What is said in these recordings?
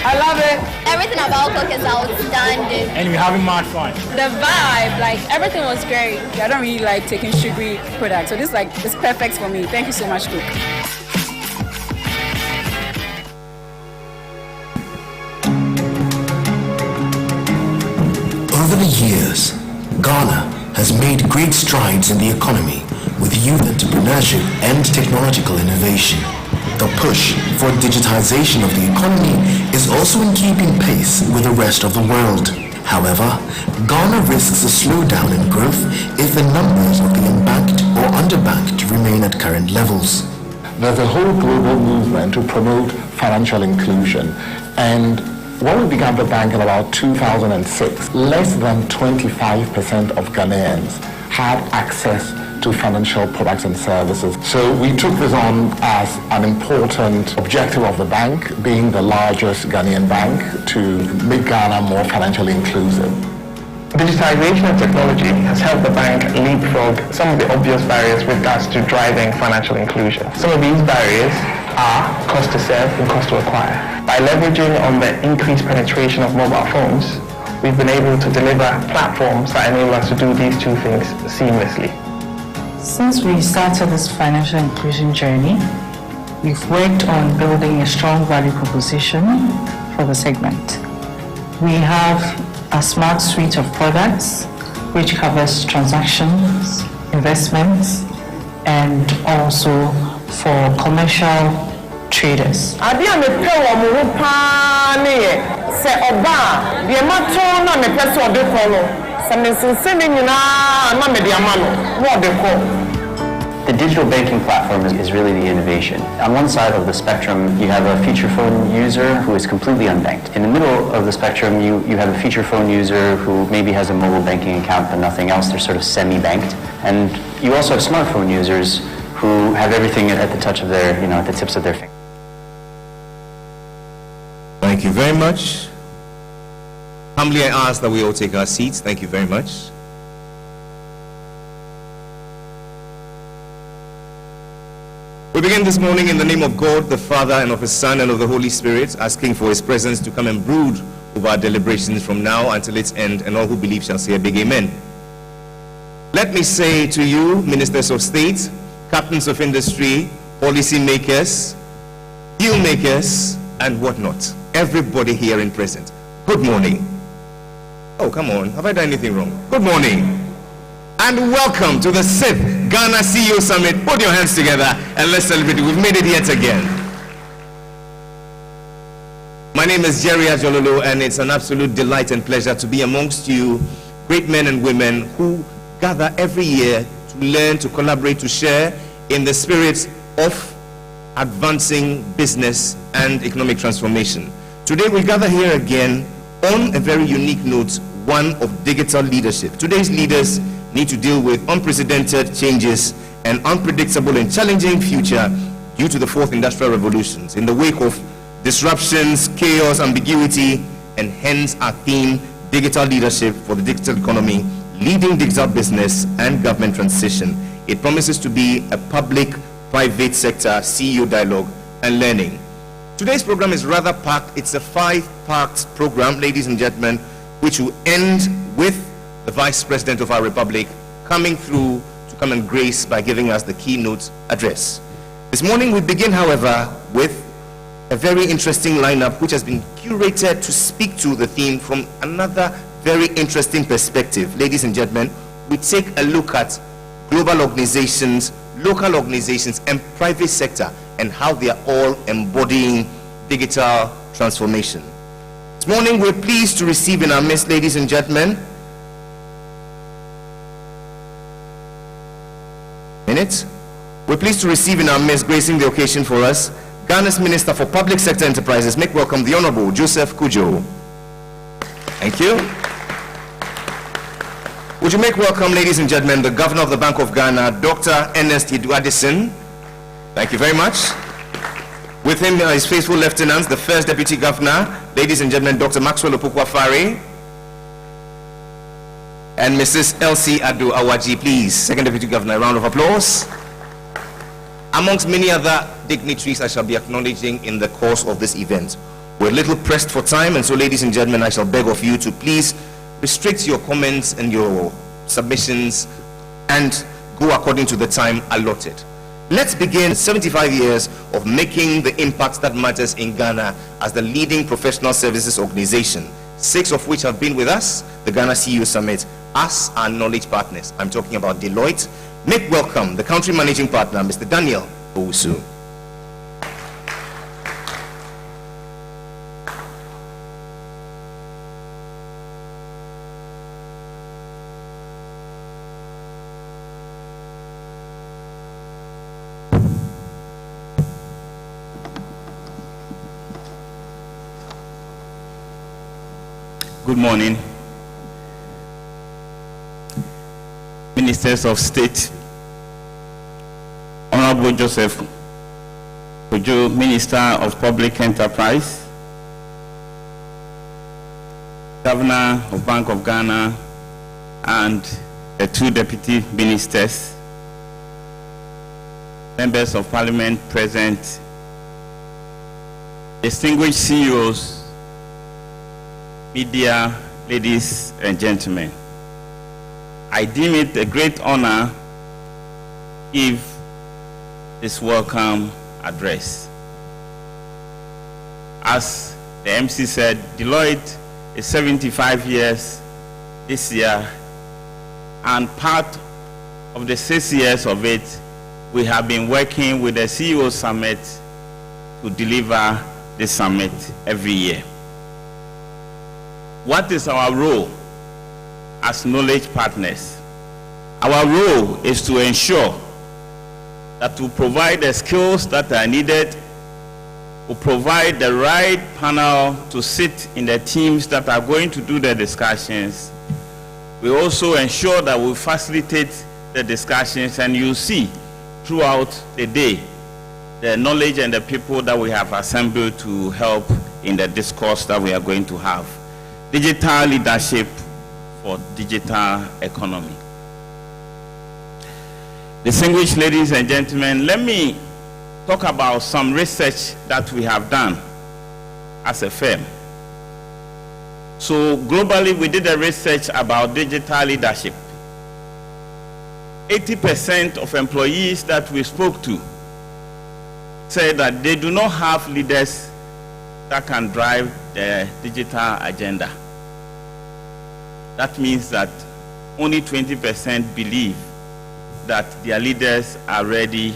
I love it. Everything about Coke is outstanding. And we're having mad fun. The vibe, like everything was great. I don't really like taking sugary products, so this is perfect for me. Thank you so much, Coke. Over the years, Ghana has made great strides in the economy with youth entrepreneurship and technological innovation. The push for digitization of the economy is also in keeping pace with the rest of the world. However, Ghana risks a slowdown in growth if the numbers of the unbanked or underbanked remain at current levels. There's a whole global movement to promote financial inclusion, and when we began the bank in about 2006, less than 25% of Ghanaians had access to financial products and services. So we took this on as an important objective of the bank, being the largest Ghanaian bank, to make Ghana more financially inclusive. Digitization of technology has helped the bank leapfrog some of the obvious barriers with regards to driving financial inclusion. Some of these barriers are cost to serve and cost to acquire. By leveraging on the increased penetration of mobile phones, we've been able to deliver platforms that enable us to do these two things seamlessly. Since we started this financial inclusion journey, we've worked on building a strong value proposition for the segment. We have a smart suite of products which covers transactions, investments, and also for commercial traders. The digital banking platform is really the innovation. On one side of the spectrum, you have a feature phone user who is completely unbanked. In the middle of the spectrum, you have a feature phone user who maybe has a mobile banking account but nothing else. They're sort of semi-banked. And you also have smartphone users who have everything at the touch of their, at the tips of their fingers. Thank you very much. Humbly I ask that we all take our seats. Thank you very much. We begin this morning in the name of God, the Father, and of His Son, and of the Holy Spirit, asking for His presence to come and brood over our deliberations from now until its end, and all who believe shall say a big amen. Let me say to you, ministers of state, captains of industry, policy makers, deal makers, and whatnot, everybody here in present, good morning. Oh, come on, have I done anything wrong? Good morning. And welcome to the 6th Ghana CEO Summit. Put your hands together and let's celebrate. We've made it yet again. My name is Jerry Ajololo, and it's an absolute delight and pleasure to be amongst you, great men and women who gather every year to learn, to collaborate, to share in the spirit of advancing business and economic transformation. Today we gather here again on a very unique note, one of digital leadership. Today's leaders need to deal with unprecedented changes and unpredictable and challenging future due to the 4th industrial revolutions in the wake of disruptions, chaos, ambiguity, and hence our theme, digital leadership for the digital economy, leading digital business and government transition. It promises to be a public-private sector CEO dialogue and learning. Today's program is rather packed. It's a 5-part program, ladies and gentlemen, which will end with the Vice President of our Republic coming through to come and grace by giving us the keynote address. This morning we begin, however, with a very interesting lineup which has been curated to speak to the theme from another very interesting perspective. Ladies and gentlemen, we take a look at global organizations, local organizations, and private sector, and how they are all embodying digital transformation. This morning we're pleased to receive in our midst, ladies and gentlemen, we're pleased to receive in our midst, gracing the occasion for us, Ghana's Minister for Public Sector Enterprises. Make welcome the Honorable Joseph Kudjo. Thank you. Would you make welcome, ladies and gentlemen, the Governor of the Bank of Ghana, Dr. Ernest Hidu Addison. Thank you very much. With him his faithful lieutenants, the First Deputy Governor, ladies and gentlemen, Dr. Maxwell Opoku-Afare, and Mrs. Elsie Adu Awaji, please. Second Deputy Governor, a round of applause. Amongst many other dignitaries I shall be acknowledging in the course of this event. We're a little pressed for time, and so, ladies and gentlemen, I shall beg of you to please restrict your comments and your submissions and go according to the time allotted. Let's begin 75 years of making the impact that matters in Ghana as the leading professional services organization, 6 of which have been with us, the Ghana CEO Summit, as our knowledge partners. I'm talking about Deloitte. Make welcome the country managing partner, Mr. Daniel Owusu. Good morning, Ministers of State, Honorable Joseph Kojo, Minister of Public Enterprise, Governor of Bank of Ghana, and the 2 deputy ministers, members of Parliament present, distinguished CEOs, media, ladies and gentlemen. I deem it a great honor to give this welcome address. As the MC said, Deloitte is 75 years this year, and part of the 6 years of it, we have been working with the CEO Summit to deliver this summit every year. What is our role as knowledge partners? Our role is to ensure that we provide the skills that are needed, we provide the right panel to sit in the teams that are going to do the discussions. We also ensure that we facilitate the discussions, and you see throughout the day the knowledge and the people that we have assembled to help in the discourse that we are going to have. Digital leadership for digital economy. Distinguished ladies and gentlemen, let me talk about some research that we have done as a firm. So globally, we did a research about digital leadership. 80% of employees that we spoke to said that they do not have leaders that can drive the digital agenda. That means that only 20% believe that their leaders are ready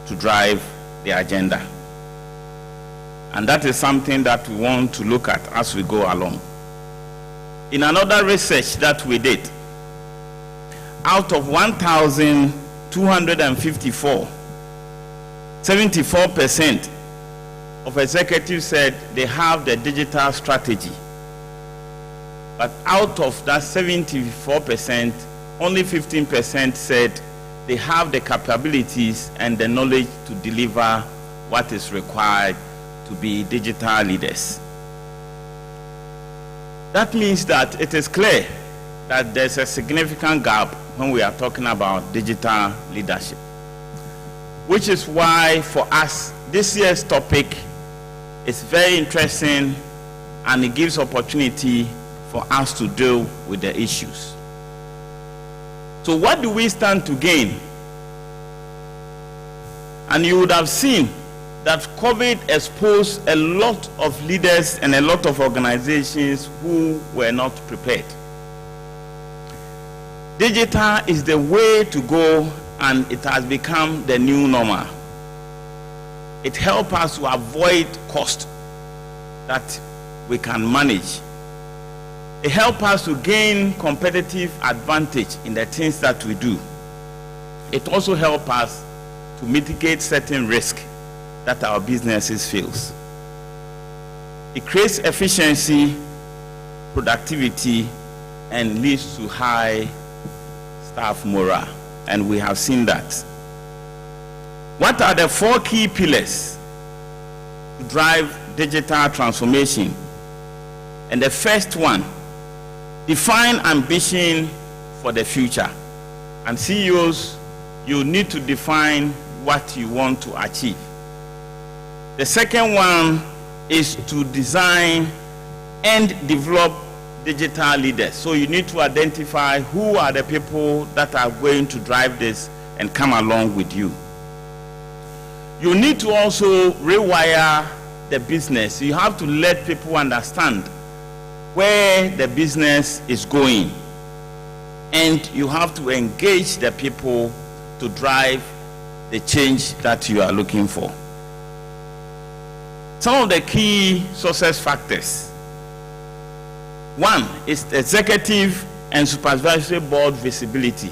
to drive the agenda. And that is something that we want to look at as we go along. In another research that we did, out of 1,254, 74% of executives said they have the digital strategy. But out of that 74%, only 15% said they have the capabilities and the knowledge to deliver what is required to be digital leaders. That means that it is clear that there's a significant gap when we are talking about digital leadership, which is why for us, this year's topic is very interesting, and it gives opportunity for us to deal with the issues. So what do we stand to gain? And you would have seen that COVID exposed a lot of leaders and a lot of organizations who were not prepared. Digital is the way to go, and it has become the new normal. It helps us to avoid cost that we can manage. It helps us to gain competitive advantage in the things that we do. It also helps us to mitigate certain risk that our businesses face. It creates efficiency, productivity, and leads to high staff morale, and we have seen that. What are the 4 key pillars to drive digital transformation? And the first one, define ambition for the future. And CEOs, you need to define what you want to achieve. The second one, is to design and develop digital leaders. So you need to identify who are the people that are going to drive this and come along with you. You need to also rewire the business. You have to let people understand where the business is going. And you have to engage the people to drive the change that you are looking for. Some of the key success factors. One is executive and supervisory board visibility.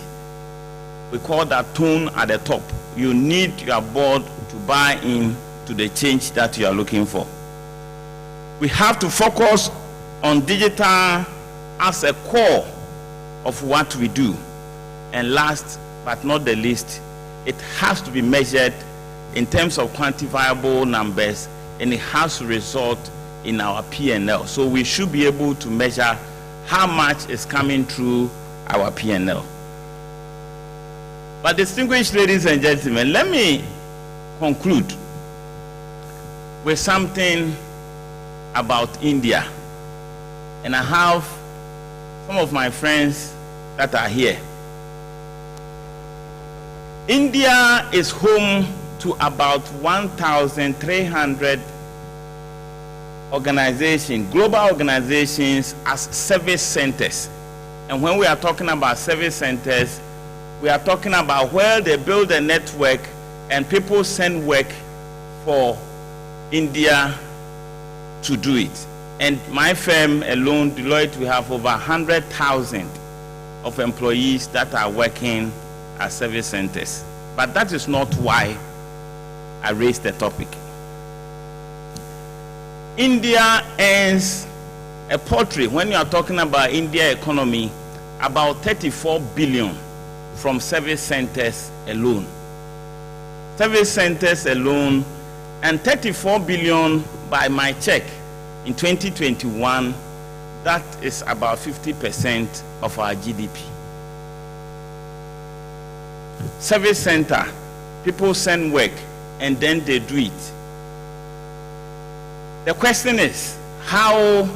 We call that tone at the top. You need your board to buy in to the change that you are looking for. We have to focus on digital as a core of what we do. And last but not the least, it has to be measured in terms of quantifiable numbers, and it has to result in our P&L. So we should be able to measure how much is coming through our P&L. But distinguished ladies and gentlemen, let me conclude with something about India. And I have some of my friends that are here. India is home to about 1,300 organizations, global organizations as service centers. And when we are talking about service centers, we are talking about where they build a network and people send work for India to do it. And my firm alone, Deloitte, we have over 100,000 of employees that are working as service centers. But that is not why I raised the topic. India earns a portrait, when you are talking about India economy, about 34 billion from service centers alone. Service centers alone, and 34 billion by my check in 2021, that is about 50% of our GDP. Service center, people send work and then they do it. The question is, how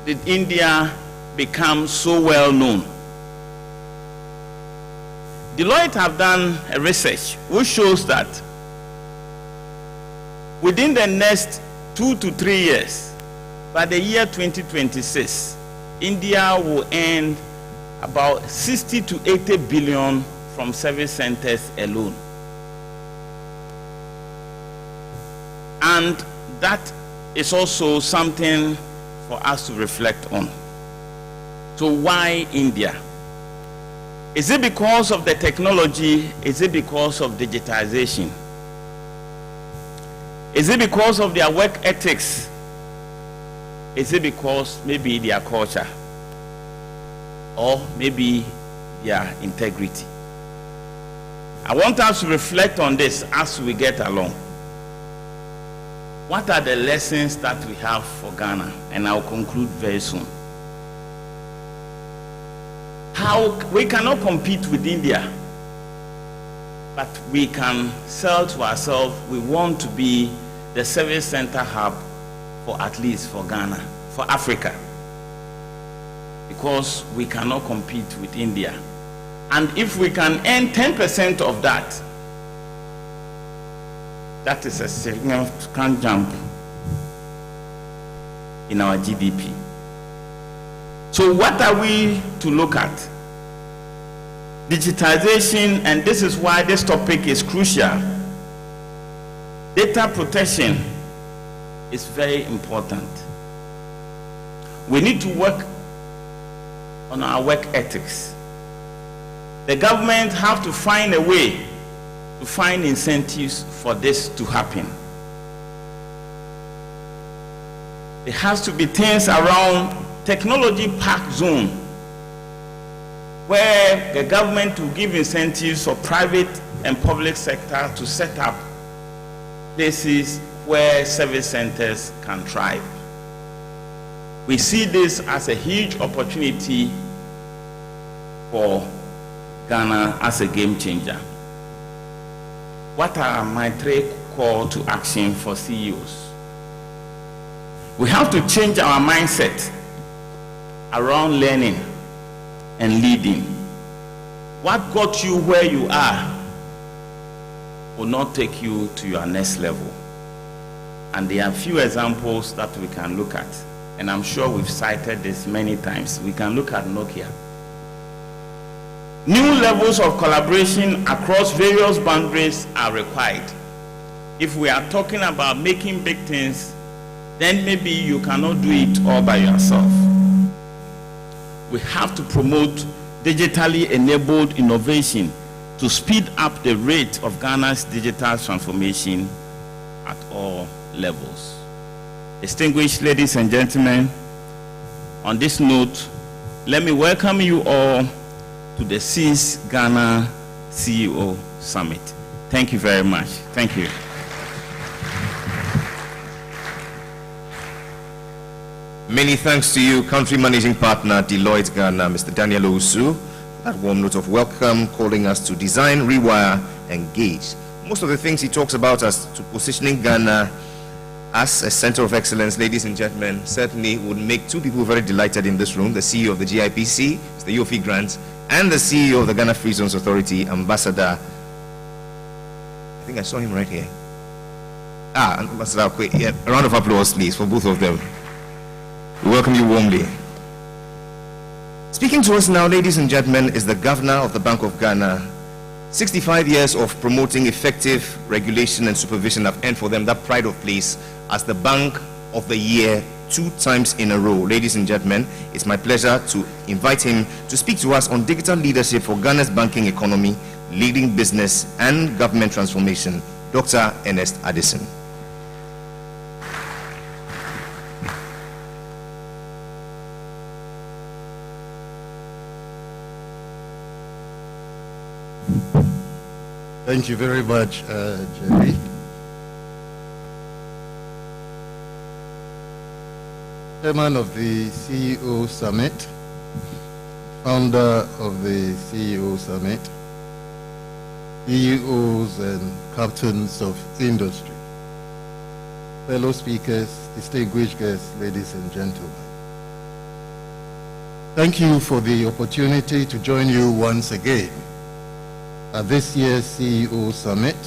did India become so well known? Deloitte have done a research which shows that within the next 2 to 3 years, by the year 2026, India will earn about 60 to 80 billion from service centers alone. And that is also something for us to reflect on. So why India? Is it because of the technology? Is it because of digitization? Is it because of their work ethics? Is it because maybe their culture? Or maybe their integrity? I want us to reflect on this as we get along. What are the lessons that we have for Ghana? And I'll conclude very soon. How we cannot compete with India, but we can sell to ourselves. We want to be the service center hub for at least for Ghana, for Africa, because we cannot compete with India. And if we can earn 10% of that, that is a significant jump in our GDP. So what are we to look at? Digitization, and this is why this topic is crucial. Data protection is very important. We need to work on our work ethics. The government have to find a way to find incentives for this to happen. There has to be things around technology park zone where the government will give incentives for private and public sector to set up places where service centers can thrive. We see this as a huge opportunity for Ghana as a game changer. What are my 3 call to action for CEOs? We have to change our mindset around learning and leading. What got you where you are will not take you to your next level. And there are a few examples that we can look at. And I'm sure we've cited this many times. We can look at Nokia. New levels of collaboration across various boundaries are required. If we are talking about making big things, then maybe you cannot do it all by yourself. We have to promote digitally enabled innovation to speed up the rate of Ghana's digital transformation at all levels. Distinguished ladies and gentlemen, on this note, let me welcome you all to the 6th Ghana CEO Summit. Thank you very much. Thank you. Many thanks to you, Country Managing Partner, Deloitte Ghana, Mr. Daniel Owusu. That warm note of welcome, calling us to design, rewire, engage. Most of the things he talks about as to positioning Ghana as a center of excellence, ladies and gentlemen, certainly would make two people very delighted in this room, the CEO of the GIPC, Mr. Yofi Grant, and the CEO of the Ghana Free Zones Authority, Ambassador, I think I saw him right here. Ambassador Akwe. Yeah, a round of applause, please, for both of them. We welcome you warmly. Speaking to us now, ladies and gentlemen, is the Governor of the Bank of Ghana. 65 years of promoting effective regulation and supervision have earned for them that pride of place as the Bank of the Year 2 times in a row. Ladies and gentlemen, it's my pleasure to invite him to speak to us on digital leadership for Ghana's banking economy, leading business and government transformation. Dr. Ernest Addison. Thank you very much, Jerry. Chairman of the CEO Summit, founder of the CEO Summit, CEOs and captains of industry, fellow speakers, distinguished guests, ladies and gentlemen. Thank you for the opportunity to join you once again at this year's CEO Summit,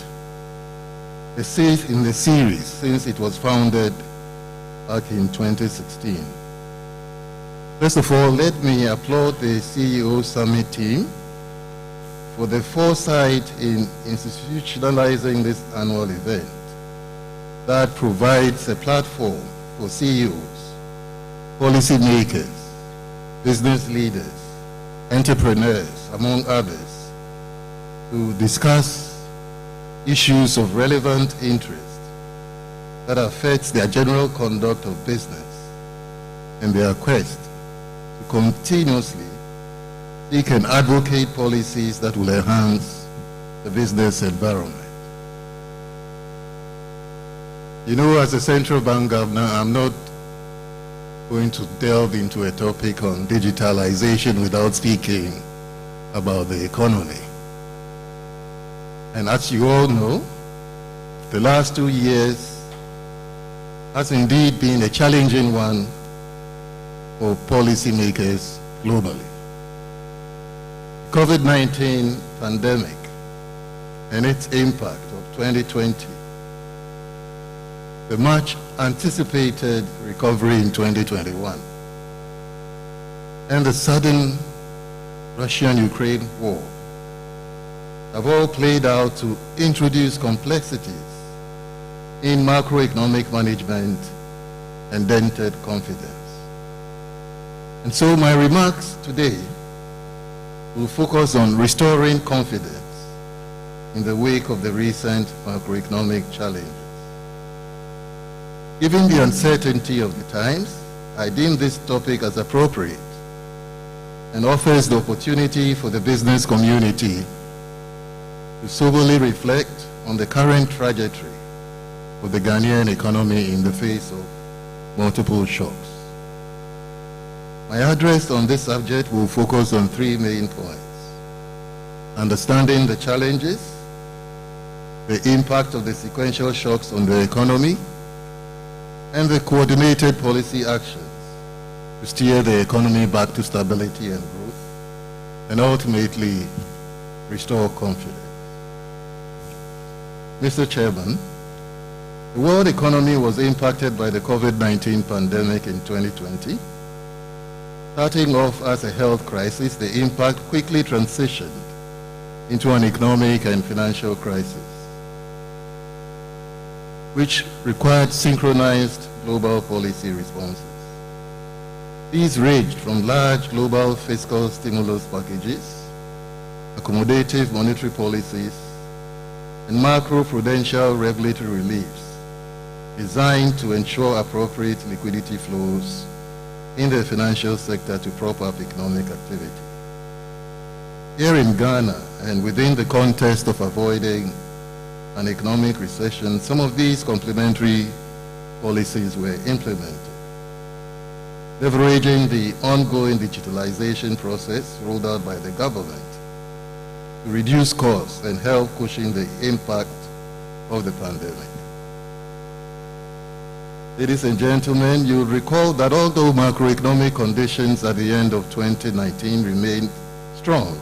the 6th in the series since it was founded back in 2016. First of all, let me applaud the CEO Summit team for the foresight in institutionalizing this annual event that provides a platform for CEOs, policymakers, business leaders, entrepreneurs, among others, to discuss issues of relevant interest that affects their general conduct of business and their quest to continuously seek and advocate policies that will enhance the business environment. You know, as a central bank governor, I'm not going to delve into a topic on digitalization without speaking about the economy. And as you all know, the last 2 years has indeed been a challenging one for policymakers globally. COVID-19 pandemic and its impact of 2020, the much anticipated recovery in 2021, and the sudden Russian-Ukraine war have all played out to introduce complexities in macroeconomic management and dented confidence. And so my remarks today will focus on restoring confidence in the wake of the recent macroeconomic challenges. Given the uncertainty of the times, I deem this topic as appropriate and offers the opportunity for the business community to soberly reflect on the current trajectory of the Ghanaian economy in the face of multiple shocks. My address on this subject will focus on 3 main points: understanding the challenges, the impact of the sequential shocks on the economy, and the coordinated policy actions to steer the economy back to stability and growth, and ultimately restore confidence. Mr. Chairman, the world economy was impacted by the COVID-19 pandemic in 2020. Starting off as a health crisis, the impact quickly transitioned into an economic and financial crisis, which required synchronized global policy responses. These ranged from large global fiscal stimulus packages, accommodative monetary policies, and macro-prudential regulatory reliefs designed to ensure appropriate liquidity flows in the financial sector to prop up economic activity. Here in Ghana, and within the context of avoiding an economic recession, some of these complementary policies were implemented. Leveraging the ongoing digitalization process rolled out by the government to reduce costs and help cushion the impact of the pandemic. Ladies and gentlemen, you'll recall that although macroeconomic conditions at the end of 2019 remained strong,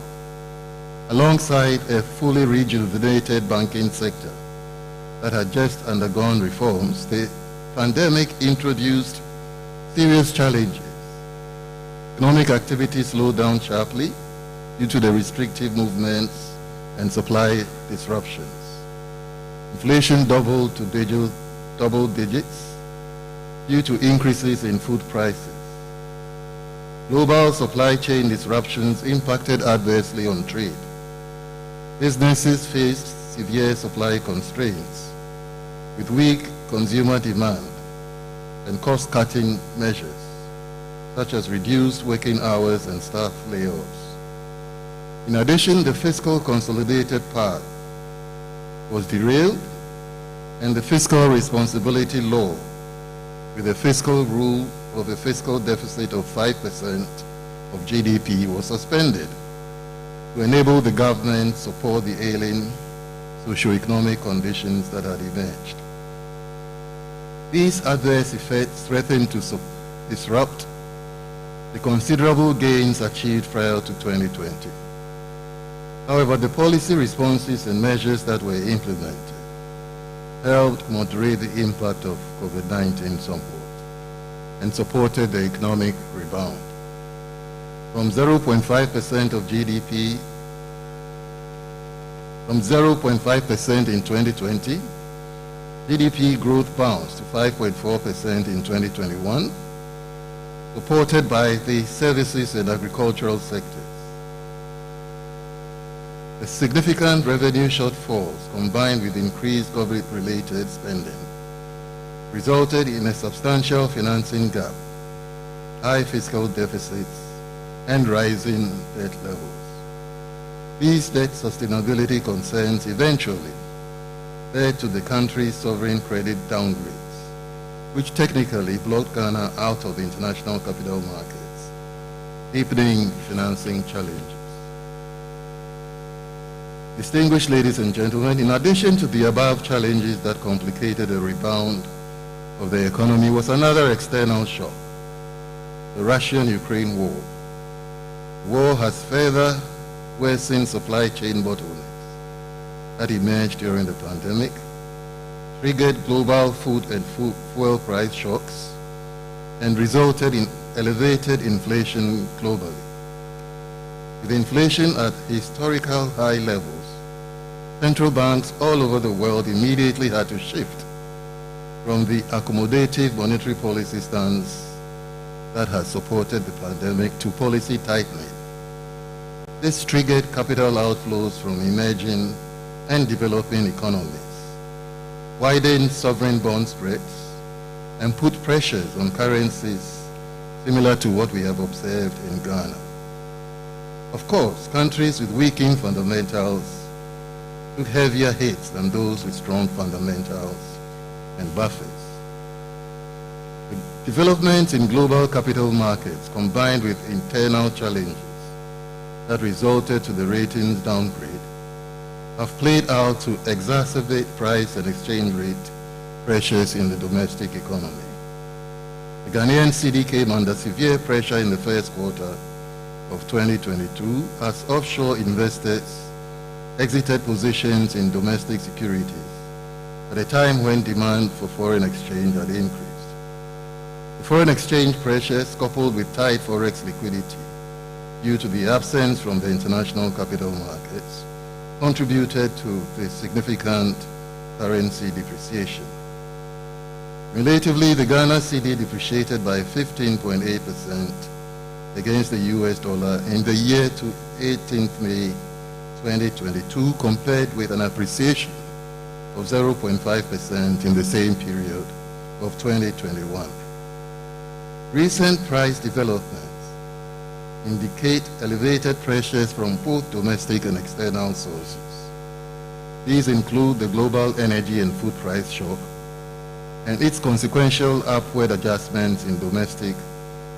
alongside a fully rejuvenated banking sector that had just undergone reforms, the pandemic introduced serious challenges. Economic activity slowed down sharply due to the restrictive movements and supply disruptions. Inflation doubled to double digits due to increases in food prices. Global supply chain disruptions impacted adversely on trade. Businesses faced severe supply constraints with weak consumer demand and cost-cutting measures, such as reduced working hours and staff layoffs. In addition, the fiscal consolidated path was derailed, and the fiscal responsibility law, with a fiscal rule of a fiscal deficit of 5% of GDP, was suspended to enable the government to support the ailing socio-economic conditions that had emerged. These adverse effects threatened to disrupt the considerable gains achieved prior to 2020. However, the policy responses and measures that were implemented helped moderate the impact of COVID-19 somewhat and supported the economic rebound. From 0.5% of GDP, from 0.5% in 2020, GDP growth bounced to 5.4% in 2021, supported by the services and agricultural sectors. The significant revenue shortfalls combined with increased COVID-related spending resulted in a substantial financing gap, high fiscal deficits, and rising debt levels. These debt sustainability concerns eventually led to the country's sovereign credit downgrades, which technically blocked Ghana out of international capital markets, deepening financing challenges. Distinguished ladies and gentlemen, in addition to the above challenges that complicated the rebound of the economy was another external shock, the Russian-Ukraine war. The war has further worsened supply chain bottlenecks that emerged during the pandemic, triggered global food and fuel price shocks, and resulted in elevated inflation globally. With inflation at historical high levels, central banks all over the world immediately had to shift from the accommodative monetary policy stance that has supported the pandemic to policy tightening. This triggered capital outflows from emerging and developing economies, widened sovereign bond spreads, and put pressures on currencies similar to what we have observed in Ghana. Of course, countries with weakening fundamentals took heavier hits than those with strong fundamentals and buffers. The developments in global capital markets combined with internal challenges that resulted to the ratings downgrade have played out to exacerbate price and exchange rate pressures in the domestic economy. The Ghanaian cedi came under severe pressure in the first quarter of 2022 as offshore investors exited positions in domestic securities at a time when demand for foreign exchange had increased. The foreign exchange pressures, coupled with tight forex liquidity due to the absence from the international capital markets, contributed to the significant currency depreciation. Relatively, the Ghana cedi depreciated by 15.8% against the US dollar in the year to 18th May 2022, compared with an appreciation of 0.5% in the same period of 2021. Recent price developments indicate elevated pressures from both domestic and external sources. These include the global energy and food price shock and its consequential upward adjustments in domestic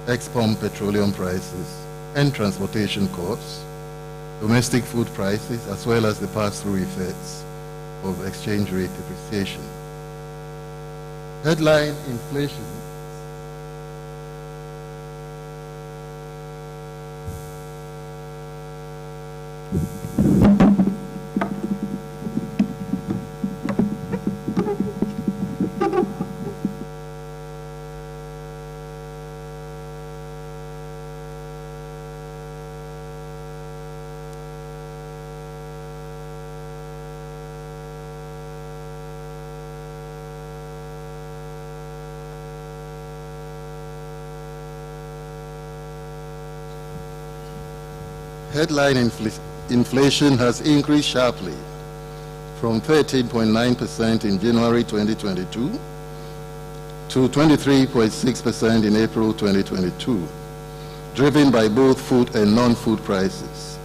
ex-pump petroleum prices and transportation costs, domestic food prices, as well as the pass-through effects of exchange rate depreciation. Headline inflation Headline inflation has increased sharply from 13.9% in January 2022 to 23.6% in April 2022, driven by both food and non-food prices.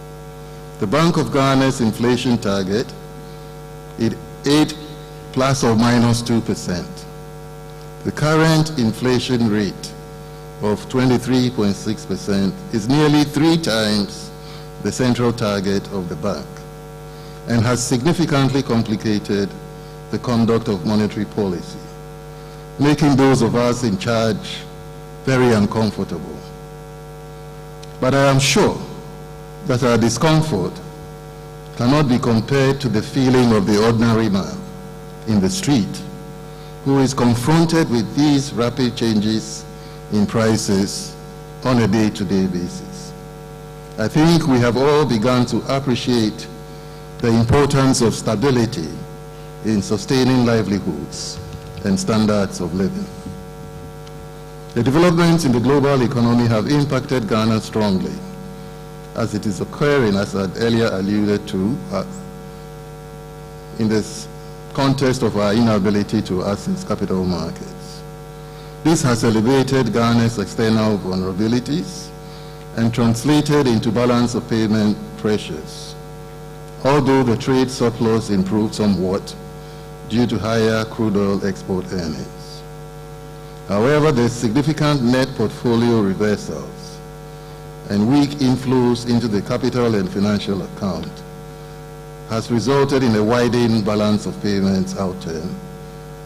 The Bank of Ghana's inflation target is 8 plus or minus 2%. The current inflation rate of 23.6% is nearly 3 times the central target of the bank, and has significantly complicated the conduct of monetary policy, making those of us in charge very uncomfortable. But I am sure that our discomfort cannot be compared to the feeling of the ordinary man in the street who is confronted with these rapid changes in prices on a day-to-day basis. I think we have all begun to appreciate the importance of stability in sustaining livelihoods and standards of living. The developments in the global economy have impacted Ghana strongly, as it is occurring, as I earlier alluded to, in this context of our inability to access capital markets. This has elevated Ghana's external vulnerabilities and translated into balance of payment pressures, although the trade surplus improved somewhat due to higher crude oil export earnings. However, the significant net portfolio reversals and weak inflows into the capital and financial account has resulted in a widened balance of payments outturn,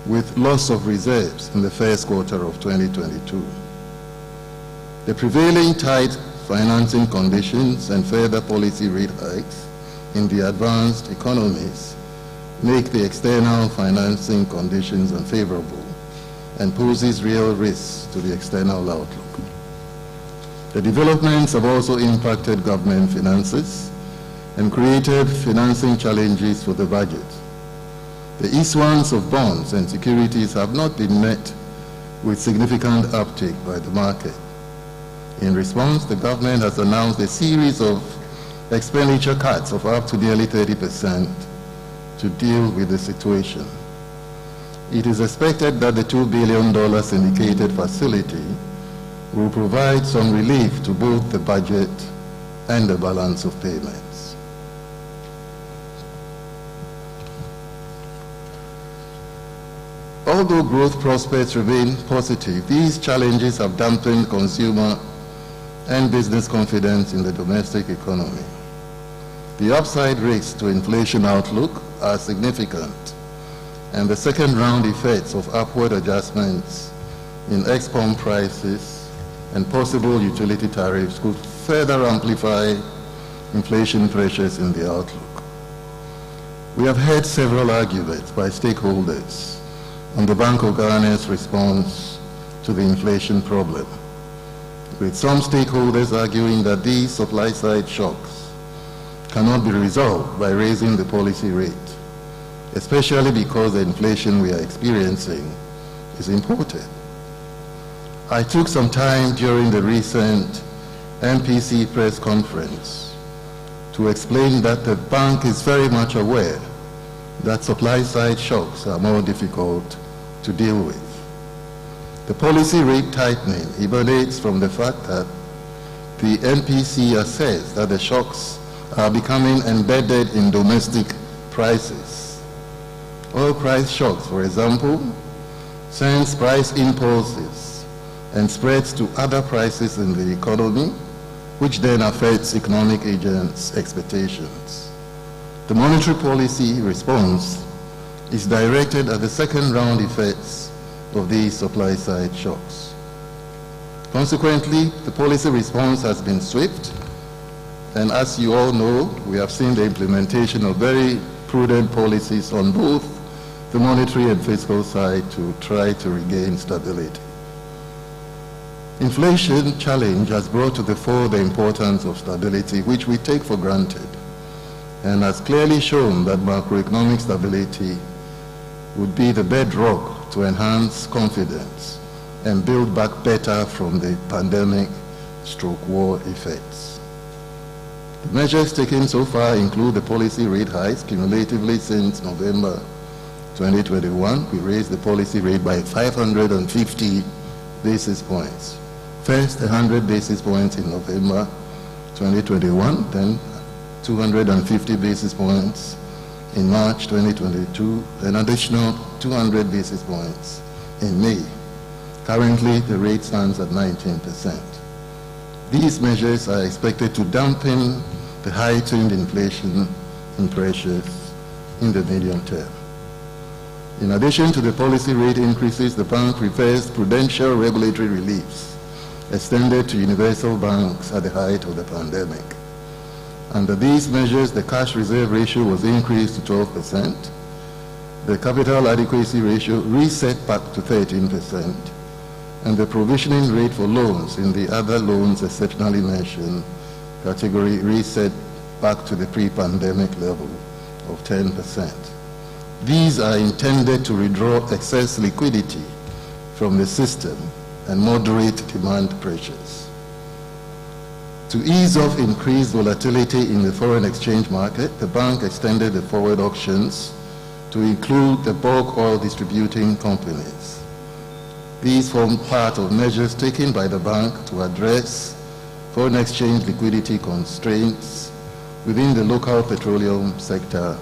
with loss of reserves in the first quarter of 2022. The prevailing tight financing conditions and further policy rate hikes in the advanced economies make the external financing conditions unfavorable and poses real risks to the external outlook. The developments have also impacted government finances and created financing challenges for the budget. The issuance of bonds and securities have not been met with significant uptake by the market. In response, the government has announced a series of expenditure cuts of up to nearly 30% to deal with the situation. It is expected that the $2 billion syndicated facility will provide some relief to both the budget and the balance of payments. Although growth prospects remain positive, these challenges have dampened consumer and business confidence in the domestic economy. The upside risks to inflation outlook are significant, and the second round effects of upward adjustments in ex-pump prices and possible utility tariffs could further amplify inflation pressures in the outlook. We have heard several arguments by stakeholders on the Bank of Ghana's response to the inflation problem, with some stakeholders arguing that these supply-side shocks cannot be resolved by raising the policy rate, especially because the inflation we are experiencing is imported. I took some time during the recent MPC press conference to explain that the bank is very much aware that supply-side shocks are more difficult to deal with. The policy rate tightening emanates from the fact that the MPC assessed that the shocks are becoming embedded in domestic prices. Oil price shocks, for example, sends price impulses and spreads to other prices in the economy, which then affects economic agents' expectations. The monetary policy response is directed at the second round effects of these supply-side shocks. Consequently, the policy response has been swift, and as you all know, we have seen the implementation of very prudent policies on both the monetary and fiscal side to try to regain stability. Inflation challenge has brought to the fore the importance of stability, which we take for granted, and has clearly shown that macroeconomic stability would be the bedrock to enhance confidence and build back better from the pandemic/war effects. The measures taken so far include the policy rate hikes. Cumulatively since November 2021, we raised the policy rate by 550 basis points. First, 100 basis points in November 2021, then 250 basis points in March 2022, an additional 200 basis points in May. Currently, the rate stands at 19%. These measures are expected to dampen the heightened inflation pressures in the medium term. In addition to the policy rate increases, the bank reversed prudential regulatory reliefs extended to universal banks at the height of the pandemic. Under these measures, the cash reserve ratio was increased to 12%, the capital adequacy ratio reset back to 13%, and the provisioning rate for loans in the other loans exceptionally mentioned category reset back to the pre-pandemic level of 10%. These are intended to withdraw excess liquidity from the system and moderate demand pressures. To ease off increased volatility in the foreign exchange market, the bank extended the forward auctions to include the bulk oil distributing companies. These form part of measures taken by the bank to address foreign exchange liquidity constraints within the local petroleum sector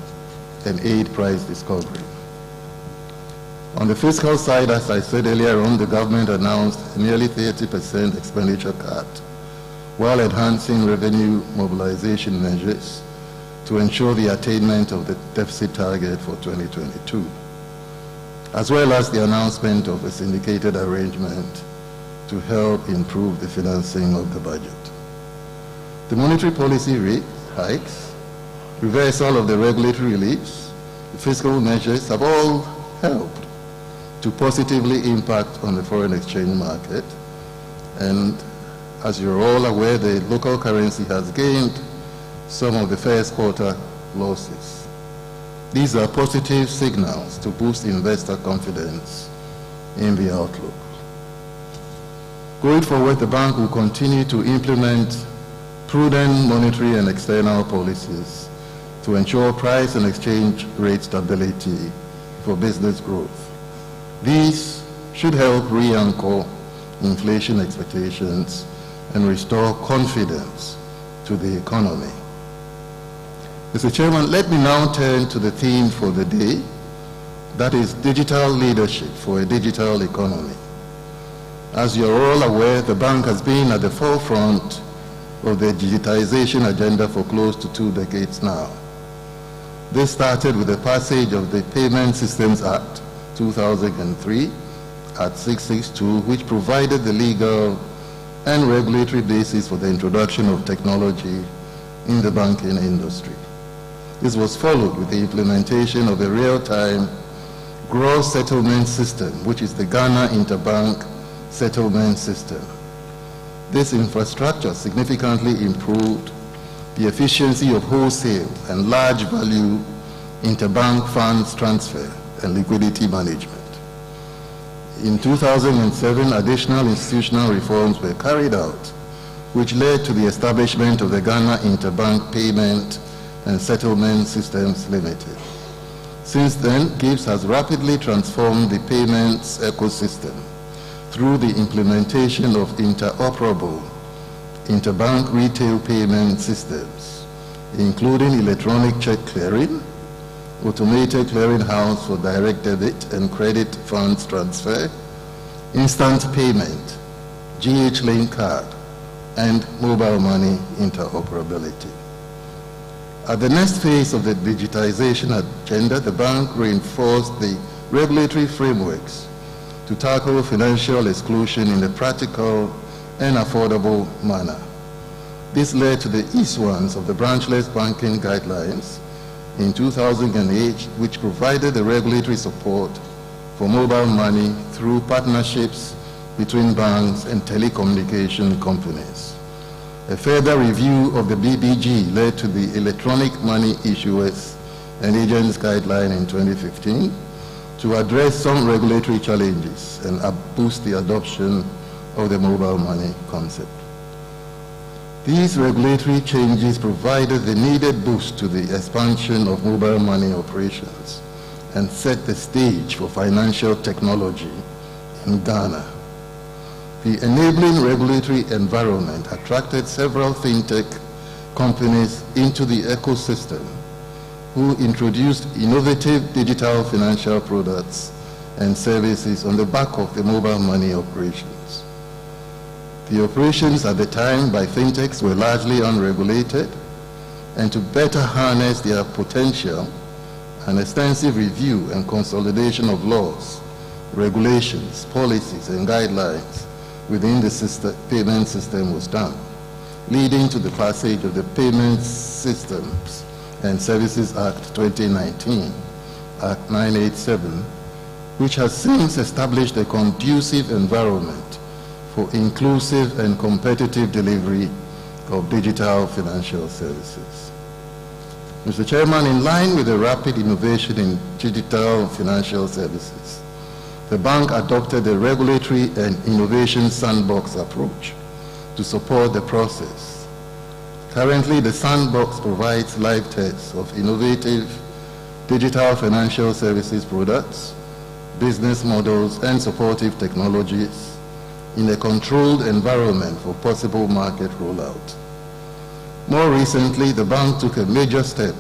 and aid price discovery. On the fiscal side, as I said earlier on, the government announced a nearly 30% expenditure cut, while enhancing revenue mobilization measures to ensure the attainment of the deficit target for 2022, as well as the announcement of a syndicated arrangement to help improve the financing of the budget. The monetary policy rate hikes, reversal of the regulatory reliefs, the fiscal measures have all helped to positively impact on the foreign exchange market, and as you're all aware, the local currency has gained some of the first quarter losses. These are positive signals to boost investor confidence in the outlook. Going forward, the bank will continue to implement prudent monetary and external policies to ensure price and exchange rate stability for business growth. These should help re-anchor inflation expectations and restore confidence to the economy. Mr. Chairman, let me now turn to the theme for the day, that is digital leadership for a digital economy. As you're all aware, the bank has been at the forefront of the digitization agenda for close to 2 decades now. This started with the passage of the Payment Systems Act 2003 Act 662, which provided the legal and regulatory basis for the introduction of technology in the banking industry. This was followed with the implementation of a real-time gross settlement system, which is the Ghana Interbank Settlement System. This infrastructure significantly improved the efficiency of wholesale and large value interbank funds transfer and liquidity management. In 2007, additional institutional reforms were carried out, which led to the establishment of the Ghana Interbank Payment and Settlement Systems Limited. Since then, GIBS has rapidly transformed the payments ecosystem through the implementation of interoperable interbank retail payment systems, including electronic check clearing, automated clearinghouse for direct debit and credit funds transfer, instant payment, GH-Link card, and mobile money interoperability. At the next phase of the digitization agenda, the bank reinforced the regulatory frameworks to tackle financial exclusion in a practical and affordable manner. This led to the issuance of the branchless banking guidelines in 2008, which provided the regulatory support for mobile money through partnerships between banks and telecommunication companies. A further review of the BBG led to the Electronic Money Issuers and Agents Guideline in 2015 to address some regulatory challenges and boost the adoption of the mobile money concept. These regulatory changes provided the needed boost to the expansion of mobile money operations and set the stage for financial technology in Ghana. The enabling regulatory environment attracted several fintech companies into the ecosystem who introduced innovative digital financial products and services on the back of the mobile money operations. The operations at the time by fintechs were largely unregulated, and to better harness their potential, an extensive review and consolidation of laws, regulations, policies, and guidelines within the payment system was done, leading to the passage of the Payment Systems and Services Act 2019, Act 987, which has since established a conducive environment for inclusive and competitive delivery of digital financial services. Mr. Chairman, in line with the rapid innovation in digital financial services, the bank adopted a regulatory and innovation sandbox approach to support the process. Currently, the sandbox provides live tests of innovative digital financial services products, business models, and supportive technologies in a controlled environment for possible market rollout. More recently, the bank took a major step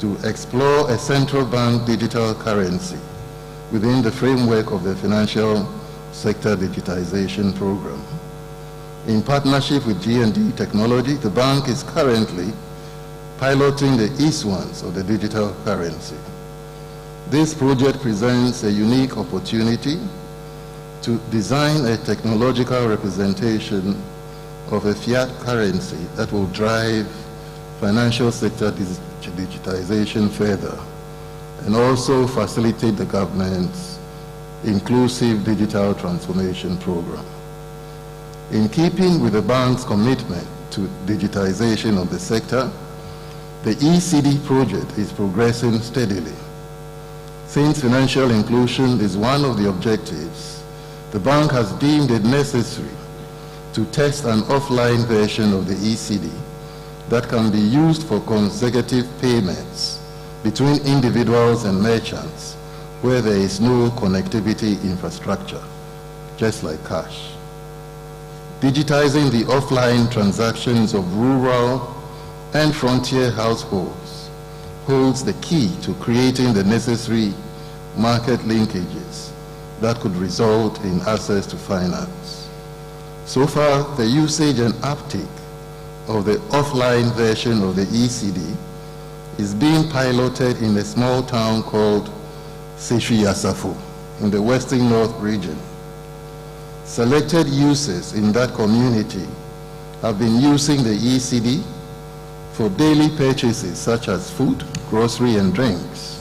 to explore a central bank digital currency within the framework of the Financial Sector Digitization Program. In partnership with G&D Technology, the bank is currently piloting the issuance of the digital currency. This project presents a unique opportunity to design a technological representation of a fiat currency that will drive financial sector digitization further and also facilitate the government's inclusive digital transformation program. In keeping with the bank's commitment to digitization of the sector, the ECD project is progressing steadily. Since financial inclusion is one of the objectives, the bank has deemed it necessary to test an offline version of the ECD that can be used for consecutive payments between individuals and merchants where there is no connectivity infrastructure, just like cash. Digitizing the offline transactions of rural and frontier households holds the key to creating the necessary market linkages that could result in access to finance. So far, the usage and uptake of the offline version of the ECD is being piloted in a small town called Seshwi Asafo in the Western North region. Selected users in that community have been using the ECD for daily purchases such as food, grocery, and drinks.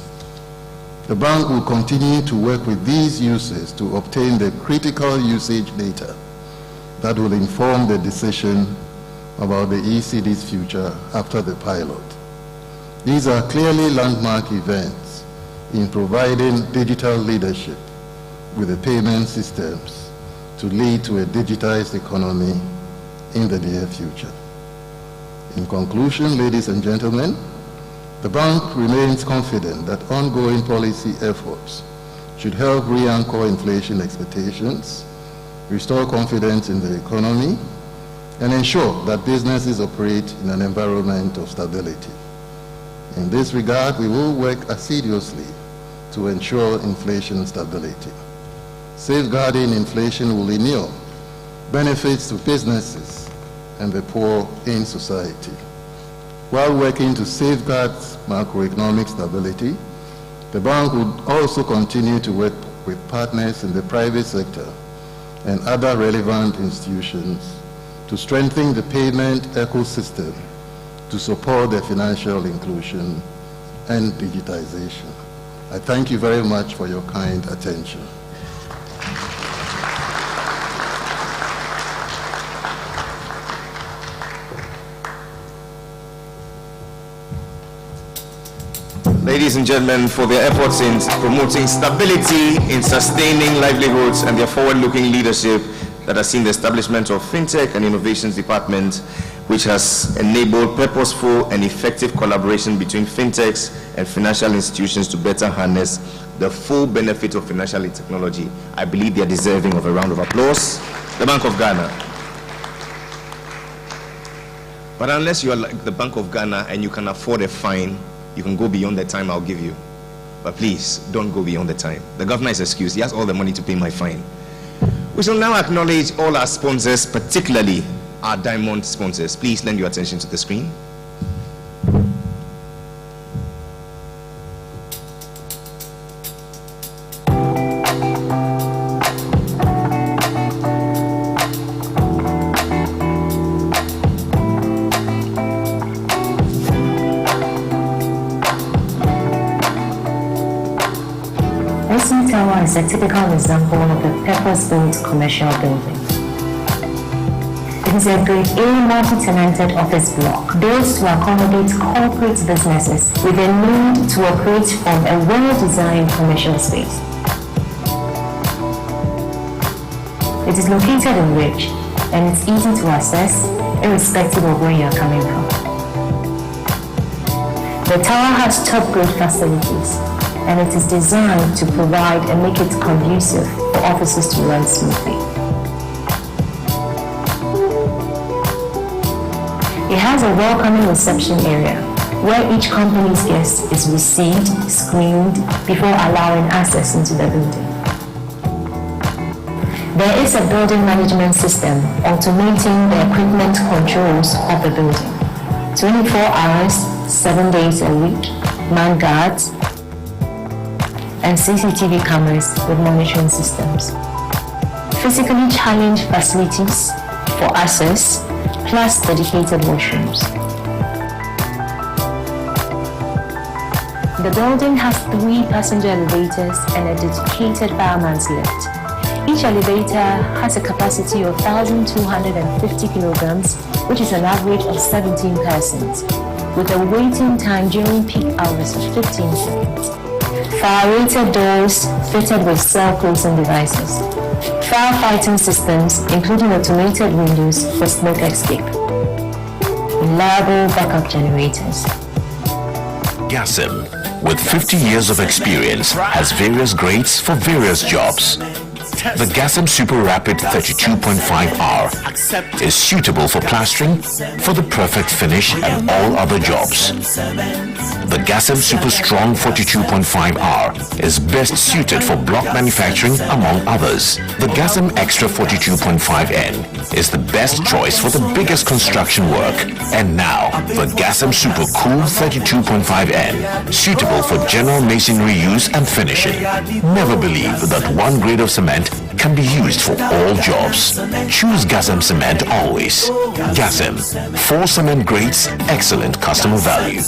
The bank will continue to work with these users to obtain the critical usage data that will inform the decision about the ECD's future after the pilot. These are clearly landmark events in providing digital leadership with the payment systems to lead to a digitized economy in the near future. In conclusion, ladies and gentlemen, the bank remains confident that ongoing policy efforts should help re-anchor inflation expectations, restore confidence in the economy, and ensure that businesses operate in an environment of stability. In this regard, we will work assiduously to ensure inflation stability. Safeguarding inflation will inure benefits to businesses and the poor in society. While working to safeguard macroeconomic stability, the bank would also continue to work with partners in the private sector and other relevant institutions to strengthen the payment ecosystem to support their financial inclusion and digitization. I thank you very much for your kind attention. Ladies and gentlemen, for their efforts in promoting stability, in sustaining livelihoods, and their forward-looking leadership that has seen the establishment of FinTech and Innovations Department, which has enabled purposeful and effective collaboration between FinTechs and financial institutions to better harness the full benefit of financial technology. I believe they are deserving of a round of applause. The Bank of Ghana. But unless you are like the Bank of Ghana and you can afford a fine, you can go beyond the time I'll give you. But please, don't go beyond the time. The governor is excused. He has all the money to pay my fine. We shall now acknowledge all our sponsors, particularly our diamond sponsors. Please lend your attention to the screen. SC Tower is a typical example of a purpose-built commercial building. It is a Grade A multi-tenanted office block built to accommodate corporate businesses with a need to operate from a well-designed commercial space. It is located in Ridge and it's easy to access irrespective of where you are coming from. The tower has top-grade facilities and it is designed to provide and make it conducive for offices to run smoothly. It has a welcoming reception area where each company's guest is received, screened before allowing access into the building. There is a building management system automating the equipment controls of the building. 24 hours, 7 days a week, manned guards, and CCTV cameras with monitoring systems. Physically challenged facilities for access, plus dedicated washrooms. The building has 3 passenger elevators and a dedicated fireman's lift. Each elevator has a capacity of 1,250 kilograms, which is an average of 17 persons, with a waiting time during peak hours of 15 seconds. Fire-rated doors fitted with cell-closing devices. Firefighting systems, including automated windows for smoke escape. Reliable backup generators. GASM, with 50 years of experience, has various grades for various jobs. The Gasm Super Rapid 32.5R is suitable for plastering, for the perfect finish and all other jobs. The Gasm Super Strong 42.5R is best suited for block manufacturing among others. The Gasm Extra 42.5N is the best choice for the biggest construction work. And now, the Gasm Super Cool 32.5N, suitable for general masonry use and finishing. Never believe that one grade of cement can be used for all jobs. Choose Gasm Cement always. Gasm, 4 cement grades, excellent customer value.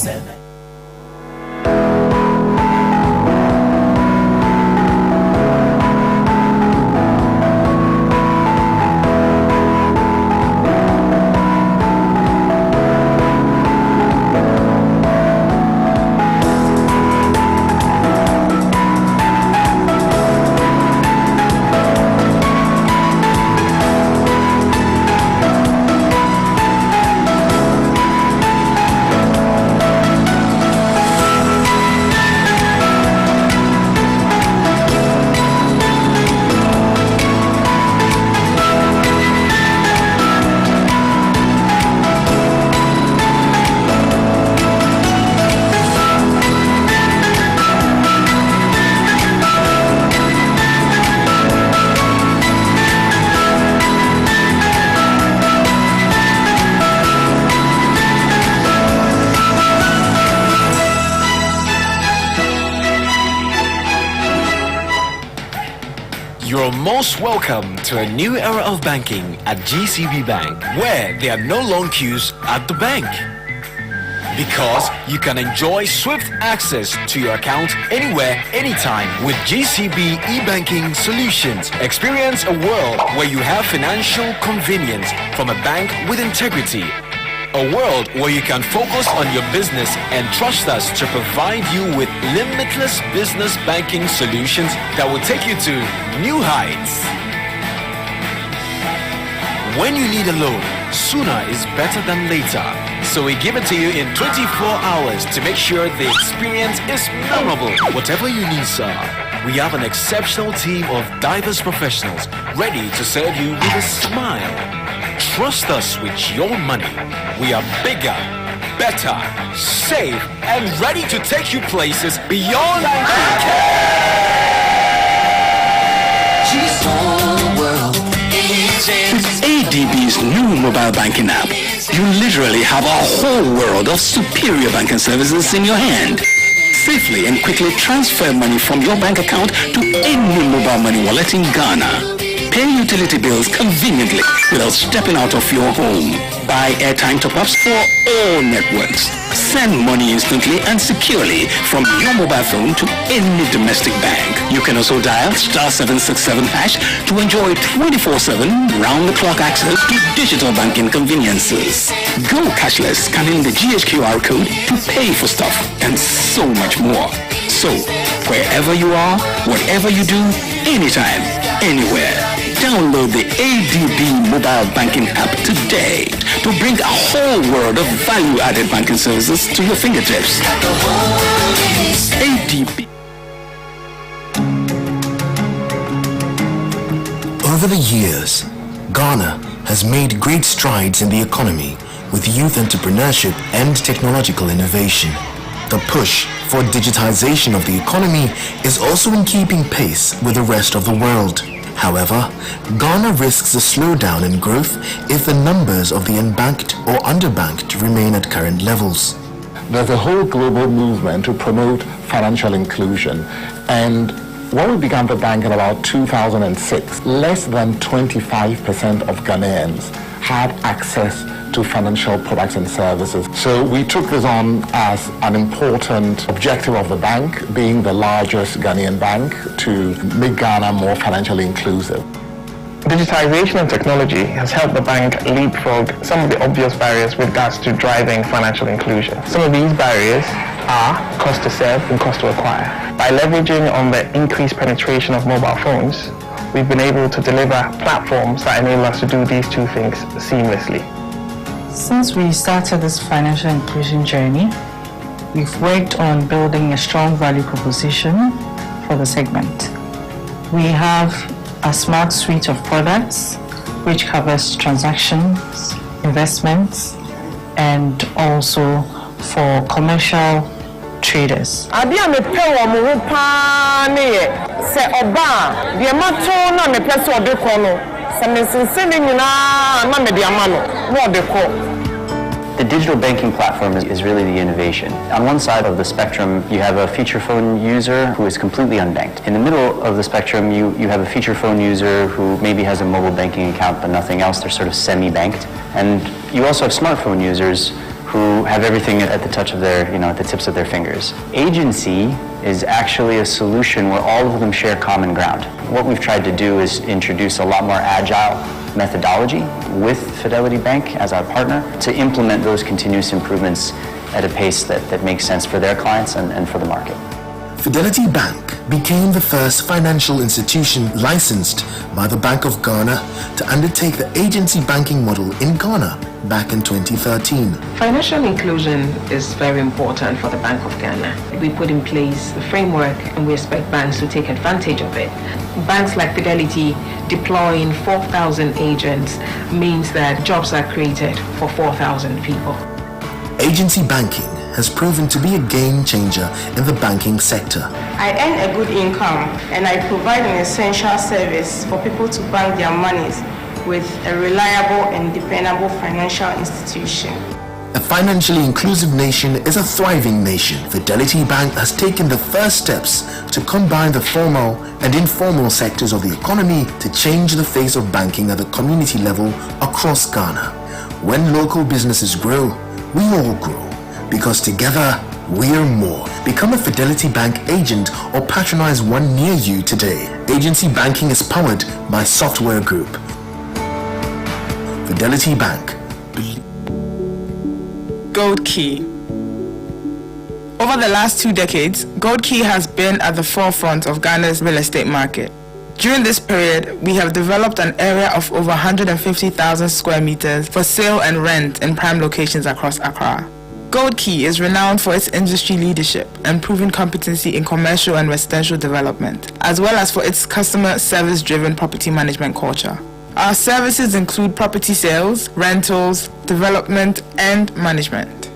You're most welcome to a new era of banking at GCB Bank, where there are no long queues at the bank. Because you can enjoy swift access to your account anywhere, anytime with GCB e-banking solutions. Experience a world where you have financial convenience from a bank with integrity. A world where you can focus on your business and trust us to provide you with limitless business banking solutions that will take you to new heights. When you need a loan, sooner is better than later. So we give it to you in 24 hours to make sure the experience is memorable. Whatever you need, sir, we have an exceptional team of diverse professionals ready to serve you with a smile. Trust us with your money. We are bigger, better, safe, and ready to take you places beyond With ADB's new mobile banking app, you literally have a whole world of superior banking services in your hand. Safely and quickly transfer money from your bank account to any mobile money wallet in Ghana. Pay utility bills conveniently without stepping out of your home. Buy airtime top-ups for all networks. Send money instantly and securely from your mobile phone to any domestic bank. You can also dial *767# to enjoy 24/7 round-the-clock access to digital banking conveniences. Go cashless, scanning the GHQR code to pay for stuff and so much more. So, wherever you are, whatever you do, anytime, anywhere. Download the ADB mobile banking app today to bring a whole world of value-added banking services to your fingertips. ADB. Over the years, Ghana has made great strides in the economy with youth entrepreneurship and technological innovation. The push for digitization of the economy is also in keeping pace with the rest of the world. However, Ghana risks a slowdown in growth if the numbers of the unbanked or underbanked remain at current levels. There's a whole global movement to promote financial inclusion, and when we began the bank in about 2006, less than 25% of Ghanaians had access to financial products and services. So we took this on as an important objective of the bank, being the largest Ghanaian bank, to make Ghana more financially inclusive. Digitization and technology has helped the bank leapfrog some of the obvious barriers with regards to driving financial inclusion. Some of these barriers are cost to serve and cost to acquire. By leveraging on the increased penetration of mobile phones, we've been able to deliver platforms that enable us to do these two things seamlessly. Since we started this financial inclusion journey, we've worked on building a strong value proposition for the segment. We have a smart suite of products which covers transactions, investments, and also for commercial traders. Adia me pe wo mo pa ne se oba de mato na me pe so de ko no se me sense ni nyina na me de amano wo de ko. The digital banking platform is really the innovation. On one side of the spectrum, you have a feature phone user who is completely unbanked. In the middle of the spectrum, you have a feature phone user who maybe has a mobile banking account but nothing else. They're sort of semi-banked. And you also have smartphone users who have everything at the touch of their, at the tips of their fingers. Agency is actually a solution where all of them share common ground. What we've tried to do is introduce a lot more agile methodology with Fidelity Bank as our partner to implement those continuous improvements at a pace that makes sense for their clients and for the market. Fidelity Bank became the first financial institution licensed by the Bank of Ghana to undertake the agency banking model in Ghana back in 2013. Financial inclusion is very important for the Bank of Ghana. We put in place the framework and we expect banks to take advantage of it. Banks like Fidelity deploying 4,000 agents means that jobs are created for 4,000 people. Agency banking has proven to be a game changer in the banking sector. I earn a good income and I provide an essential service for people to bank their monies with a reliable and dependable financial institution. A financially inclusive nation is a thriving nation. Fidelity Bank has taken the first steps to combine the formal and informal sectors of the economy to change the face of banking at the community level across Ghana. When local businesses grow, we all grow, because together we're more. Become a Fidelity Bank agent or patronize one near you today. Agency banking is powered by Software Group. Fidelity Bank. Gold Key. Over the last 2 decades, Gold Key has been at the forefront of Ghana's real estate market. During this period, we have developed an area of over 150,000 square meters for sale and rent in prime locations across Accra. Gold Key is renowned for its industry leadership and proven competency in commercial and residential development, as well as for its customer service-driven property management culture. Our services include property sales, rentals, development, and management.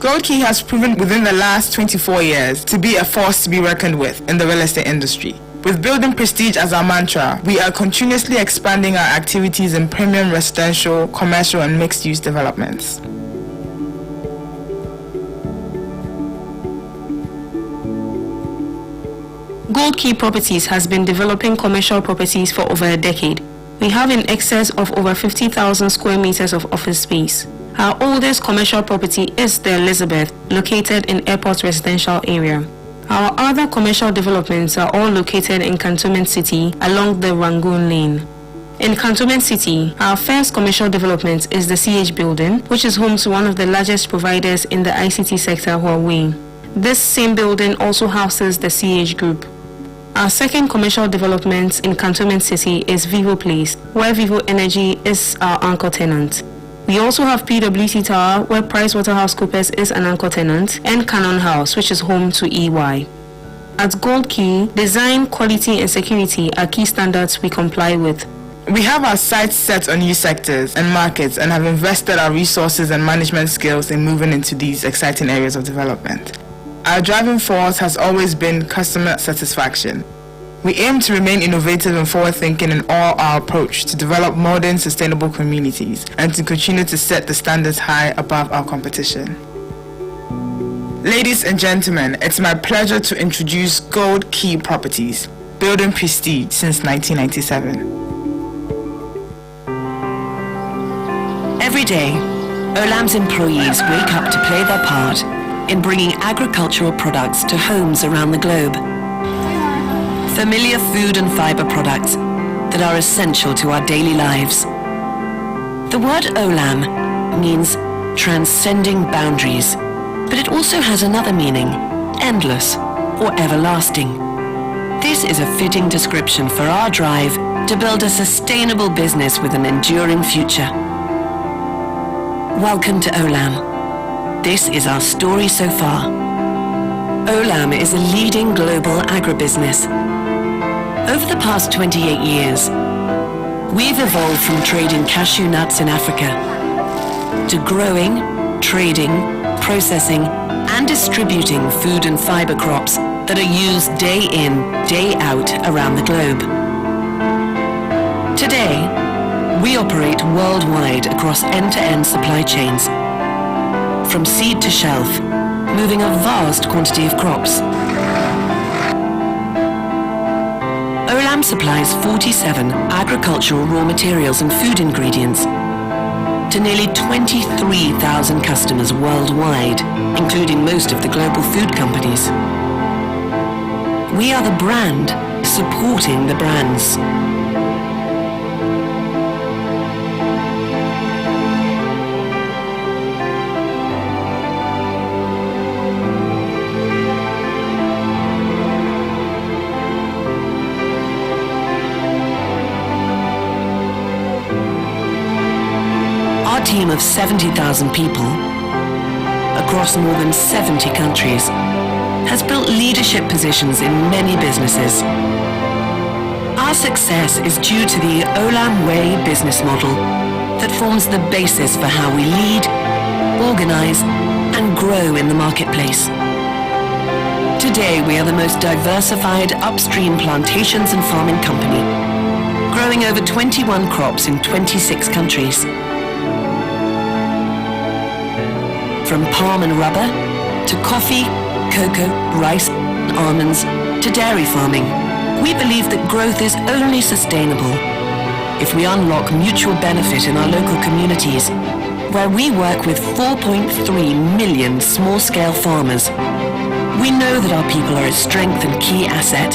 Gold Key has proven within the last 24 years to be a force to be reckoned with in the real estate industry. With building prestige as our mantra, we are continuously expanding our activities in premium residential, commercial, and mixed-use developments. Gold Key Properties has been developing commercial properties for over a decade. We have in excess of over 50,000 square meters of office space. Our oldest commercial property is the Elizabeth, located in Airport Residential Area. Our other commercial developments are all located in Cantonment City along the Rangoon Lane. In Cantonment City, our first commercial development is the CH Building, which is home to one of the largest providers in the ICT sector, Huawei. This same building also houses the CH Group. Our second commercial development in Cantonment City is Vivo Place, where Vivo Energy is our anchor tenant. We also have PwC Tower, where PricewaterhouseCoopers is an anchor tenant, and Cannon House, which is home to EY. At Gold Key, design, quality, and security are key standards we comply with. We have our sights set on new sectors and markets and have invested our resources and management skills in moving into these exciting areas of development. Our driving force has always been customer satisfaction. We aim to remain innovative and forward-thinking in all our approach to develop modern, sustainable communities and to continue to set the standards high above our competition. Ladies and gentlemen, it's my pleasure to introduce Gold Key Properties, building prestige since 1997. Every day, Olam's employees wake up to play their part in bringing agricultural products to homes around the globe. Familiar food and fiber products that are essential to our daily lives. The word Olam means transcending boundaries, but it also has another meaning, endless or everlasting. This is a fitting description for our drive to build a sustainable business with an enduring future. Welcome to Olam. This is our story so far. Olam is a leading global agribusiness. Over the past 28 years, we've evolved from trading cashew nuts in Africa to growing, trading, processing, and distributing food and fiber crops that are used day in, day out around the globe. Today, we operate worldwide across end-to-end supply chains, from seed to shelf, moving a vast quantity of crops. Olam supplies 47 agricultural raw materials and food ingredients to nearly 23,000 customers worldwide, including most of the global food companies. We are the brand supporting the brands. Our team of 70,000 people across more than 70 countries has built leadership positions in many businesses. Our success is due to the Olam Way business model that forms the basis for how we lead, organize, and grow in the marketplace. Today, we are the most diversified upstream plantations and farming company, growing over 21 crops in 26 countries. From palm and rubber, to coffee, cocoa, rice, almonds, to dairy farming, we believe that growth is only sustainable if we unlock mutual benefit in our local communities, where we work with 4.3 million small-scale farmers. We know that our people are a strength and key asset.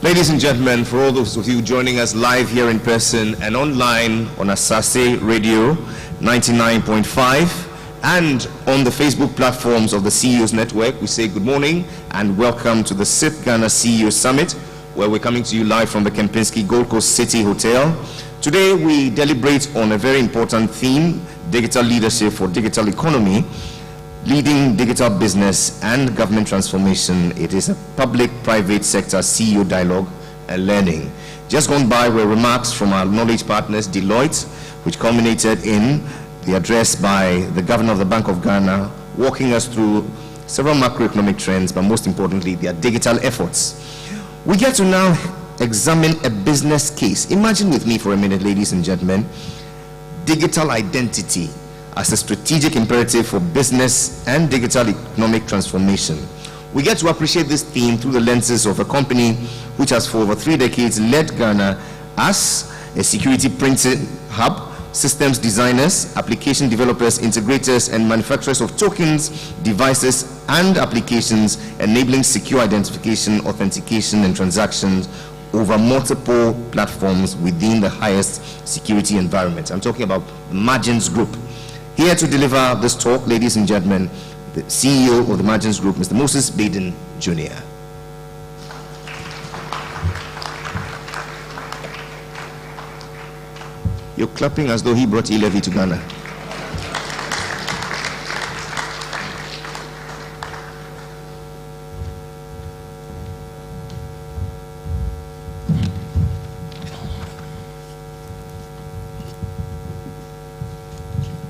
Ladies and gentlemen, for all those of you joining us live here in person and online on Asase Radio 99.5 and on the Facebook platforms of the CEOs Network, we say good morning and welcome to the 6th Ghana CEO Summit, where we're coming to you live from the Kempinski Gold Coast City Hotel. Today we deliberate on a very important theme: digital leadership for digital economy, leading digital business and government transformation. It is a public-private sector CEO dialogue and learning. Just gone by were remarks from our knowledge partners, Deloitte, which culminated in the address by the Governor of the Bank of Ghana, walking us through several macroeconomic trends, but most importantly, their digital efforts. We get to now examine a business case. Imagine with me for a minute, ladies and gentlemen, digital identity as a strategic imperative for business and digital economic transformation. We get to appreciate this theme through the lenses of a company which has for over 3 decades led Ghana as a security printing hub, systems designers, application developers, integrators, and manufacturers of tokens, devices, and applications enabling secure identification, authentication, and transactions over multiple platforms within the highest security environment. I'm talking about the Margins Group. Here to deliver this talk, ladies and gentlemen, the CEO of the Margins Group, Mr. Moses Baden Jr. You're clapping as though he brought E-Levy to Ghana.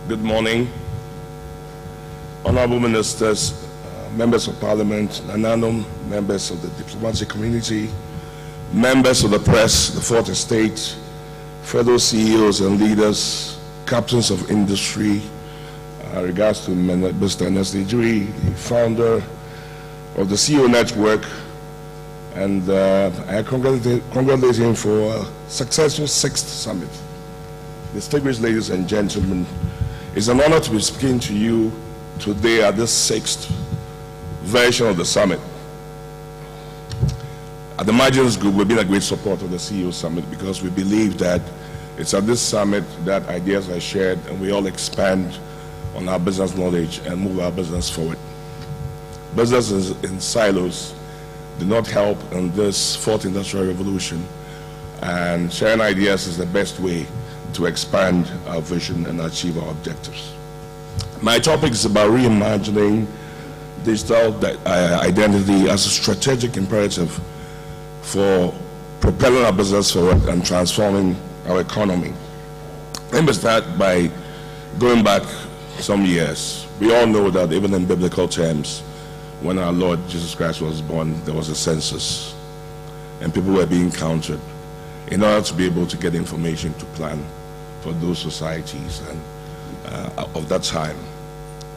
Good morning, honorable ministers, members of parliament, Nananum, members of the diplomatic community, members of the press, the Fourth Estate, fellow CEOs and leaders, captains of industry, regards to Mr. Ernest Ijuri, the founder of the CEO Network, and I congratulate him for a successful 6th summit. distinguished ladies and gentlemen, it's an honor to be speaking to you today at this 6th version of the summit. At the Margins Group, we've been a great supporter of the CEO Summit because we believe that it's at this summit that ideas are shared and we all expand on our business knowledge and move our business forward. Businesses in silos do not help in this fourth industrial revolution, and sharing ideas is the best way to expand our vision and achieve our objectives. My topic is about reimagining digital identity as a strategic imperative for propelling our business forward and transforming our economy. Let me start by going back some years. We all know that even in biblical terms, when our Lord Jesus Christ was born, there was a census, and people were being counted in order to be able to get information to plan for those societies and of that time.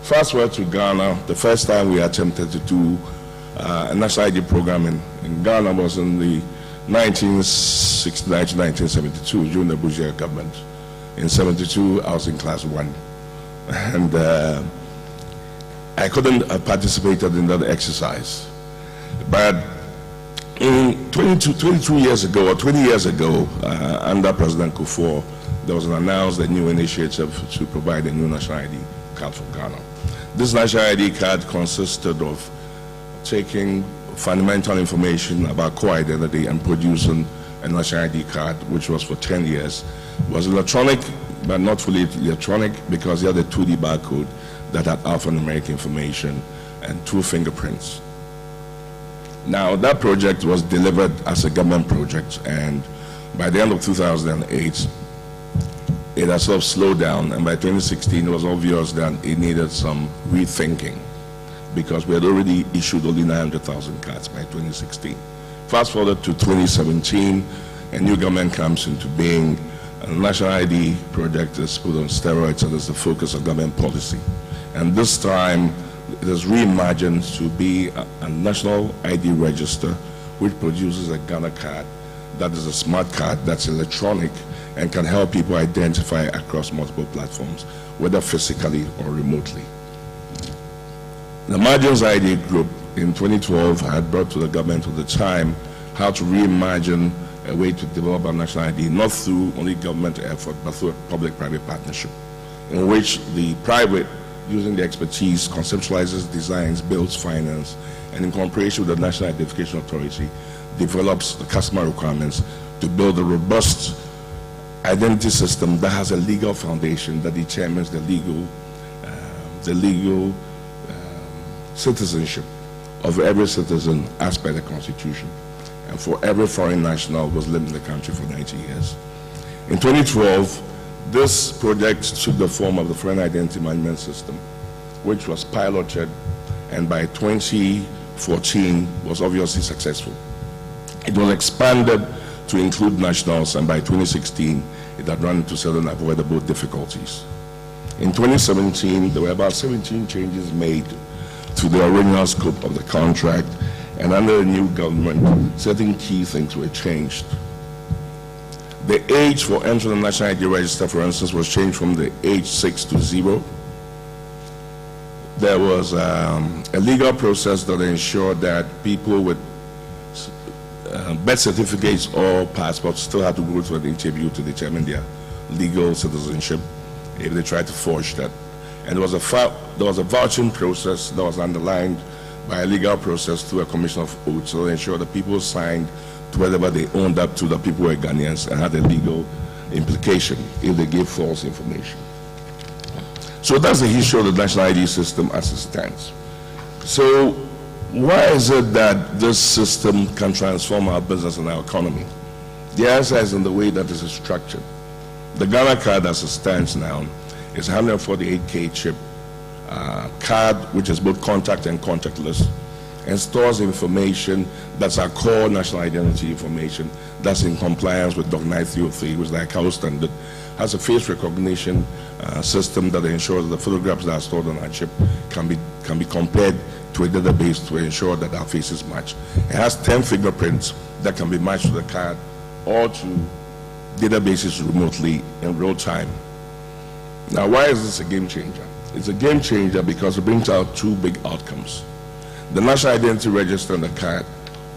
Fast forward to Ghana, the first time we attempted to do a national ID program in Ghana was in the 1969 to 1972 during the Bush government. In 72, I was in class 1, and I couldn't have participated in that exercise. But in 22 years ago, or 20 years ago, under President Kufuor, there was announced a new initiative to provide a new national ID card for Ghana. This national ID card consisted of taking fundamental information about core identity and producing a national ID card, which was for 10 years. It was electronic, but not fully electronic, because it had a 2D barcode that had alphanumeric information and 2 fingerprints. Now, that project was delivered as a government project, and by the end of 2008, it had sort of slowed down, and by 2016, it was obvious that it needed some rethinking, because we had already issued only 900,000 cards by 2016. Fast forward to 2017, a new government comes into being, and the National ID project is put on steroids, and it's the focus of government policy. And this time, it is reimagined to be a national ID register, which produces a Ghana card that is a smart card that's electronic and can help people identify across multiple platforms, whether physically or remotely. The Margins ID Group in 2012 had brought to the government at the time how to reimagine a way to develop a national ID, not through only government effort, but through a public-private partnership, in which the private, using the expertise, conceptualizes, designs, builds, finance, and in cooperation with the National Identification Authority, develops the customer requirements to build a robust identity system that has a legal foundation that determines the legal citizenship of every citizen as per the Constitution, and for every foreign national who was living in the country for 90 years. In 2012, this project took the form of the Foreign Identity Management System, which was piloted, and by 2014 was obviously successful. It was expanded to include nationals, and by 2016, it had run into certain avoidable difficulties. In 2017, there were about 17 changes made to the original scope of the contract, and under the new government, certain key things were changed. The age for entering the National ID Register, for instance, was changed from the age 6 to 0. There was a legal process that ensured that people with birth certificates or passports still had to go through an interview to determine their legal citizenship if they tried to forge that. And there was a vouching process that was underlined by a legal process through a commission of oaths to ensure that people signed to whatever they owned up to, that people were Ghanaians, and had a legal implication if they gave false information. So that's the history of the national ID system as it stands. So why is it that this system can transform our business and our economy? The answer is in the way that it is structured. The Ghana card as it stands now is 148K chip card, which is both contact and contactless, and stores information that's our core national identity information that's in compliance with DOC 9303, which is the ICAO standard, has a face recognition system that ensures that the photographs that are stored on our chip can be compared to a database to ensure that our faces match. It has 10 fingerprints that can be matched to the card or to databases remotely in real time. Now, why is this a game changer? It's a game changer because it brings out two big outcomes. The National Identity Register and the card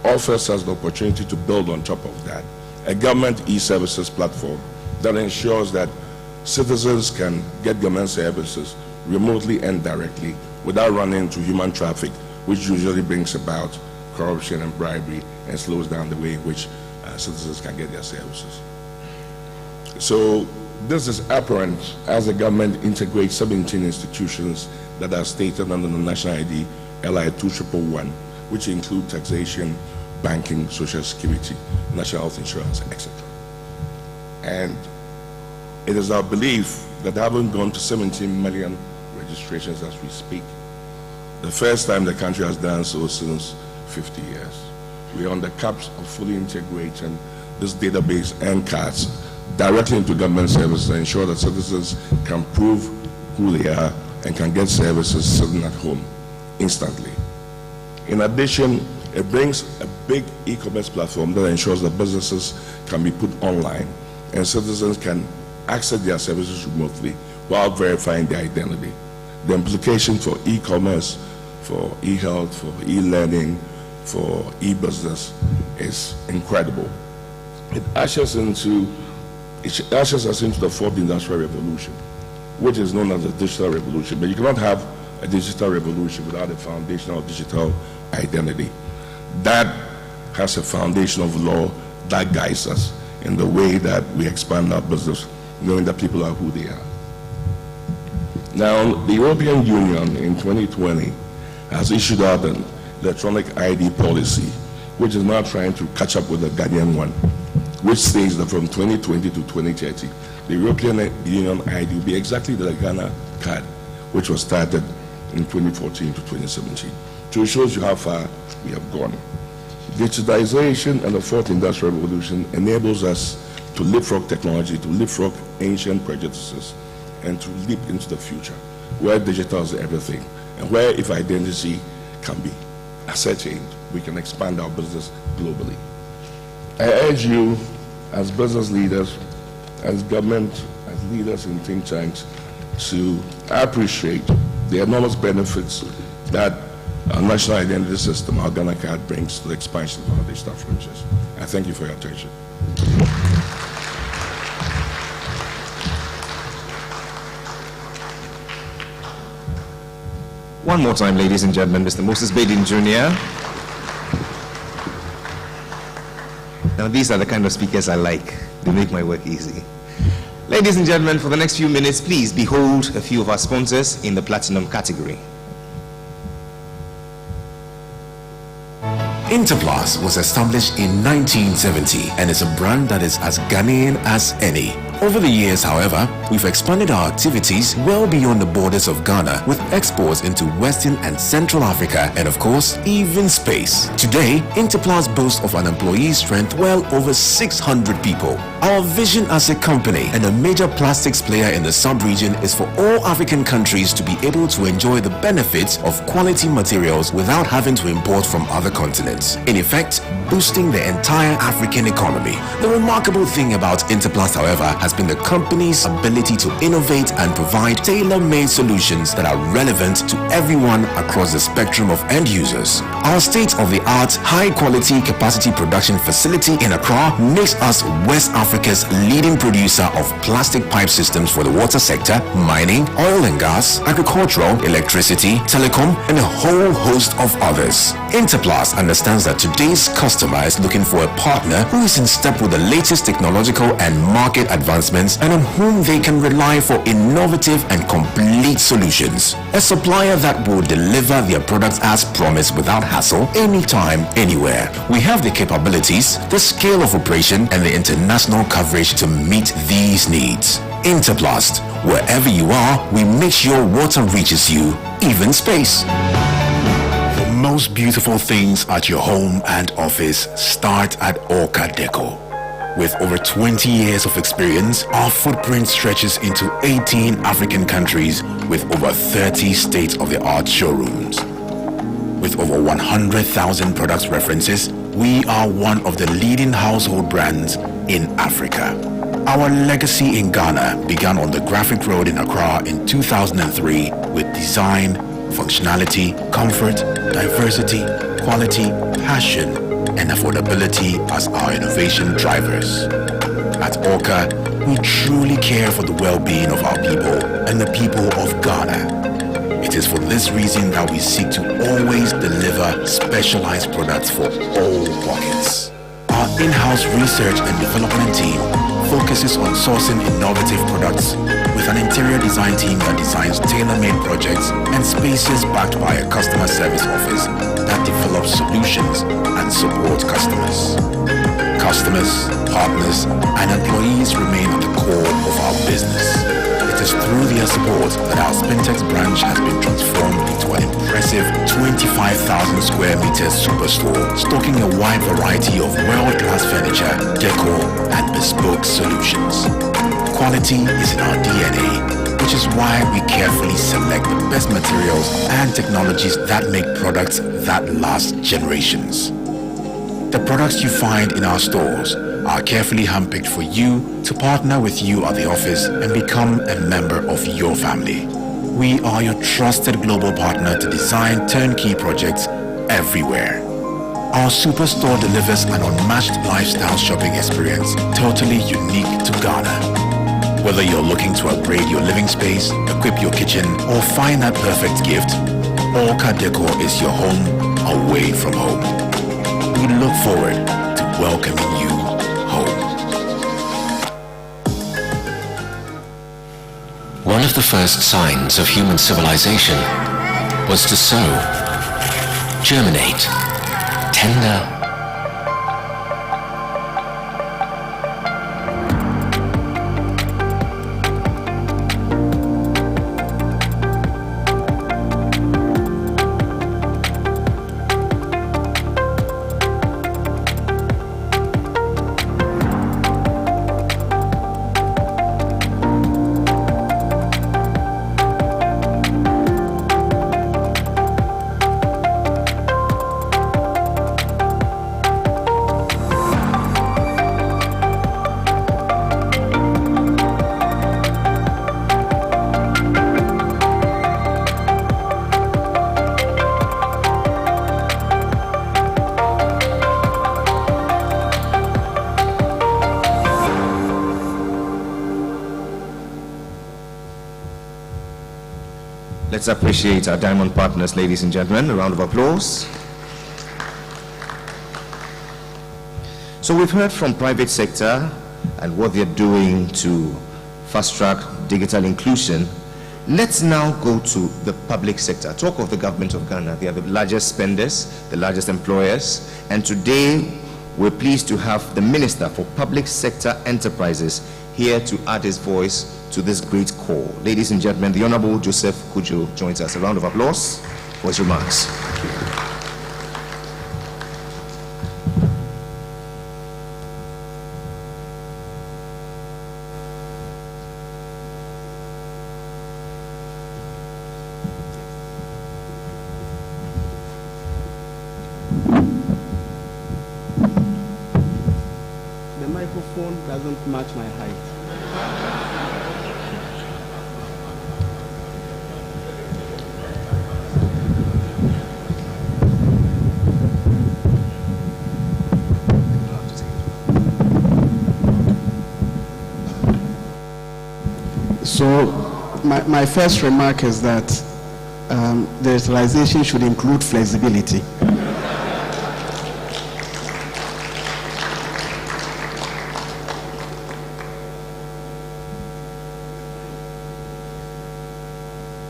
offers us the opportunity to build on top of that a government e-services platform that ensures that citizens can get government services remotely and directly without running into human traffic, which usually brings about corruption and bribery and slows down the way in which citizens can get their services. So this is apparent as the government integrates 17 institutions that are stated under the National ID LI 2111, which include taxation, banking, social security, national health insurance, etc. And it is our belief that having gone to 17 million registrations as we speak, the first time the country has done so since 50 years, we are on the cusp of fully integrating this database and cards directly into government services to ensure that citizens can prove who they are and can get services sitting at home instantly. In addition, it brings a big e-commerce platform that ensures that businesses can be put online and citizens can access their services remotely while verifying their identity. The implication for e-commerce, for e-health, for e-learning, for e-business is incredible. It ushers us into the fourth industrial revolution, which is known as the digital revolution. But you cannot have a digital revolution without a foundational digital identity. That has a foundation of law that guides us in the way that we expand our business, knowing that people are who they are. Now, the European Union in 2020 has issued out an electronic ID policy, which is now trying to catch up with the Ghanaian one, which states that from 2020 to 2030, the European Union ID will be exactly the Ghana card, which was started in 2014 to 2017. So it shows you how far we have gone. Digitization and the fourth industrial revolution enables us to leapfrog technology, to leapfrog ancient prejudices, and to leap into the future, where digital is everything, and where if identity can be ascertained, we can expand our business globally. I urge you as business leaders, as government, as leaders in think tanks, to appreciate the enormous benefits that our national identity system, our Ghana card, brings to the expansion of our digital franchise. I thank you for your attention. One more time, ladies and gentlemen, Mr. Moses Badin Jr. Now, these are the kind of speakers I like. They make my work easy. Ladies and gentlemen, for the next few minutes, please behold a few of our sponsors in the platinum category. Interplus was established in 1970 and is a brand that is as Ghanaian as any. Over the years, however, we've expanded our activities well beyond the borders of Ghana with exports into Western and Central Africa and, of course, even space. Today, Interplus boasts of an employee strength well over 600 people. Our vision as a company and a major plastics player in the sub-region is for all African countries to be able to enjoy the benefits of quality materials without having to import from other continents. In effect, boosting the entire African economy. The remarkable thing about Interplus, however, has been the company's ability to innovate and provide tailor-made solutions that are relevant to everyone across the spectrum of end users. Our state-of-the-art, high-quality capacity production facility in Accra makes us West Africa's leading producer of plastic pipe systems for the water sector, mining, oil and gas, agricultural, electricity, telecom, and a whole host of others. Interplus understands that today's customer is looking for a partner who is in step with the latest technological and market advancements and on whom they can rely for innovative and complete solutions. A supplier that will deliver their products as promised without hassle, anytime, anywhere. We have the capabilities, the scale of operation, and the international coverage to meet these needs. Interplus, wherever you are, we make sure water reaches you, even space. The most beautiful things at your home and office start at Orca Deco. With over 20 years of experience, our footprint stretches into 18 African countries with over 30 state-of-the-art showrooms. With over 100,000 product references, we are one of the leading household brands in Africa. Our legacy in Ghana began on the Graphic Road in Accra in 2003 with design, functionality, comfort, diversity, quality, passion, and affordability as our innovation drivers. At Orca, we truly care for the well-being of our people and the people of Ghana. It is for this reason that we seek to always deliver specialized products for all pockets. Our in-house research and development team focuses on sourcing innovative products with an interior design team that designs tailor-made projects and spaces backed by a customer service office that develops solutions and support customers. Customers, partners, and employees remain at the core of our business. It is through their support that our Spintex branch has been transformed into an impressive 25,000 square meters superstore, stocking a wide variety of world-class furniture, decor, and bespoke solutions. Quality is in our DNA, which is why we carefully select the best materials and technologies that make products that last generations. The products you find in our stores are carefully handpicked for you to partner with you at the office and become a member of your family. We are your trusted global partner to design turnkey projects everywhere. Our superstore delivers an unmatched lifestyle shopping experience totally unique to Ghana. Whether you're looking to upgrade your living space, equip your kitchen, or find that perfect gift, Orca Decor is your home away from home. We look forward to welcoming you home. One of the first signs of human civilization was to sow, germinate, tender, Let's appreciate our diamond partners, ladies and gentlemen. A round of applause. So we've heard from private sector and what they're doing to fast-track digital inclusion. Let's now go to the public sector. Talk of the government of Ghana. They are the largest spenders, the largest employers, and today we're pleased to have the Minister for Public Sector Enterprises here to add his voice to this great call. Ladies and gentlemen, the Honorable Joseph Kudjo joins us. A round of applause for his remarks. The microphone doesn't match my height. So my first remark is that the utilization should include flexibility.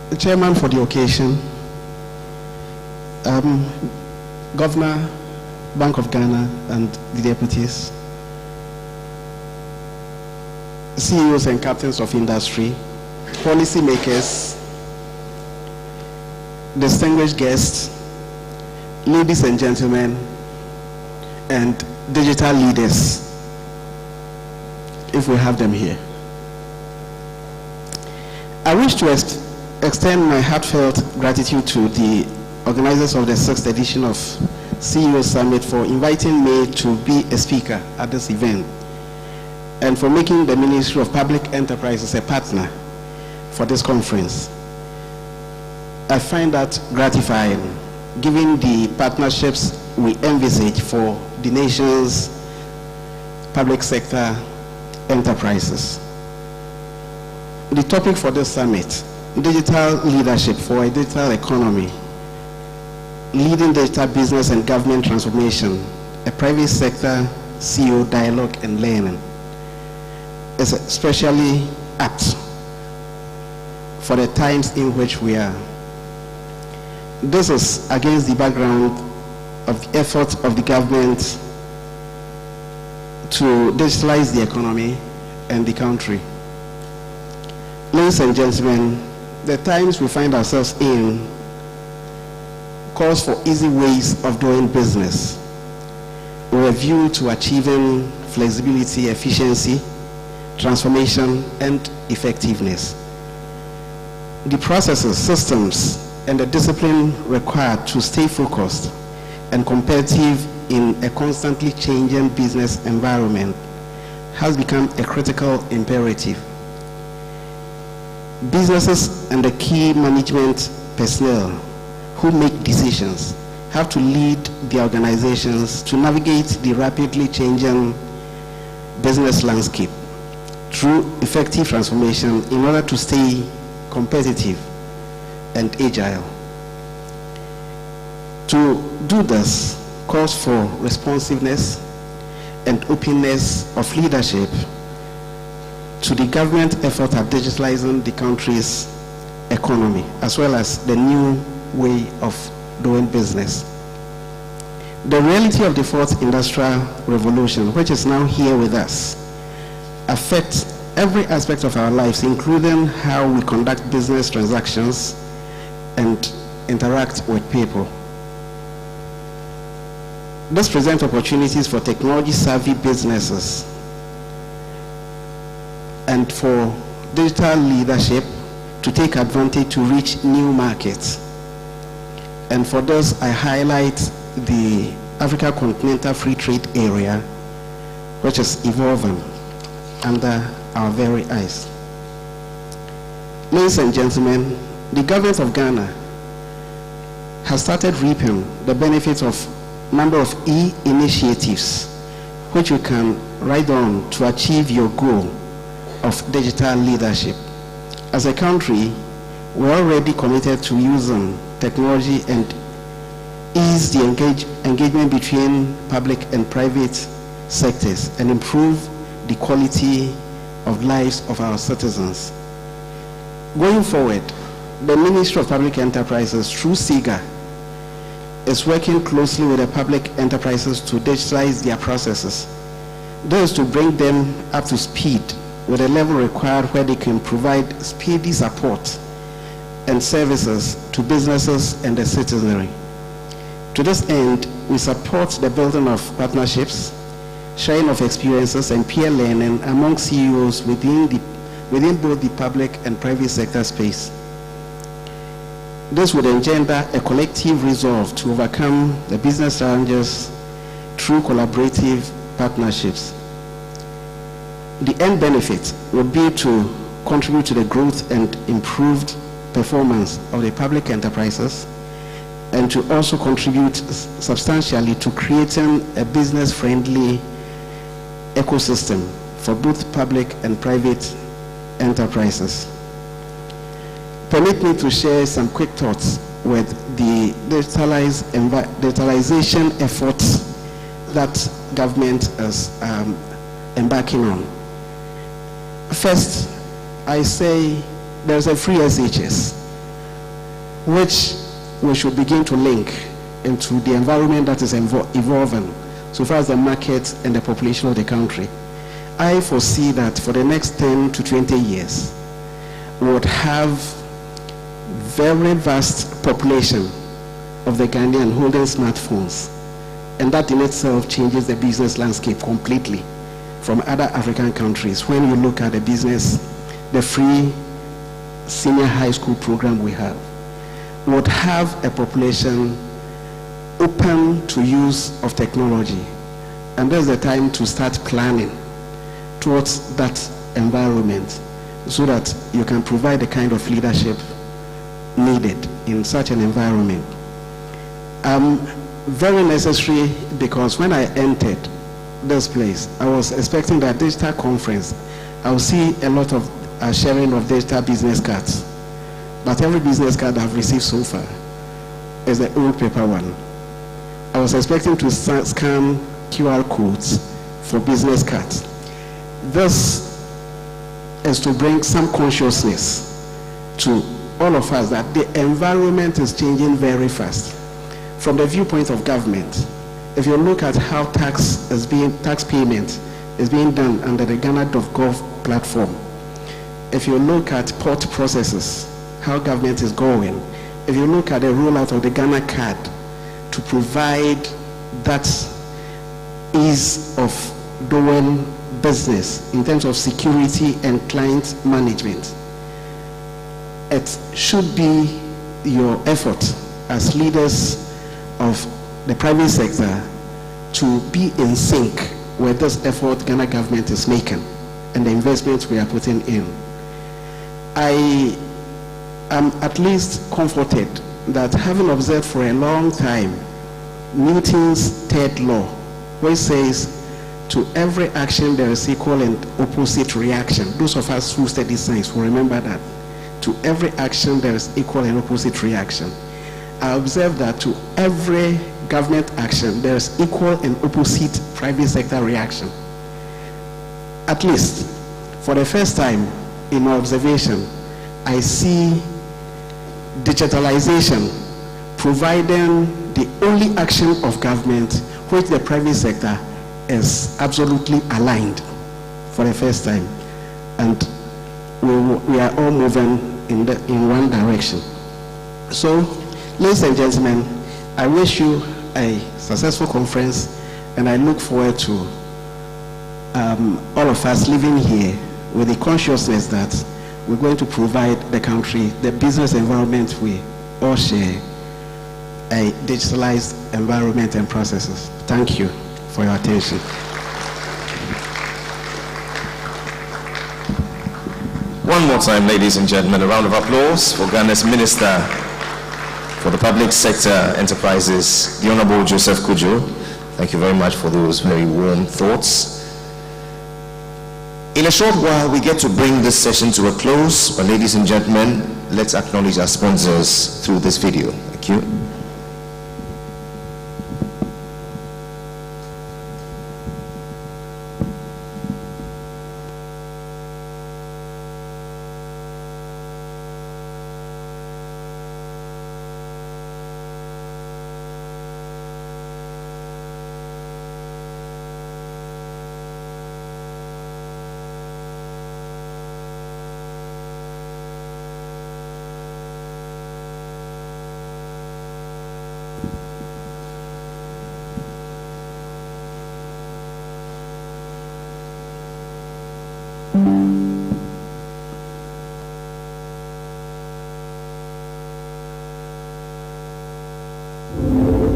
The chairman for the occasion, Governor, Bank of Ghana, and the deputies, CEOs and captains of industry, policy makers, distinguished guests, ladies and gentlemen, and digital leaders, if we have them here. I wish to extend my heartfelt gratitude to the organizers of the 6th edition of CEO Summit for inviting me to be a speaker at this event. and for making the Ministry of Public Enterprises a partner for this conference. I find that gratifying, given the partnerships we envisage for the nation's public sector enterprises. The topic for this summit, digital leadership for a digital economy, leading digital business and government transformation, a private sector CEO dialogue and learning, is especially apt for the times in which we are. This is against the background of the efforts of the government to digitalize the economy and the country. Ladies and gentlemen, the times we find ourselves in calls for easy ways of doing business with a view to achieving flexibility, efficiency, transformation, and effectiveness. The processes, systems, and the discipline required to stay focused and competitive in a constantly changing business environment has become a critical imperative. Businesses and the key management personnel who make decisions have to lead the organizations to navigate the rapidly changing business landscape through effective transformation in order to stay competitive and agile. To do this calls for responsiveness and openness of leadership to the government effort at digitalizing the country's economy, as well as the new way of doing business. The reality of the fourth industrial revolution, which is now here with us, affects every aspect of our lives, including how we conduct business transactions and interact with people. This presents opportunities for technology-savvy businesses and for digital leadership to take advantage to reach new markets. And for this, I highlight the Africa Continental Free Trade Area, which is evolving under our very eyes. Ladies and gentlemen, the government of Ghana has started reaping the benefits of a number of initiatives which you can ride on to achieve your goal of digital leadership. As a country, we're already committed to using technology and ease the engagement between public and private sectors and improve the quality of lives of our citizens. Going forward, the Ministry of Public Enterprises, through SIGA, is working closely with the public enterprises to digitalize their processes. This is to bring them up to speed with a level required where they can provide speedy support and services to businesses and the citizenry. To this end, we support the building of partnerships, sharing of experiences, and peer learning among CEOs within both the public and private sector space. This would engender a collective resolve to overcome the business challenges through collaborative partnerships. The end benefit would be to contribute to the growth and improved performance of the public enterprises, and to also contribute substantially to creating a business-friendly ecosystem for both public and private enterprises. Permit me to share some quick thoughts with the digitalization efforts that government is embarking on. First, I say there's a free SHS, which we should begin to link into the environment that is evolving so far as the market and the population of the country. I foresee that for the next 10 to 20 years, we would have very vast population of the Ghanaian holding smartphones, and that in itself changes the business landscape completely from other African countries. When you look at the business, the free senior high school program we have, would have a population open to use of technology. And there's the time to start planning towards that environment so that you can provide the kind of leadership needed in such an environment. Very necessary, because when I entered this place, I was expecting that digital conference, I will see a lot of sharing of digital business cards. But every business card I've received so far is the old paper one. I was expecting to scan QR codes for business cards. This is to bring some consciousness to all of us that the environment is changing very fast. From the viewpoint of government, if you look at how tax payment is being done under the Ghana.gov platform, if you look at port processes, how government is going, if you look at the rollout of the Ghana card to provide that ease of doing business in terms of security and client management, it should be your effort as leaders of the private sector to be in sync with this effort Ghana government is making and the investments we are putting in. I am at least comforted that, having observed for a long time Newton's third law, which says to every action there is equal and opposite reaction. Those of us who study science will remember that. To every action there is equal and opposite reaction. I observed that to every government action there is equal and opposite private sector reaction. At least for the first time in my observation, I see digitalization providing the only action of government which the private sector is absolutely aligned for the first time, and we are all moving in one direction. So, ladies and gentlemen, I wish you a successful conference, and I look forward to all of us living here with the consciousness that we're going to provide the country the business environment we all share, a digitalized environment and processes. Thank you for your attention. One more time, ladies and gentlemen, a round of applause for Ghana's Minister for the Public Sector Enterprises, the Honorable Joseph Kudjo. Thank you very much for those very warm thoughts. In a short while, we get to bring this session to a close, but ladies and gentlemen, let's acknowledge our sponsors through this video. Thank you.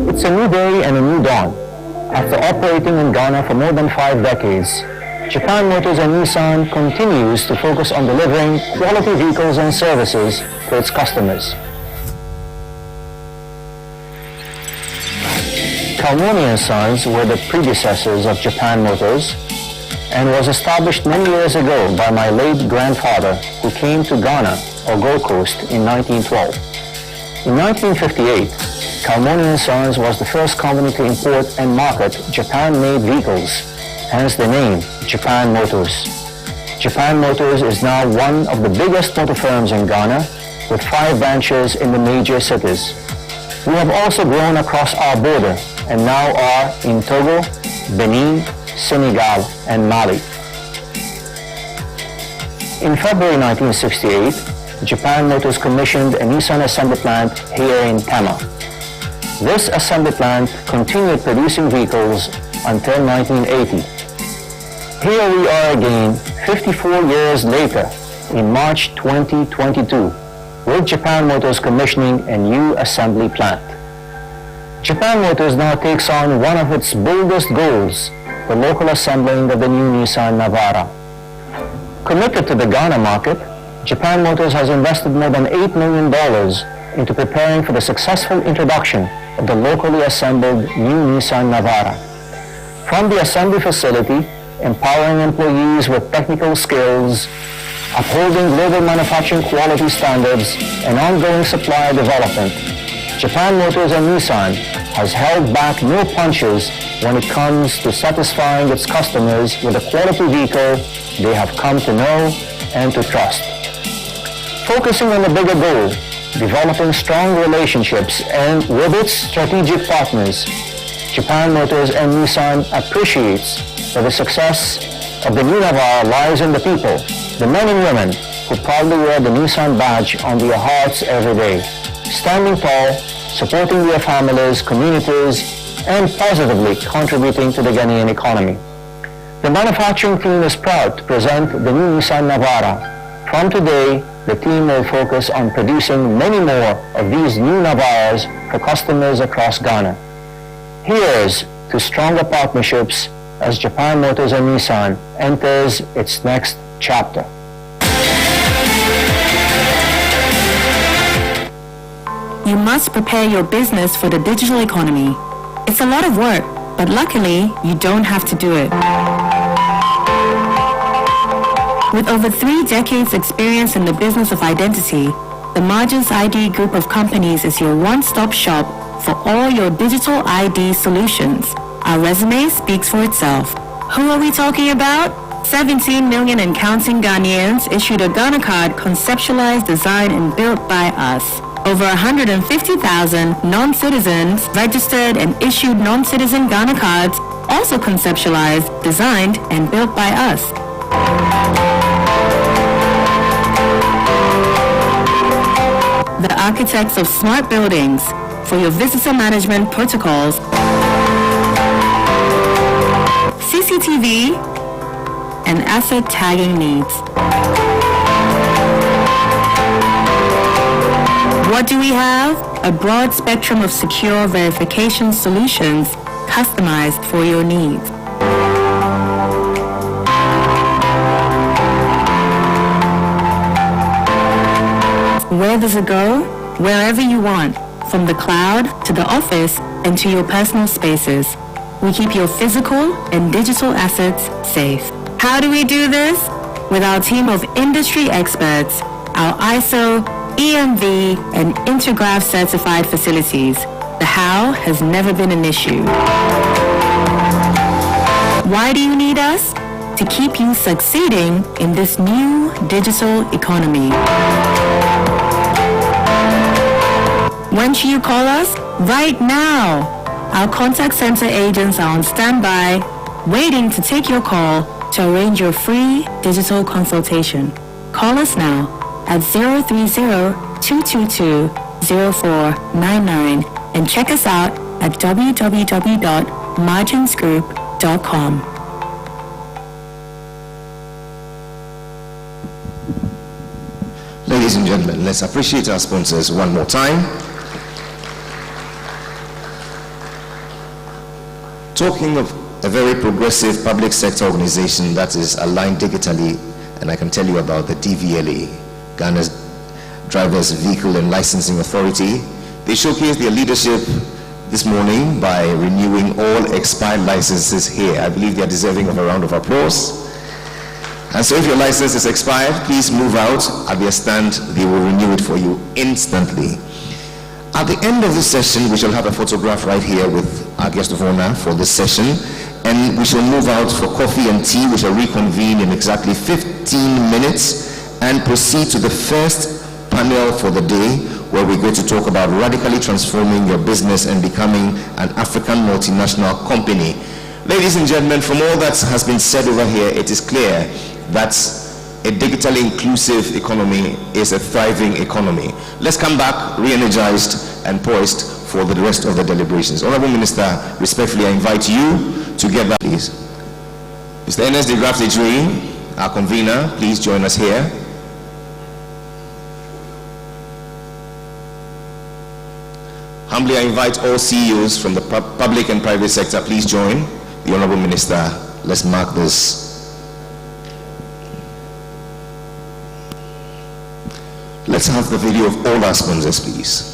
It's a new day and a new dawn. After operating in Ghana for more than 5 decades, Japan Motors and Nissan continues to focus on delivering quality vehicles and services to its customers. Kalmoni & Sons were the predecessors of Japan Motors and was established many years ago by my late grandfather, who came to Ghana or Gold Coast in 1912. In 1958, Kalmoni & Sons was the first company to import and market Japan-made vehicles, hence the name Japan Motors. Japan Motors is now one of the biggest motor firms in Ghana, with 5 branches in the major cities. We have also grown across our border and now are in Togo, Benin, Senegal, and Mali. In February 1968, Japan Motors commissioned a Nissan assembly plant here in Tama. This assembly plant continued producing vehicles until 1980. Here we are again, 54 years later, in March 2022, with Japan Motors commissioning a new assembly plant. Japan Motors now takes on one of its boldest goals, the local assembling of the new Nissan Navara. Committed to the Ghana market, Japan Motors has invested more than $8 million into preparing for the successful introduction of the locally assembled new Nissan Navara. From the assembly facility, empowering employees with technical skills, upholding global manufacturing quality standards, and ongoing supplier development, Japan Motors and Nissan has held back no punches when it comes to satisfying its customers with a quality vehicle they have come to know and to trust. Focusing on the bigger goal, developing strong relationships and with its strategic partners, Japan Motors and Nissan appreciates that the success of the new Navara lies in the people, the men and women who proudly wear the Nissan badge on their hearts every day, standing tall, supporting their families, communities, and positively contributing to the Ghanaian economy. The manufacturing team is proud to present the new Nissan Navara. From today, the team will focus on producing many more of these new Navaras for customers across Ghana. Here's to stronger partnerships as Japan Motors and Nissan enters its next chapter. You must prepare your business for the digital economy. It's a lot of work, but luckily, you don't have to do it. With over 3 decades experience in the business of identity, the Margins ID group of companies is your one-stop shop for all your digital ID solutions. Our resume speaks for itself. Who are we talking about? 17 million and counting Ghanaians issued a Ghana card conceptualized, designed, and built by us. Over 150,000 non-citizens registered and issued non-citizen Ghana cards, also conceptualized, designed, and built by us. The architects of smart buildings for your visitor management protocols, CCTV, and asset tagging needs. What do we have? A broad spectrum of secure verification solutions customized for your needs. Where does it go? Wherever you want, from the cloud to the office and to your personal spaces. We keep your physical and digital assets safe. How do we do this? With our team of industry experts, our ISO, EMV, and Intergraph certified facilities. The how has never been an issue. Why do you need us? To keep you succeeding in this new digital economy. When should you call us? Right now. Our contact center agents are on standby, waiting to take your call to arrange your free digital consultation. Call us now at 030-222-0499 and check us out at www.marginsgroup.com. Ladies and gentlemen, let's appreciate our sponsors one more time. Talking of a very progressive public sector organization that is aligned digitally, and I can tell you about the DVLA, Ghana's Drivers Vehicle and Licensing Authority. They showcased their leadership this morning by renewing all expired licenses here. I believe they are deserving of a round of applause. And so if your license is expired, please move out at their stand. They will renew it for you instantly. At the end of this session, we shall have a photograph right here with our guest of honor for this session. And we shall move out for coffee and tea. We shall reconvene in exactly 15 minutes and proceed to the first panel for the day, where we're going to talk about radically transforming your business and becoming an African multinational company. Ladies and gentlemen, from all that has been said over here, it is clear that a digitally inclusive economy is a thriving economy. Let's come back re-energized and poised for the rest of the deliberations. Honorable Minister, respectfully, I invite you together, please. Mr. Ernest de Graaf Dejui, our convener, please join us here. Humbly, I invite all CEOs from the public and private sector, please join. the Honorable Minister, let's mark this. Let's have the video of all our sponsors, please.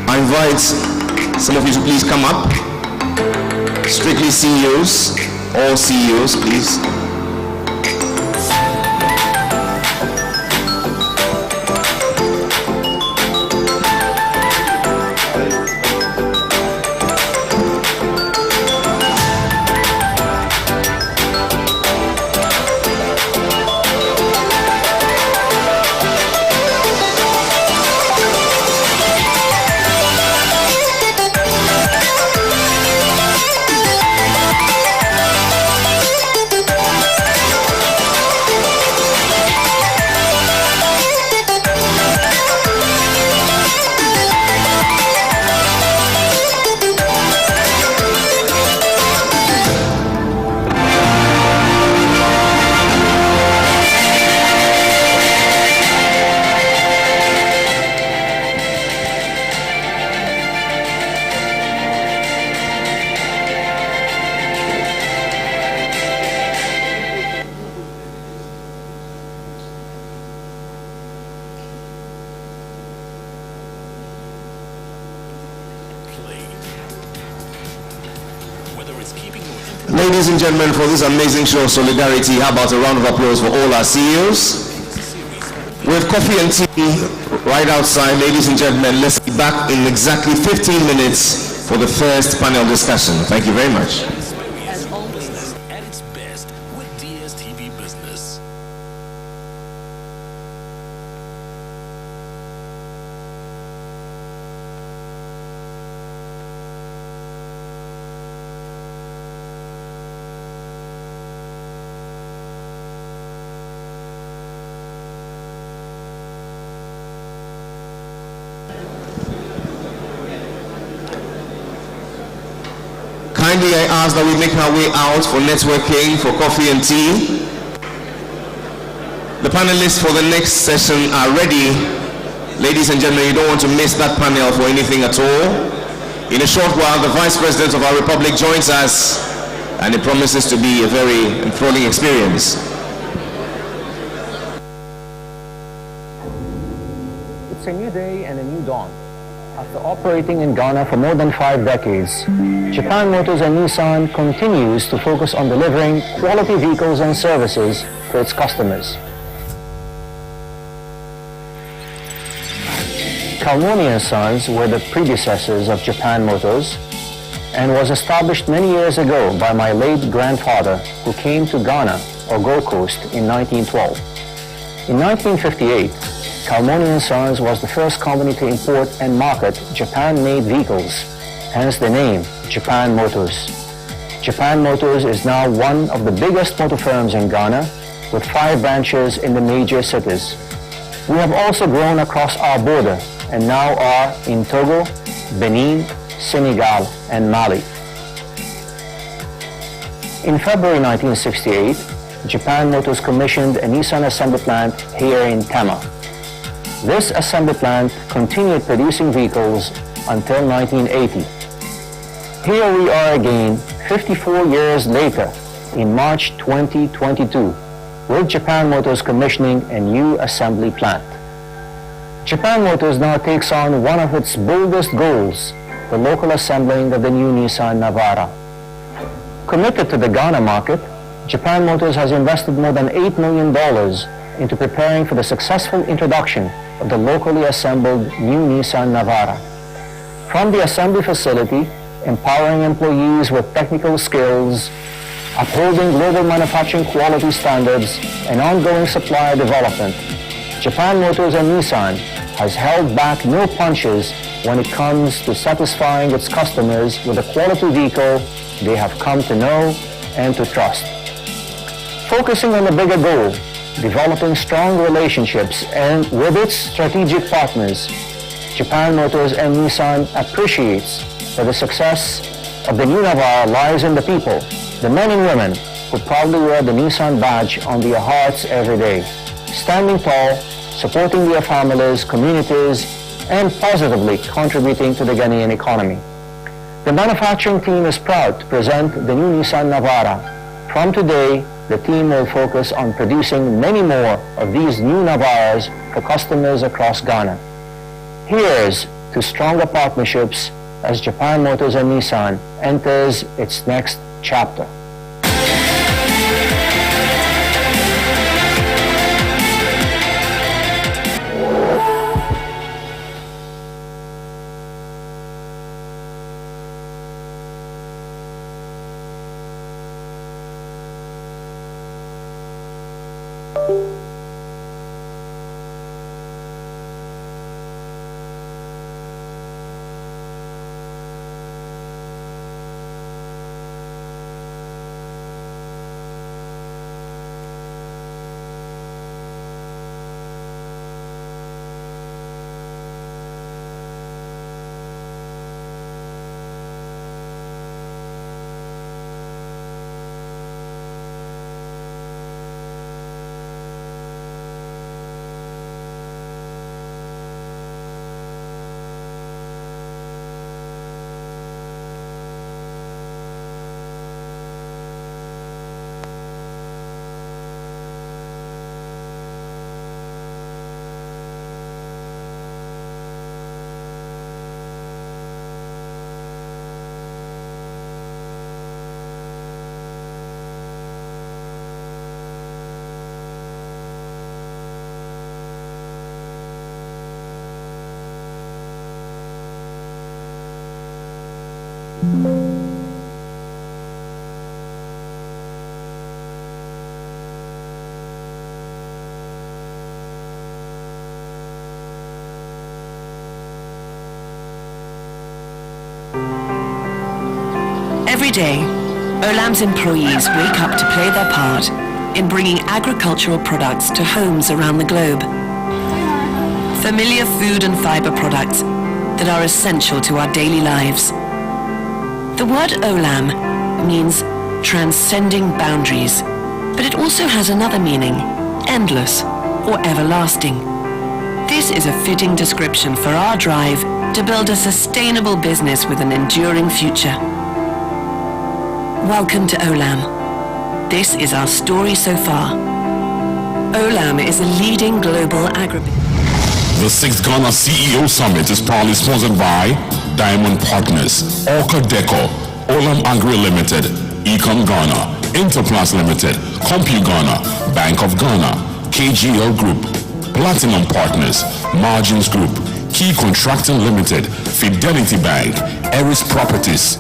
I invite some of you to please come up. Strictly CEOs, all CEOs, please. Ladies and gentlemen, for this amazing show of solidarity, how about a round of applause for all our CEOs? We have coffee and tea right outside. Ladies and gentlemen, let's be back in exactly 15 minutes for the first panel discussion. Thank you very much. As always, at its best with DSTV Business. Kindly, I ask that we make our way out for networking, for coffee and tea. The panelists for the next session are ready. Ladies and gentlemen, you don't want to miss that panel for anything at all. In a short while, the Vice President of our Republic joins us, and it promises to be a very enthralling experience. It's a new day and a new dawn. After operating in Ghana for more than 5 decades, Japan Motors and Nissan continues to focus on delivering quality vehicles and services to its customers. Kalmoni & Sons were the predecessors of Japan Motors and was established many years ago by my late grandfather who came to Ghana or Gold Coast in 1912. In 1958, Kalmoni & Sons was the first company to import and market Japan-made vehicles, hence the name Japan Motors. Japan Motors is now one of the biggest motor firms in Ghana with 5 branches in the major cities. We have also grown across our border and now are in Togo, Benin, Senegal, and Mali. In February 1968, Japan Motors commissioned a Nissan assembly plant here in Tama. This assembly plant continued producing vehicles until 1980. Here we are again, 54 years later, in March 2022, with Japan Motors commissioning a new assembly plant. Japan Motors now takes on one of its boldest goals, the local assembling of the new Nissan Navara. Committed to the Ghana market, Japan Motors has invested more than $8 million into preparing for the successful introduction of the locally assembled new Nissan Navara. From the assembly facility, empowering employees with technical skills, upholding global manufacturing quality standards, and ongoing supplier development, Japan Motors and Nissan has held back no punches when it comes to satisfying its customers with a quality vehicle they have come to know and to trust. Focusing on the bigger goal, developing strong relationships and with its strategic partners, Japan Motors and Nissan appreciates that the success of the new Navara lies in the people, the men and women who proudly wear the Nissan badge on their hearts every day, standing tall, supporting their families, communities, and positively contributing to the Ghanaian economy. The manufacturing team is proud to present the new Nissan Navara. From today, the team will focus on producing many more of these new Navaras for customers across Ghana. Here's to stronger partnerships as Japan Motors and Nissan enters its next chapter. Every day, Olam's employees wake up to play their part in bringing agricultural products to homes around the globe. Familiar food and fiber products that are essential to our daily lives. The word Olam means transcending boundaries, but it also has another meaning, endless or everlasting. This is a fitting description for our drive to build a sustainable business with an enduring future. Welcome to Olam. This is our story so far. Olam is a leading global agribusiness. The 6th Ghana CEO Summit is proudly sponsored by Diamond Partners, Orca Deco, Olam Agri Limited, Econ Ghana, Interplast Limited, Compu Ghana, Bank of Ghana, KGL Group, Platinum Partners, Margins Group, Key Contracting Limited, Fidelity Bank, Eris Properties.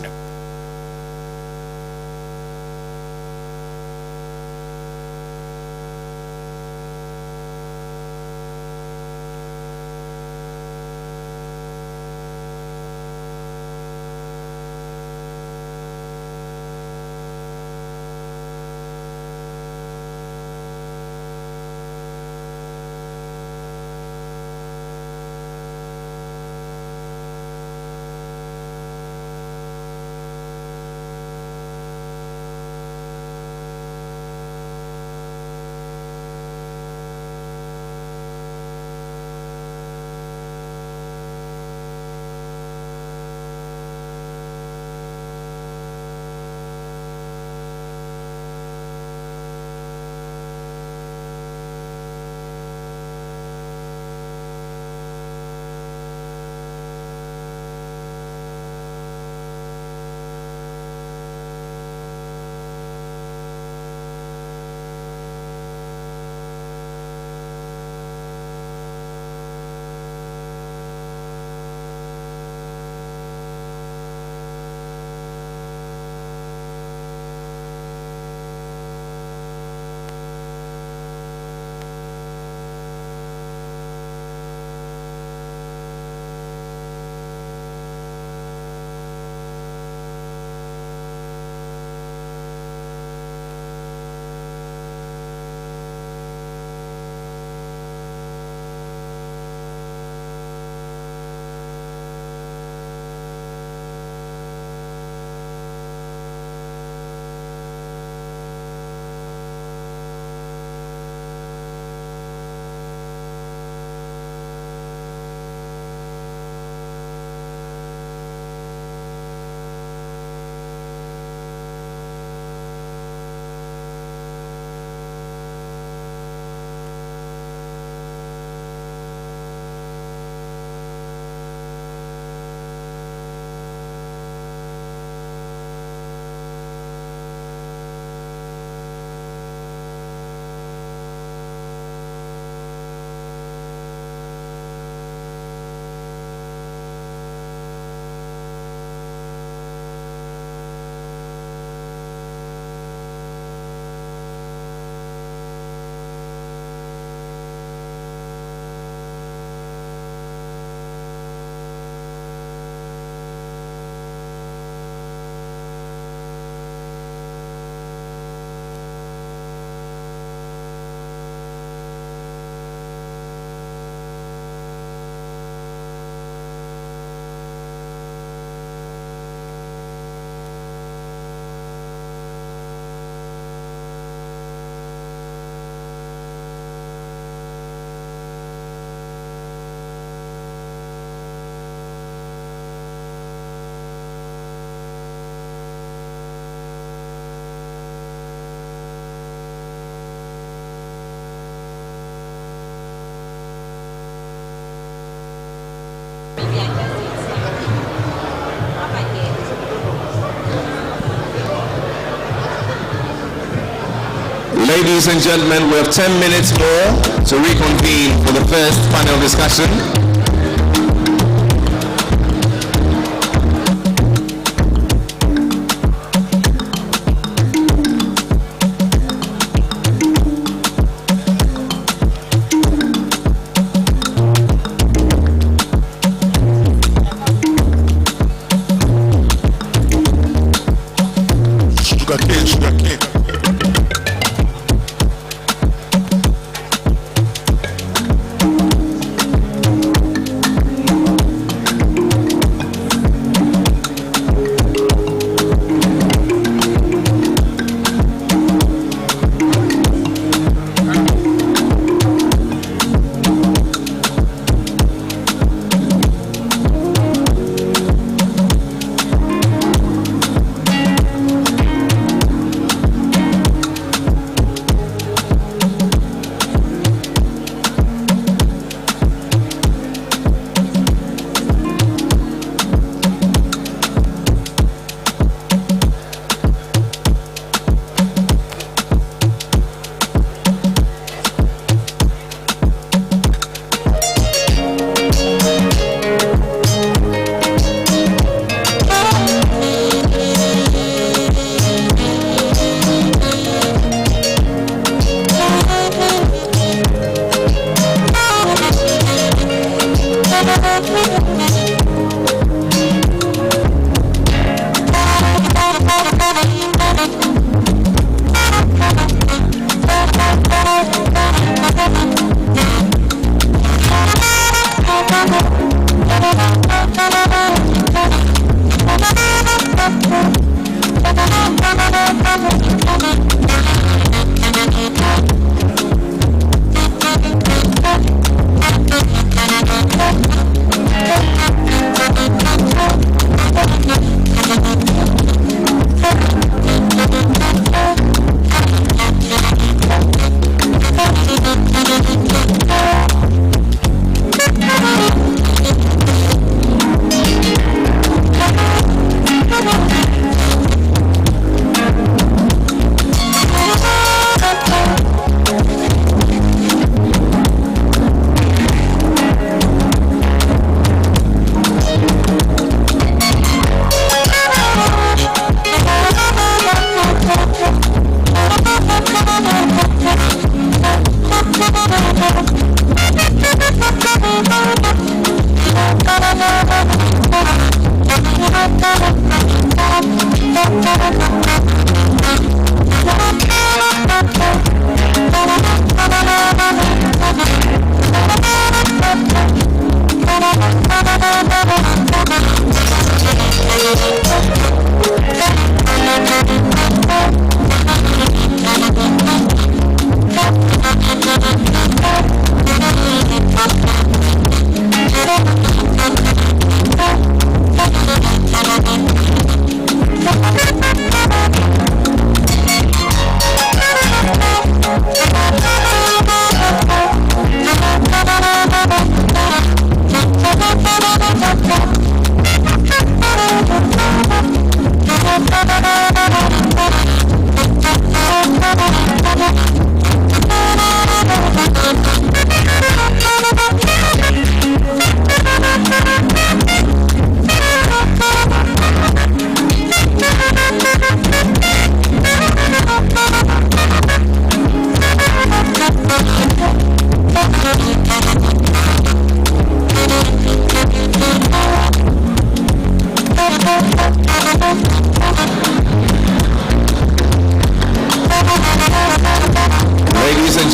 Ladies and gentlemen, we have 10 minutes more to reconvene for the first panel discussion. Sugarcane.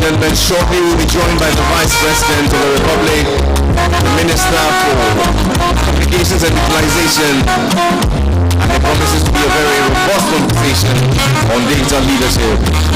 gentlemen, shortly we'll be joined by the Vice President of the Republic, the Minister for Communications and Digitalization, and it promises to be a very robust conversation on digital leadership.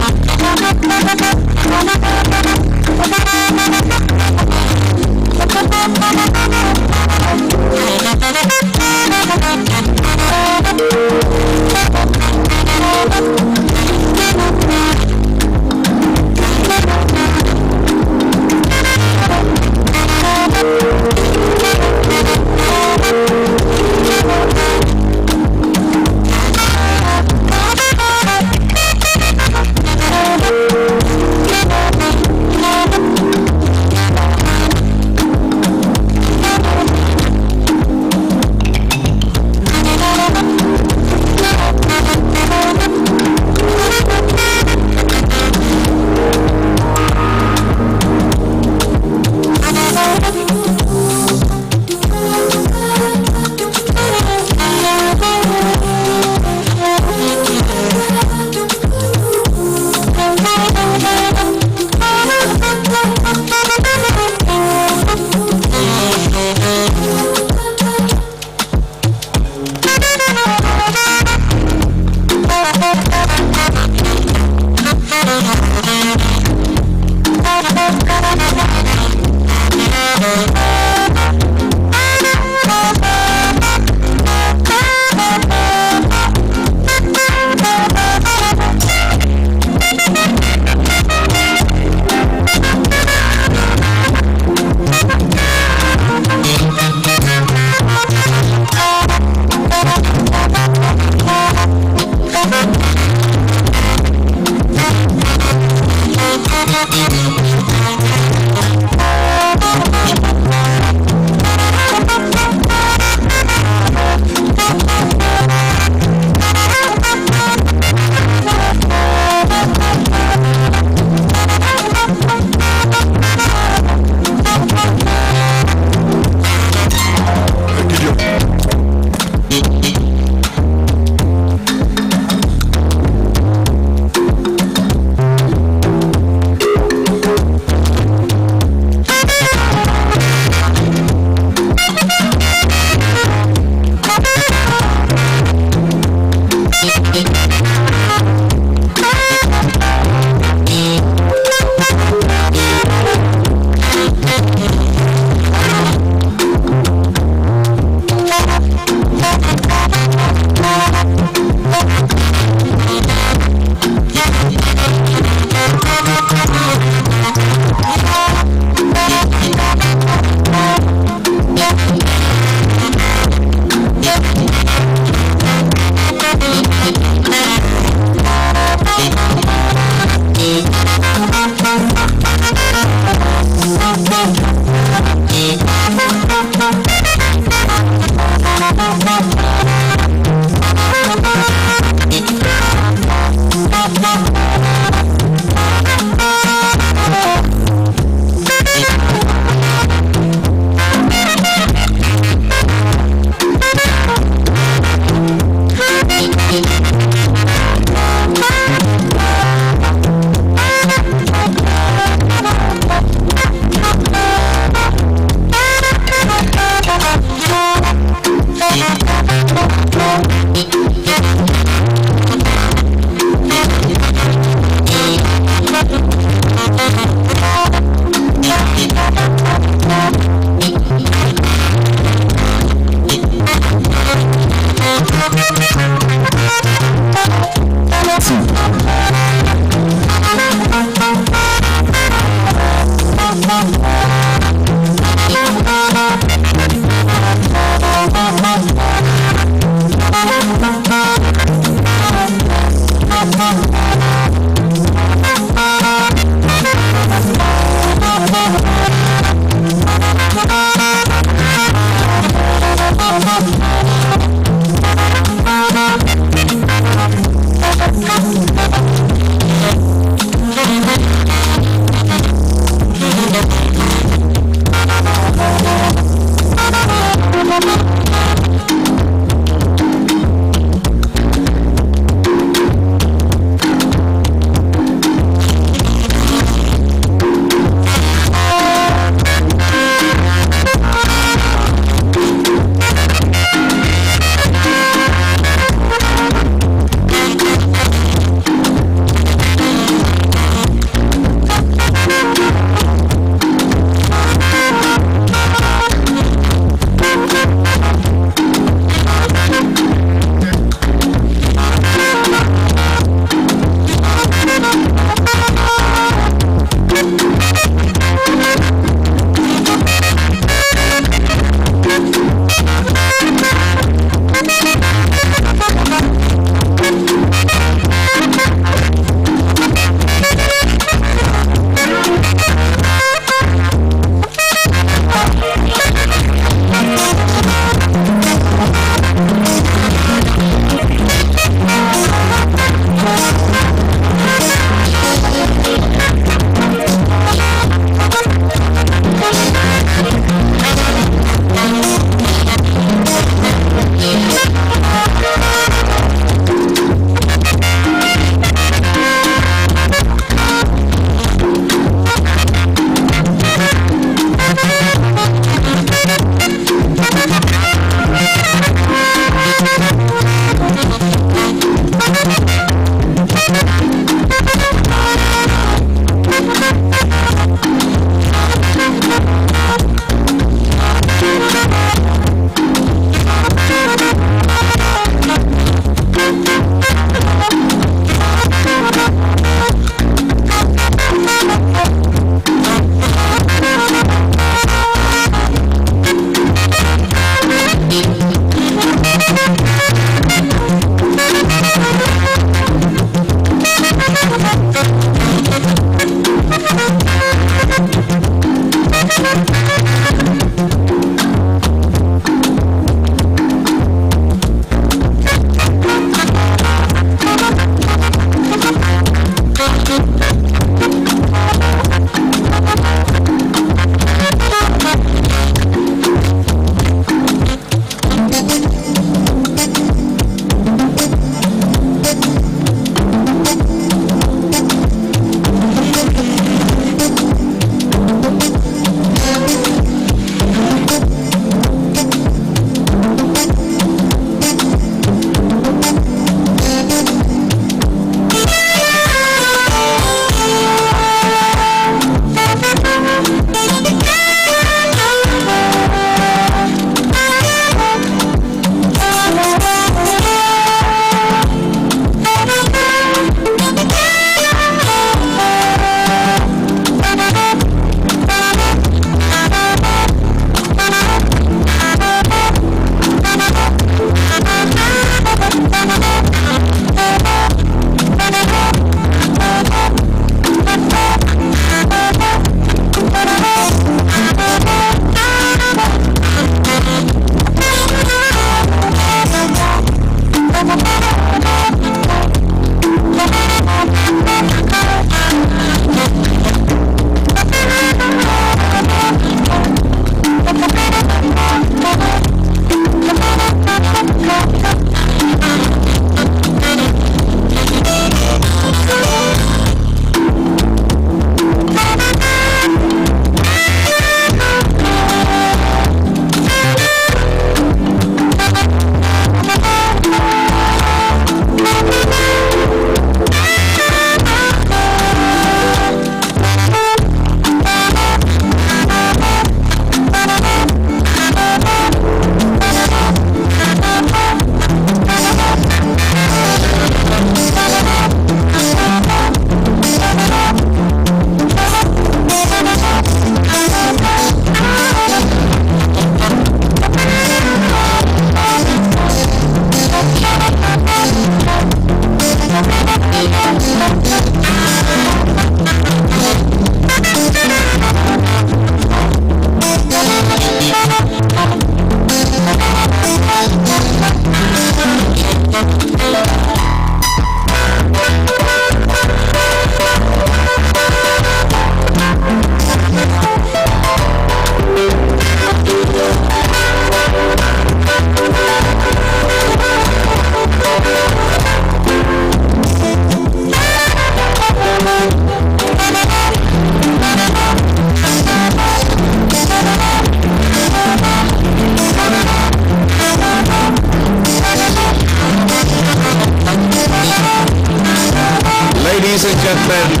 gentlemen,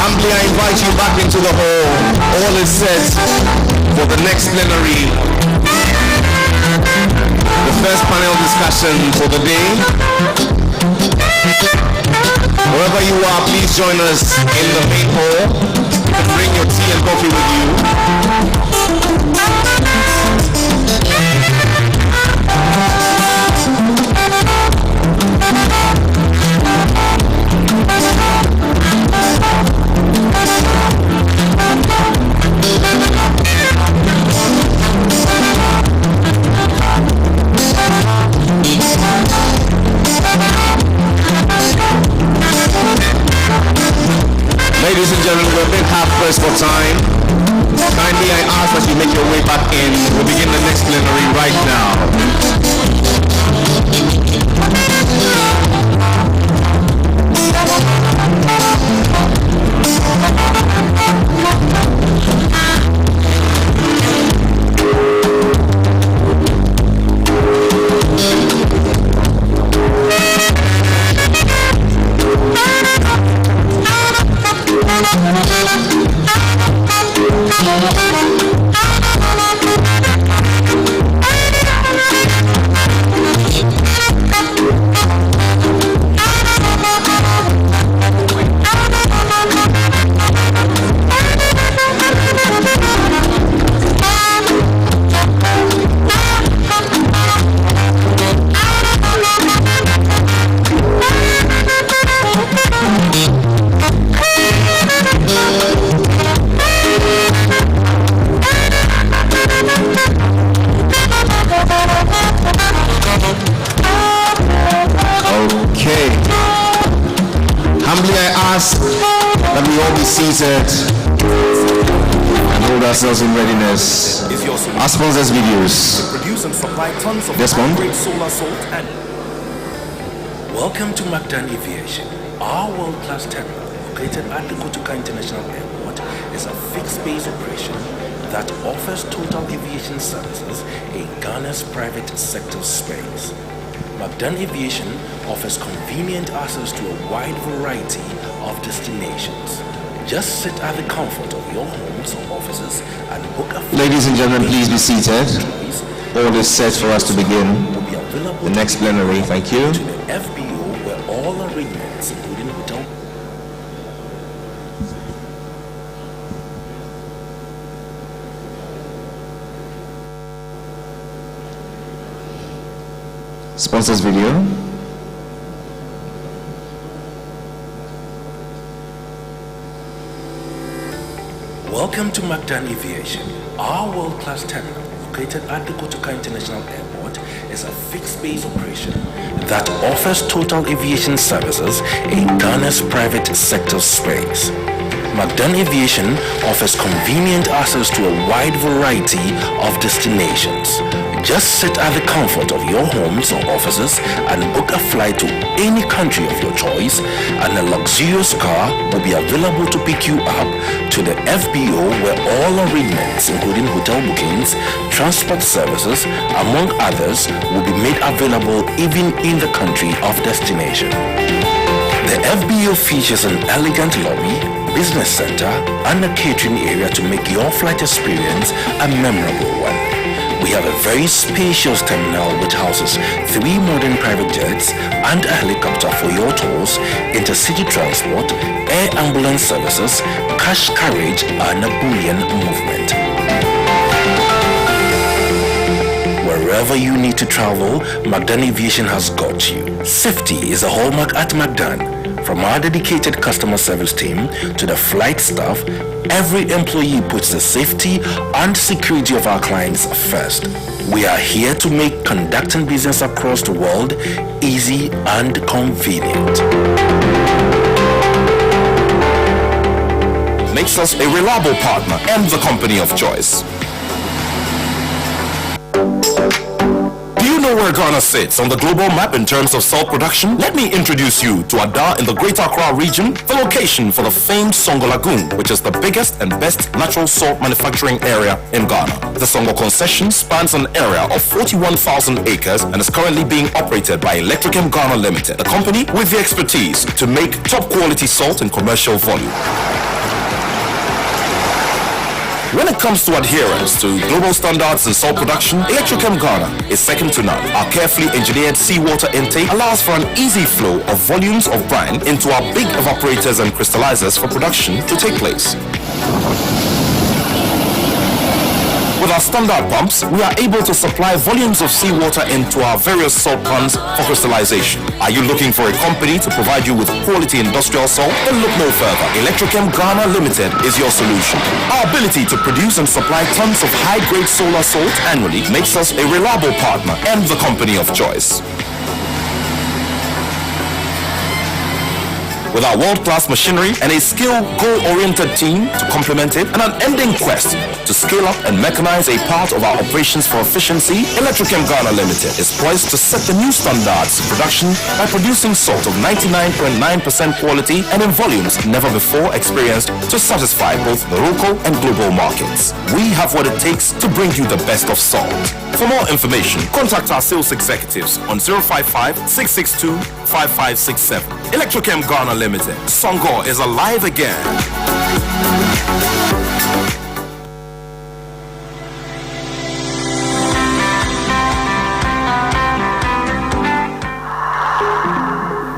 humbly I invite you back into the hall. All is set for the next plenary. The first panel discussion for the day. Wherever you are, please join us in the main hall. You can bring your tea and coffee with you. Ladies and gentlemen, we're a bit half pressed for time. Kindly I ask that you make your way back in. We'll begin the next plenary right now. That we all be seated and hold ourselves in readiness. Our sponsors' videos. Produce and supply tons of Desmond. high-grade solar salt and... Welcome to Magdan Aviation. Our world-class terminal, located at the Kotoka International Airport, is a fixed-base operation that offers total aviation services in Ghana's private sector space. Magdan Aviation offers convenient access to a wide variety of destinations. Just sit at the comfort of your homes or offices and book a flight. Ladies and gentlemen, please be seated. All is set for us to begin the next plenary. Thank you. To the FBO, where all arrangements, including hotel. Sponsors video. Welcome to Magdan Aviation. Our world-class terminal, located at the Kotoka International Airport, is a fixed-base operation that offers total aviation services in Ghana's private sector space. Magdan Aviation offers convenient access to a wide variety of destinations. Just sit at the comfort of your homes or offices and book a flight to any country of your choice, and a luxurious car will be available to pick you up to the FBO, where all arrangements, including hotel bookings, transport services, among others, will be made available even in the country of destination. The FBO features an elegant lobby, business center, and a catering area to make your flight experience a memorable one. We have a very spacious terminal which houses 3 modern private jets and a helicopter for your tours, intercity transport, air ambulance services, cash carriage, and a bullion movement. Wherever you need to travel, Magdan Aviation has got you. Safety is a hallmark at Magdan. From our dedicated customer service team to the flight staff, every employee puts the safety and security of our clients first. We are here to make conducting business across the world easy and convenient. Makes us a reliable partner and the company of choice. Do you know know where Ghana sits on the global map in terms of salt production? Let me introduce you to Ada in the Greater Accra region, the location for the famed Songo Lagoon, which is the biggest and best natural salt manufacturing area in Ghana. The Songo concession spans an area of 41,000 acres and is currently being operated by Electrochem Ghana Limited, a company with the expertise to make top quality salt in commercial volume. When it comes to adherence to global standards in salt production, Electrochem Ghana is second to none. Our carefully engineered seawater intake allows for an easy flow of volumes of brine into our big evaporators and crystallizers for production to take place. With our standard pumps, we are able to supply volumes of seawater into our various salt ponds for crystallization. Are you looking for a company to provide you with quality industrial salt? Then look no further. Electrochem Ghana Limited is your solution. Our ability to produce and supply tons of high-grade solar salt annually makes us a reliable partner and the company of choice. With our world-class machinery and a skilled, goal-oriented team to complement it, and an ending quest to scale up and mechanize a part of our operations for efficiency, Electrochem Ghana Limited is poised to set the new standards in production by producing salt of 99.9% quality and in volumes never before experienced to satisfy both the local and global markets. We have what it takes to bring you the best of salt. For more information, contact our sales executives on 055-662-5567. Electrochem Ghana Limited. Songo is alive again.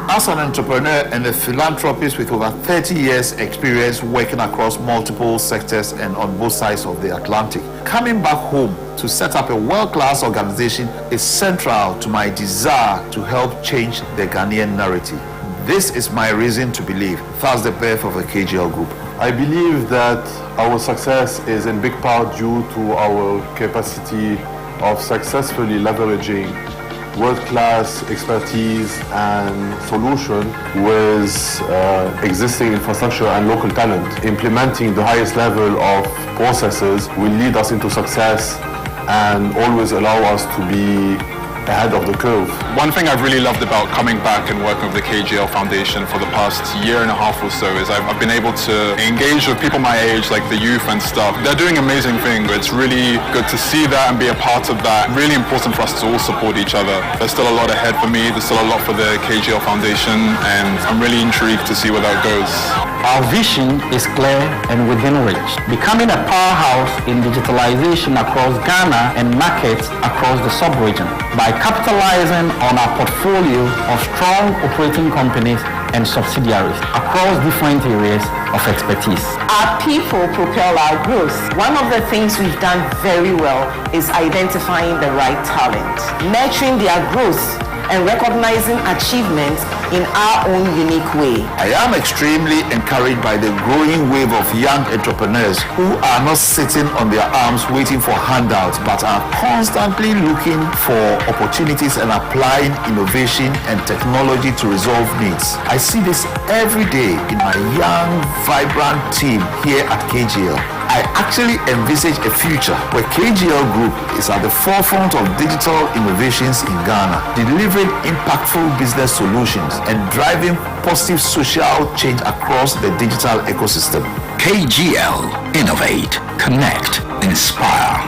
As an entrepreneur and a philanthropist with over 30 years experience working across multiple sectors and on both sides of the Atlantic, coming back home to set up a world-class organization is central to my desire to help change the Ghanaian narrative. This is my reason to believe. That's the birth of the KGL Group. I believe that our success is in big part due to our capacity of successfully leveraging world-class expertise and solution with existing infrastructure and local talent. Implementing the highest level of processes will lead us into success and always allow us to be ahead of the curve. One thing I've really loved about coming back and working with the KGL Foundation for the past year and a half or so is I've been able to engage with people my age, like the youth and stuff. They're doing amazing things. It's really good to see that and be a part of that. Really important for us to all support each other. There's still a lot ahead for me. There's still a lot for the KGL Foundation, and I'm really intrigued to see where that goes. Our vision is clear and within reach, becoming a powerhouse in digitalization across Ghana and markets across the sub-region by capitalizing on our portfolio of strong operating companies and subsidiaries across different areas of expertise. Our people propel our growth. One of the things we've done very well is identifying the right talent, nurturing their growth, and recognizing achievements in our own unique way. I am extremely encouraged by the growing wave of young entrepreneurs who are not sitting on their arms waiting for handouts, but are constantly looking for opportunities and applying innovation and technology to resolve needs. I see this every day in my young, vibrant team here at KGL. I actually envisage a future where KGL Group is at the forefront of digital innovations in Ghana, delivering impactful business solutions and driving positive social change across the digital ecosystem. KGL. Innovate, connect, inspire.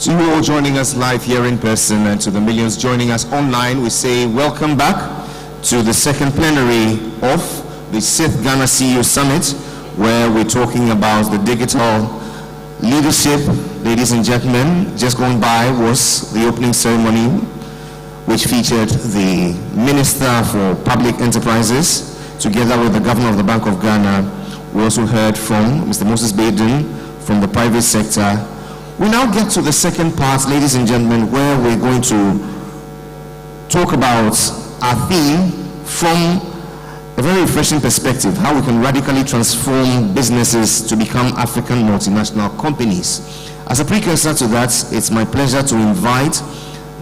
To you all joining us live here in person and to the millions joining us online, we say welcome back to the second plenary of the 6th Ghana CEO Summit, where we're talking about the digital leadership. Ladies and gentlemen, just going by was the opening ceremony, which featured the Minister for Public Enterprises, together with the Governor of the Bank of Ghana. We also heard from Mr. Moses Baden from the private sector. We now get to the second part, ladies and gentlemen, where we're going to talk about our theme from a very refreshing perspective, how we can radically transform businesses to become African multinational companies. As a precursor to that, it's my pleasure to invite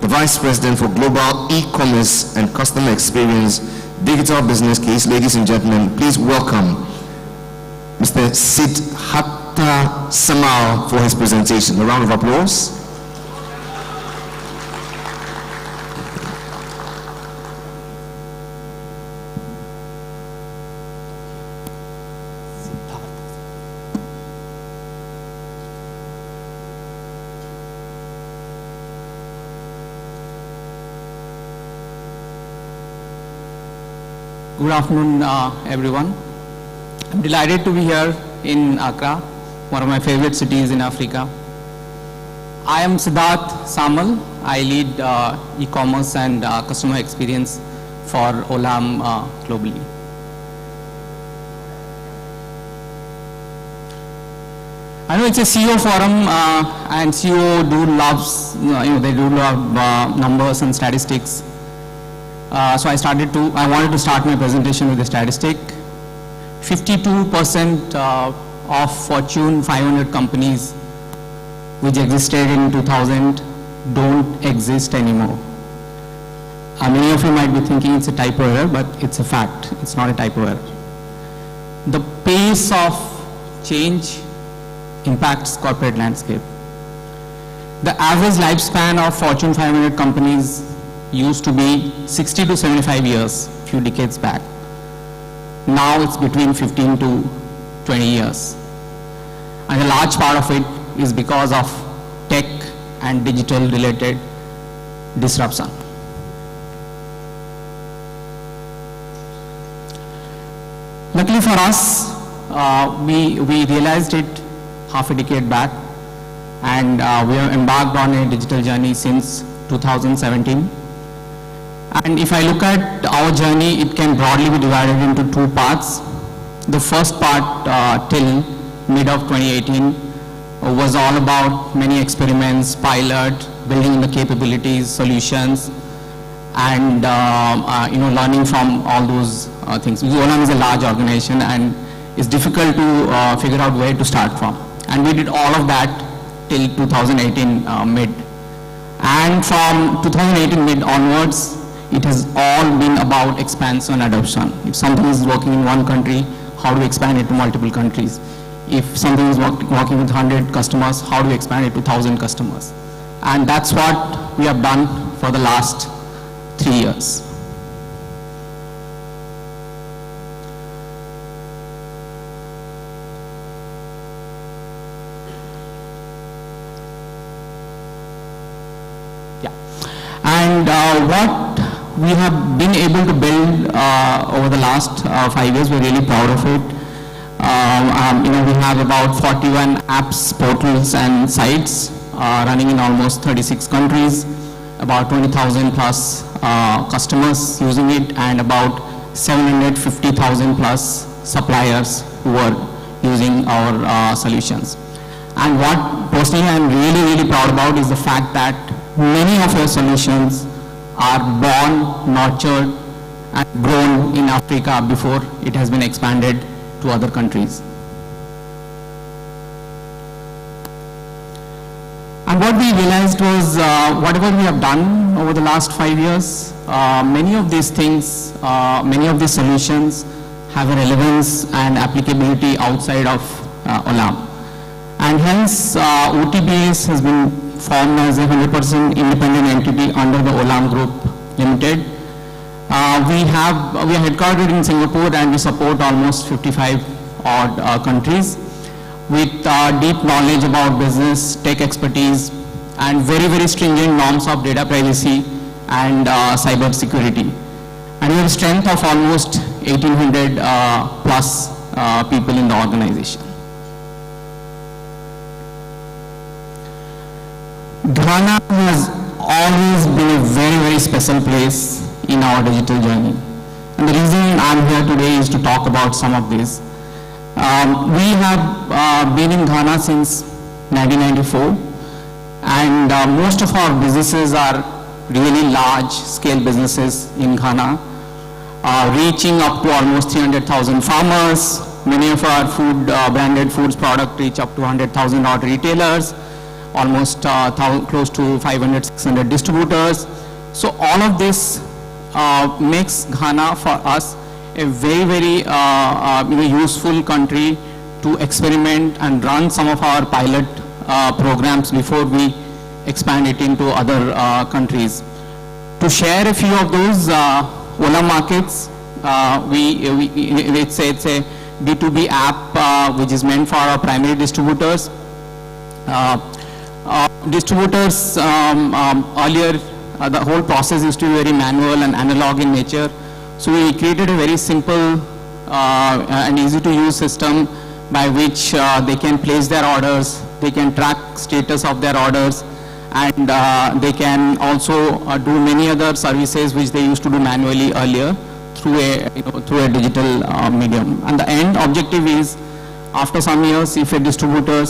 the Vice President for Global E-Commerce and Customer Experience Digital Business Case. Ladies and gentlemen, please welcome Mr. Siddhartha Samal for his presentation. A round of applause. Good afternoon, everyone. I'm delighted to be here in Accra, one of my favorite cities in Africa. I am Siddharth Samal. I lead e-commerce and customer experience for Olam globally. I know it's a CEO forum, and CEO do loves, they do love numbers and statistics. So I wanted to start my presentation with a statistic. 52% of Fortune 500 companies which existed in 2000 don't exist anymore. Many of you might be thinking it's a typo error, but it's a fact. It's not a typo error. The pace of change impacts corporate landscape. The average lifespan of Fortune 500 companies used to be 60 to 75 years a few decades back. Now it's between 15 to 20 years. And a large part of it is because of tech and digital related disruption. Luckily for us, we realized it half a decade back, and we have embarked on a digital journey since 2017. And if I look at our journey, it can broadly be divided into two parts. The first part till mid of 2018 was all about many experiments, pilot, building the capabilities, solutions, and learning from all those things. Olam is a large organization, and it's difficult to figure out where to start from. And we did all of that till 2018 mid. And from 2018 mid onwards, it has all been about expansion and adoption. If something is working in one country, how do we expand it to multiple countries? If something is working with 100 customers, how do we expand it to 1,000 customers? And that's what we have done for the last 3 years. And what we have been able to build over the last 5 years, we're really proud of it. We have about 41 apps, portals, and sites running in almost 36 countries, about 20,000 plus customers using it, and about 750,000 plus suppliers who are using our solutions. And what personally I'm really proud about is the fact that many of our solutions are born, nurtured, and grown in Africa before it has been expanded to other countries. And what we realized was whatever we have done over the last 5 years, many of these things, many of these solutions have a relevance and applicability outside of Olam. And hence, OTBS has been formed as a 100% independent entity under the Olam Group Limited. We are headquartered in Singapore, and we support almost 55 odd countries with deep knowledge about business, tech expertise, and very stringent norms of data privacy and cyber security. And we have a strength of almost 1,800 plus people in the organization. Ghana has always been a very special place in our digital journey. And the reason I'm here today is to talk about some of this. We have been in Ghana since 1994, and most of our businesses are really large scale businesses in Ghana, reaching up to almost 300,000 farmers. Many of our branded foods product reach up to 100,000 odd retailers. almost close to 500, 600 distributors. So all of this makes Ghana for us a very, very useful country to experiment and run some of our pilot programs before we expand it into other countries. To share a few of those, Olam Markets, it's a B2B app which is meant for our primary distributors. Distributors earlier, the whole process used to be very manual and analog in nature. So we created a very simple and easy to use system by which they can place their orders, they can track status of their orders, and they can also do many other services which they used to do manually earlier through a digital medium. And the end objective is, after some years, if a distributor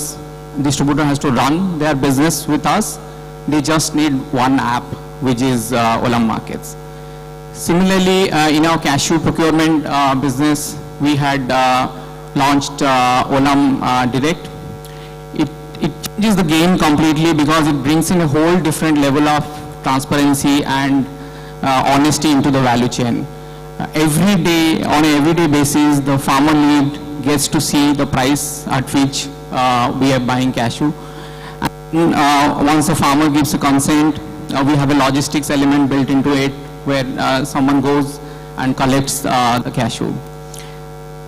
has to run their business with us, they just need one app, which is Olam Markets. Similarly, in our cashew procurement business, we had launched Olam Direct. It changes the game completely because it brings in a whole different level of transparency and honesty into the value chain. Every day, on an everyday basis, the farmer lead gets to see the price at which we are buying cashew. And once the farmer gives a consent, we have a logistics element built into it where someone goes and collects the cashew.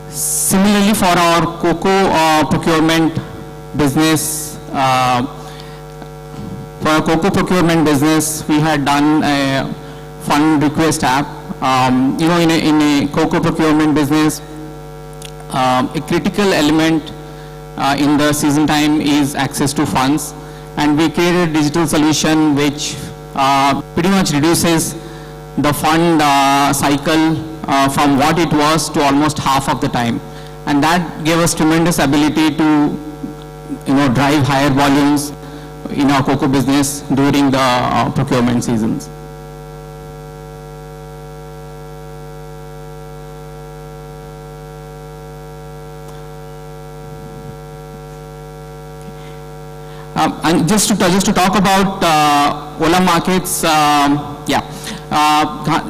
Similarly, for our cocoa procurement business, we had done a fund request app. In a cocoa procurement business, a critical element in the season time is access to funds, and we created a digital solution which pretty much reduces the fund cycle from what it was to almost half of the time, and that gave us tremendous ability to drive higher volumes in our cocoa business during the procurement seasons. And just to talk about Olam Markets,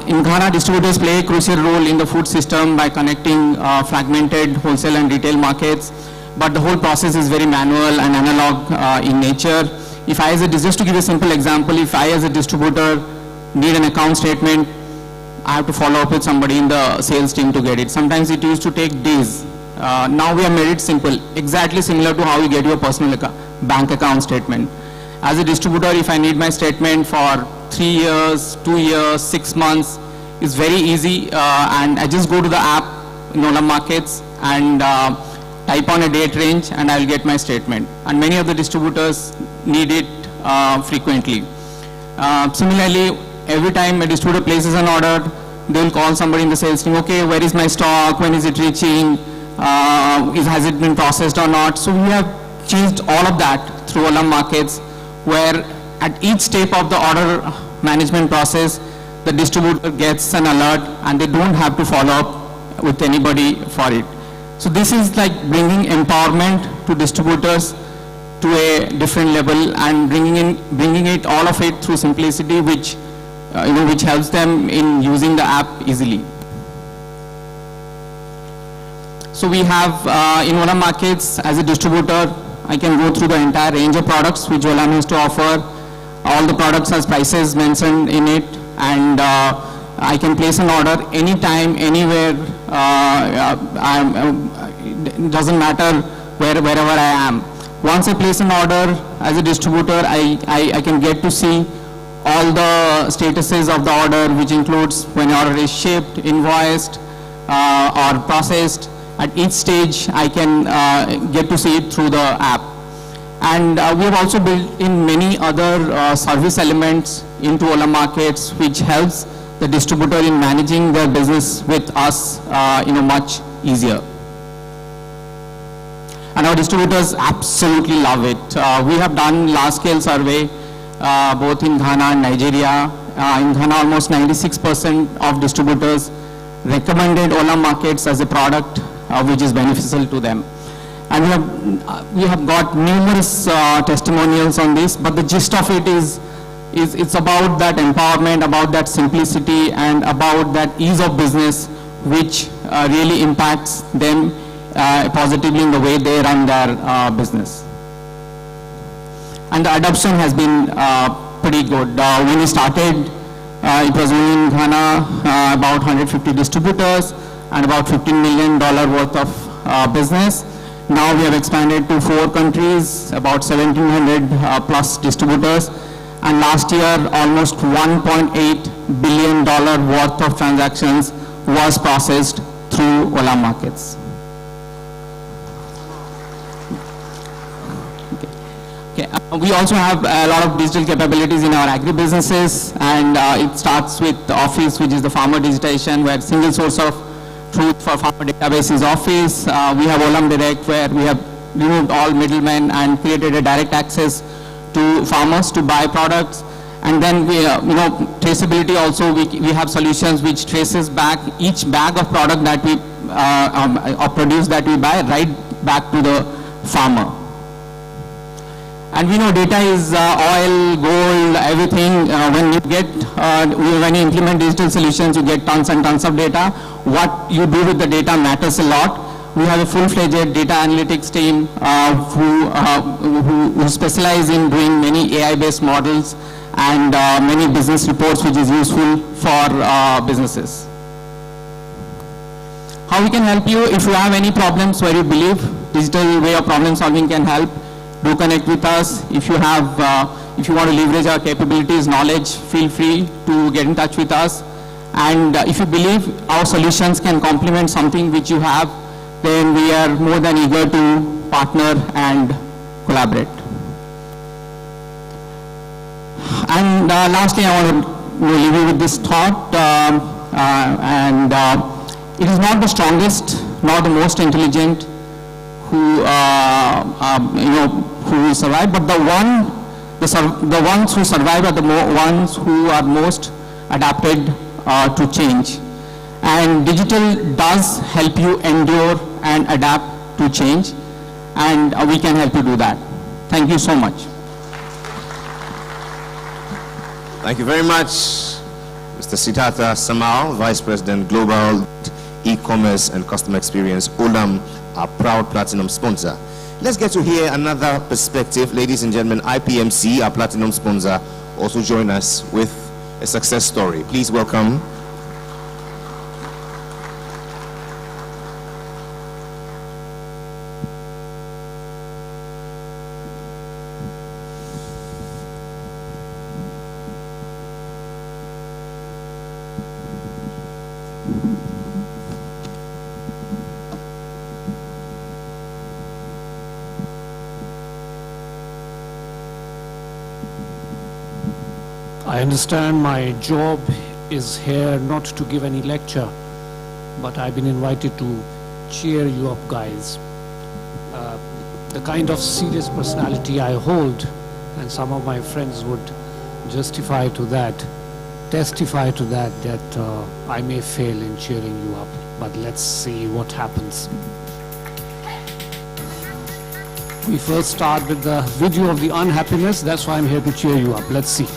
in Ghana, distributors play a crucial role in the food system by connecting fragmented wholesale and retail markets, but the whole process is very manual and analog in nature. Just to give a simple example, if I as a distributor need an account statement, I have to follow up with somebody in the sales team to get it. Sometimes it used to take days. Now we have made it simple, exactly similar to how you get your personal bank account statement. As a distributor, if I need my statement for 3 years, 2 years, 6 months, it's very easy, and I just go to the app in Olam Markets and type on a date range and I'll get my statement. And many of the distributors need it frequently. Similarly, every time a distributor places an order, they'll call somebody in the sales team, okay, where is my stock, when is it reaching, has it been processed or not? So we have changed all of that through Olam Markets, where at each step of the order management process, the distributor gets an alert and they don't have to follow up with anybody for it. So this is like bringing empowerment to distributors to a different level and bringing it all of it through simplicity, which helps them in using the app easily. So we have in Olam Markets, as a distributor, I can go through the entire range of products which Olam has to offer. All the products has prices mentioned in it, and I can place an order anytime, anywhere. It doesn't matter wherever I am. Once I place an order as a distributor, I can get to see all the statuses of the order, which includes when the order is shipped, invoiced, or processed. At each stage, I can get to see it through the app. And we have also built in many other service elements into Olam Markets, which helps the distributor in managing their business with us much easier. And our distributors absolutely love it. We have done large-scale survey both in Ghana and Nigeria. In Ghana, almost 96% of distributors recommended Olam Markets as a product which is beneficial to them. And we have got numerous testimonials on this, but the gist of it is it's about that empowerment, about that simplicity, and about that ease of business, which really impacts them positively in the way they run their business. And the adoption has been pretty good. When we started, it was only in Ghana, about 150 distributors and about $15 million worth of business. Now we have expanded to 4 countries, about 1,700 plus distributors. And last year, almost $1.8 billion worth of transactions was processed through Olam Markets. We also have a lot of digital capabilities in our agri-businesses, and it starts with Office, which is the farmer digitization, where single source of truth for farmer database is Office. We have Olam Direct, where we have removed all middlemen and created a direct access to farmers to buy products. And then we, traceability also, we have solutions which traces back each bag of product that we, or produce that we buy right back to the farmer. And we know data is oil, gold, everything. When you implement digital solutions, you get tons and tons of data. What you do with the data matters a lot. We have a full-fledged data analytics team who specialize in doing many AI-based models and many business reports, which is useful for businesses. How we can help you? If you have any problems where you believe digital way of problem solving can help, do connect with us. If you have, if you want to leverage our capabilities, knowledge, feel free to get in touch with us. And if you believe our solutions can complement something which you have, then we are more than eager to partner and collaborate. And lastly, I want to leave you with this thought. It is not the strongest, nor the most intelligent who who survive, but the ones who survive are the ones who are most adapted to change. And digital does help you endure and adapt to change, and we can help you do that. Thank you so much. Thank you very much, Mr. Siddhartha Samal, Vice President, Global E-Commerce and Customer Experience, Olam, our proud platinum sponsor. Let's get to hear another perspective. Ladies and gentlemen, IPMC, our platinum sponsor, also join us with a success story. Please welcome I understand my job is here not to give any lecture, but I've been invited to cheer you up, guys. The kind of serious personality I hold, and some of my friends would testify to that, that I may fail in cheering you up, but let's see what happens. We first start with the video of the unhappiness. That's why I'm here to cheer you up. Let's see.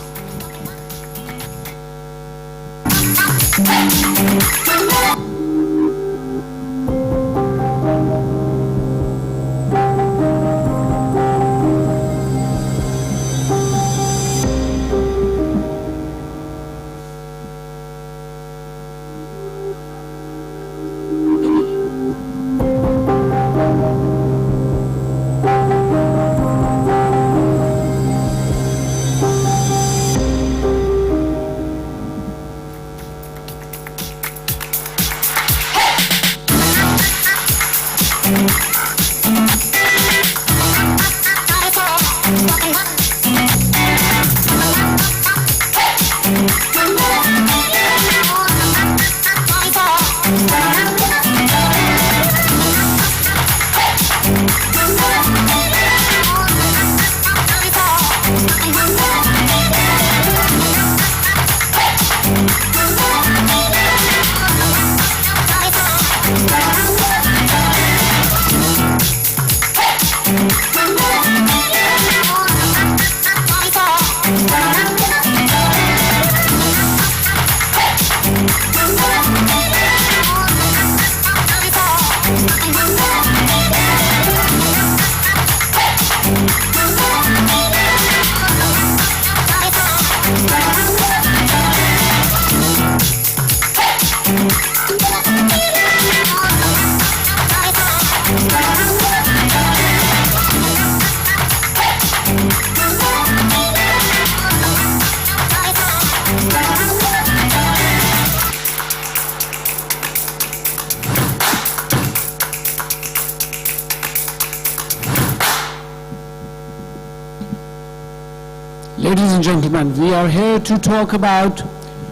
Ladies and gentlemen, we are here to talk about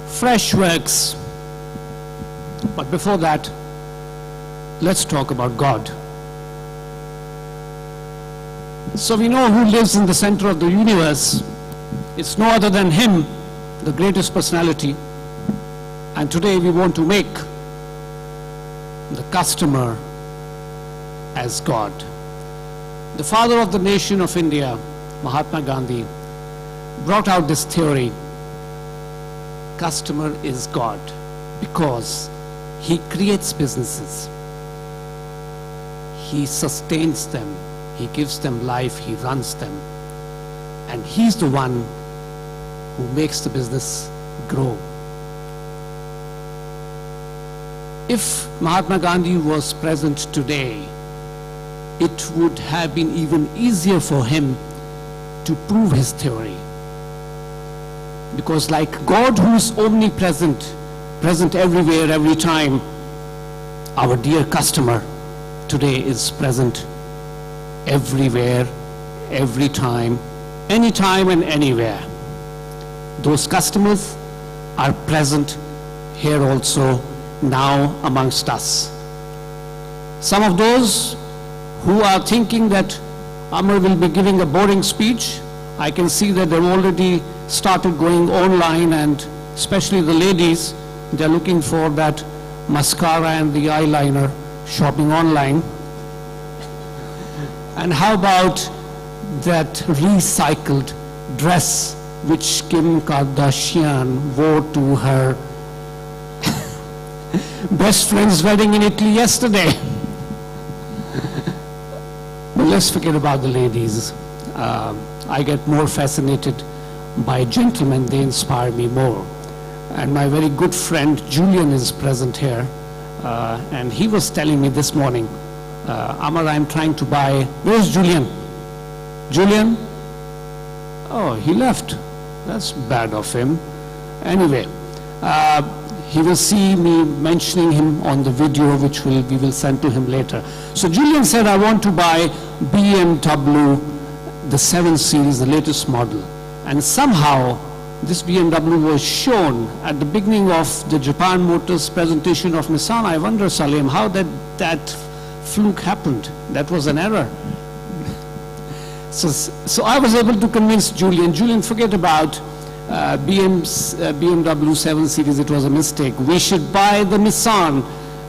Freshworks. But before that, let's talk about God. So we know who lives in the center of the universe. It's no other than Him, the greatest personality. And today we want to make the customer as God. The father of the nation of India, Mahatma Gandhi, brought out this theory: customer is God, because he creates businesses, he sustains them, he gives them life, he runs them, and he's the one who makes the business grow. If Mahatma Gandhi was present today, it would have been even easier for him to prove his theory. Because like God, who is omnipresent, present everywhere, every time, our dear customer today is present everywhere, every time, anytime and anywhere. Those customers are present here also, now amongst us. Some of those who are thinking that Amar will be giving a boring speech, I can see that they've already started going online, and especially the ladies, they're looking for that mascara and the eyeliner, shopping online. And how about that recycled dress which Kim Kardashian wore to her best friend's wedding in Italy yesterday? But let's forget about the ladies. I get more fascinated by gentlemen, they inspire me more. And my very good friend Julian is present here, and he was telling me this morning, Amar, I'm trying to buy, where's Julian? Julian? Oh, he left. That's bad of him. Anyway, he will see me mentioning him on the video which we will send to him later. So Julian said, I want to buy BMW, the 7 Series, the latest model. And somehow this BMW was shown at the beginning of the Japan Motors presentation of Nissan. I wonder, Salim, how that fluke happened. That was an error. So I was able to convince Julian. Julian, forget about BMW 7 Series, it was a mistake. We should buy the Nissan,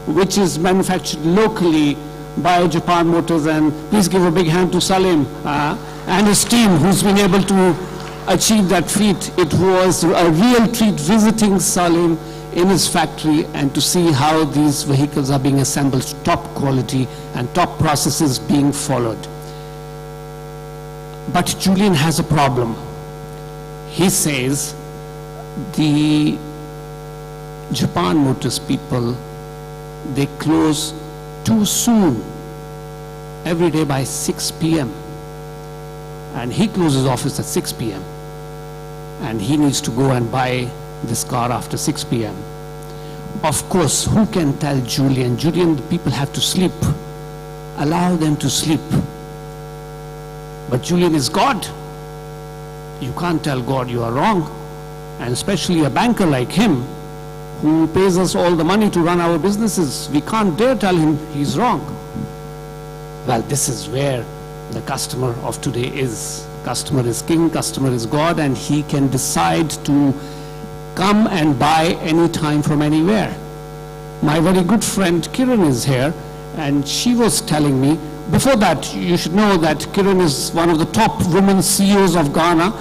which is manufactured locally by Japan Motors. And please give a big hand to Salim and his team, who's been able to achieve that feat. It was a real treat visiting Salim in his factory and to see how these vehicles are being assembled, top quality and top processes being followed. But Julian has a problem. He says the Japan Motors people, they close too soon, every day by 6 p.m. And he closes office at 6 p.m. and he needs to go and buy this car after 6 p.m. Of course, who can tell Julian? Julian, the people have to sleep. Allow them to sleep. But Julian is God. You can't tell God you are wrong. And especially a banker like him, who pays us all the money to run our businesses, we can't dare tell him he's wrong. Well, this is where the customer of today is. Customer is king, customer is God, and he can decide to come and buy anytime from anywhere. My very good friend Kiran is here, and she was telling me, before that, you should know that Kiran is one of the top women CEOs of Ghana,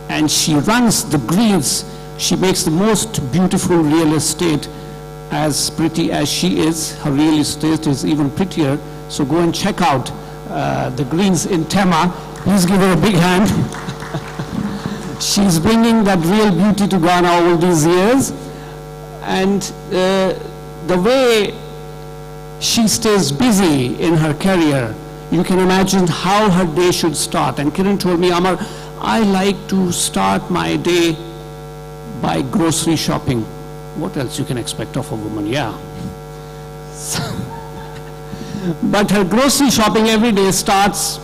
and she runs the Greens. She makes the most beautiful real estate. As pretty as she is, her real estate is even prettier. So go and check out the Greens in Tema. Please give her a big hand. She's bringing that real beauty to Ghana all these years. And the way she stays busy in her career, you can imagine how her day should start. And Kiran told me, Amar, I like to start my day by grocery shopping. What else you can expect of a woman? Yeah. But her grocery shopping every day starts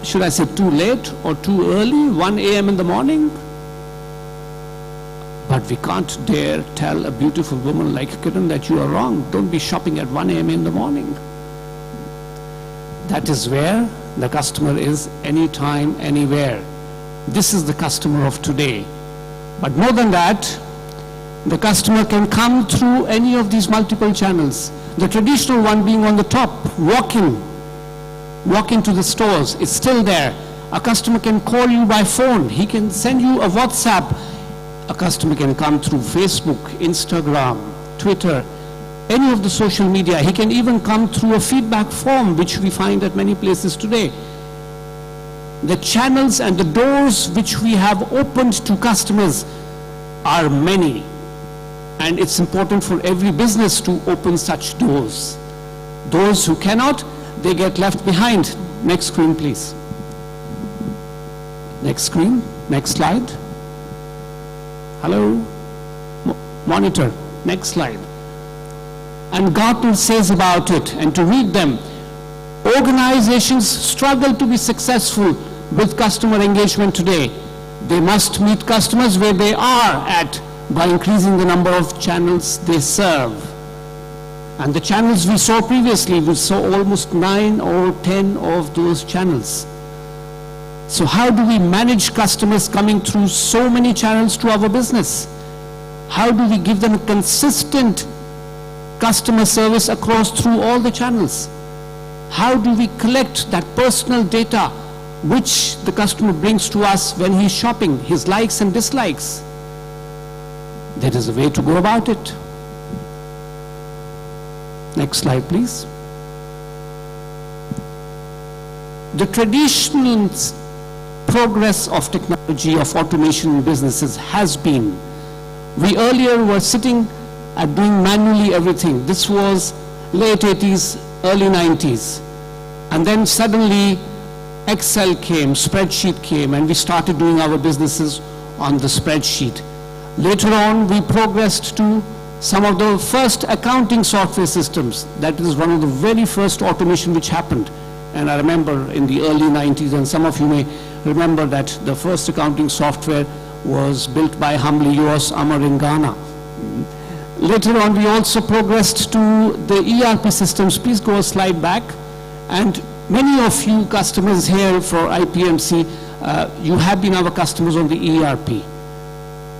should I say too late or too early, 1 a.m. in the morning? But we can't dare tell a beautiful woman like Kiran that you are wrong. Don't be shopping at 1 a.m. in the morning. That is where the customer is anytime, anywhere. This is the customer of today. But more than that, the customer can come through any of these multiple channels. The traditional one being on the top, walking to the stores, is still there. A customer can call you by phone. He can send you a WhatsApp. A customer can come through Facebook, Instagram, Twitter, any of the social media. He can even come through a feedback form, which we find at many places today. The channels and the doors which we have opened to customers are many. And it's important for every business to open such doors. Those who cannot, they get left behind. Next screen, please. Next screen, next slide. Hello? Monitor, next slide. And Gartner says about it, and to read them, organizations struggle to be successful with customer engagement today. They must meet customers where they are at by increasing the number of channels they serve. And the channels we saw previously, we saw almost 9 or 10 of those channels. So how do we manage customers coming through so many channels to our business? How do we give them a consistent customer service across through all the channels? How do we collect that personal data which the customer brings to us when he's shopping, his likes and dislikes? There is a way to go about it. Next slide, please. The traditional progress of technology, of automation in businesses has been, we earlier were sitting at doing manually everything. This was late 80s, early 90s. And then suddenly Excel came, spreadsheet came, and we started doing our businesses on the spreadsheet. Later on, we progressed to some of the first accounting software systems. That is one of the very first automation which happened. And I remember in the early 90s, and some of you may remember that the first accounting software was built by humbly yours, Amar in Ghana. Later on, we also progressed to the ERP systems. Please go a slide back. And many of you customers here for IPMC, you have been our customers on the ERP.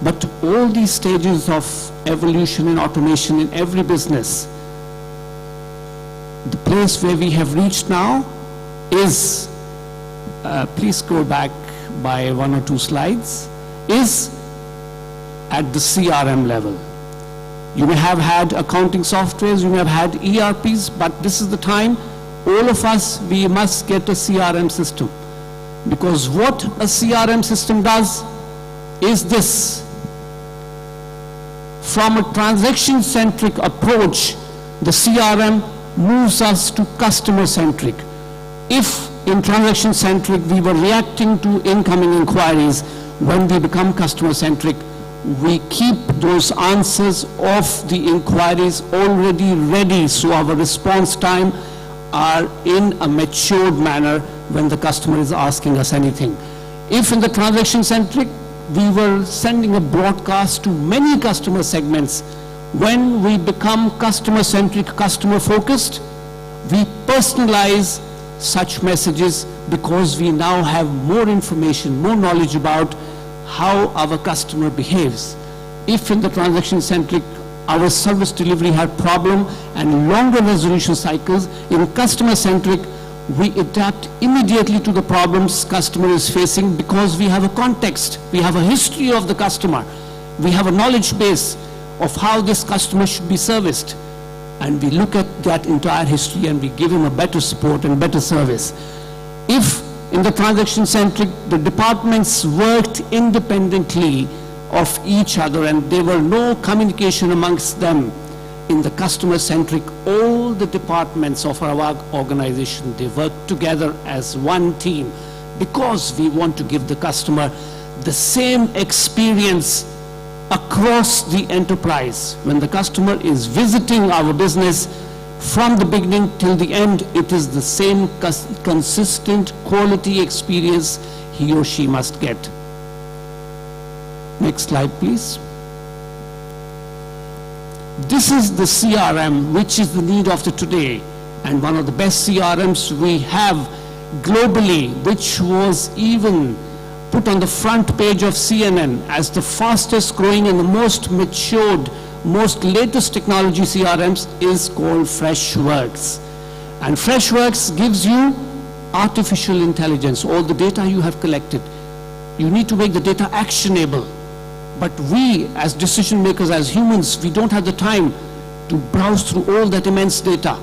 But all these stages of evolution and automation in every business, the place where we have reached now is, please go back by 1 or 2 slides, is at the CRM level. You may have had accounting softwares, you may have had ERPs, but this is the time, all of us, we must get a CRM system. Because what a CRM system does is this. From a transaction-centric approach, the CRM moves us to customer-centric. If in transaction-centric we were reacting to incoming inquiries, when we become customer-centric, we keep those answers of the inquiries already ready, so our response time are in a matured manner when the customer is asking us anything. If in the transaction-centric, we were sending a broadcast to many customer segments, when we become customer-centric, customer-focused, we personalize such messages because we now have more information, more knowledge about how our customer behaves. If in the transaction-centric, our service delivery had problem and longer resolution cycles, in customer-centric, we adapt immediately to the problems customer is facing because we have a context, we have a history of the customer, we have a knowledge base of how this customer should be serviced, and we look at that entire history and we give him a better support and better service. If in the transaction-centric, the departments worked independently of each other and there were no communication amongst them, in the customer-centric, all the departments of our organization, they work together as one team because we want to give the customer the same experience across the enterprise. When the customer is visiting our business, from the beginning till the end, it is the same consistent quality experience he or she must get. Next slide, please. This is the CRM, which is the need of the today, and one of the best CRMs we have globally, which was even put on the front page of CNN as the fastest growing and the most matured, most latest technology CRMs, is called Freshworks. And Freshworks gives you artificial intelligence, all the data you have collected. You need to make the data actionable. But we, as decision makers, as humans, we don't have the time to browse through all that immense data.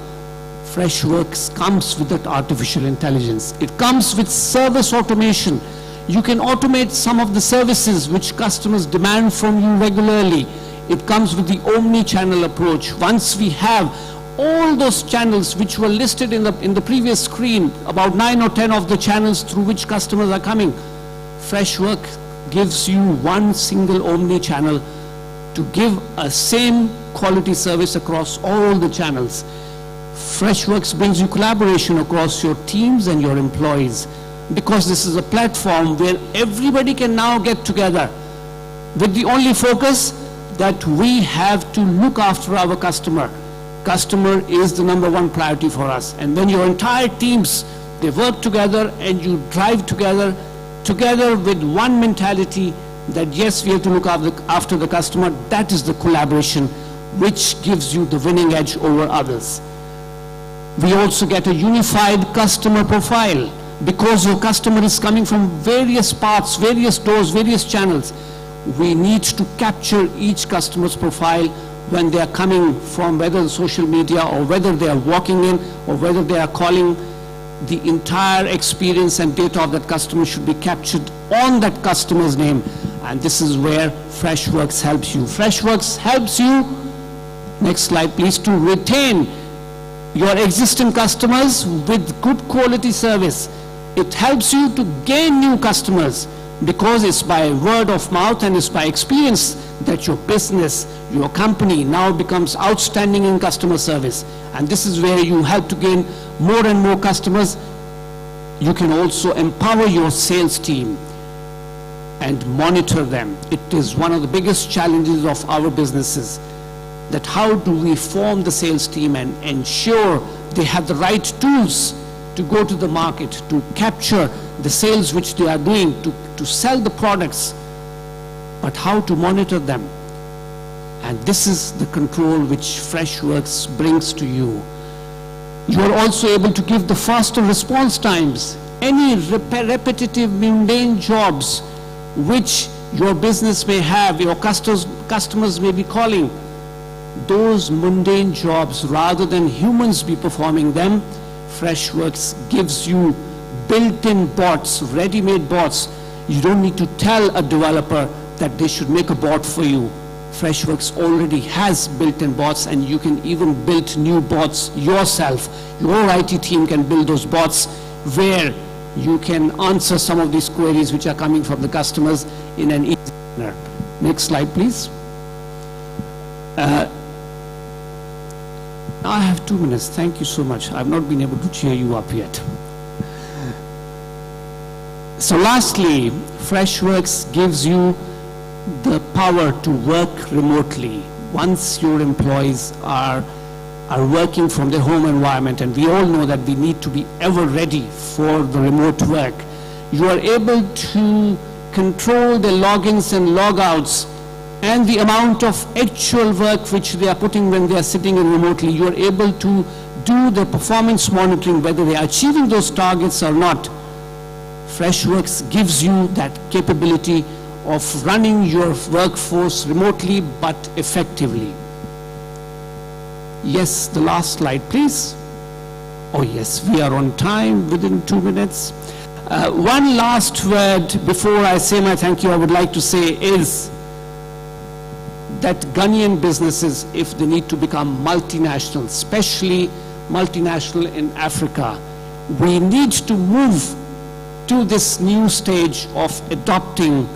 Freshworks comes with that artificial intelligence. It comes with service automation. You can automate some of the services which customers demand from you regularly. It comes with the omni-channel approach. Once we have all those channels which were listed in the previous screen, about 9 or 10 of the channels through which customers are coming, Freshworks gives you one single omni-channel to give a same quality service across all the channels. Freshworks brings you collaboration across your teams and your employees, because this is a platform where everybody can now get together with the only focus that we have to look after our customer. Customer is the #1 priority for us. And when your entire teams, they work together and you drive together with one mentality that yes, we have to look after the customer, that is the collaboration which gives you the winning edge over others. We also get a unified customer profile, because your customer is coming from various parts, various doors, various channels. We need to capture each customer's profile when they are coming from whether social media or whether they are walking in or whether they are calling. The entire experience and data of that customer should be captured on that customer's name. And this is where Freshworks helps you. Freshworks helps you, next slide please, to retain your existing customers with good quality service. It helps you to gain new customers, because it's by word of mouth and it's by experience that your business, your company now becomes outstanding in customer service. And this is where you help to gain more and more customers. You can also empower your sales team and monitor them. It is one of the biggest challenges of our businesses, that how do we form the sales team and ensure they have the right tools to go to the market, to capture the sales which they are doing, to sell the products, but how to monitor them. And this is the control which Freshworks brings to you. You are also able to give the faster response times. Any repetitive, mundane jobs which your business may have, your customers may be calling, those mundane jobs, rather than humans be performing them, Freshworks gives you built-in bots, ready-made bots. You don't need to tell a developer that they should make a bot for you. Freshworks already has built-in bots, and you can even build new bots yourself. Your IT team can build those bots where you can answer some of these queries which are coming from the customers in an easy manner. Next slide, please. Now I have 2 minutes. Thank you so much. I've not been able to cheer you up yet. So lastly, Freshworks gives you the power to work remotely. Once your employees are working from their home environment, and we all know that we need to be ever ready for the remote work, you are able to control the logins and logouts and the amount of actual work which they are putting when they are sitting in remotely. You are able to do the performance monitoring, whether they are achieving those targets or not. Freshworks gives you that capability of running your workforce remotely but effectively. Yes, the last slide, please. Oh yes, we are on time, within 2 minutes. One last word before I say my thank you, I would like to say is that Ghanaian businesses, if they need to become multinational, especially multinational in Africa, we need to move to this new stage of adopting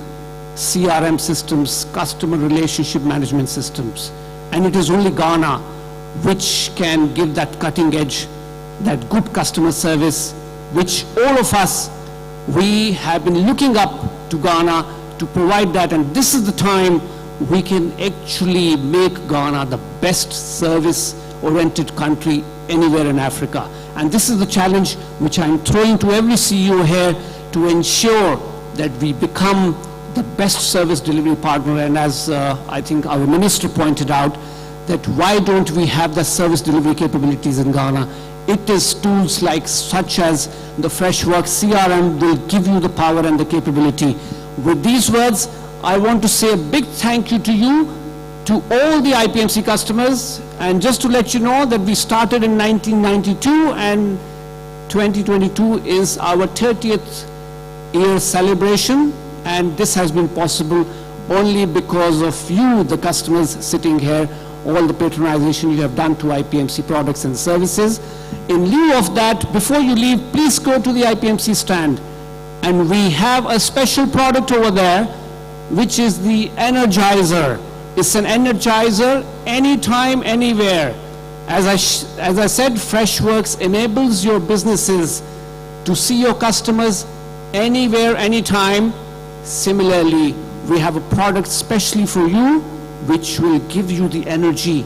CRM systems, customer relationship management systems. And it is only Ghana which can give that cutting edge, that good customer service, which all of us, we have been looking up to Ghana to provide that, and this is the time we can actually make Ghana the best service-oriented country anywhere in Africa. And this is the challenge which I'm throwing to every CEO here to ensure that we become the best service delivery partner. And as I think our minister pointed out, that why don't we have the service delivery capabilities in Ghana? It is tools like such as the Freshworks CRM will give you the power and the capability. With these words, I want to say a big thank you to you, to all the IPMC customers, and just to let you know that we started in 1992 and 2022 is our 30th year celebration, and this has been possible only because of you, the customers sitting here, all the patronization you have done to IPMC products and services. In lieu of that, before you leave, please go to the IPMC stand, and we have a special product over there, which is the Energizer. It's an Energizer anytime, anywhere. As I said, Freshworks enables your businesses to see your customers anywhere, anytime. Similarly, we have a product specially for you, which will give you the energy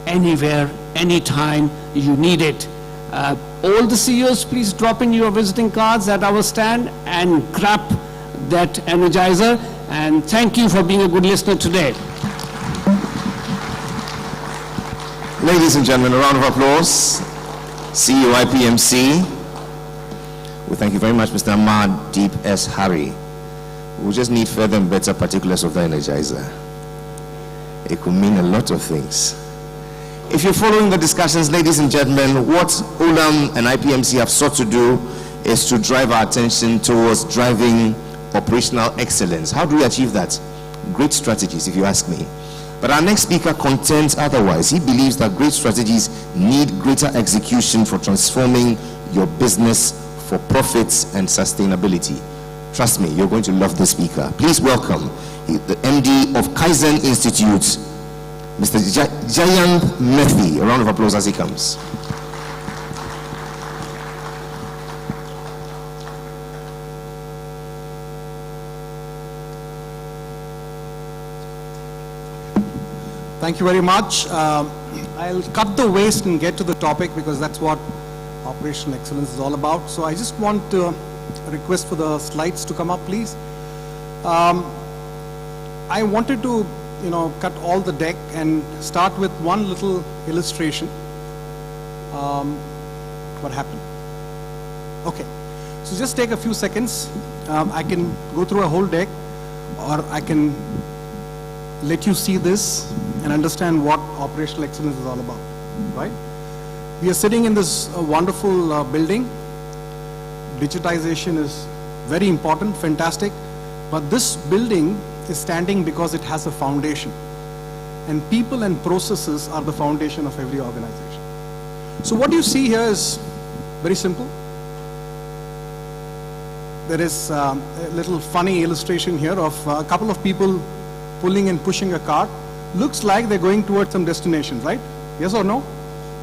anywhere, anytime you need it. All the CEOs, please drop in your visiting cards at our stand and grab that Energizer. And thank you for being a good listener today. Ladies and gentlemen, a round of applause. CEO IPMC. We thank you very much, Mr. Ahmad Deep S. Harry. We just need further and better particulars of the Energizer. It could mean a lot of things. If you're following the discussions, ladies and gentlemen, what Olam and IPMC have sought to do is to drive our attention towards driving operational excellence. How do we achieve that? Great strategies, if you ask me. But our next speaker contends otherwise. He believes that great strategies need greater execution for transforming your business for profits and sustainability. Trust me, you're going to love this speaker. Please welcome the MD of Kaizen Institute, Mr. Jayant Methi. A round of applause as he comes. Thank you very much. I'll cut the waste and get to the topic because that's what operational excellence is all about. So I just want to request for the slides to come up, please. I wanted to, cut all the deck and start with one little illustration. What happened? Okay. So just take a few seconds. I can go through a whole deck, or I can let you see this and understand what operational excellence is all about, right? We are sitting in this wonderful building. Digitization is very important, fantastic, but this building is standing because it has a foundation, and people and processes are the foundation of every organization. So what you see here is very simple. There is a little funny illustration here of a couple of people pulling and pushing a cart. Looks like they're going towards some destination, right? Yes or no?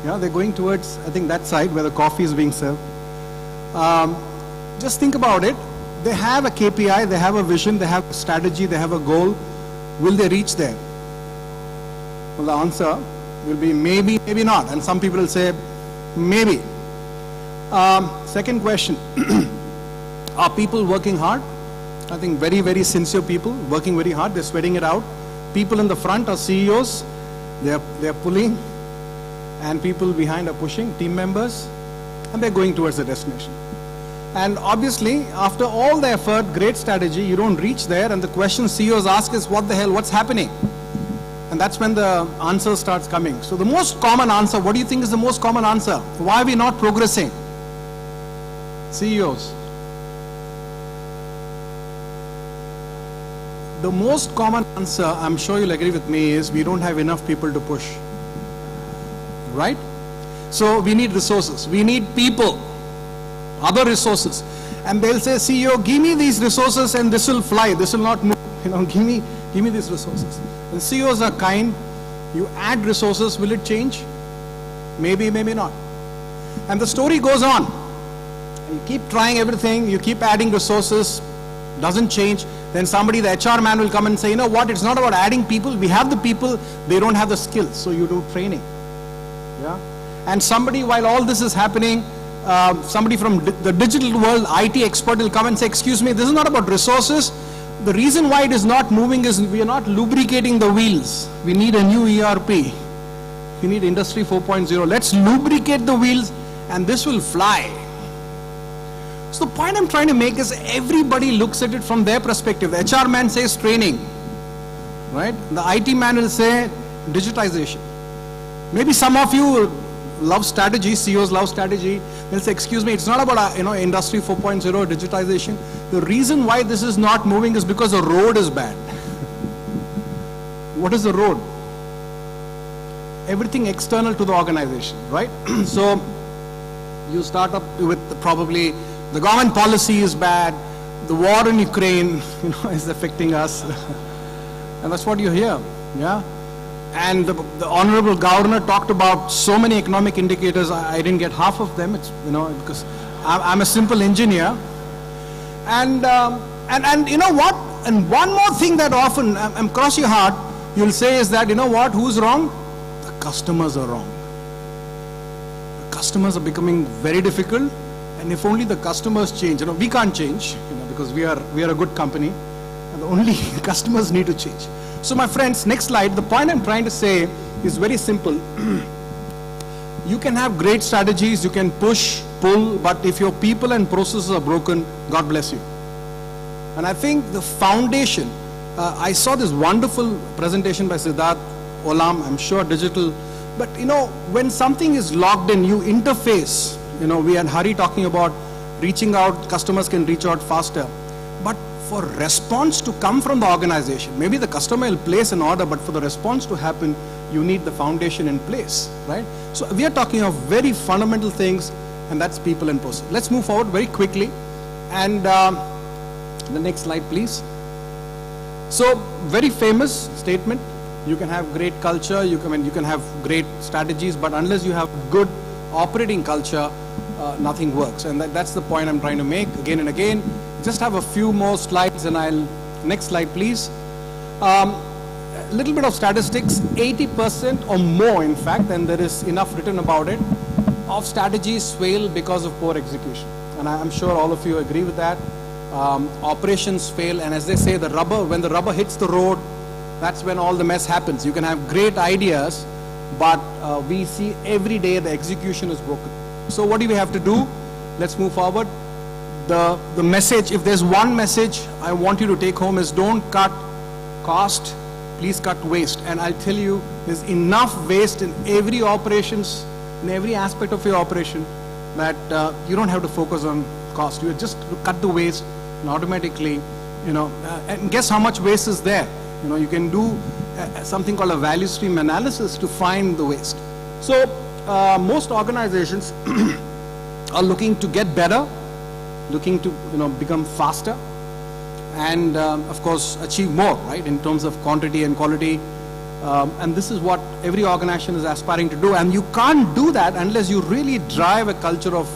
Yeah, they're going towards, I think, that side where the coffee is being served. Just think about it. They have a KPI, they have a vision, they have a strategy, they have a goal. Will they reach there? Well, the answer will be maybe, maybe not. And some people will say, maybe. Second question, are people working hard? I think very, very sincere people, working very hard, they're sweating it out. People in the front are CEOs, they're pulling, and people behind are pushing, team members, and they're going towards the destination. And obviously, after all the effort, great strategy, you don't reach there, and the question CEOs ask is, what the hell, what's happening? And that's when the answer starts coming. So the most common answer, what do you think is the most common answer? Why are we not progressing? CEOs. The most common answer, I'm sure you'll agree with me, is we don't have enough people to push. Right? So we need resources. We need people, other resources. And they'll say, CEO, give me these resources and this will fly. This will not move. Give me these resources. And CEOs are kind. You add resources, will it change? Maybe, maybe not. And the story goes on. You keep trying everything, you keep adding resources, doesn't change. Then somebody, the HR man will come and say, you know what, it's not about adding people. We have the people, they don't have the skills. So you do training. Yeah. And somebody, while all this is happening, somebody from the digital world, IT expert will come and say, excuse me, this is not about resources. The reason why it is not moving is we are not lubricating the wheels. We need a new ERP. We need Industry 4.0. Let's lubricate the wheels and this will fly. So the point I'm trying to make is everybody looks at it from their perspective. The HR man says training, right? The IT man will say digitization. Maybe some of you love strategy, CEOs love strategy. They'll say, excuse me, it's not about Industry 4.0 digitization. The reason why this is not moving is because the road is bad. What is the road? Everything external to the organization, right? So you start up with probably the government policy is bad, the war in Ukraine, is affecting us, and that's what you hear, yeah. And the honorable governor talked about so many economic indicators. I didn't get half of them. It's because I'm a simple engineer, and you know what? And one more thing that often, I'm cross your heart, you'll say is that, you know what? Who's wrong? The customers are wrong. The customers are becoming very difficult. And if only the customers change, we can't change, because we are a good company, and only customers need to change. So my friends, next slide, the point I'm trying to say is very simple. You can have great strategies, you can push, pull, but if your people and processes are broken, God bless you. And I think the foundation, I saw this wonderful presentation by Siddharth Olam, I'm sure digital, but when something is logged in, you interface. We had Hari talking about reaching out, customers can reach out faster. But for response to come from the organization, maybe the customer will place an order, but for the response to happen, you need the foundation in place, right? So we are talking of very fundamental things, and that's people and process. Let's move forward very quickly. And the next slide, please. So very famous statement, you can have great culture, you can have great strategies, but unless you have good operating culture, nothing works. And that's the point I'm trying to make again and again. Just have a few more slides and next slide please. A little bit of statistics, 80% or more in fact, and there is enough written about it, of strategies fail because of poor execution. And I'm sure all of you agree with that. Operations fail, and as they say, when the rubber hits the road, that's when all the mess happens. You can have great ideas, but we see every day the execution is broken. So what do we have to do? Let's move forward. The message, if there's one message I want you to take home, is don't cut cost, please cut waste. And I'll tell you, there's enough waste in every operations, in every aspect of your operation, that you don't have to focus on cost. You just cut the waste, and automatically, and guess how much waste is there? You can do something called a value stream analysis to find the waste. So most organizations are looking to get better, looking to become faster, and of course achieve more, right, in terms of quantity and quality. And this is what every organization is aspiring to do, and you can't do that unless you really drive a culture of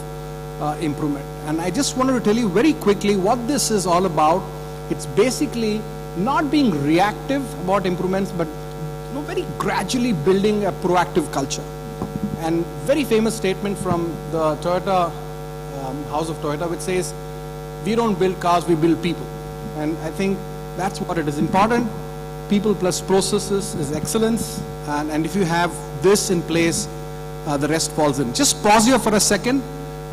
improvement. And I just wanted to tell you very quickly what this is all about. It's basically not being reactive about improvements, but very gradually building a proactive culture. And very famous statement from the Toyota, House of Toyota, which says, we don't build cars, we build people. And I think that's what it is important. People plus processes is excellence. And if you have this in place, the rest falls in. Just pause here for a second.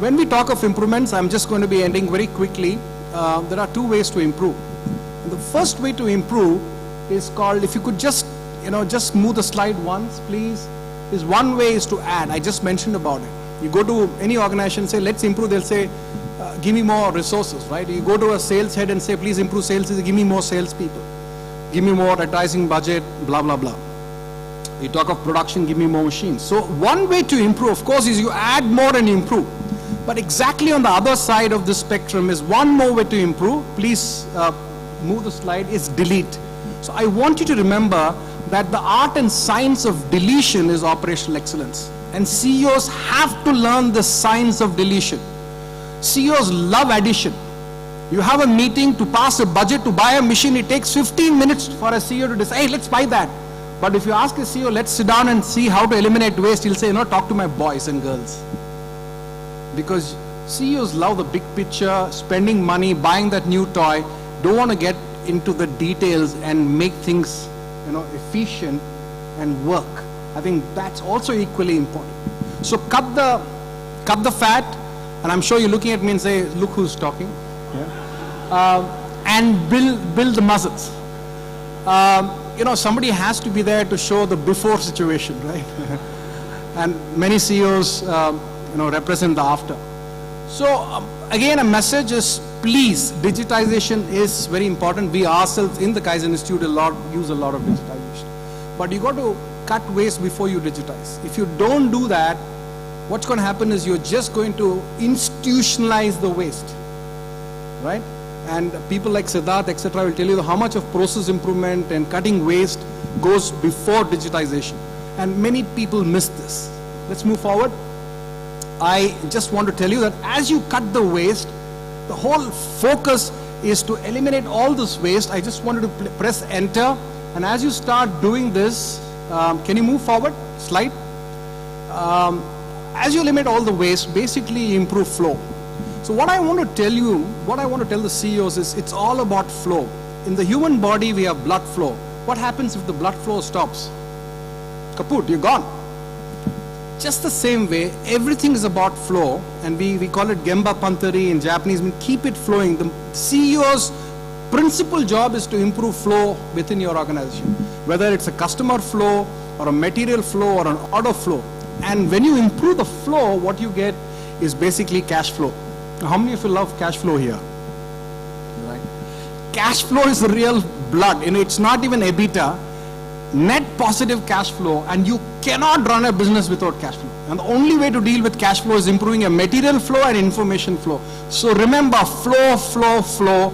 When we talk of improvements, I'm just going to be ending very quickly. There are two ways to improve. And the first way to improve is called, if you could just move the slide once, please. Is one way is to add. I just mentioned about it. You go to any organization, say, let's improve, they'll say, give me more resources, right? You go to a sales head and say, please improve sales, give me more salespeople. Give me more advertising budget, blah, blah, blah. You talk of production, give me more machines. So one way to improve, of course, is you add more and improve. But exactly on the other side of the spectrum is one more way to improve. Please move the slide, is delete. So I want you to remember that the art and science of deletion is operational excellence. And CEOs have to learn the science of deletion. CEOs love addition. You have a meeting to pass a budget to buy a machine, it takes 15 minutes for a CEO to decide, hey, let's buy that. But if you ask a CEO, let's sit down and see how to eliminate waste, he'll say, talk to my boys and girls. Because CEOs love the big picture, spending money, buying that new toy, don't want to get into the details and make things, efficient and work. I think that's also equally important. So cut the fat, and I'm sure you're looking at me and say, look who's talking. And build the muscles. Somebody has to be there to show the before situation, right? And many CEOs, represent the after. So again, a message is, please, digitization is very important. We ourselves in the Kaizen Institute use a lot of digitization. But you got to cut waste before you digitize. If you don't do that, what's going to happen is you're just going to institutionalize the waste, right? And people like Siddharth, etc., will tell you how much of process improvement and cutting waste goes before digitization. And many people miss this. Let's move forward. I just want to tell you that as you cut the waste, the whole focus is to eliminate all this waste. I just wanted to press enter. And as you start doing this, can you move forward? Slide. As you eliminate all the waste, basically you improve flow. So what I want to tell you, what I want to tell the CEOs is it's all about flow. In the human body, we have blood flow. What happens if the blood flow stops? Kaput, you're gone. Just the same way, everything is about flow, and we call it Gemba Pantari in Japanese, mean keep it flowing. The CEO's principal job is to improve flow within your organization, whether it's a customer flow or a material flow or an order flow. And when you improve the flow, what you get is basically cash flow. Now, how many of you love cash flow here? Right? Cash flow is the real blood. It's not even EBITDA. Net positive cash flow, and you cannot run a business without cash flow. And the only way to deal with cash flow is improving a material flow and information flow. So remember, flow, flow, flow.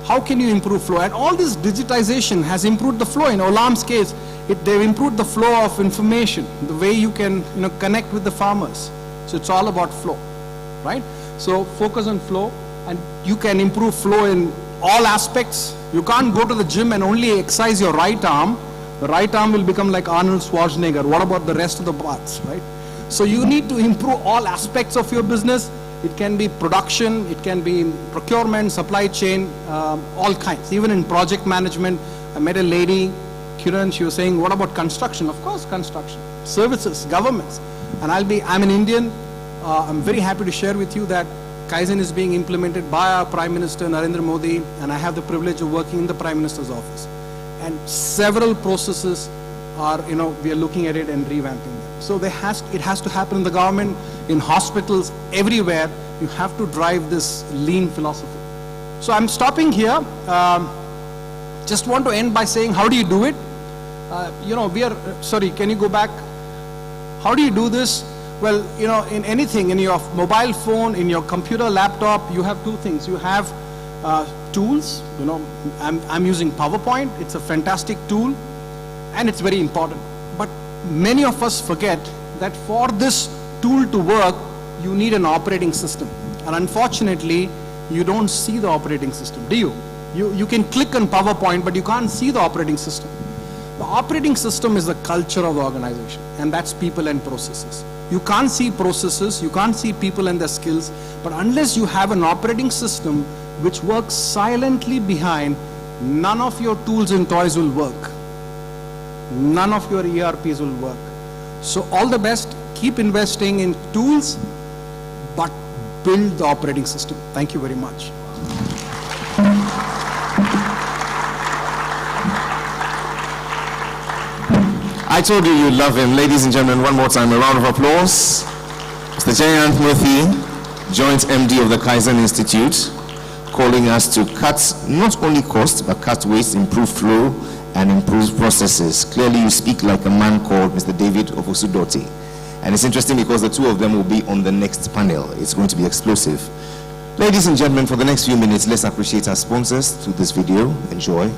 How can you improve flow? And all this digitization has improved the flow. In Olam's case, they've improved the flow of information, the way you can connect with the farmers. So it's all about flow, right? So focus on flow, and you can improve flow in all aspects. You can't go to the gym and only exercise your right arm. The right arm will become like Arnold Schwarzenegger. What about the rest of the parts, right? So you need to improve all aspects of your business. It can be production, it can be procurement, supply chain, all kinds. Even in project management, I met a lady, Kiran, she was saying, what about construction? Of course, construction. Services, governments. And I'm an Indian. I'm very happy to share with you that Kaizen is being implemented by our Prime Minister, Narendra Modi, and I have the privilege of working in the Prime Minister's office. And several processes are, we are looking at it and revamping them. So it has to happen in the government, in hospitals, everywhere. You have to drive this lean philosophy. So I'm stopping here. Just want to end by saying, how do you do it? Sorry, can you go back? How do you do this? Well, in anything, in your mobile phone, in your computer, laptop, you have two things. You have tools. I'm using PowerPoint. It's a fantastic tool, and it's very important. But many of us forget that for this tool to work, you need an operating system. And unfortunately, you don't see the operating system, do you? You can click on PowerPoint, but you can't see the operating system. The operating system is the culture of the organization, and that's people and processes. You can't see processes, you can't see people and their skills, but unless you have an operating system which works silently behind, none of your tools and toys will work. None of your ERPs will work. So all the best, keep investing in tools, but build the operating system. Thank you very much. I told you you'd love him. Ladies and gentlemen, one more time, a round of applause. Mr. Jayant Murthy, Joint MD of the Kaizen Institute, calling us to cut not only cost, but cut waste, improve flow, and improve processes. Clearly, you speak like a man called Mr. David Ofusudoti. And it's interesting because the two of them will be on the next panel. It's going to be explosive. Ladies and gentlemen, for the next few minutes, let's appreciate our sponsors to this video. Enjoy.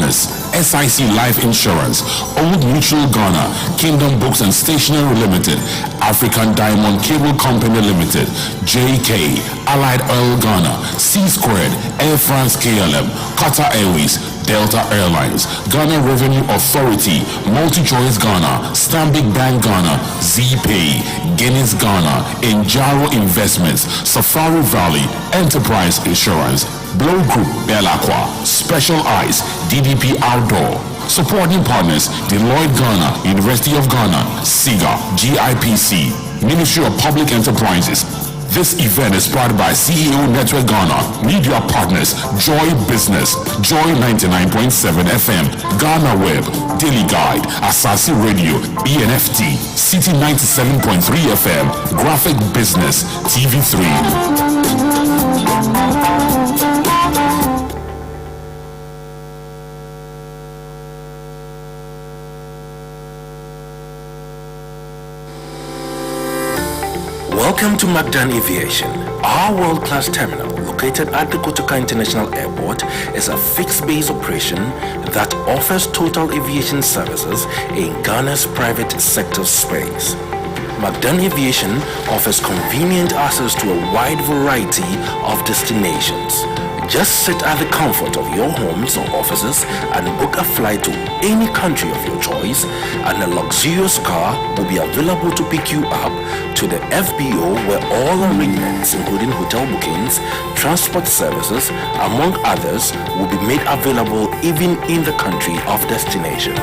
Partners, SIC Life Insurance, Old Mutual Ghana, Kingdom Books and Stationery Limited, African Diamond Cable Company Limited, JK, Allied Oil Ghana, C Squared, Air France KLM, Qatar Airways, Delta Airlines, Ghana Revenue Authority, MultiChoice Ghana, Stanbic Bank Ghana, ZPay, Guinness Ghana, Enjaro Investments, Safari Valley, Enterprise Insurance, Blow Group, Belacqua, Special Eyes, DDP Outdoor. Supporting partners, Deloitte Ghana, University of Ghana, SIGA, GIPC, Ministry of Public Enterprises. This event is brought by CEO Network Ghana, media partners, Joy Business, Joy 99.7 FM, Ghana Web, Daily Guide, Asasi Radio, ENFT, City 97.3 FM, Graphic Business, TV3. Welcome to Magdan Aviation. Our world-class terminal, located at the Kotoka International Airport, is a fixed-base operation that offers total aviation services in Ghana's private sector space. Magdan Aviation offers convenient access to a wide variety of destinations. Just sit at the comfort of your homes or offices and book a flight to any country of your choice, and a luxurious car will be available to pick you up to the FBO, where all arrangements, including hotel bookings, transport services, among others, will be made available even in the country of destination.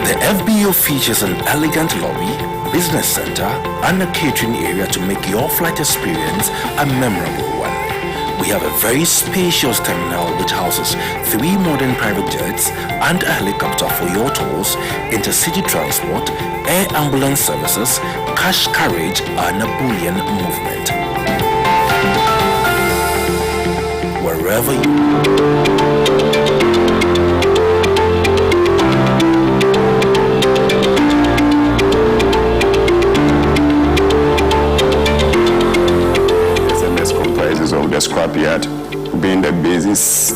The FBO features an elegant lobby, business center, and a catering area to make your flight experience a memorable one. We have a very spacious terminal which houses 3 modern private jets and a helicopter for your tours, intercity transport, air ambulance services, cash carriage, and a bullion movement. Wherever you... of the scrapyard being the basis,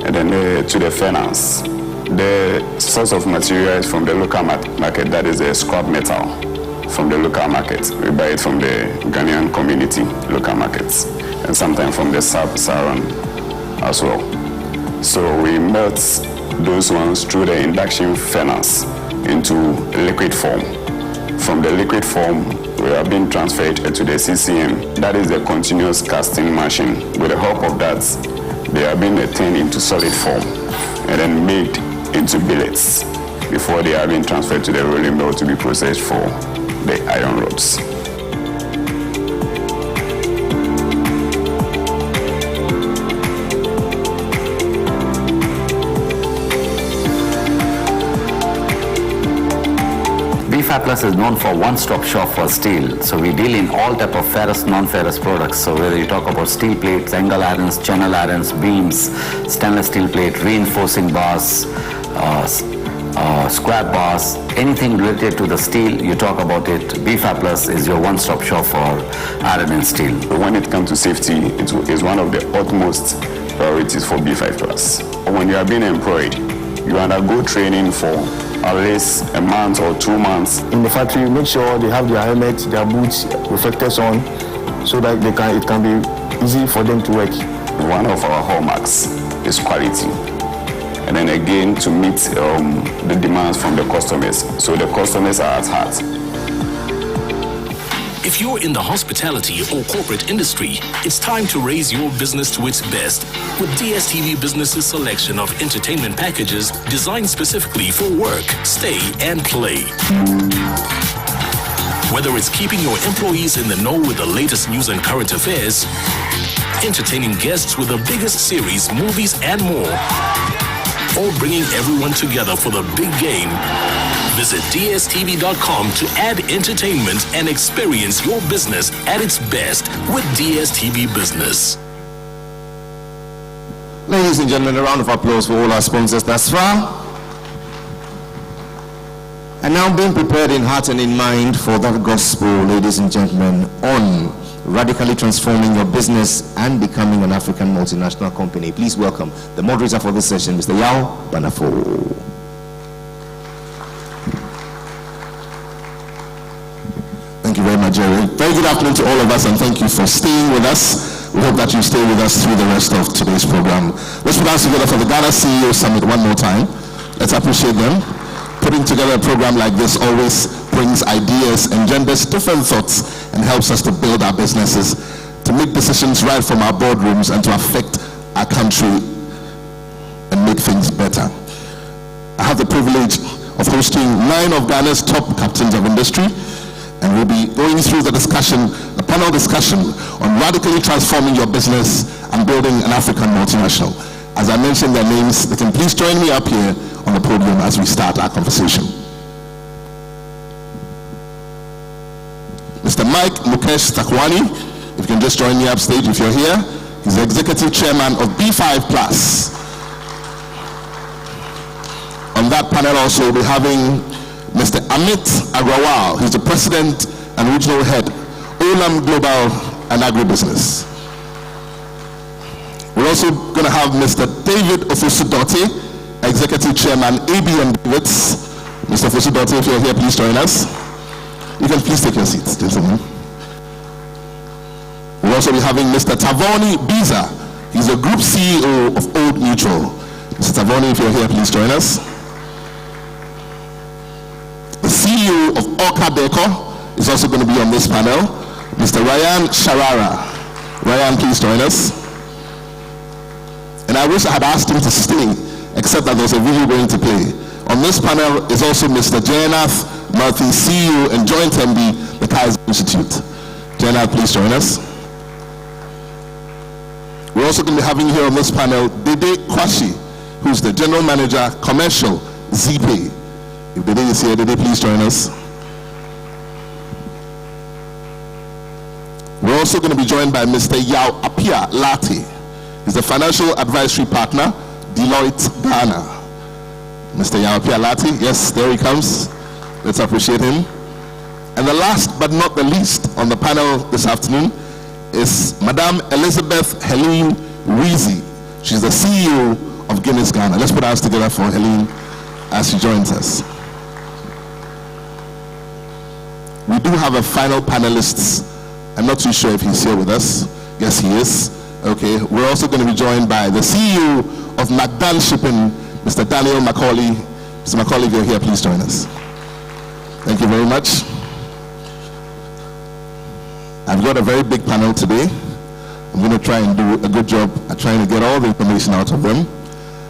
and then to the finance. The source of material is from the local market, that is the scrap metal from the local market. We buy it from the Ghanaian community local markets, and sometimes from the sub-Saharan as well. So we melt those ones through the induction furnace into liquid form. From the liquid form, we are being transferred to the CCM, that is the continuous casting machine. With the help of that, they are being turned into solid form and then made into billets before they are being transferred to the rolling mill to be processed for the iron rods. Plus is known for one-stop shop for steel. So we deal in all type of ferrous, non-ferrous products. So whether you talk about steel plates, angle irons, channel irons, beams, stainless steel plate, reinforcing bars, scrap bars, anything related to the steel, you talk about it. BFAP Plus is your one-stop shop for iron and steel. When it comes to safety, it is one of the utmost priorities for B5 Plus. When you are being employed, you undergo training for at least a month or 2 months. In the factory, make sure they have their helmet, their boots, reflectors on, so that it can be easy for them to work. One of our hallmarks is quality. And then again, to meet the demands from the customers. So the customers are at heart. If you're in the hospitality or corporate industry, it's time to raise your business to its best with DSTV Business's selection of entertainment packages designed specifically for work, stay, and play. Whether it's keeping your employees in the know with the latest news and current affairs, entertaining guests with the biggest series, movies, and more, or bringing everyone together for the big game, visit DSTV.com to add entertainment and experience your business at its best with DSTV Business. Ladies and gentlemen, a round of applause for all our sponsors thus far. And now being prepared in heart and in mind for that gospel, ladies and gentlemen, on radically transforming your business and becoming an African multinational company. Please welcome the moderator for this session, Mr. Yao Banafo. Thank you very much, Jerry. Very good afternoon to all of us, and thank you for staying with us. We hope that you stay with us through the rest of today's program. Let's put our hands together for the Ghana CEO Summit one more time. Let's appreciate them. Putting together a program like this always brings ideas, engenders different thoughts, and helps us to build our businesses, to make decisions right from our boardrooms, and to affect our country and make things better. I have the privilege of hosting 9 of Ghana's top captains of industry, and we'll be going through the panel discussion on radically transforming your business and building an African multinational. As I mentioned their names, they can please join me up here on the podium as we start our conversation. Mr. Mike Mukesh Takwani, if you can just join me upstage if you're here. He's the Executive Chairman of B5 Plus. On that panel also we'll be having Mr. Amit Agrawal. He's the President and Regional Head, Olam Global and Agribusiness. We're also going to have Mr. David Ofosu-Dorte, Executive Chairman, ABM Davids. Mr. Ofosu-Dorte, if you're here, please join us. You can please take your seats, gentlemen. We'll also be having Mr. Tavoni Biza. He's the Group CEO of Old Mutual. Mr. Tavoni, if you're here, please join us. The CEO of Orca Deco is also going to be on this panel. Mr. Ryan Sharara. Ryan, please join us. And I wish I had asked him to stay, except that there's a video going to play. On this panel is also Mr. Jayannath Murthy, CEO and Joint MD, the Kaiser Institute. Jayannath, please join us. We're also going to be having here on this panel Dede Kwashi, who's the General Manager, Commercial, ZPay. If Dede is here, Dede, please join us. We're also going to be joined by Mr. Yao Apia Lati. He's the Financial Advisory Partner, Deloitte Ghana. Mr. Yao Apia Lati, yes, there he comes. Let's appreciate him. And the last but not the least on the panel this afternoon is Madame Elizabeth Helene Weezy. She's the CEO of Guinness Ghana. Let's put our hands together for Helene as she joins us. We do have a final panelist. I'm not too sure if he's here with us. Yes, he is. Okay, we're also going to be joined by the CEO of McDan Shipping, Mr. Daniel Macaulay. Mr. Macaulay, if you're here, please join us. Thank you very much. I've got a very big panel today. I'm going to try and do a good job at trying to get all the information out of them.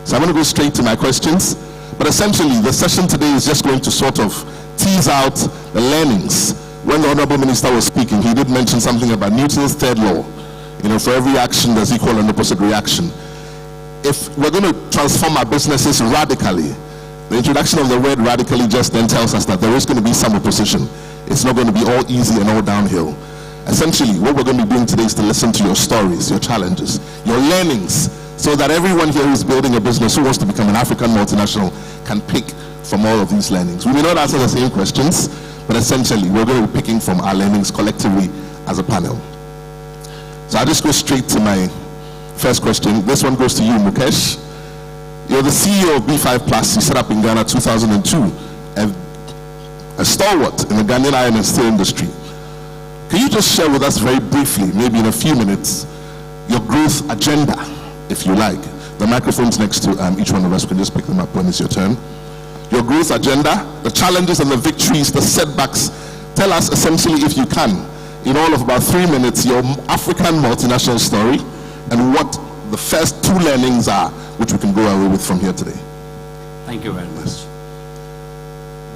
So I'm going to go straight to my questions. But essentially, the session today is just going to sort of tease out the learnings. When the Honorable Minister was speaking, he did mention something about Newton's third law. You know, for every action, there's equal and opposite reaction. If we're going to transform our businesses radically, the introduction of the word radically just then tells us that there is going to be some opposition. It's not going to be all easy and all downhill. Essentially, what we're going to be doing today is to listen to your stories, your challenges, your learnings, so that everyone here who's building a business, who wants to become an African multinational, can pick from all of these learnings. We may not answer the same questions, but essentially, we're going to be picking from our learnings collectively as a panel. So I'll just go straight to my first question. This one goes to you, Mukesh. You're the CEO of B5 Plus. You set up in Ghana 2002, a stalwart in the Ghanaian iron and steel industry. Can you just share with us very briefly, maybe in a few minutes, your growth agenda, if you like? The microphone's next to each one of us. We can just pick them up when it's your turn. Your growth agenda, the challenges and the victories, the setbacks. Tell us essentially, if you can, in all of about 3 minutes, your African multinational story and what the first 2 learnings are, which we can go away with from here today. Thank you very much.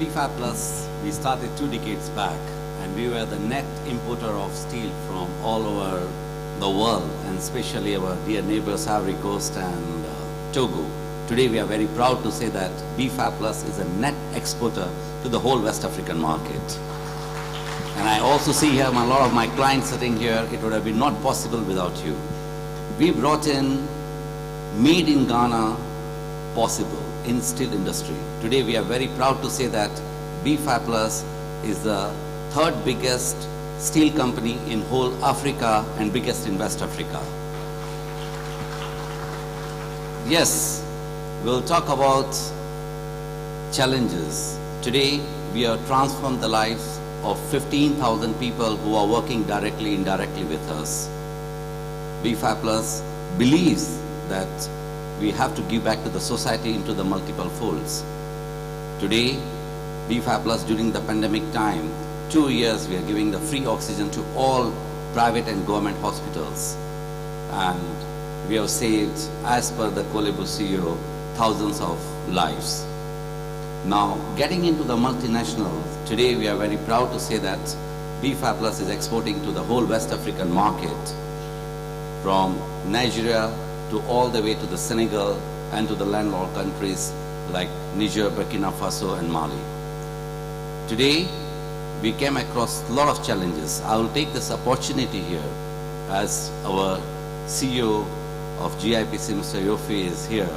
B5 Plus, we started 2 decades back, and we were the net importer of steel from all over the world, and especially our dear neighbors Ivory Coast and Togo. Today we are very proud to say that B5 Plus is a net exporter to the whole West African market. And I also see here a lot of my clients sitting here. It would have been not possible without you. We brought in made in Ghana possible in steel industry. Today we are very proud to say that B5 Plus is the 3rd biggest steel company in whole Africa and biggest in West Africa. Yes, we'll talk about challenges. Today, we have transformed the lives of 15,000 people who are working directly, indirectly with us. BFAP Plus believes that we have to give back to the society into the multiple folds. Today, BFAP Plus during the pandemic time, 2 years we are giving the free oxygen to all private and government hospitals. And we have saved, as per the Kolebu CEO, thousands of lives. Now, getting into the multinational, today we are very proud to say that BFAP Plus is exporting to the whole West African market, from Nigeria to all the way to the Senegal and to the landlocked countries like Niger, Burkina Faso and Mali. Today, we came across a lot of challenges. I will take this opportunity here as our CEO of GIPC, Mr. Yofi, is here.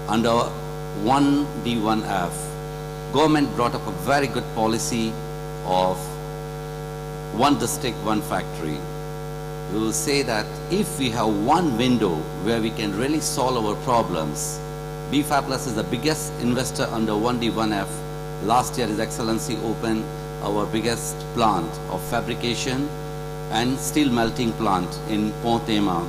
Under 1D1F, government brought up a very good policy of one district, one factory. We will say that if we have one window where we can really solve our problems, BFAP Plus is the biggest investor under 1D1F. Last year, His Excellency opened our biggest plant of fabrication and steel melting plant in Pont-Tema.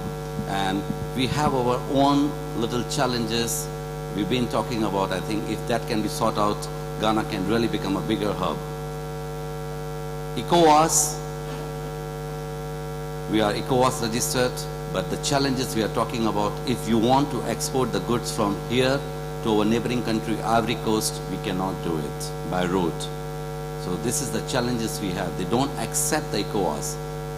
And we have our own little challenges we've been talking about. I think if that can be sorted out, Ghana can really become a bigger hub. ECOWAS, we are ECOWAS registered, but the challenges we are talking about, if you want to export the goods from here to our neighboring country, Ivory Coast, we cannot do it by road. So this is the challenges we have. They don't accept the ECOWAS.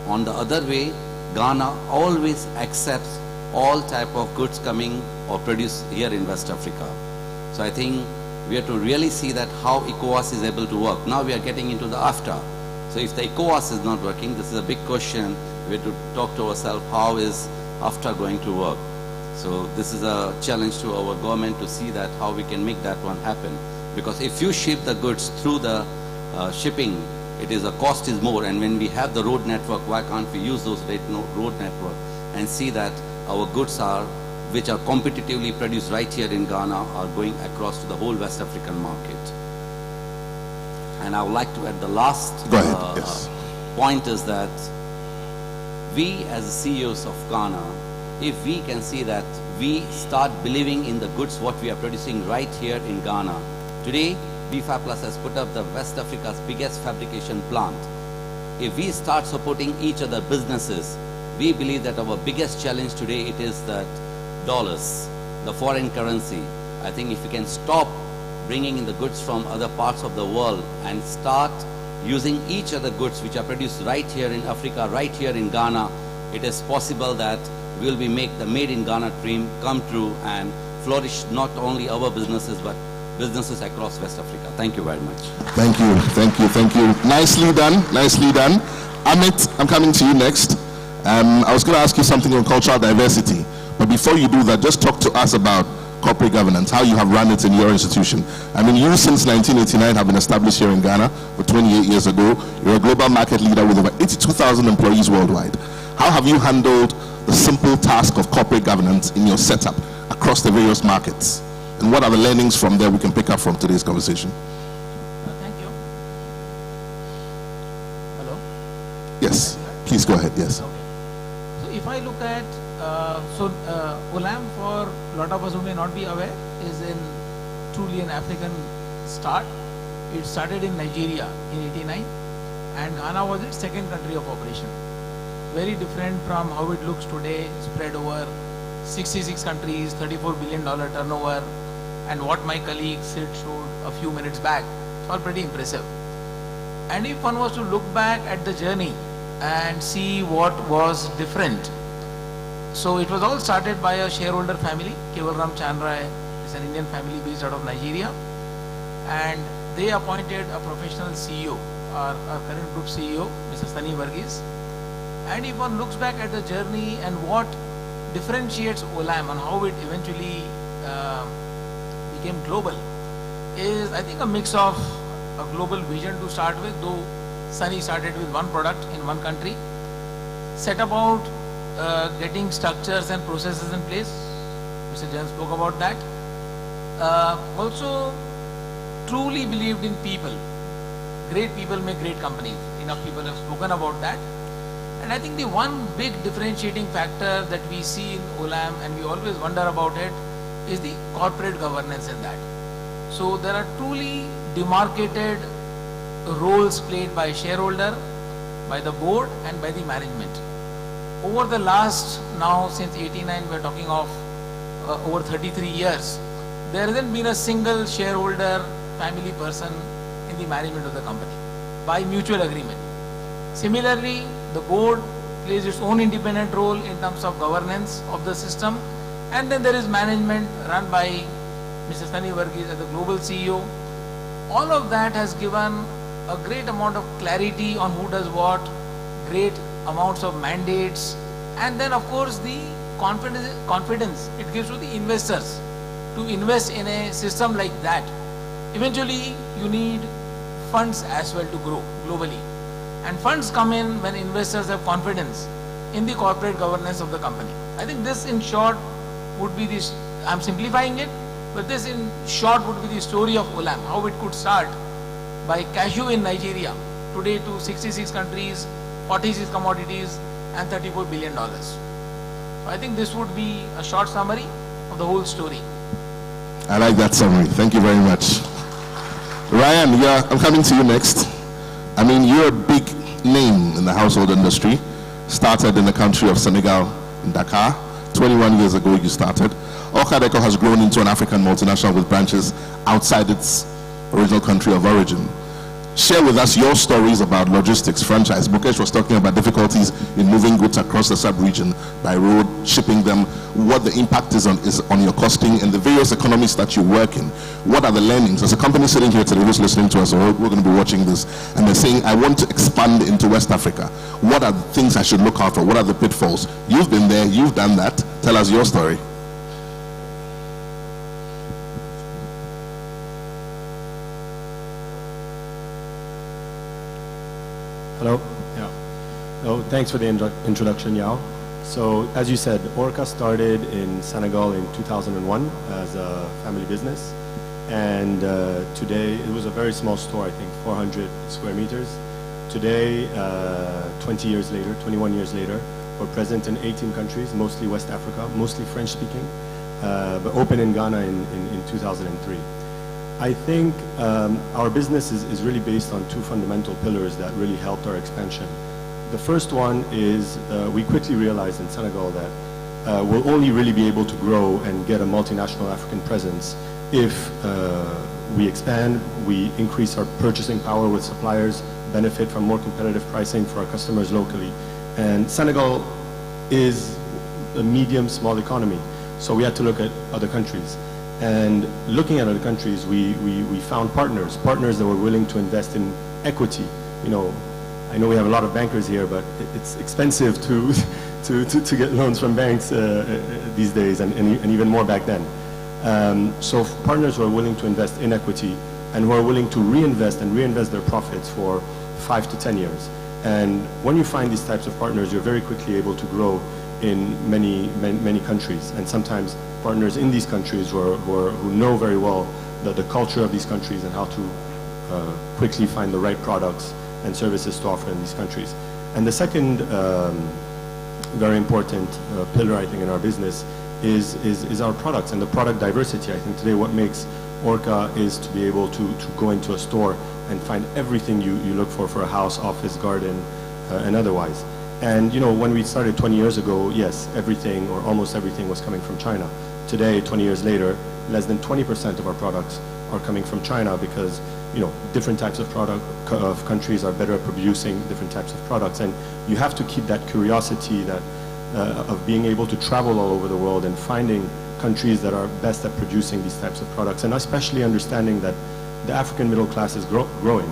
On the other way, Ghana always accepts all type of goods coming or produced here in West Africa. So I think we have to really see that how ECOWAS is able to work. Now we are getting into the AFTA. So if the ECOWAS is not working, this is a big question. We have to talk to ourselves, how is AFTA going to work? So this is a challenge to our government to see that how we can make that one happen. Because if you ship the goods through the shipping, the cost is more, and when we have the road network, why can't we use those road network and see that our goods which are competitively produced right here in Ghana are going across to the whole West African market. And I would like to add the last point is that we as the CEOs of Ghana, if we can see that we start believing in the goods what we are producing right here in Ghana. Today, BFAP Plus has put up the West Africa's biggest fabrication plant. If we start supporting each other businesses, we believe that our biggest challenge today, it is that dollars, the foreign currency. I think if we can stop bringing in the goods from other parts of the world and start using each other goods which are produced right here in Africa, right here in Ghana, it is possible that we'll be make the Made in Ghana dream come true and flourish not only our businesses but businesses across West Africa. Thank you very much. Thank you, thank you, thank you. Nicely done, nicely done. Amit, I'm coming to you next. I was going to ask you something on cultural diversity, but before you do that, just talk to us about corporate governance, how you have run it in your institution. I mean, you since 1989 have been established here in Ghana, for 28 years ago. You're a global market leader with over 82,000 employees worldwide. How have you handled the simple task of corporate governance in your setup across the various markets? And what are the learnings from there we can pick up from today's conversation? Thank you. Hello? Yes, please go ahead, yes. Okay. So if I look at, Olam, for a lot of us who may not be aware, is truly an African start. It started in Nigeria in 89 and Ghana was its second country of operation. Very different from how it looks today, spread over 66 countries, $34 billion turnover, and what my colleague Sid showed a few minutes back. It's all pretty impressive. And if one was to look back at the journey and see what was different, so it was all started by a shareholder family. Kevalram Chandra is an Indian family based out of Nigeria, and they appointed a professional CEO, our current group CEO, Mr. Sunny Varghese. And if one looks back at the journey and what differentiates Olam and how it eventually became global, is I think a mix of a global vision to start with, though Sunny started with one product in one country, set about getting structures and processes in place. Mr. Jain spoke about that. Also truly believed in people. Great people make great companies. Enough people have spoken about that. And I think the one big differentiating factor that we see in Olam, and we always wonder about it, is the corporate governance in that. So there are truly demarcated roles played by shareholder, by the board and by the management. Over the last, now since 89, we're talking of over 33 years, there hasn't been a single shareholder, family person in the management of the company by mutual agreement. Similarly, the board plays its own independent role in terms of governance of the system, and then there is management run by Mr. Sunny Verghese as the global CEO. All of that has given a great amount of clarity on who does what, great amounts of mandates, and then of course the confidence it gives to the investors to invest in a system like that. Eventually you need funds as well to grow globally, and funds come in when investors have confidence in the corporate governance of the company. I think this in short would be this, I'm simplifying it, but this in short would be the story of Olam, how it could start by cashew in Nigeria, today to 66 countries, 46 commodities and $34 billion. So I think this would be a short summary of the whole story. I like that summary. Thank you very much. Ryan, yeah, I'm coming to you next. I mean, you're a big name in the household industry. Started in the country of Senegal, in Dakar. 21 years ago you started. Orca Deco has grown into an African multinational with branches outside its original country of origin. Share with us your stories about logistics, franchise. Mukesh was talking about difficulties in moving goods across the sub-region by road, shipping them, what the impact is on your costing and the various economies that you work in. What are the learnings? There's a company sitting here today who's listening to us, or we're going to be watching this, and they're saying, I want to expand into West Africa. What are the things I should look out for? What are the pitfalls? You've been there, you've done that. Tell us your story. Hello. Yeah. No, thanks for the introduction, Yao. So, as you said, Orca started in Senegal in 2001 as a family business, and today it was a very small store, I think 400 square meters. Today, 21 years later, we're present in 18 countries, mostly West Africa, mostly French-speaking, but open in Ghana in 2003. I think our business is really based on two fundamental pillars that really helped our expansion. The first one is we quickly realized in Senegal that we'll only really be able to grow and get a multinational African presence if we expand, we increase our purchasing power with suppliers, benefit from more competitive pricing for our customers locally. And Senegal is a medium, small economy, so we had to look at other countries. And looking at other countries, we found partners that were willing to invest in equity. You know, I know we have a lot of bankers here, but it's expensive to get loans from banks these days, and even more back then. So partners who are willing to invest in equity and who are willing to reinvest their profits for 5 to 10 years. And when you find these types of partners, you're very quickly able to grow in many countries, and sometimes partners in these countries who know very well the culture of these countries and how to quickly find the right products and services to offer in these countries. And the second very important pillar, I think, in our business is our products and the product diversity. I think today what makes Orca is to be able to go into a store and find everything you look for a house, office, garden, and otherwise. And you know, when we started 20 years ago, yes, everything or almost everything was coming from China. Today, 20 years later, less than 20% of our products are coming from China because, you know, different types of countries are better at producing different types of products, and you have to keep that curiosity of being able to travel all over the world and finding countries that are best at producing these types of products, and especially understanding that the African middle class is growing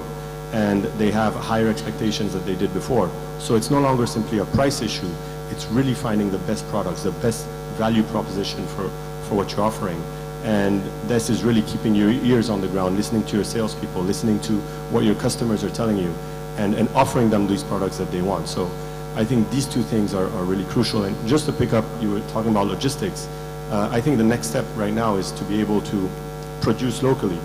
and they have higher expectations than they did before. So it's no longer simply a price issue, it's really finding the best products, the best value proposition for what you're offering. And this is really keeping your ears on the ground, listening to your salespeople, listening to what your customers are telling you. and offering them these products that they want. So I think these two things are really crucial. And just to pick up, you were talking about logistics. I think the next step right now is to be able to produce locally,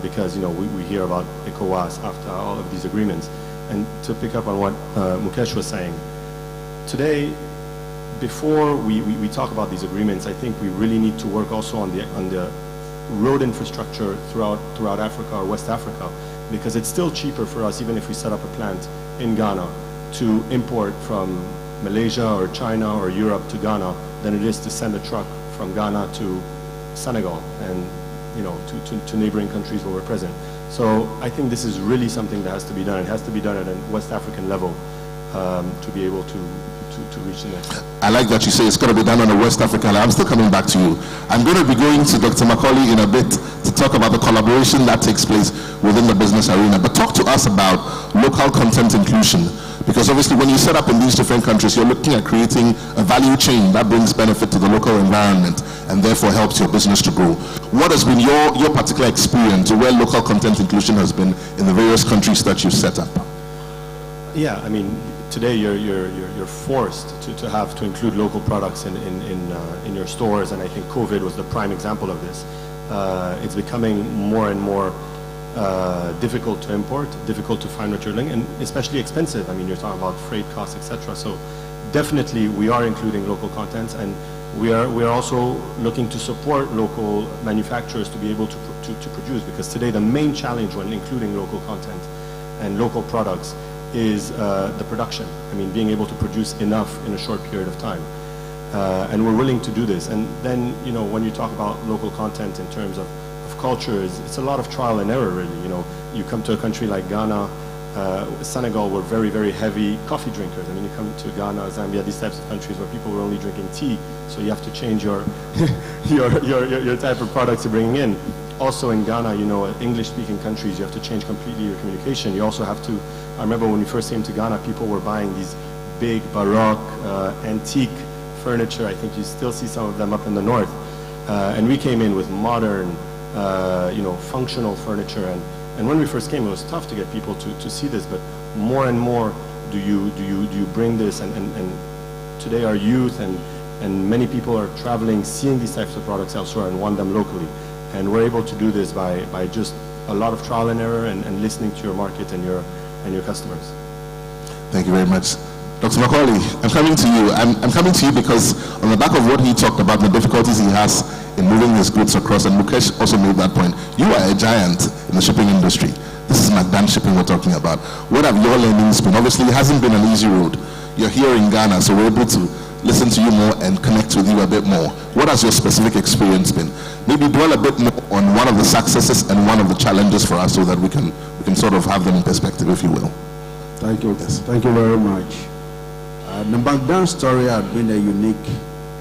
because we hear about ECOWAS after all of these agreements. And to pick up on what Mukesh was saying, today, before we talk about these agreements, I think we really need to work also on the road infrastructure throughout Africa or West Africa, because it's still cheaper for us, even if we set up a plant in Ghana, to import from Malaysia or China or Europe to Ghana than it is to send a truck from Ghana to Senegal and to neighboring countries where we're present. So I think this is really something that has to be done. It has to be done at a West African level to be able to reach the next step. I like that you say it's got to be done on a West African level. I'm still coming back to you. I'm going to be going to Dr. Macaulay in a bit to talk about the collaboration that takes place within the business arena. But talk to us about local content inclusion. Because obviously when you set up in these different countries, you're looking at creating a value chain that brings benefit to the local environment and therefore helps your business to grow. What has been your particular experience where local content inclusion has been in the various countries that you've set up? Yeah, I mean, today you're forced to have to include local products in your stores, and I think COVID was the prime example of this. It's becoming more and more difficult to import, difficult to find what you're doing, and especially expensive. I mean, you're talking about freight costs, etc. So definitely we are including local contents, and we are also looking to support local manufacturers to be able to produce, because today the main challenge when including local content and local products is the production. I mean, being able to produce enough in a short period of time. And we're willing to do this. And then, when you talk about local content in terms of culture, it's a lot of trial and error, really. You come to a country like Ghana, Senegal were very, very heavy coffee drinkers. I mean, you come to Ghana, Zambia, these types of countries where people were only drinking tea, so you have to change your your type of products you're bringing in. Also in Ghana, English-speaking countries, you have to change completely your communication. You also have to, I remember when we first came to Ghana, people were buying these big Baroque, antique furniture. I think you still see some of them up in the north. And we came in with modern, functional furniture. And when we first came, it was tough to get people to see this, but more and more do you bring this, and today our youth and many people are traveling, seeing these types of products elsewhere and want them locally. And we're able to do this by just a lot of trial and error and listening to your market and your customers. Thank you very much. Dr. Macaulay, I'm coming to you. I'm coming to you because on the back of what he talked about, the difficulties he has in moving his goods across, and Mukesh also made that point. You are a giant in the shipping industry. This is Magdan Shipping we're talking about. What have your learnings been? Obviously, it hasn't been an easy road. You're here in Ghana, so we're able to listen to you more and connect with you a bit more. What has your specific experience been? Maybe dwell a bit more on one of the successes and one of the challenges for us so that we can sort of have them in perspective, if you will. Thank you. Yes. Thank you very much. The Magdan story has been a unique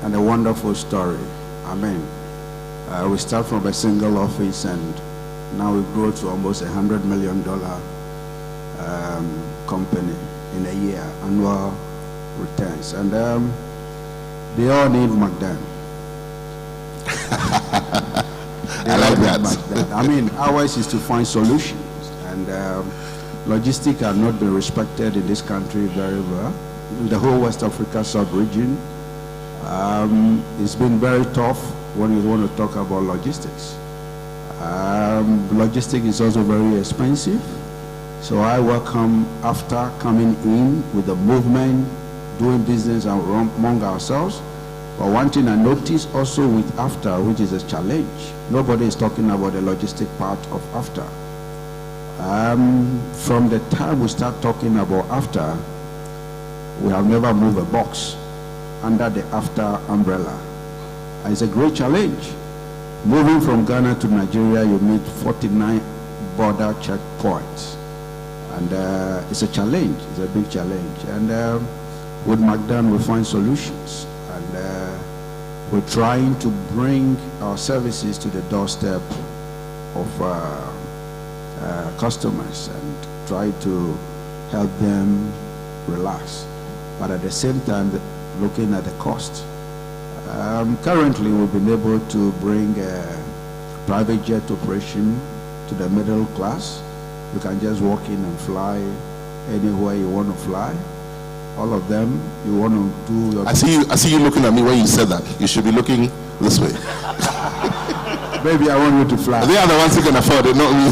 and a wonderful story. Amen. We start from a single office, and now we grow to almost $100 million company in a year, annual returns. And they all need Magdan. I like that. I mean, ours is to find solutions, and logistics have not been respected in this country very well. In the whole West Africa sub-region, it's been very tough when you want to talk about logistics. Logistics is also very expensive, so I welcome AFTA coming in with the movement, doing business among ourselves. But one thing I noticed also with AFTA, which is a challenge, nobody is talking about the logistic part of AFTA. From the time we start talking about AFTA, we have never moved a box under the AFTA umbrella. And it's a great challenge. Moving from Ghana to Nigeria, you meet 49 border checkpoints. And it's a challenge, it's a big challenge. And with Magdan, we find solutions. And we're trying to bring our services to the doorstep of customers and try to help them relax. But at the same time, looking at the cost. Currently, we've been able to bring private jet operation to the middle class, You can just walk in and fly anywhere you want to fly. All of them, you want to do your... I see you looking at me when you said that. You should be looking this way. Maybe I want you to fly. They are the ones who can afford it, not me.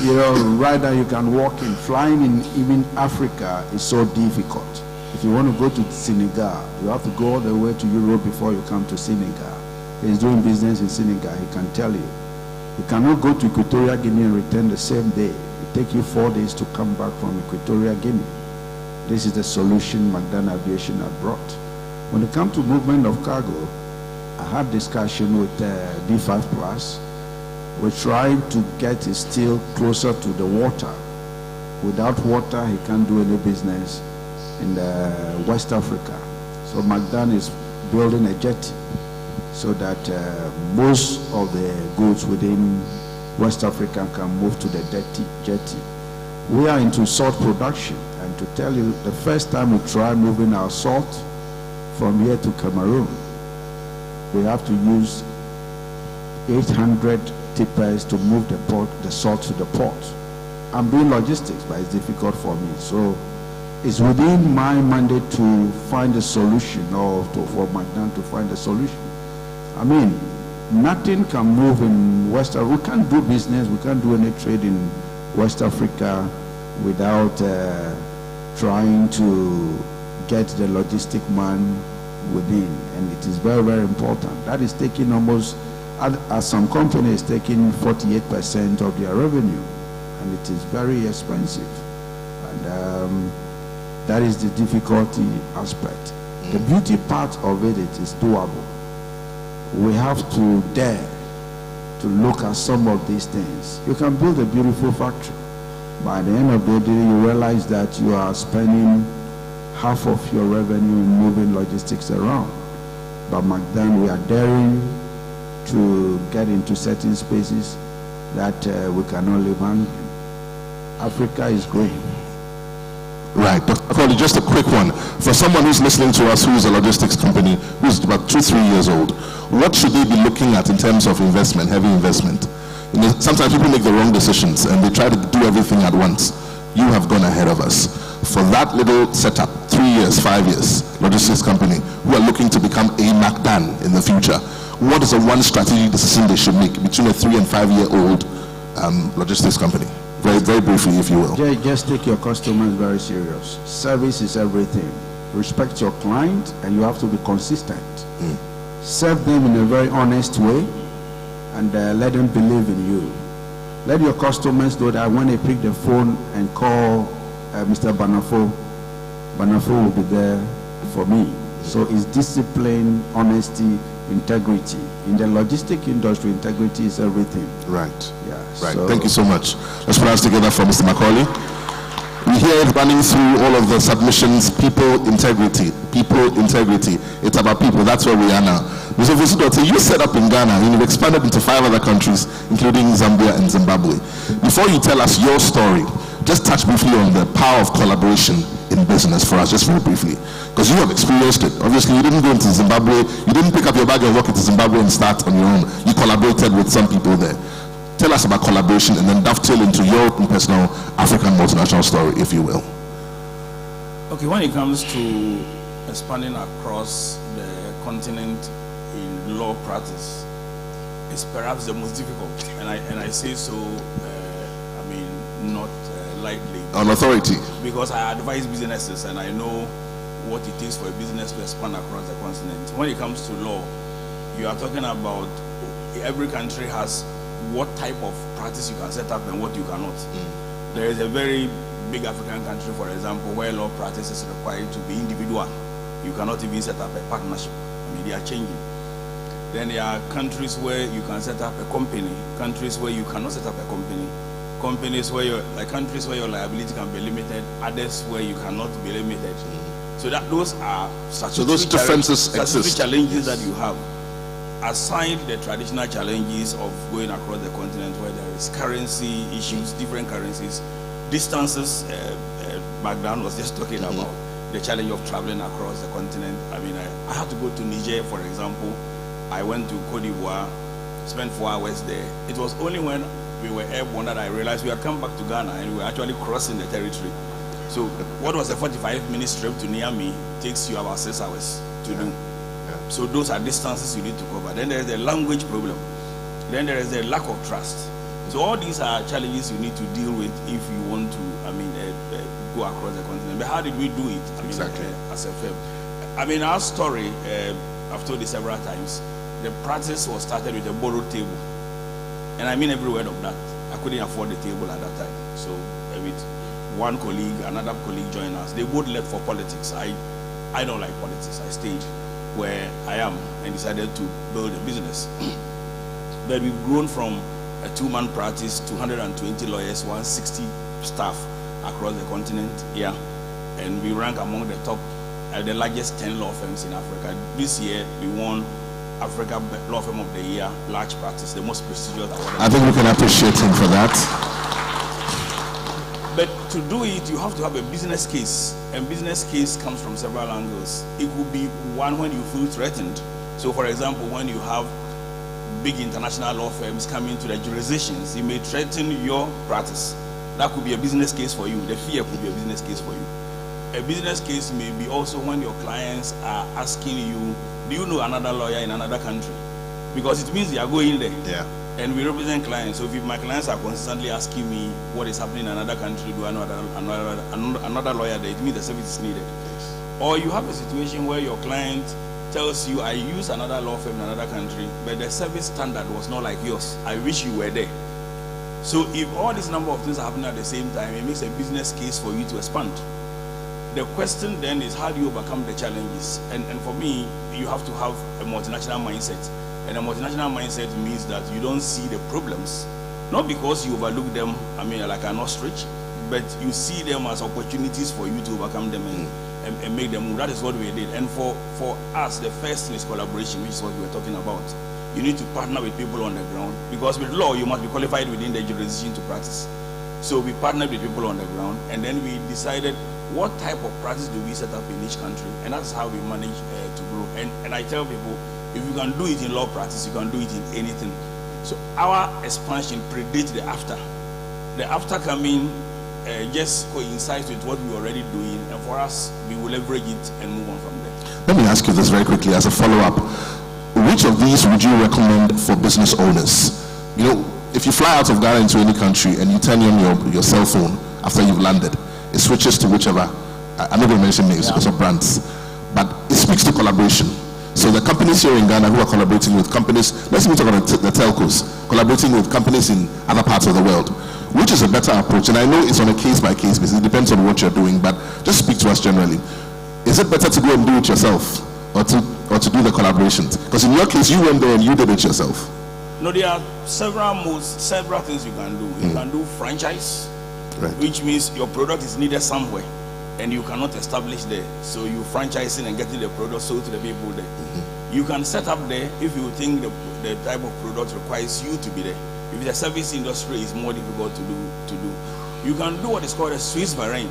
You know, right now you can walk in. Flying in even Africa is so difficult. If you want to go to Senegal, you have to go all the way to Europe before you come to Senegal. He's doing business in Senegal, he can tell you. You cannot go to Equatorial Guinea and return the same day. It takes you 4 days to come back from Equatorial Guinea. This is the solution Magdan Aviation had brought. When it comes to movement of cargo, I had discussion with D5 Plus. We're trying to get his steel closer to the water. Without water, he can't do any business in West Africa. So Magdan is building a jetty so that most of the goods within West Africa can move to the jetty. We are into salt production, and to tell you, the first time we tried moving our salt from here to Cameroon, we have to use 800 tippers to move the salt to the port. I'm doing logistics, but it's difficult for me. So it's within my mandate to find a solution, or for Magdan to find a solution. I mean, nothing can move in West Africa. We can't do business, we can't do any trade in West Africa without trying to get the logistic man within, and it is very, very important. That is taking almost, as some companies taking 48% of their revenue, and it is very expensive. And that is the difficulty aspect. The beauty part of it is doable. We have to dare to look at some of these things. You can build a beautiful factory. By the end of the day, you realize that you are spending half of your revenue in moving logistics around. But Magdan, we are daring to get into certain spaces that we cannot live on. Africa is growing. Right, Dr. Crowley, just a quick one. For someone who's listening to us, who's a logistics company, who's about 2-3 years old, what should they be looking at in terms of investment, heavy investment? You know, sometimes people make the wrong decisions and they try to do everything at once. You have gone ahead of us. For that little setup, 3 years, 5 years, logistics company, who are looking to become a Magdan in the future, what is the one strategic decision they should make between a 3 and 5 year old logistics company? Very, very briefly, if you will. Just take your customers very serious. Service is everything. Respect your client, and you have to be consistent. Serve them in a very honest way, and let them believe in you. Let your customers know that when they pick the phone and call Mr. Banafo, Banafo will be there for me. So it's discipline, honesty, integrity. In the logistic industry, integrity is everything. Right. Yeah. Right. So Thank you so much. Let's put us together for Mr. Macaulay. We hear it running through all of the submissions, people integrity, people integrity. It's about people. That's where we are now. Mr. Vusidote, you set up in Ghana and you've expanded into 5 other countries, including Zambia and Zimbabwe. Before you tell us your story, just touch briefly on the power of collaboration in business for us, just very briefly. Because you have experienced it. Obviously, you didn't go into Zimbabwe, you didn't pick up your bag and walk into Zimbabwe and start on your own. You collaborated with some people there. Tell us about collaboration and then dovetail into your own personal African multinational story, if you will. Okay, when it comes to expanding across the continent in law practice, it's perhaps the most difficult. And I say so, not lightly. On authority. Because I advise businesses and I know what it takes for a business to expand across the continent. When it comes to law, you are talking about every country has what type of practice you can set up and what you cannot. There is a very big African country, for example, where law practice is required to be individual. You cannot even set up a partnership. They are changing. Then there are countries where you can set up a company, countries where you cannot set up a company, countries where your liability can be limited, others where you cannot be limited. So that those are those differences exist. Challenges that you have. Aside the traditional challenges of going across the continent where there is currency issues, different currencies, distances, Magdan was just talking about the challenge of traveling across the continent. I had to go to Niger, for example. I went to Cote d'Ivoire, spent 4 hours there. It was only when we were airborne that I realized we had come back to Ghana and we were actually crossing the territory. So what was a 45-minute trip to Niamey takes you about 6 hours to do. So those are distances you need to cover. Then there is the language problem. Then there is the lack of trust. So all these are challenges you need to deal with if you want to, go across the continent. But how did we do it? As a firm. Our story, I've told it several times. The practice was started with a borrowed table. And I mean every word of that. I couldn't afford the table at that time. So with one colleague, another colleague joined us. They both left for politics. I don't like politics. I stayed where I am and decided to build a business. But we've grown from a 2-man practice to 120 lawyers, 160 staff across the continent. And we rank among the top, the largest 10 law firms in Africa. This year we won Africa Law Firm of the Year, large practice, the most prestigious award. I think we can appreciate him for that. But to do it, you have to have a business case. And business case comes from several angles. It could be one when you feel threatened. So for example, when you have big international law firms coming to the jurisdictions, it may threaten your practice. That could be a business case for you. The fear could be a business case for you. A business case may be also when your clients are asking you, do you know another lawyer in another country? Because it means they are going there. And we represent clients. So if my clients are consistently asking me what is happening in another country, do I know another lawyer there? It means the service is needed. Or you have a situation where your client tells you, I use another law firm in another country, but the service standard was not like yours. I wish you were there. So if all these number of things are happening at the same time, it makes a business case for you to expand. The question then is, how do you overcome the challenges? And for me, you have to have a multinational mindset. And a multinational mindset means that you don't see the problems, not because you overlook them, like an ostrich, but you see them as opportunities for you to overcome them and make them move. That is what we did. And for us, the first thing is collaboration, which is what we were talking about. You need to partner with people on the ground, because with law, you must be qualified within the jurisdiction to practice. So we partnered with people on the ground, and then we decided what type of practice do we set up in each country, and that's how we manage to grow. And I tell people, if you can do it in law practice, you can do it in anything. So our expansion predates the after. The after coming just coincides with what we're already doing, and for us, we will leverage it and move on from there. Let me ask you this very quickly as a follow-up. Which of these would you recommend for business owners? If you fly out of Ghana into any country and you turn on your cell phone after you've landed, it switches to whichever. I'm not going to mention names because of brands, but it speaks to collaboration. So the companies here in Ghana who are collaborating with companies, let's even talk about the telcos, collaborating with companies in other parts of the world. Which is a better approach? And I know it's on a case-by-case basis. It depends on what you're doing, but just speak to us generally. Is it better to go and do it yourself or to do the collaborations? Because in your case, you went there and you did it yourself. No, there are several things you can do. You can do franchise, which means your product is needed somewhere and you cannot establish there. So you franchising and getting the product sold to the people there. You can set up there if you think the type of product requires you to be there. If the service industry is more difficult to do. You can do what is called a Swiss variant.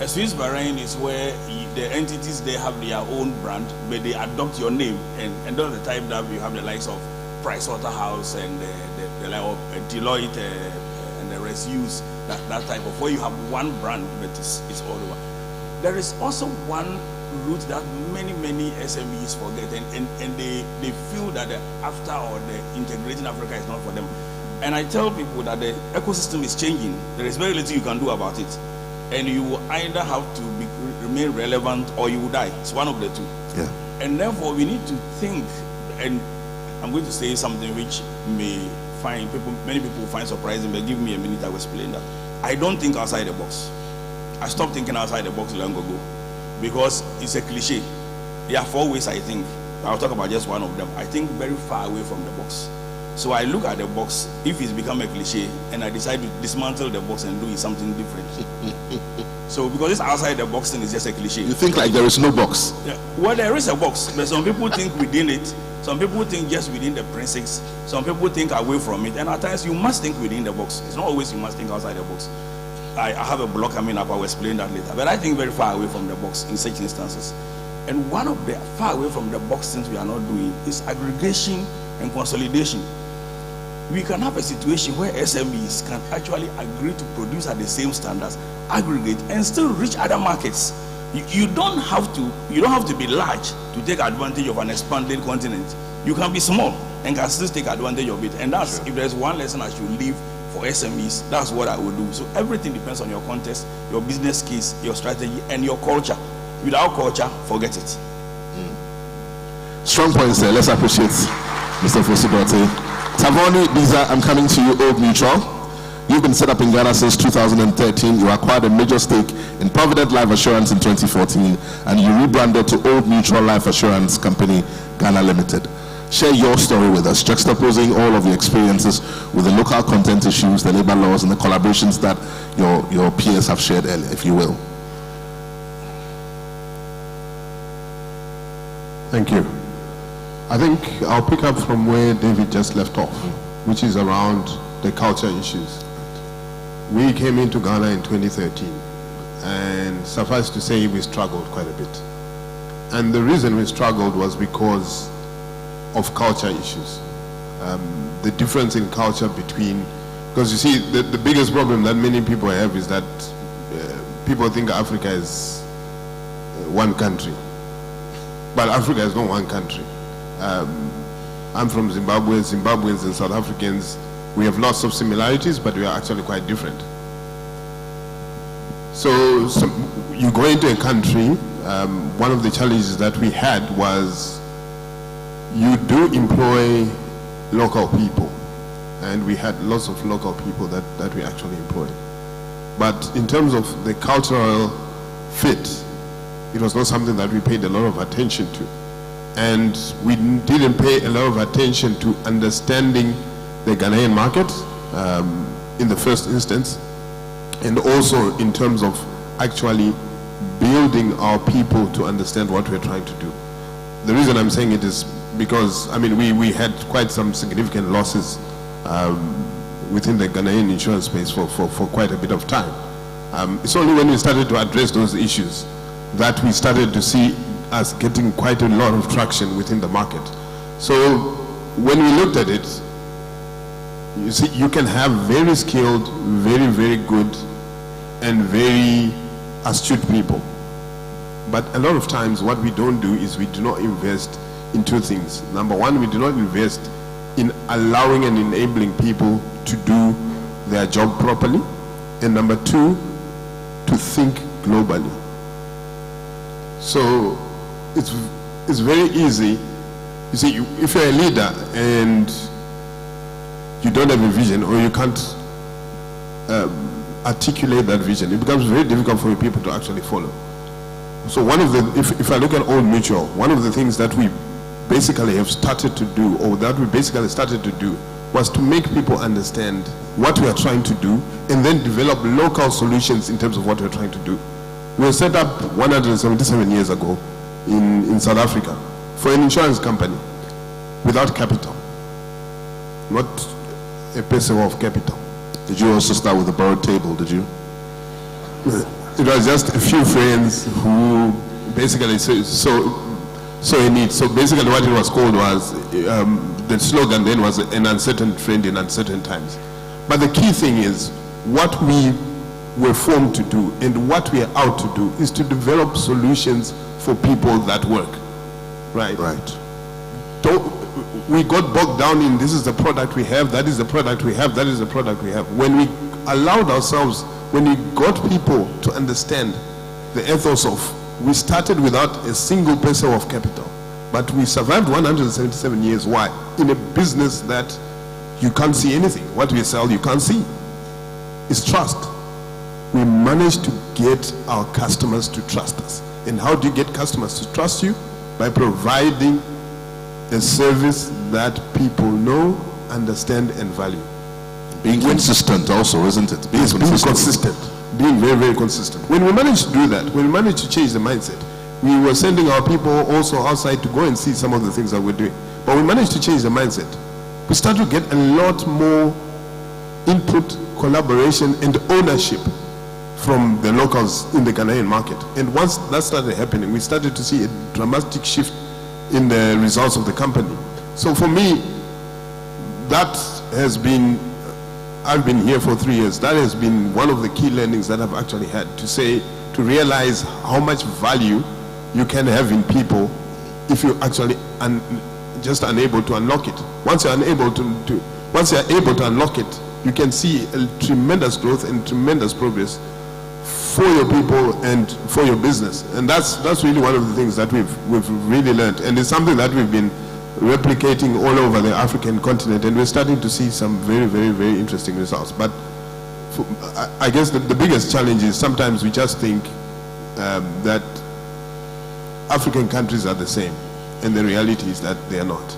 A Swiss variant is where the entities, they have their own brand, but they adopt your name. And those are the type that you have the likes of Pricewaterhouse and the like of Deloitte and the rest use that type of, where you have one brand, but it's all over. There is also one route that many SMEs forget, and they feel that the after or the integrating Africa is not for them. And I tell people that the ecosystem is changing. There is very little you can do about it. And you will either have to remain relevant or you will die. It's one of the two. Yeah. And therefore we need to think, and I'm going to say something which may many people find surprising, but give me a minute, I will explain that. I don't think outside the box. I stopped thinking outside the box long ago because it's a cliche. There are 4 ways I think. I'll talk about just one of them. I think very far away from the box. So I look at the box, if it's become a cliche, and I decide to dismantle the box and do something different. So because it's outside the box thing is just a cliche. You think like there is no box? Yeah. Well, there is a box, but some people think within it. Some people think just within the precincts. Some people think away from it. And at times you must think within the box. It's not always you must think outside the box. I have a blog coming up, I will explain that later. But I think very far away from the box in such instances. And one of the far away from the box things we are not doing is aggregation and consolidation. we can have a situation where SMEs can actually agree to produce at the same standards, aggregate, and still reach other markets. You don't have to be large to take advantage of an expanding continent. You can be small and can still take advantage of it. And that's, if there's one lesson I should leave for SMEs, that's what I would do. So everything depends on your context, your business case, your strategy, and your culture. Without culture, forget it. Strong points there. Let's appreciate Mr. Fosidote. Tavoni Biza, I'm coming to you, Old Mutual. You've been set up in Ghana since 2013. You acquired a major stake in Provident Life Assurance in 2014, and you rebranded to Old Mutual Life Assurance Company, Ghana Limited. Share your story with us, juxtaposing all of your experiences with the local content issues, the labor laws, and the collaborations that your peers have shared earlier, if you will. Thank you. I think I'll pick up from where David just left off, which is around the culture issues. We came into Ghana in 2013, and suffice to say we struggled quite a bit. And the reason we struggled was because of culture issues. The difference in culture between, because you see, the biggest problem that many people have is that people think Africa is one country. But Africa is not one country. I'm from Zimbabwe. Zimbabweans and South Africans, we have lots of similarities, but we are actually quite different. So you go into a country, one of the challenges that we had was you do employ local people, and we had lots of local people that we actually employed. But in terms of the cultural fit, it was not something that we paid a lot of attention to. And we didn't pay a lot of attention to understanding the Ghanaian market in the first instance, and also in terms of actually building our people to understand what we're trying to do. The reason I'm saying it is because, I mean, we had quite some significant losses within the Ghanaian insurance space for quite a bit of time. It's only when we started to address those issues that we started to see us getting quite a lot of traction within the market. So when we looked at it, you see, you can have very skilled, very, very good, and very astute people. But a lot of times what we don't do is we do not invest in two things. Number one, we do not invest in allowing and enabling people to do their job properly. And number two, to think globally. So it's very easy. You see, if you're a leader and you don't have a vision, or you can't articulate that vision, it becomes very difficult for people to actually follow. So one of the, if I look at Old Mutual, one of the things that we basically have started to do, or that we basically started to do, was to make people understand what we are trying to do, and then develop local solutions in terms of what we're trying to do. We were set up 177 years ago in South Africa for an insurance company without capital, not a peso of capital. Did you also start with a borrowed table, did you? It was just a few friends who basically saw a need. So basically what it was called was, the slogan then was an uncertain friend in uncertain times. But the key thing is, what we were formed to do and what we are out to do is to develop solutions for people that work. Right? Right. We got bogged down in, this is the product we have, that is the product we have, that is the product we have. When we allowed ourselves, when we got people to understand the ethos of, we started without a single peso of capital, but we survived 177 years. Why? In a business that you can't see anything. What we sell, you can't see. It's trust. We managed to get our customers to trust us. And how do you get customers to trust you? By providing a service that people know, understand, and value. Being consistent also, isn't it? Being consistent. Being very, very consistent. When we managed to do that, when we managed to change the mindset, we were sending our people also outside to go and see some of the things that we're doing. But we managed to change the mindset. We started to get a lot more input, collaboration, and ownership from the locals in the Ghanaian market. And once that started happening, we started to see a dramatic shift in the results of the company. So for me, that has been, I've been here for 3 years, that has been one of the key learnings that I've actually had, to realize how much value you can have in people if you actually just unable to unlock it. Once you're able to unlock it, you can see a tremendous growth and tremendous progress for your people and for your business. And that's really one of the things that we've really learned. And it's something that we've been replicating all over the African continent, and we're starting to see some very, very, very interesting results. But I guess the biggest challenge is sometimes we just think that African countries are the same, and the reality is that they are not.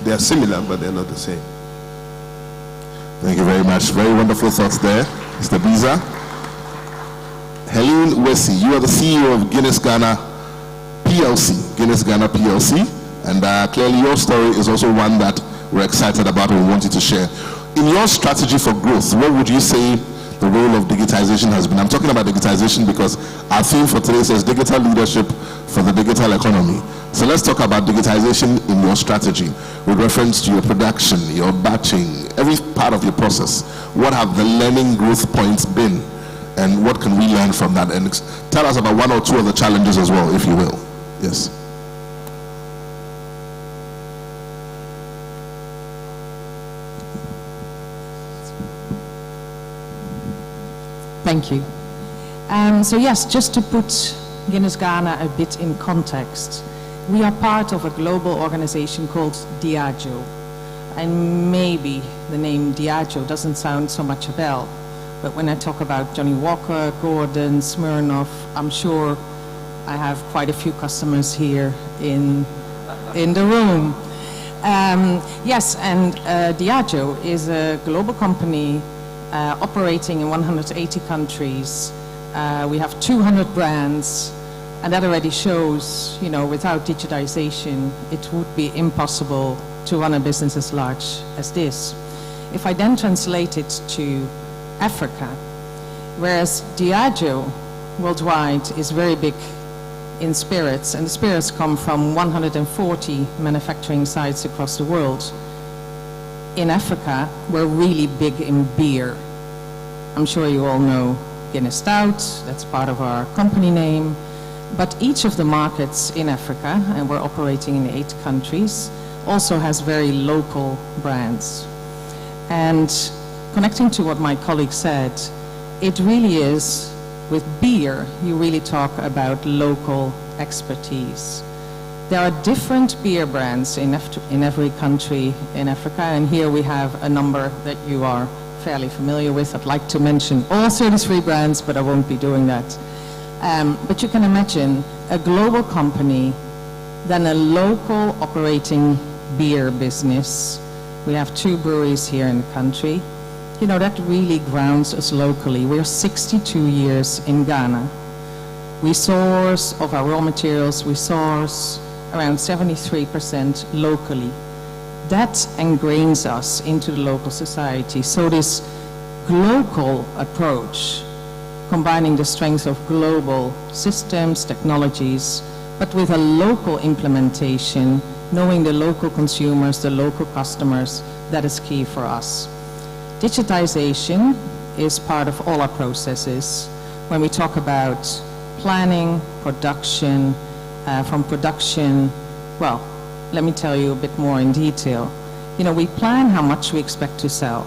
They are similar, but they're not the same. Thank you very much. Very wonderful thoughts there, Mr. Biza. Helene Wesi, you are the CEO of Guinness Ghana PLC. Guinness Ghana PLC. And clearly your story is also one that we're excited about and we want you to share. In your strategy for growth, what would you say the role of digitization has been? I'm talking about digitization because our theme for today says digital leadership for the digital economy. So let's talk about digitization in your strategy with reference to your production, your batching, every part of your process. What have the learning growth points been? And what can we learn from that? And tell us about one or two of the challenges as well, if you will. Yes. Thank you. So yes, just to put Guinness Ghana a bit in context, we are part of a global organization called Diageo. And maybe the name Diageo doesn't sound so much a bell, but when I talk about Johnny Walker, Gordon, Smirnoff, I'm sure I have quite a few customers here in the room. Yes, and Diageo is a global company operating in 180 countries. We have 200 brands, and that already shows, you know, without digitization, it would be impossible to run a business as large as this. If I then translate it to Africa, whereas Diageo worldwide is very big in spirits, and the spirits come from 140 manufacturing sites across the world. In Africa, we're really big in beer. I'm sure you all know Guinness Stout, that's part of our company name. But each of the markets in Africa, and we're operating in 8 countries, also has very local brands. And connecting to what my colleague said, it really is, with beer, you really talk about local expertise. There are different beer brands in every country in Africa, and here we have a number that you are fairly familiar with. I'd like to mention all 33 brands, but I won't be doing that. But you can imagine a global company, then a local operating beer business. We have 2 breweries here in the country. You know, that really grounds us locally. We're 62 years in Ghana. We source of our raw materials, we source around 73% locally. That ingrains us into the local society. So this global approach, combining the strengths of global systems, technologies, but with a local implementation, knowing the local consumers, the local customers, that is key for us. Digitization is part of all our processes. When we talk about planning, production, from production, well, let me tell you a bit more in detail. You know, we plan how much we expect to sell.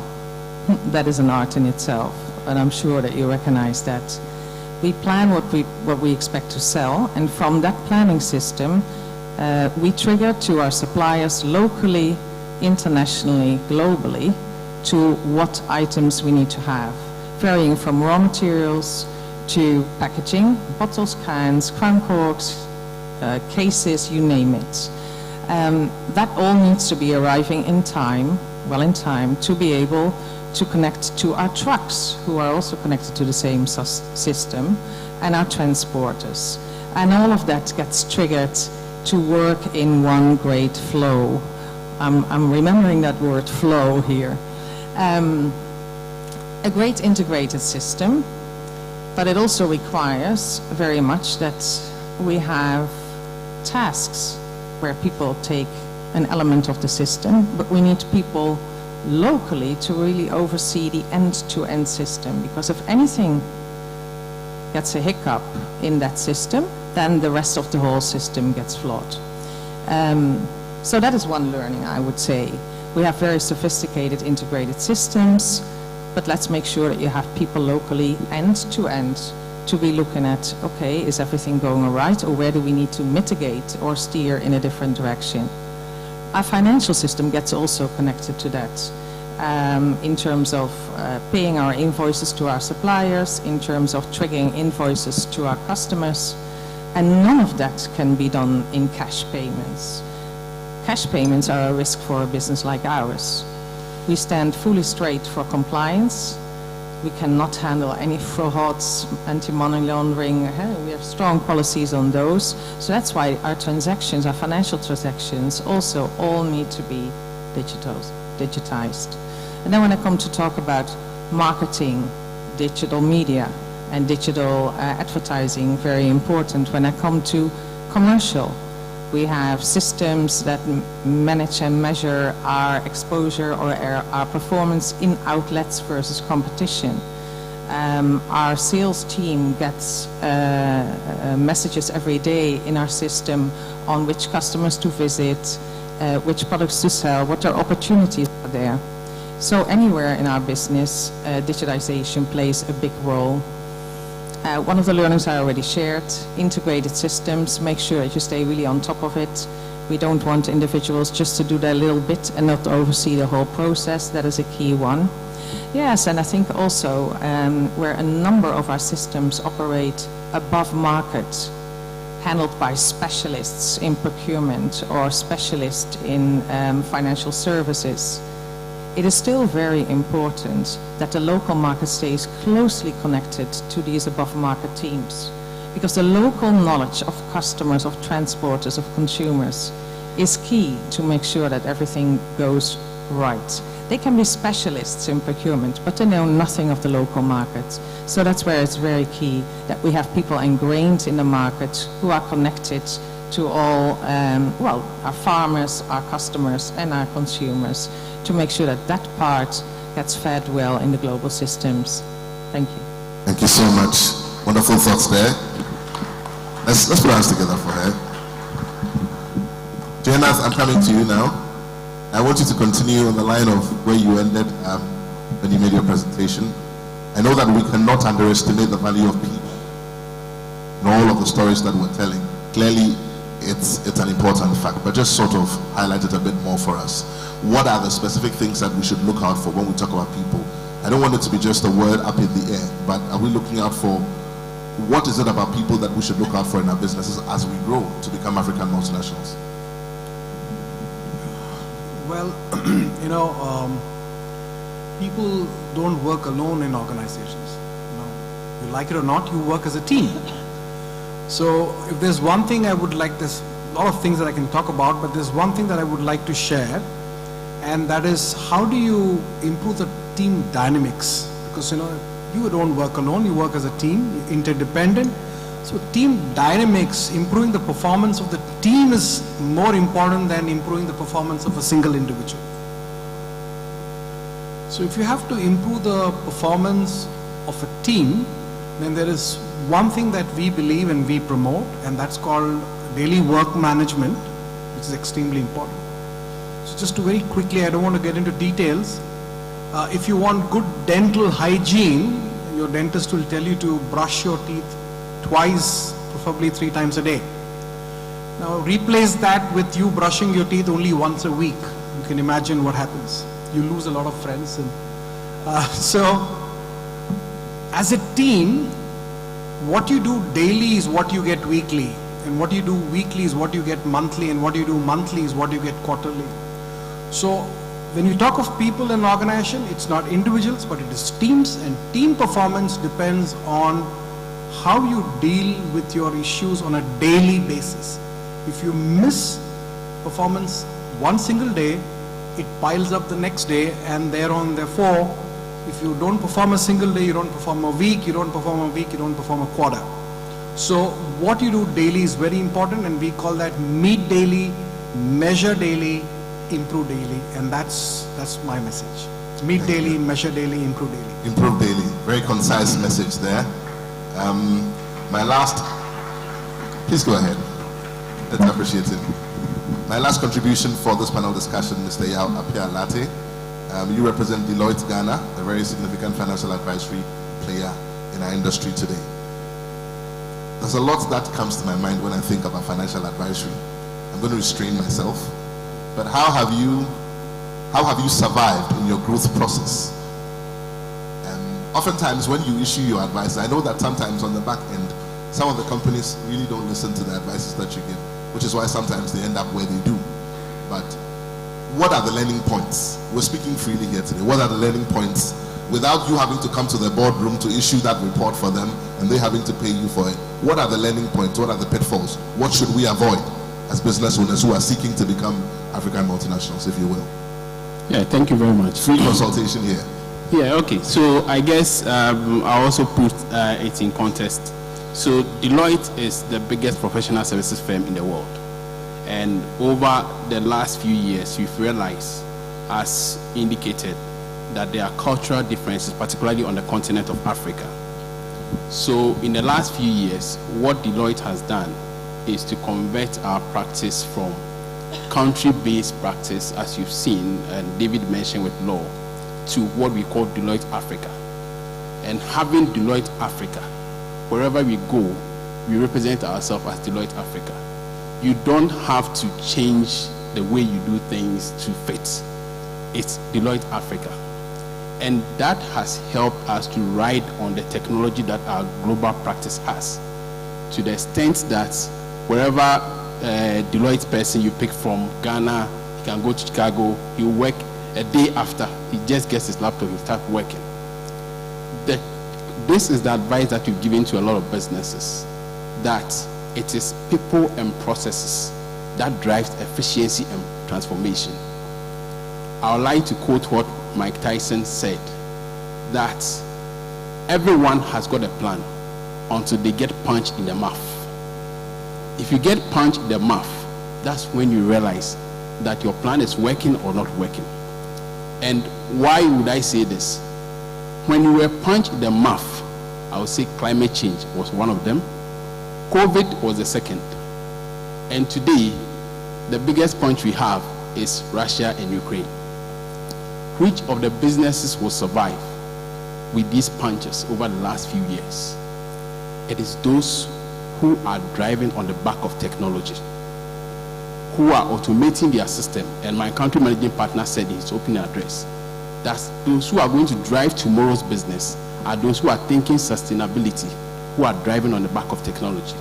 That is an art in itself, and I'm sure that you recognize that. We plan what we expect to sell, and from that planning system, we trigger to our suppliers locally, internationally, globally, to what items we need to have, varying from raw materials to packaging, bottles, cans, crown corks, cases, you name it. That all needs to be arriving in time, well in time, to be able to connect to our trucks, who are also connected to the same system, and our transporters. And all of that gets triggered to work in one great flow. I'm remembering that word flow here. A great integrated system, but it also requires very much that we have tasks where people take an element of the system, but we need people locally to really oversee the end-to-end system, because if anything gets a hiccup in that system, then the rest of the whole system gets flawed. So that is one learning, I would say. We have very sophisticated integrated systems, but let's make sure that you have people locally end-to-end to be looking at, okay, is everything going all right, or where do we need to mitigate or steer in a different direction? Our financial system gets also connected to that, in terms of paying our invoices to our suppliers, in terms of triggering invoices to our customers, and none of that can be done in cash payments. Cash payments are a risk for a business like ours. We stand fully straight for compliance. We cannot handle any frauds, anti-money laundering. We have strong policies on those. So that's why our transactions, our financial transactions, also all need to be digitized. And then when I come to talk about marketing, digital media, and digital advertising, very important. When I come to commercial, we have systems that manage and measure our exposure or our performance in outlets versus competition. Our sales team gets messages every day in our system on which customers to visit, which products to sell, what our opportunities are there. So anywhere in our business, digitization plays a big role. One of the learnings I already shared, integrated systems, make sure that you stay really on top of it. We don't want individuals just to do their little bit and not oversee the whole process. That is a key one. Yes, and I think also where a number of our systems operate above market, handled by specialists in procurement or specialists in financial services, it is still very important that the local market stays closely connected to these above-market teams, because the local knowledge of customers, of transporters, of consumers is key to make sure that everything goes right. They can be specialists in procurement, but they know nothing of the local market. So that's where it's very key that we have people ingrained in the market who are connected to all, our farmers, our customers, and our consumers, to make sure that that part gets fed well in the global systems. Thank you. Thank you so much. Wonderful thoughts there. Let's put our hands together for her. Jainath, I'm coming to you now. I want you to continue on the line of where you ended when you made your presentation. I know that we cannot underestimate the value of people and all of the stories that we're telling. Clearly, it's an important fact, but just sort of highlight it a bit more for us. What are the specific things that we should look out for when we talk about people? I don't want it to be just a word up in the air, but are we looking out for what is it about people that we should look out for in our businesses as we grow to become African multinationals? Well, people don't work alone in organizations. You like it or not, you work as a team. So if there's one thing I would like, there's a lot of things that I can talk about, but there's one thing that I would like to share, and that is how do you improve the team dynamics? Because you don't work alone, you work as a team, you're interdependent. So team dynamics, improving the performance of the team is more important than improving the performance of a single individual. So if you have to improve the performance of a team, then there is one thing that we believe and we promote, and that's called daily work management, which is extremely important. So just to very quickly, I don't want to get into details. If you want good dental hygiene, your dentist will tell you to brush your teeth twice, preferably 3 times a day. Now replace that with you brushing your teeth only once a week. You can imagine what happens. You lose a lot of friends. So as a team, what you do daily is what you get weekly, and what you do weekly is what you get monthly, and what you do monthly is what you get quarterly. So when you talk of people in an organization, it's not individuals, but it is teams, and team performance depends on how you deal with your issues on a daily basis. If you miss performance one single day, it piles up the next day, and thereon, therefore, if you don't perform a single day, you don't perform a week, you don't perform a week, you don't perform a quarter. So what you do daily is very important, and we call that meet daily, measure daily, improve daily, and that's my message. Meet daily, measure daily, improve daily. Improve daily. Very concise message there. My last, please go ahead. Let's appreciate it. My last contribution for this panel discussion, Mr. Yao Apia Latte. You represent Deloitte Ghana, a very significant financial advisory player in our industry today. There's a lot that comes to my mind when I think about financial advisory. I'm going to restrain myself. But how have you survived in your growth process? Oftentimes when you issue your advice, I know that sometimes on the back end, some of the companies really don't listen to the advices that you give, which is why sometimes they end up where they do. But what are the learning points? We're speaking freely here today. What are the learning points without you having to come to the boardroom to issue that report for them and they having to pay you for it? What are the learning points? What are the pitfalls? What should we avoid as business owners who are seeking to become African multinationals, if you will? Yeah, thank you very much. Free consultation here. Yeah, okay. So I guess I also put it in context. So Deloitte is the biggest professional services firm in the world. And over the last few years, we've realized, as indicated, that there are cultural differences, particularly on the continent of Africa. So in the last few years, what Deloitte has done is to convert our practice from country-based practice, as you've seen, and David mentioned with law, to what we call Deloitte Africa. And having Deloitte Africa, wherever we go, we represent ourselves as Deloitte Africa. You don't have to change the way you do things to fit. It's Deloitte Africa. And that has helped us to ride on the technology that our global practice has, to the extent that wherever Deloitte person you pick from Ghana, he can go to Chicago, he'll work a day after, he just gets his laptop, he starts working. This is the advice that we've given to a lot of businesses, that it is people and processes that drives efficiency and transformation. I would like to quote what Mike Tyson said, that everyone has got a plan until they get punched in the mouth. If you get punched in the mouth, that's when you realize that your plan is working or not working. And why would I say this? When you were punched in the mouth, I would say climate change was one of them. COVID was the second. And today, the biggest punch we have is Russia and Ukraine. Which of the businesses will survive with these punches over the last few years? It is those who are driving on the back of technology, who are automating their system. And my country managing partner said in his opening address, that those who are going to drive tomorrow's business are those who are thinking sustainability, who are driving on the back of technology.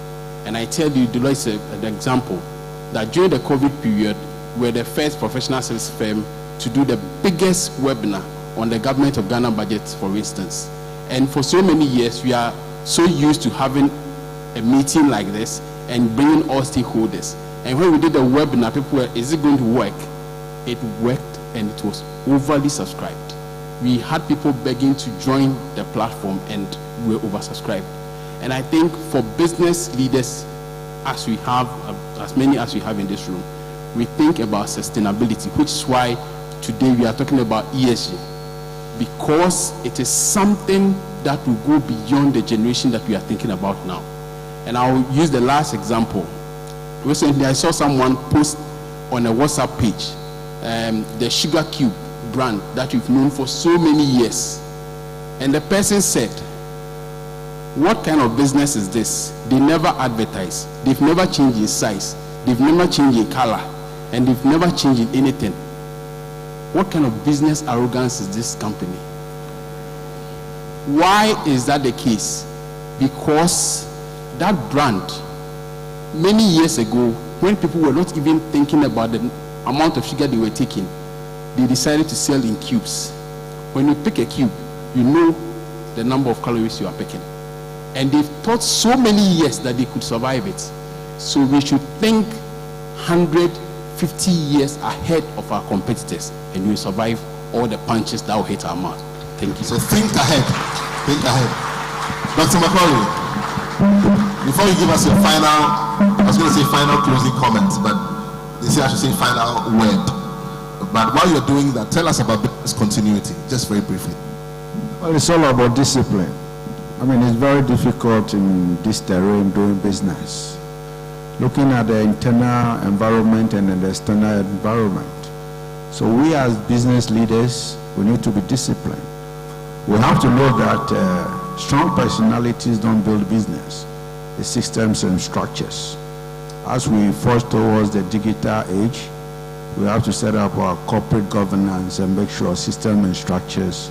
And I tell you, Deloitte is an example that during the COVID period, we're the first professional service firm to do the biggest webinar on the government of Ghana budget, for instance. And for so many years, we are so used to having a meeting like this and bringing all stakeholders. And when we did the webinar, people were, is it going to work? It worked, and it was overly subscribed. We had people begging to join the platform, and we were oversubscribed. And I think for business leaders, as we have, as many as we have in this room, we think about sustainability, which is why today we are talking about ESG, because it is something that will go beyond the generation that we are thinking about now. And I'll use the last example. Recently, I saw someone post on a WhatsApp page the Sugar Cube brand that we've known for so many years. And the person said, what kind of business is this? They never advertise. They've never changed in size. They've never changed in color. And they've never changed in anything. What kind of business arrogance is this company? Why is that the case? Because that brand, many years ago, when people were not even thinking about the amount of sugar they were taking, they decided to sell in cubes. When you pick a cube, you know the number of calories you are picking. And they've thought so many years that they could survive it. So we should think 150 years ahead of our competitors, and we'll survive all the punches that will hit our mouth. Thank you. So think ahead. Think ahead. Dr. Macaulay, before you give us your final, I was going to say final closing comments, but they say I should say final word. But while you're doing that, tell us about business continuity, just very briefly. Well, it's all about discipline. I mean, it's very difficult in this terrain doing business. Looking at the internal environment and the external environment. So we as business leaders, we need to be disciplined. We have to know that strong personalities don't build business. The systems and structures. As we forge towards the digital age, we have to set up our corporate governance and make sure systems and structures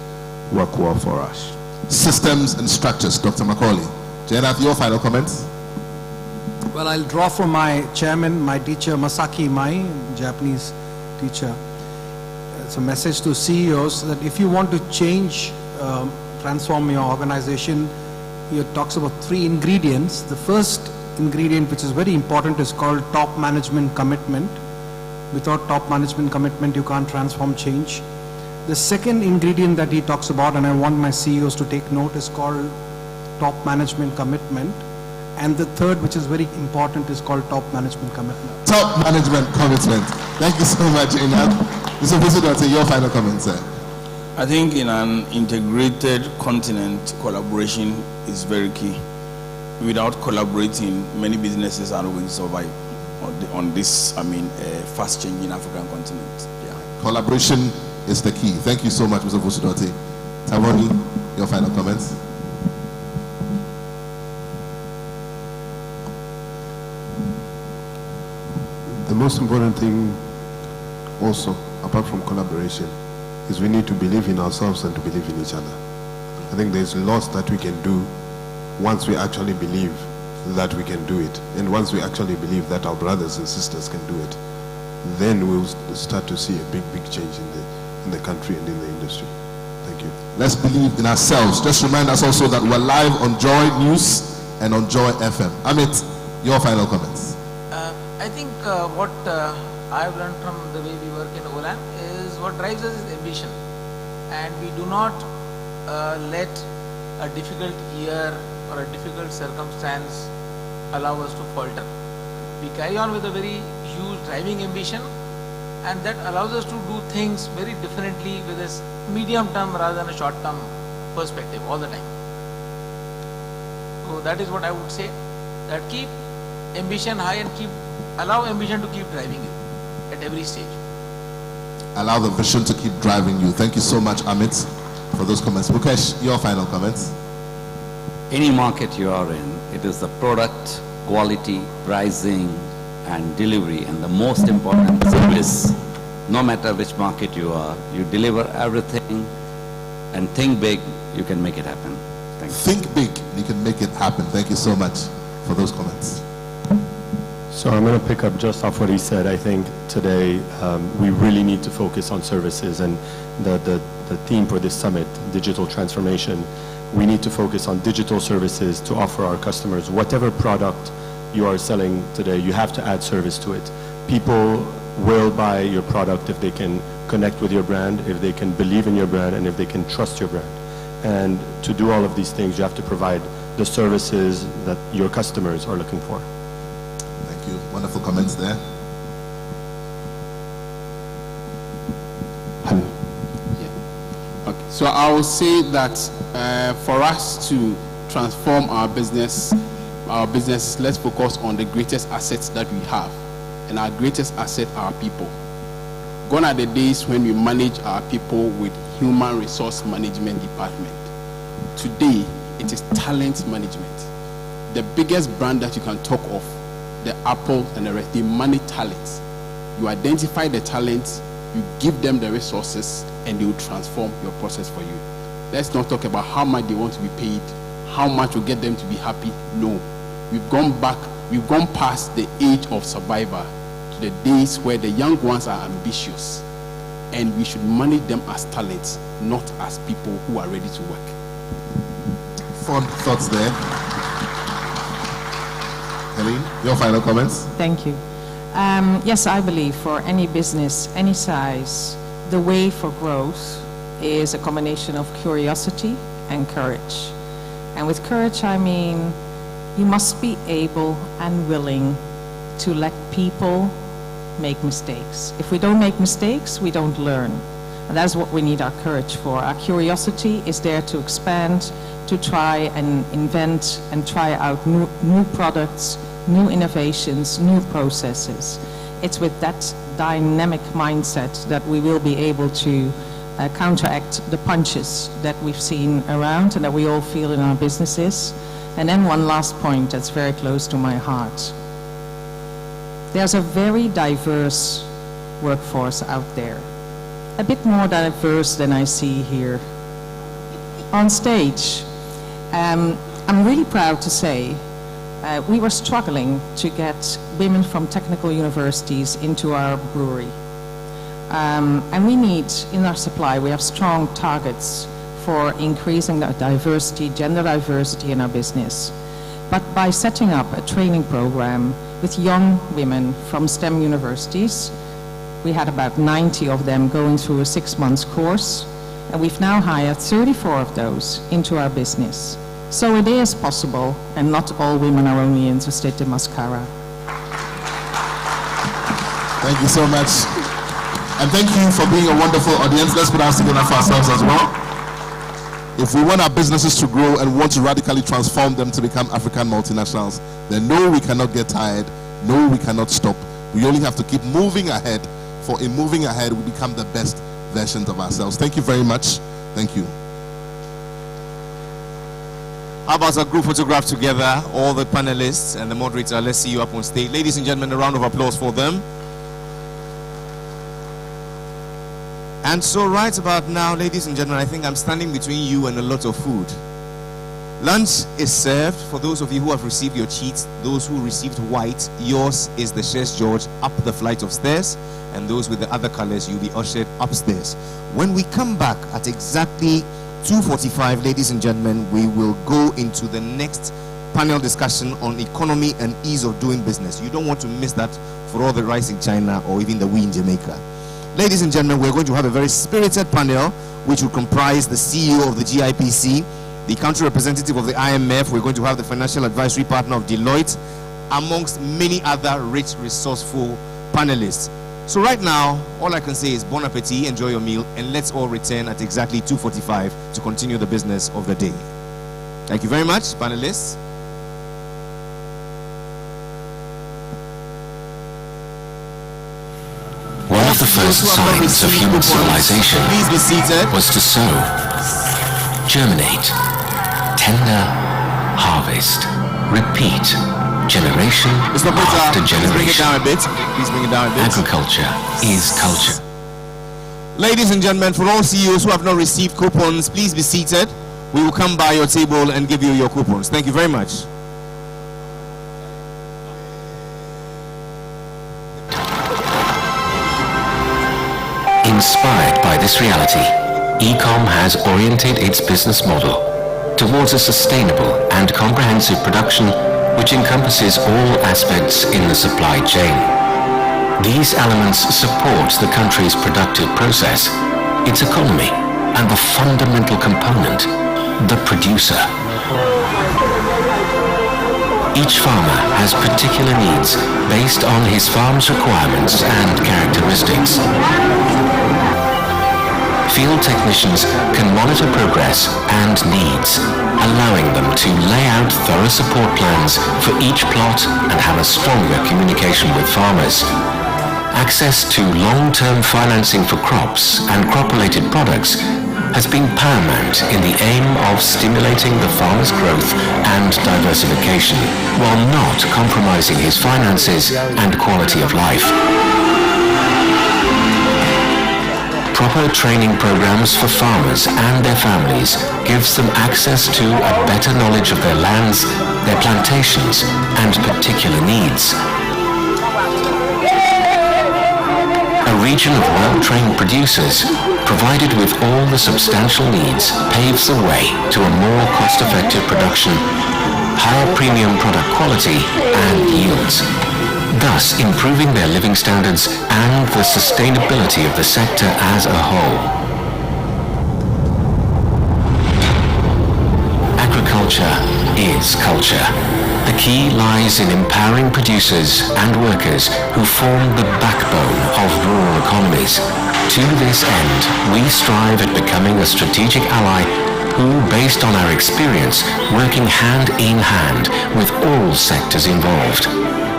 work well for us. Systems and structures, Dr. Macaulay. Jayanath, your final comments? Well, I'll draw from my chairman, my teacher, Masaki Imai, Japanese teacher. It's a message to CEOs that if you want to change, transform your organization, he talks about 3 ingredients. The first ingredient, which is very important, is called top management commitment. Without top management commitment, you can't transform change. The second ingredient that he talks about, and I want my CEOs to take note, is called top management commitment. And the third, which is very important, is called top management commitment. Top management commitment. Thank you so much, Jayanath. Mr. Fosu-Dortey, your final comments, sir. I think in an integrated continent, collaboration is very key. Without collaborating, many businesses are not going to survive on this, fast-changing African continent. Yeah. Collaboration is the key. Thank you so much, Mr. Fosu-Dortey. Tavoni, your final comments. The most important thing also, apart from collaboration, is we need to believe in ourselves and to believe in each other. I think there's lots that we can do once we actually believe that we can do it. And once we actually believe that our brothers and sisters can do it, then we'll start to see a big change in the country and in the industry. Thank you. Let's believe in ourselves. Just remind us also that we're live on Joy News and on Joy FM. Amit, your final comments. I think what I've learned from the way we work in Olam is what drives us is ambition. And we do not let a difficult year or a difficult circumstance allow us to falter. We carry on with a very huge driving ambition, and that allows us to do things very differently with a medium term rather than a short term perspective all the time. So that is what I would say, that keep ambition high and allow ambition to keep driving you at every stage. Allow the vision to keep driving you. Thank you so much, Amit, for those comments. Mukesh, your final comments. Any market you are in, it is the product, quality, pricing, and delivery, and the most important service. No matter which market you are, you deliver everything and think big, you can make it happen. Thank you. Think big, you can make it happen. Thank you so much for those comments. So I'm going to pick up just off what he said. I think today we really need to focus on services, and the theme for this summit, digital transformation. We need to focus on digital services to offer our customers whatever product you are selling today. You have to add service to it. People will buy your product if they can connect with your brand, if they can believe in your brand, and if they can trust your brand. And to do all of these things, you have to provide the services that your customers are looking for. Thank you. Wonderful comments there. Okay. So I will say that for us to transform our businesses, let's focus on the greatest assets that we have. And our greatest asset are people. Gone are the days when we manage our people with human resource management department. Today, it is talent management. The biggest brand that you can talk of, the Apple and the rest, they manage talent. You identify the talent, you give them the resources, and they will transform your process for you. Let's not talk about how much they want to be paid, how much will get them to be happy. No. We've gone past the age of survivor to the days where the young ones are ambitious, and we should manage them as talents, not as people who are ready to work. Fond thoughts there. Helene, your final comments? Thank you. Yes, I believe for any business, any size, the way for growth is a combination of curiosity and courage. And with courage, I mean you must be able and willing to let people make mistakes. If we don't make mistakes, we don't learn. And that's what we need our courage for. Our curiosity is there to expand, to try and invent and try out new products, new innovations, new processes. It's with that dynamic mindset that we will be able to counteract the punches that we've seen around and that we all feel in our businesses. And then one last point that's very close to my heart. There's a very diverse workforce out there, a bit more diverse than I see here on stage. I'm really proud to say we were struggling to get women from technical universities into our brewery. And we need, in our supply, we have strong targets for increasing the diversity, gender diversity in our business. But by setting up a training program with young women from STEM universities, we had about 90 of them going through a 6-month course, and we've now hired 34 of those into our business. So it is possible, and not all women are only interested in mascara. Thank you so much. And thank you for being a wonderful audience. Let's put our hands together for ourselves as well. If we want our businesses to grow and want to radically transform them to become African multinationals, then no, we cannot get tired. No, we cannot stop. We only have to keep moving ahead. For in moving ahead, we become the best versions of ourselves. Thank you very much. Thank you. How about a group photograph together, all the panelists and the moderator? Let's see you up on stage. Ladies and gentlemen, a round of applause for them. And so right about now, ladies and gentlemen, I think I'm standing between you and a lot of food. Lunch is served. For those of you who have received your cheats, those who received white, yours is the Chef George up the flight of stairs, and those with the other colors, you'll be ushered upstairs. When we come back at exactly 2:45, ladies and gentlemen, we will go into the next panel discussion on economy and ease of doing business. You don't want to miss that for all the rice in China or even the we in Jamaica. Ladies and gentlemen, we're going to have a very spirited panel which will comprise the CEO of the GIPC, the country representative of the IMF, we're going to have the financial advisory partner of Deloitte, amongst many other rich, resourceful panelists. So right now, all I can say is bon appetit, enjoy your meal, and let's all return at exactly 2:45 to continue the business of the day. Thank you very much, panelists. One of the first signs of human civilization was to sow, germinate, tender, harvest, repeat, generation after generation. Agriculture is culture. Ladies and gentlemen, for all CEOs who have not received coupons, please be seated. We will come by your table and give you your coupons. Thank you very much. Inspired by this reality, Ecom has oriented its business model towards a sustainable and comprehensive production which encompasses all aspects in the supply chain. These elements support the country's productive process, its economy, and the fundamental component, the producer. Each farmer has particular needs based on his farm's requirements and characteristics. Field technicians can monitor progress and needs, allowing them to lay out thorough support plans for each plot and have a stronger communication with farmers. Access to long-term financing for crops and crop-related products has been paramount in the aim of stimulating the farmer's growth and diversification, while not compromising his finances and quality of life. Proper training programs for farmers and their families gives them access to a better knowledge of their lands, their plantations, and particular needs. A region of well-trained producers, provided with all the substantial needs, paves the way to a more cost-effective production, higher premium product quality, and yields, thus improving their living standards and the sustainability of the sector as a whole. Agriculture is culture. The key lies in empowering producers and workers who form the backbone of rural economies. To this end, we strive at becoming a strategic ally who, based on our experience, working hand in hand with all sectors involved,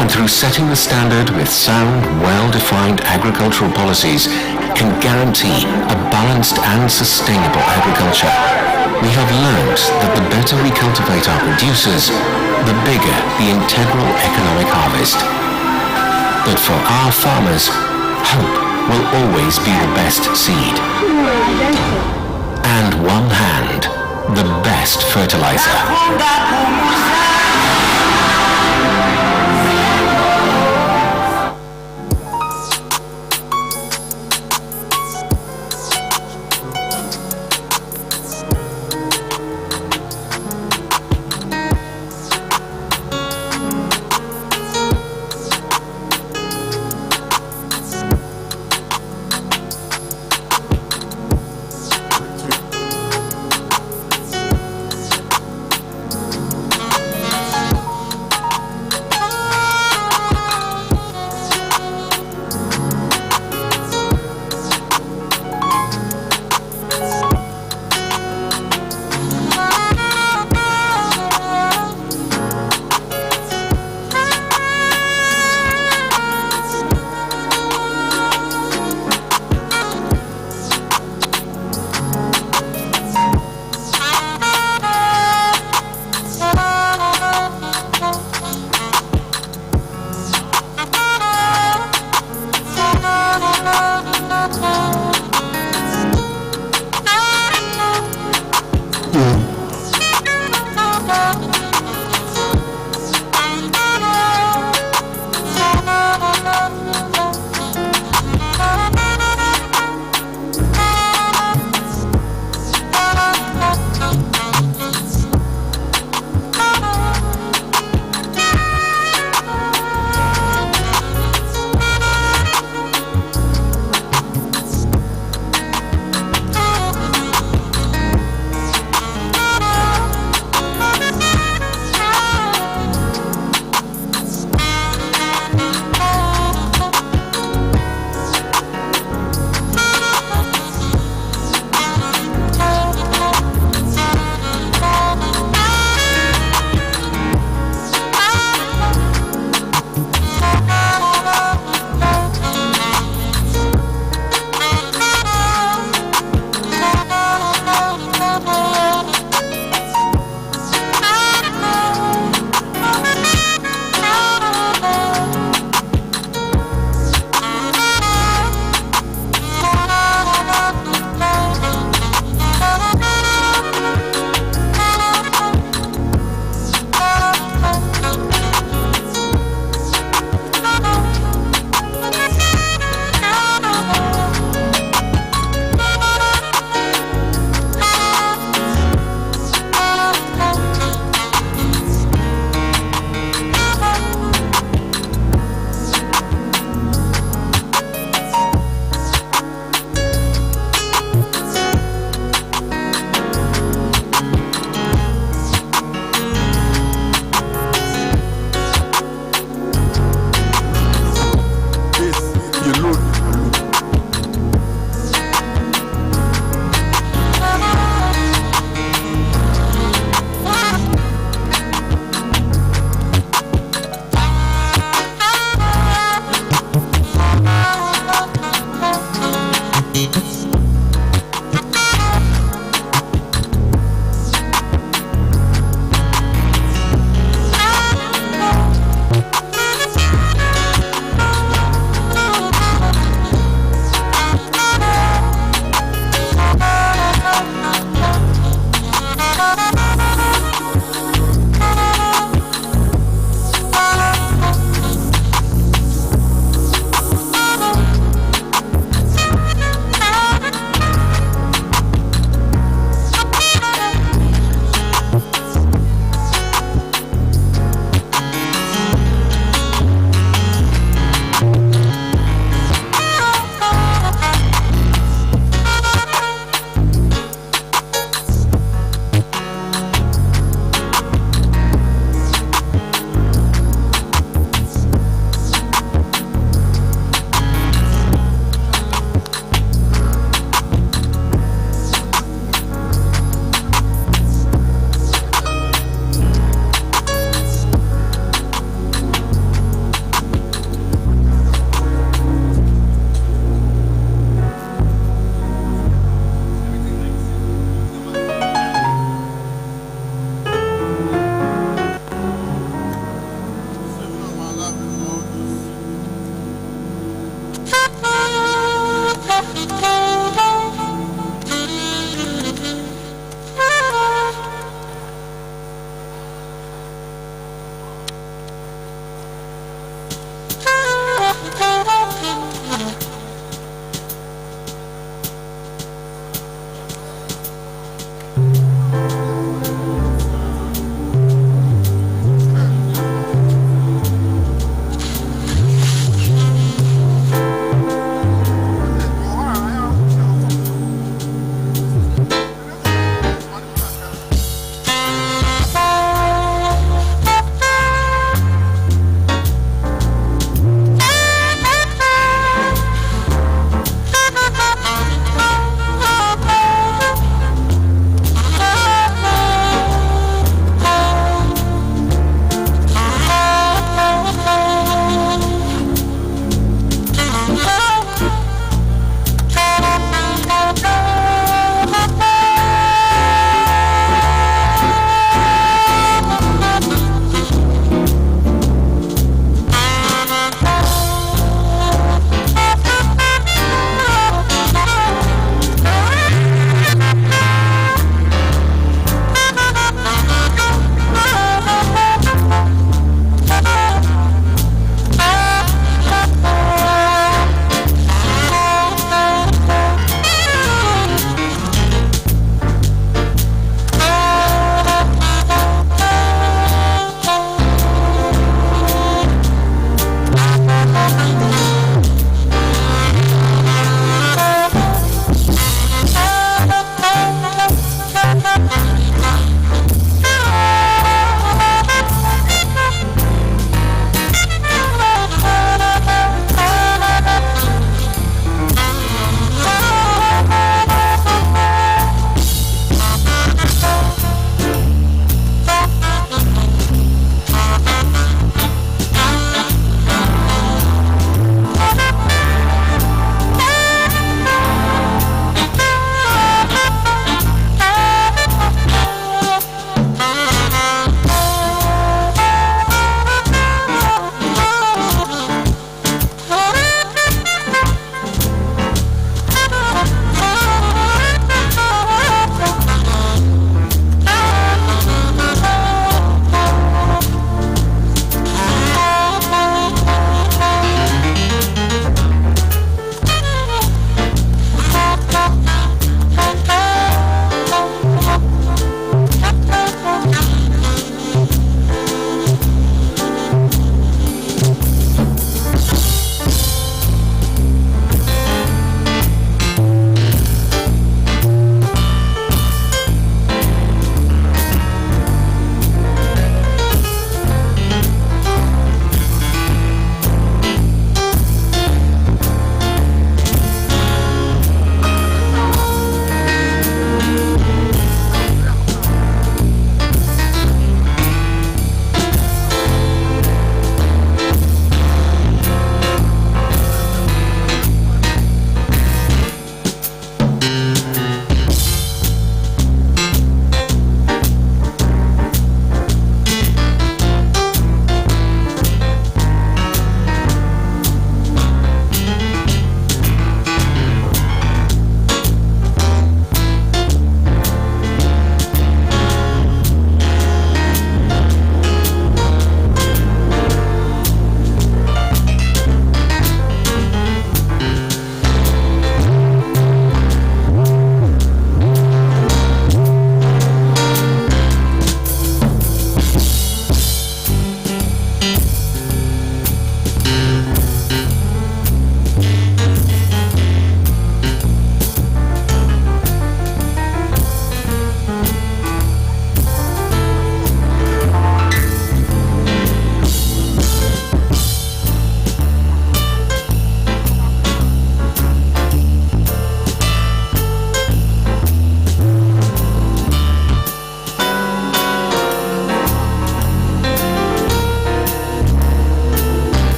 and through setting the standard with sound, well-defined agricultural policies, can guarantee a balanced and sustainable agriculture. We have learned that the better we cultivate our producers, the bigger the integral economic harvest. But for our farmers, hope will always be the best seed. And one hand, the best fertilizer.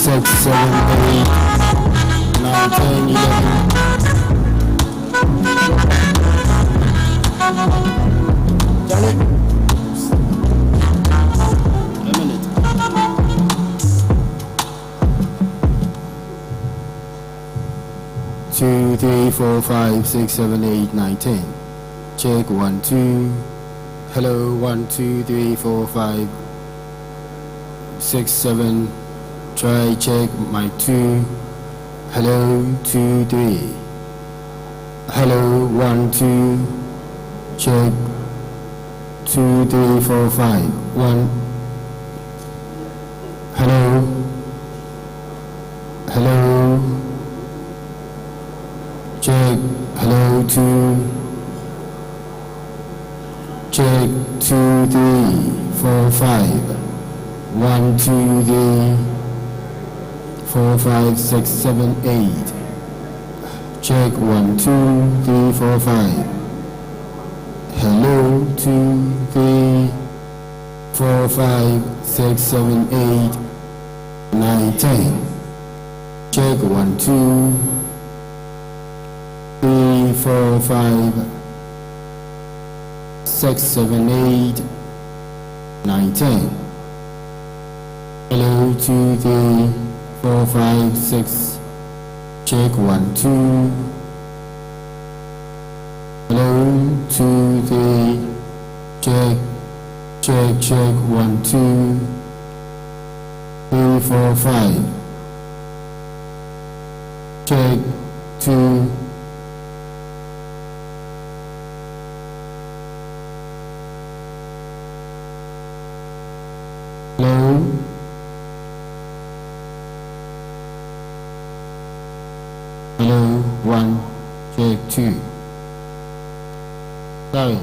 Six, 7, 8, 9, 10, 11. 2, 3, 4, 5, 6, 7, 8, 9, 10. Check 1, 2. Hello, 1, 2, 3, 4, 5, 6, 7. Try check mic 2. Hello, 2, 3. Hello, 1, 2. Check 2, 3, 4, 5. 1. Hello. Hello. Check. Hello, 2. Check 2, 3, 4, 5. 1, 2, 3, 4, 5, 6, 7, 8. Check 1, 2, 3, 4, 5. Hello, 2, 3, 4, 5, 6, 7, 8, 9, 10. Check 1, 2, 3, 4, 5, 6, 7, 8, 9, 10. Hello, 2, 3, 4, 5, 6. Check 1, 2. Hello, 2, 3. Check, check, check 1, 2, 3, 4, 5. Check 2. Hello. Hello, 1, check 2. Sorry.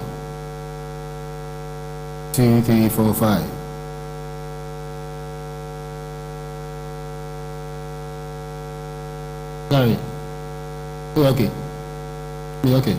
2, 3, 4, 5. Sorry. Oh, okay. Yeah, okay.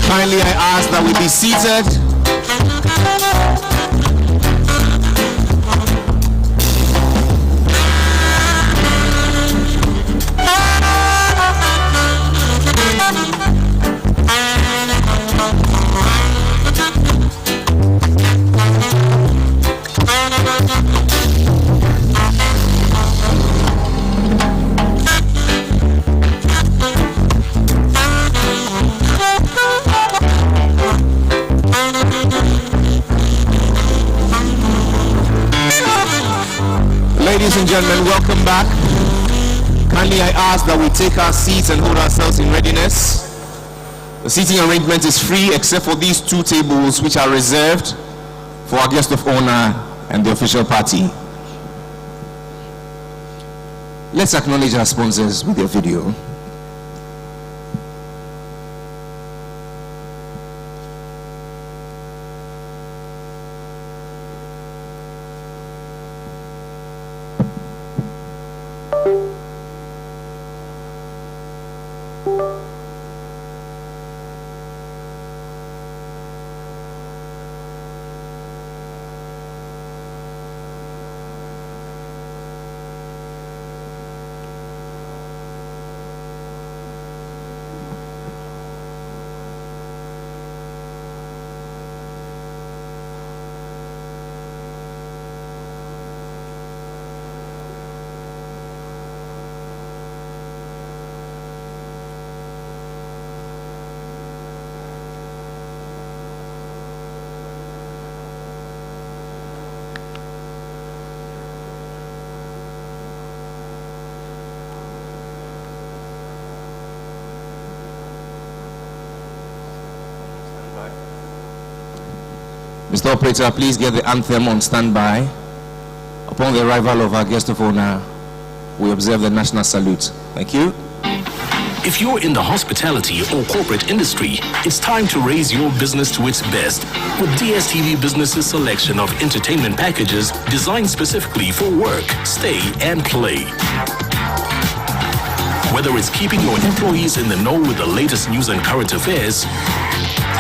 Kindly I ask that we be seated. Ladies and gentlemen, welcome back. Kindly I ask that we take our seats and hold ourselves in readiness. The seating arrangement is free except for these two tables which are reserved for our guest of honor and the official party. Let's acknowledge our sponsors with their video. Mr. Operator, please get the anthem on standby. Upon the arrival of our guest of honor, we observe the national salute. Thank you. If you're in the hospitality or corporate industry, it's time to raise your business to its best with DSTV Business's selection of entertainment packages designed specifically for work, stay, and play. Whether it's keeping your employees in the know with the latest news and current affairs,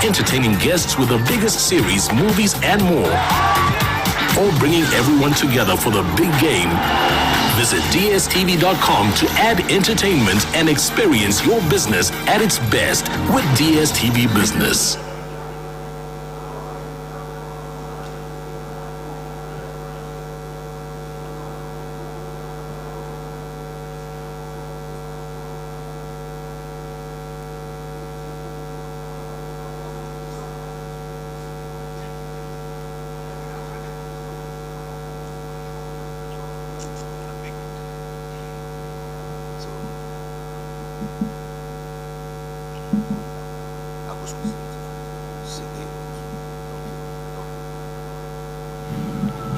entertaining guests with the biggest series, movies, and more, or bringing everyone together for the big game, visit dstv.com to add entertainment and experience your business at its best with DSTV Business.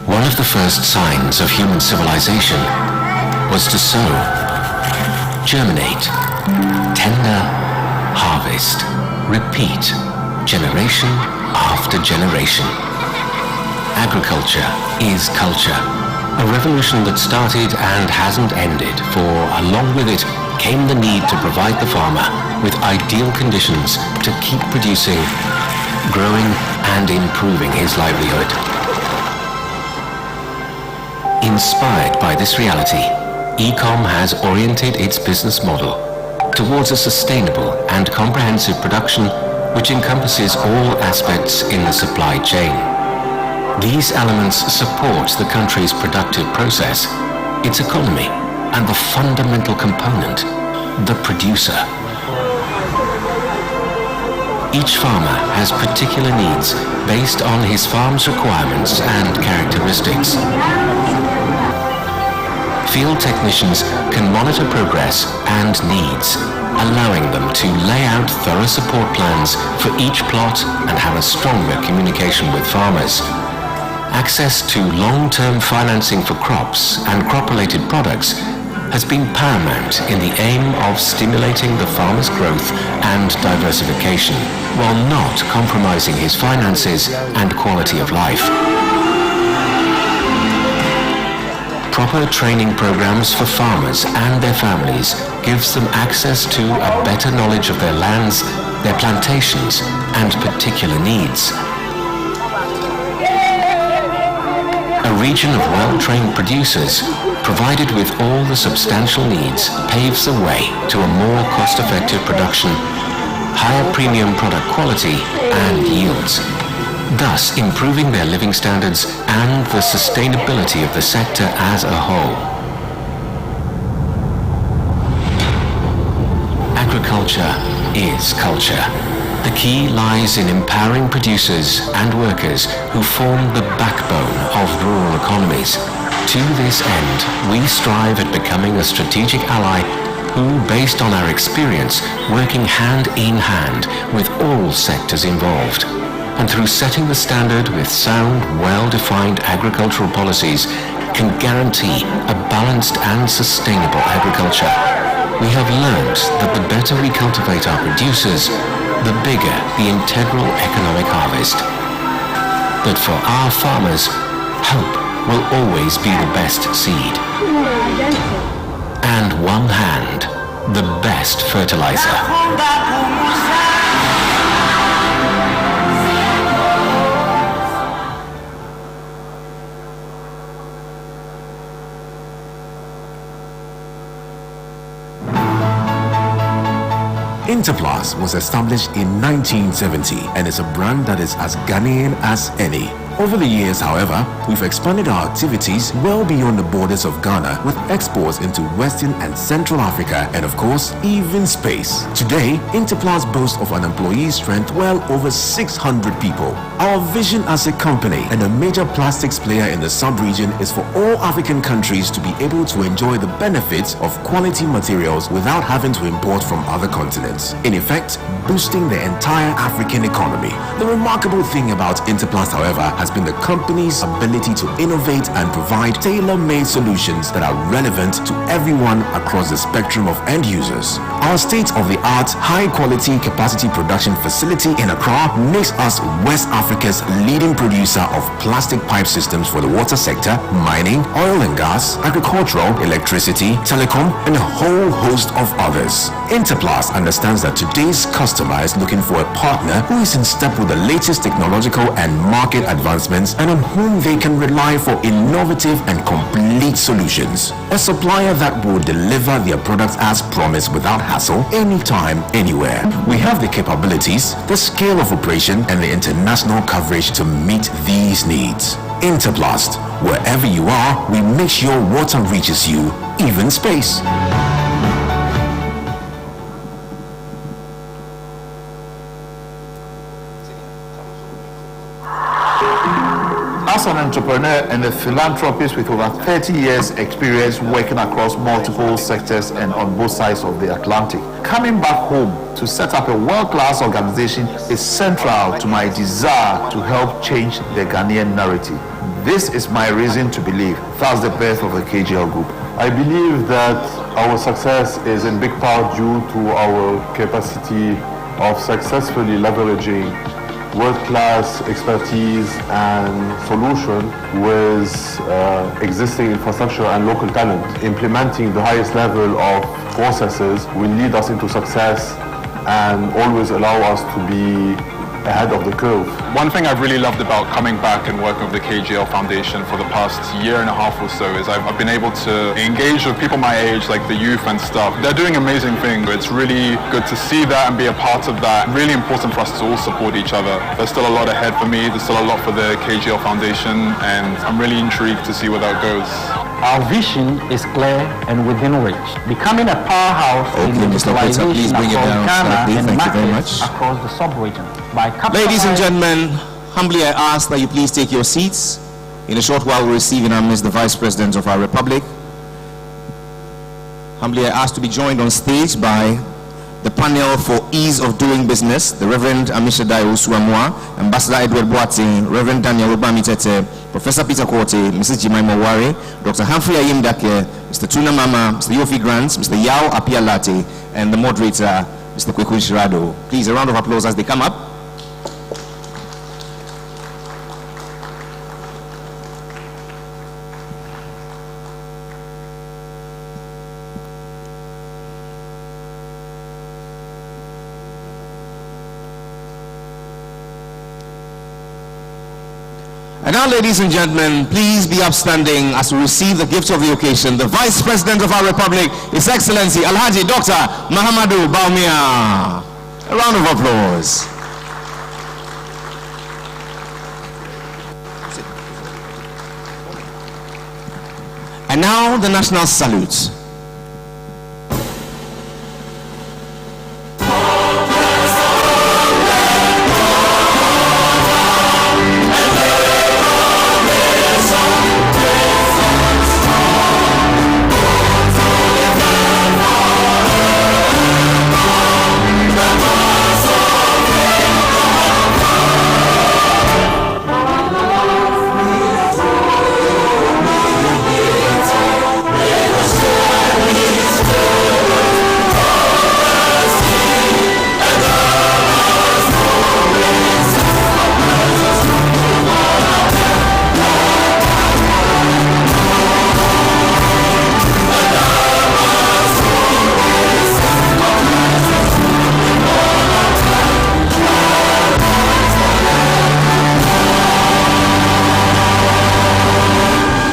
One of the first signs of human civilization was to sow, germinate, tender, harvest, repeat, generation after generation. Agriculture is culture, a revolution that started and hasn't ended, for along with it came the need to provide the farmer with ideal conditions to keep producing, growing, and improving his livelihood. Inspired by this reality, Ecom has oriented its business model towards a sustainable and comprehensive production which encompasses all aspects in the supply chain. These elements support the country's productive process, its economy, and the fundamental component, the producer. Each farmer has particular needs based on his farm's requirements and characteristics. Field technicians can monitor progress and needs, allowing them to lay out thorough support plans for each plot and have a stronger communication with farmers. Access to long-term financing for crops and crop-related products has been paramount in the aim of stimulating the farmer's growth and diversification, while not compromising his finances and quality of life. Proper training programs for farmers and their families gives them access to a better knowledge of their lands, their plantations, and particular needs. A region of well-trained producers, provided with all the substantial needs, paves the way to a more cost-effective production, higher premium product quality, and yields, thus improving their living standards and the sustainability of the sector as a whole. Agriculture is culture. The key lies in empowering producers and workers who form the backbone of rural economies. To this end, we strive at becoming a strategic ally who, based on our experience, working hand in hand with all sectors involved, and through setting the standard with sound, well-defined agricultural policies, can guarantee a balanced and sustainable agriculture. We have learned that the better we cultivate our producers, the bigger the integral economic harvest. But for our farmers, hope will always be the best seed. And one hand, the best fertilizer. Interplast was established in 1970 and is a brand that is as Ghanaian as any. Over the years, however, we've expanded our activities well beyond the borders of Ghana with exports into Western and Central Africa and, of course, even space. Today, Interplast boasts of an employee strength well over 600 people. Our vision as a company and a major plastics player in the sub-region is for all African countries to be able to enjoy the benefits of quality materials without having to import from other continents. In effect, boosting the entire African economy. The remarkable thing about Interplast, however, has been the company's ability to innovate and provide tailor-made solutions that are relevant to everyone across the spectrum of end users. Our state-of-the-art, high-quality capacity production facility in Accra makes us West Africa's leading producer of plastic pipe systems for the water sector, mining, oil and gas, agricultural, electricity, telecom, and a whole host of others. Interplast understands that today's customer is looking for a partner who is in step with the latest technological and market advancements and on whom they can rely for innovative and complete solutions. A supplier that will deliver their products as promised without hassle, anytime, anywhere. We have the capabilities, the scale of operation, and the international coverage to meet these needs. Interplast. Wherever you are, we make sure water reaches you, even space. As an entrepreneur and a philanthropist with over 30 years experience working across multiple sectors and on both sides of the Atlantic, coming back home to set up a world-class organization is central to my desire to help change the Ghanaian narrative. This is my reason to believe that's the birth of the KGL Group. I believe that our success is in big part due to our capacity of successfully leveraging world-class expertise and solution with existing infrastructure and local talent. Implementing the highest level of processes will lead us into success and always allow us to be ahead of the curve. One thing I've really loved about coming back and working with the KGL Foundation for the past year and a half or so is I've been able to engage with people my age, like the youth and stuff. They're doing amazing things. It's really good to see that and be a part of that. Really important for us to all support each other. There's still a lot ahead for me. There's still a lot for the KGL Foundation, and I'm really intrigued to see where that goes. Our vision is clear and within reach, becoming a powerhouse in the digitalization across Ghana and markets across the sub-region. Ladies and gentlemen, humbly I ask that you please take your seats. In a short while we'll receive in our midst the Vice President of our Republic. Humbly I ask to be joined on stage by the panel for ease of doing business, the Reverend Amishadai Osuamwa, Ambassador Edward Boateng, Reverend Daniel Obamitete, Professor Peter Korte, Mrs. Jemima Ware, Dr. Humphrey Ayimdake, Mr. Tuna Mama, Mr. Yofi Grant, Mr. Yao Apialate, and the moderator, Mr. Kweku Shirado. Please, a round of applause as they come up. And now, ladies and gentlemen, please be upstanding as we receive the gift of the occasion, the Vice President of our Republic, His Excellency Alhaji Dr. Mahamudu Bawumia. A round of applause. And now, the national salute.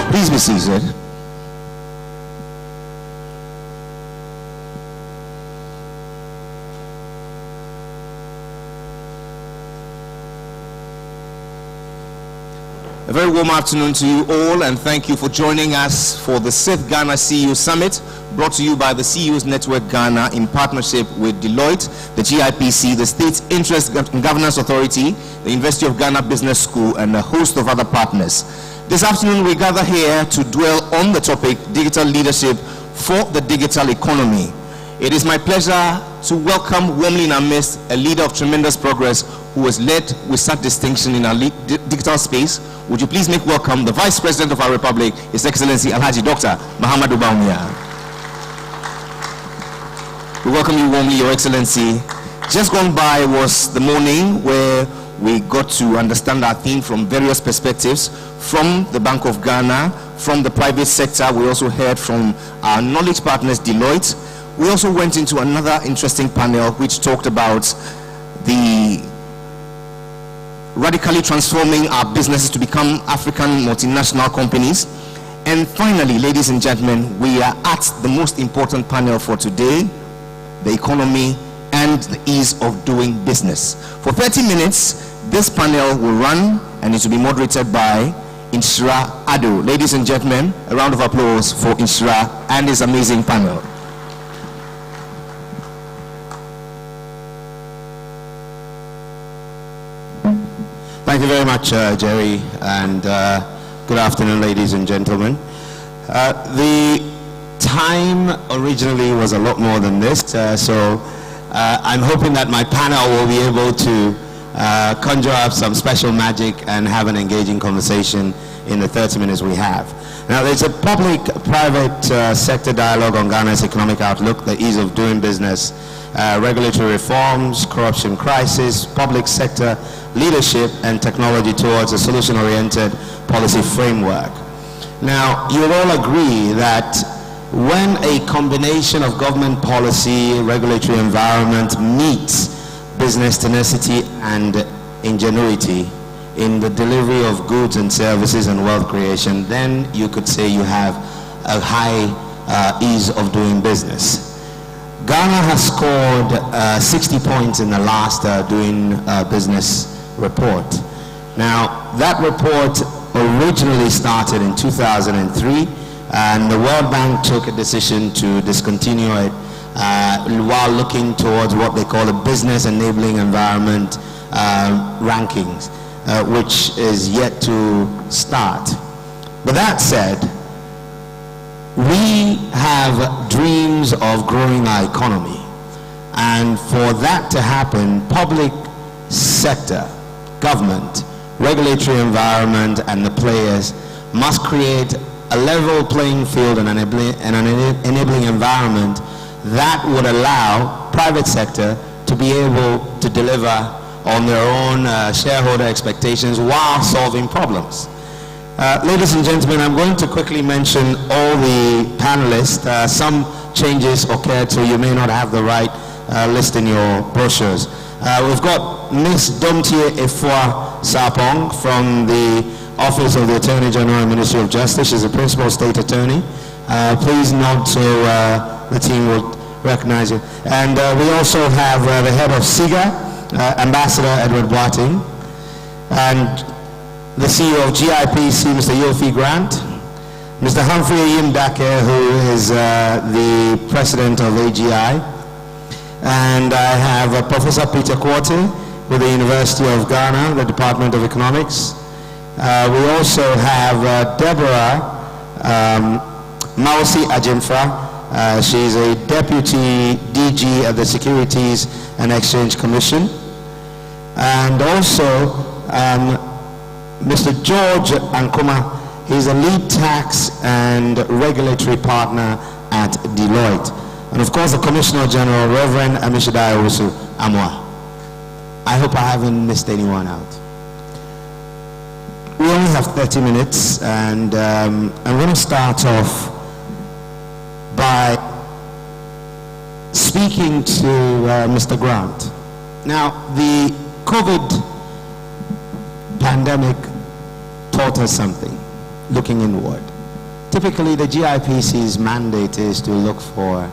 Please be seated. A very warm afternoon to you all, and thank you for joining us for the 6th Ghana CEO Summit, brought to you by the CEOs Network Ghana in partnership with Deloitte, the GIPC, the State's Interest and Governance Authority, the University of Ghana Business School, and a host of other partners. This afternoon, we gather here to dwell on the topic, digital leadership for the digital economy. It is my pleasure to welcome warmly in our midst a leader of tremendous progress who has led with such distinction in our digital space. Would you please make welcome the Vice President of our Republic, His Excellency Alhaji Dr. Mahamudu Bawumia. We welcome you warmly, Your Excellency. Just gone by was the morning where we got to understand our theme from various perspectives, from the Bank of Ghana, from the private sector. We also heard from our knowledge partners, Deloitte. We also went into another interesting panel which talked about the radically transforming our businesses to become African multinational companies. And finally, ladies and gentlemen, we are at the most important panel for today, the economy and the ease of doing business. For 30 minutes, this panel will run, and it will be moderated by Inshira Ado. Ladies and gentlemen, a round of applause for Inshira and his amazing panel. Thank you very much, Jerry, and good afternoon, ladies and gentlemen. The time originally was a lot more than this, so I'm hoping that my panel will be able to conjure up some special magic and have an engaging conversation in the 30 minutes we have. Now, there's a public-private sector dialogue on Ghana's economic outlook, the ease of doing business, regulatory reforms, corruption crisis, public sector leadership, and technology towards a solution-oriented policy framework. Now, you'll all agree that when a combination of government policy, regulatory environment meets business tenacity and ingenuity in the delivery of goods and services and wealth creation, then you could say you have a high ease of doing business. Ghana has scored 60 points in the last doing business report. Now, that report originally started in 2003, and the World Bank took a decision to discontinue it while looking towards what they call a business enabling environment rankings, which is yet to start. But that said, we have dreams of growing our economy, and for that to happen, public sector, government, regulatory environment, and the players must create a level playing field and an enabling environment that would allow private sector to be able to deliver on their own shareholder expectations while solving problems. Ladies and gentlemen, I'm going to quickly mention all the panelists. Some changes occurred, so you may not have the right list in your brochures. We've got Ms. Domtie Efua Sarpong from the Office of the Attorney General and Ministry of Justice. She's a Principal State Attorney. Please nod so the team will recognize you. And we also have the head of SIGA, Ambassador Edward Boateng, and the CEO of GIPC, Mr. Yofi Grant, Mr. Humphrey Yimdake, who is the president of AGI, and I have Professor Peter Kwoti with the University of Ghana, the Department of Economics. We also have Deborah Mausi Ajimfa. She's a deputy DG at the Securities and Exchange Commission. And also Mr. George Ankuma. He's a lead tax and regulatory partner at Deloitte. And of course, the Commissioner General, Reverend Amishadai Owusu Amwa. I hope I haven't missed anyone out. We only have 30 minutes, and I'm going to start off by speaking to Mr. Grant. Now, the COVID pandemic taught us something, looking inward. Typically, the GIPC's mandate is to look for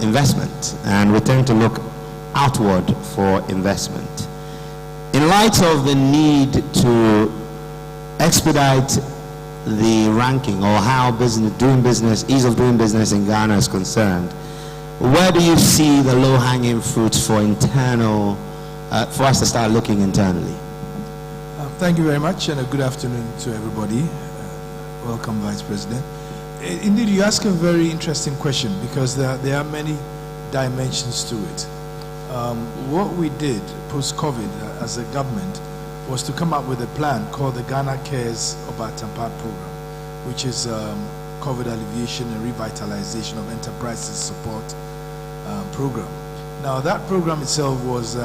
investment, and we tend to look outward for investment. In light of the need to expedite the ranking, or how ease of doing business in Ghana is concerned, where do you see the low-hanging fruits for for us to start looking internally? Thank you very much, and a good afternoon to everybody. Welcome, Vice President. Indeed, you ask a very interesting question, because there are many dimensions to it. What we did post-COVID as a government was to come up with a plan called the Ghana Cares Obatampa program, which is COVID alleviation and revitalization of enterprises support program. Now, that program itself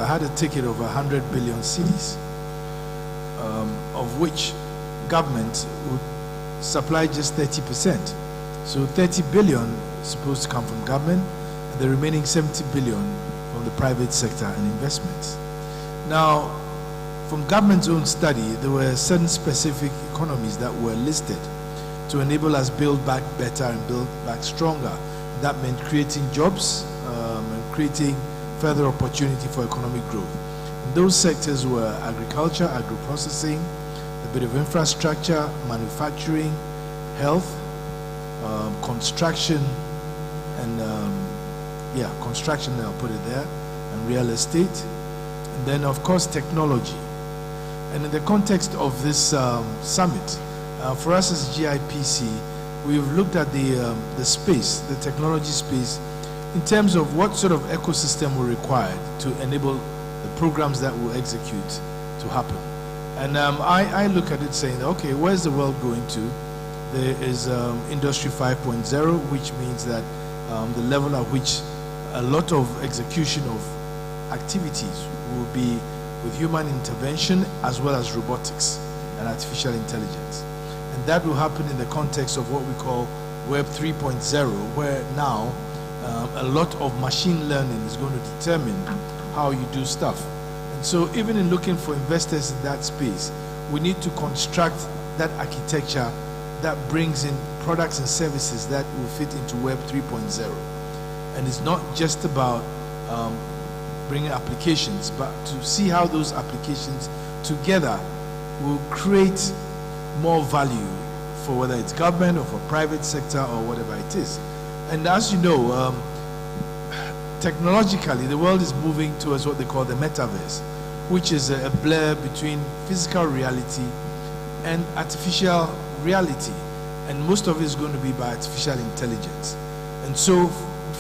had a ticket of 100 billion cedis, of which government would supply just 30%. So 30 billion is supposed to come from government, and the remaining 70 billion from the private sector and investments. Now, from government's own study, there were certain specific economies that were listed to enable us build back better and build back stronger. That meant creating jobs and creating further opportunity for economic growth. And those sectors were agriculture, agro-processing, a bit of infrastructure, manufacturing, health, construction, and construction, I'll put it there, and real estate, and then of course technology. And in the context of this summit, for us as GIPC, we've looked at the space, the technology space, in terms of what sort of ecosystem we're required to enable the programs that we'll execute to happen. And I look at it saying, okay, where's the world going to? There is Industry 5.0, which means that the level at which a lot of execution of activities will be with human intervention, as well as robotics and artificial intelligence. And that will happen in the context of what we call Web 3.0, where now a lot of machine learning is going to determine how you do stuff. And so even in looking for investors in that space, we need to construct that architecture that brings in products and services that will fit into Web 3.0. And it's not just about bringing applications, but to see how those applications together will create more value for whether it's government or for private sector or whatever it is. And as you know, technologically, the world is moving towards what they call the metaverse, which is a blur between physical reality and artificial reality. And most of it is going to be by artificial intelligence. And so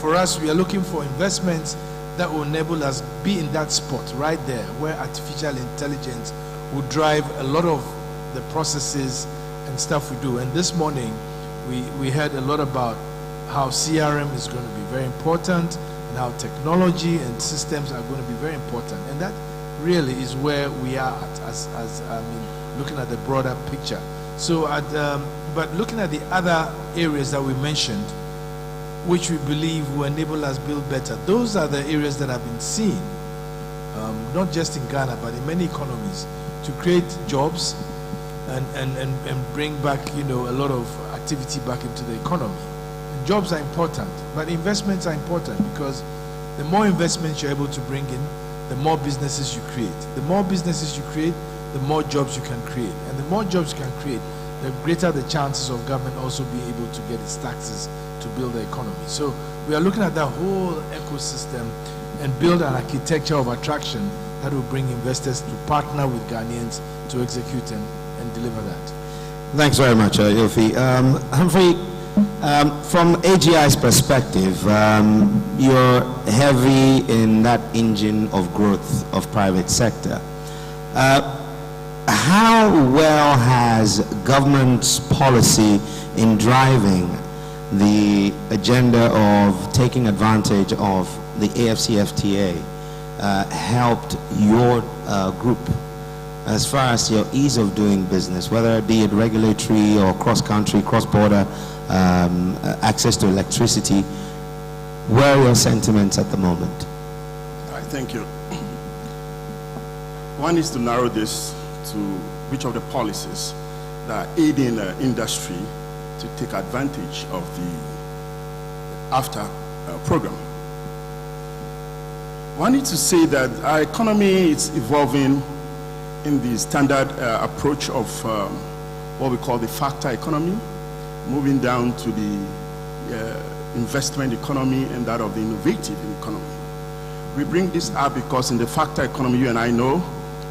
for us, we are looking for investments that will enable us be in that spot right there where artificial intelligence will drive a lot of the processes and stuff we do. And this morning, we heard a lot about how CRM is going to be very important and how technology and systems are going to be very important. And that really is where we are at, as looking at the broader picture. So, but looking at the other areas that we mentioned, which we believe will enable us build better, those are the areas that have been seen, not just in Ghana, but in many economies, to create jobs, and bring back, a lot of activity back into the economy. And jobs are important, but investments are important, because the more investments you're able to bring in, the more businesses you create. The more businesses you create, the more jobs you can create. And the more jobs you can create, the greater the chances of government also being able to get its taxes to build the economy. So we are looking at that whole ecosystem and build an architecture of attraction that will bring investors to partner with Ghanaians to execute and deliver that. Thanks very much, Ilfi. Humphrey, from AGI's perspective, you're heavy in that engine of growth of private sector. How well has government's policy in driving the agenda of taking advantage of the AFCFTA helped your group as far as your ease of doing business, whether it be it regulatory or cross-country, cross-border access to electricity? Where are your sentiments at the moment? All right, thank you. One is to narrow this to which of the policies that are aiding the industry to take advantage of the AFTA program. One needs to say that our economy is evolving in the standard approach of what we call the factor economy, moving down to the investment economy and that of the innovative economy. We bring this up because in the factor economy, you and I know,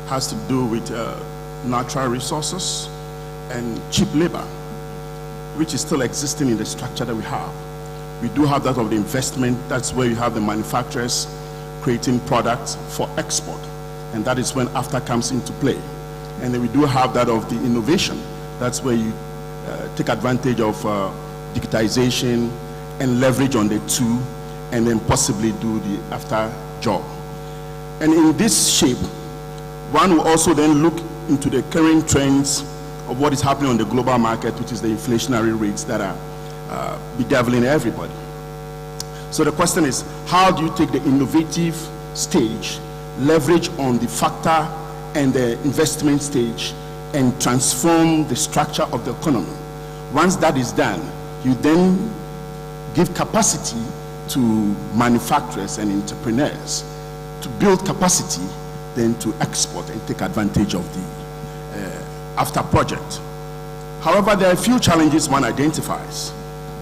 has to do with natural resources and cheap labor, which is still existing in the structure that we have. We do have that of the investment. That's where you have the manufacturers creating products for export, and that is when AFTA comes into play. And then we do have that of the innovation. That's where you take advantage of digitization and leverage on the two, and then possibly do the AFTA job. And in this shape, one will also then look into the current trends of what is happening on the global market, which is the inflationary rates that are bedeviling everybody. So the question is, how do you take the innovative stage, leverage on the factor and the investment stage, and transform the structure of the economy? Once that is done, you then give capacity to manufacturers and entrepreneurs to build capacity, then to export and take advantage of the AFTA project. However, there are a few challenges one identifies,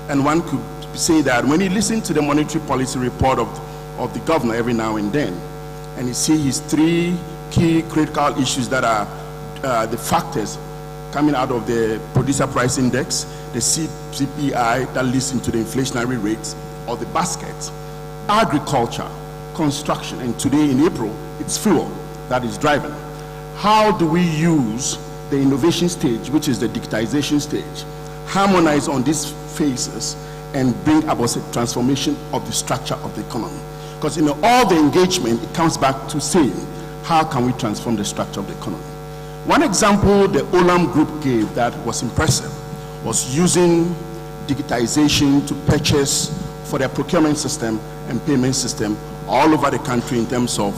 and one could say that when you listen to the monetary policy report of the governor every now and then, and you see his three key critical issues that are the factors coming out of the producer price index, the CPI that leads into the inflationary rates, or the basket, agriculture, construction, and today in April, it's fuel that is driving. How do we use the innovation stage, which is the digitization stage, harmonize on these phases and bring about a transformation of the structure of the economy? Because in all the engagement, it comes back to saying, how can we transform the structure of the economy? One example the Olam Group gave that was impressive was using digitization to purchase for their procurement system and payment system all over the country in terms of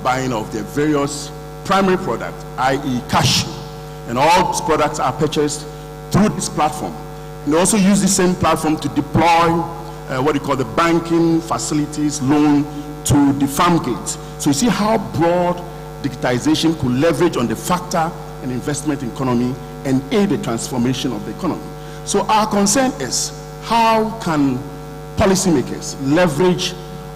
buying of their various primary products, i.e. cash. And all these products are purchased through this platform. And they also use the same platform to deploy what you call the banking facilities loan to the farm gates. So you see how broad digitization could leverage on the factor and investment economy and aid the transformation of the economy. So our concern is, how can policymakers leverage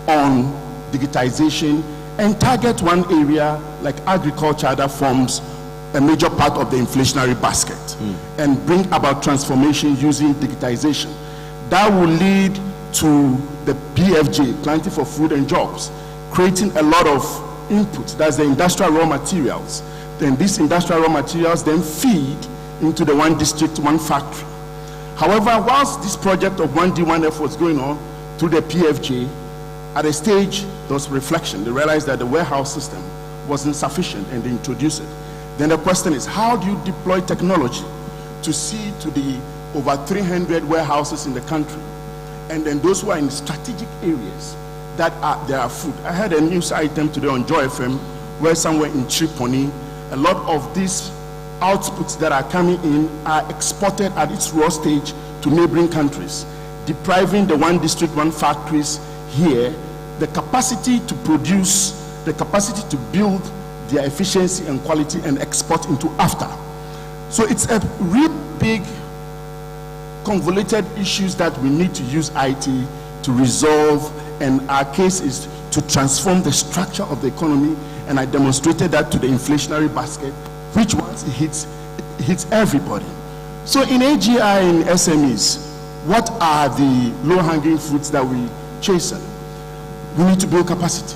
on digitization and target one area like agriculture that forms a major part of the inflationary basket and bring about transformation using digitization? That will lead to the PFJ, Planting for Food and Jobs, creating a lot of inputs, that's the industrial raw materials. Then these industrial raw materials then feed into the one district, one factory. However, whilst this project of 1D1F was going on through the PFJ, at a stage there was reflection. They realized that the warehouse system wasn't sufficient and they introduced it. Then the question is, how do you deploy technology to see to the over 300 warehouses in the country, and then those who are in strategic areas that there are food? I had a news item today on Joy FM where somewhere in Tripoli, a lot of these outputs that are coming in are exported at its raw stage to neighboring countries, depriving the one district, one factories here the capacity to produce, the capacity to build their efficiency and quality and export into AFTA. So it's a real big convoluted issues that we need to use IT to resolve, and our case is to transform the structure of the economy, and I demonstrated that to the inflationary basket, which once it hits everybody. So in AGI and SMEs, what are the low-hanging fruits that we chasten? We need to build capacity.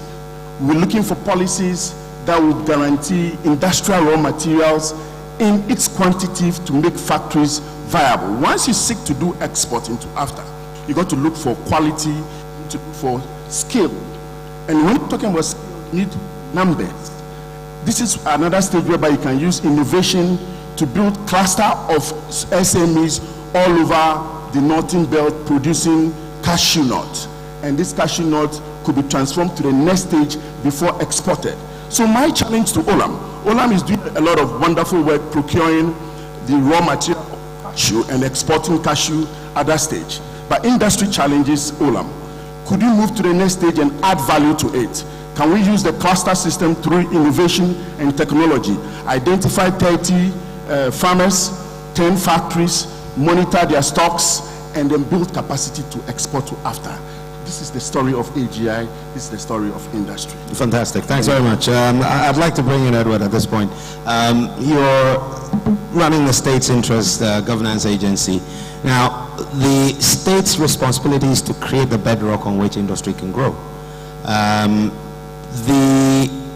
We're looking for policies that will guarantee industrial raw materials in its quantity to make factories viable. Once you seek to do export into AFTA, you got to look for quality, you need to look for skill. And when you're talking about skill, you need numbers. This is another stage whereby you can use innovation to build cluster of SMEs all over the northern belt producing cashew nut. And this cashew nut could be transformed to the next stage before exported. So my challenge to Olam is doing a lot of wonderful work procuring the raw material of cashew and exporting cashew at that stage. But industry challenges Olam. Could you move to the next stage and add value to it? Can we use the cluster system through innovation and technology? Identify 30 farmers, 10 factories, monitor their stocks, and then build capacity to export to AFTA. This is the story of AGI. This is the story of industry. Fantastic. Thanks very much. I'd like to bring in Edward at this point. You're running the state's interest governance agency. Now, the state's responsibility is to create the bedrock on which industry can grow.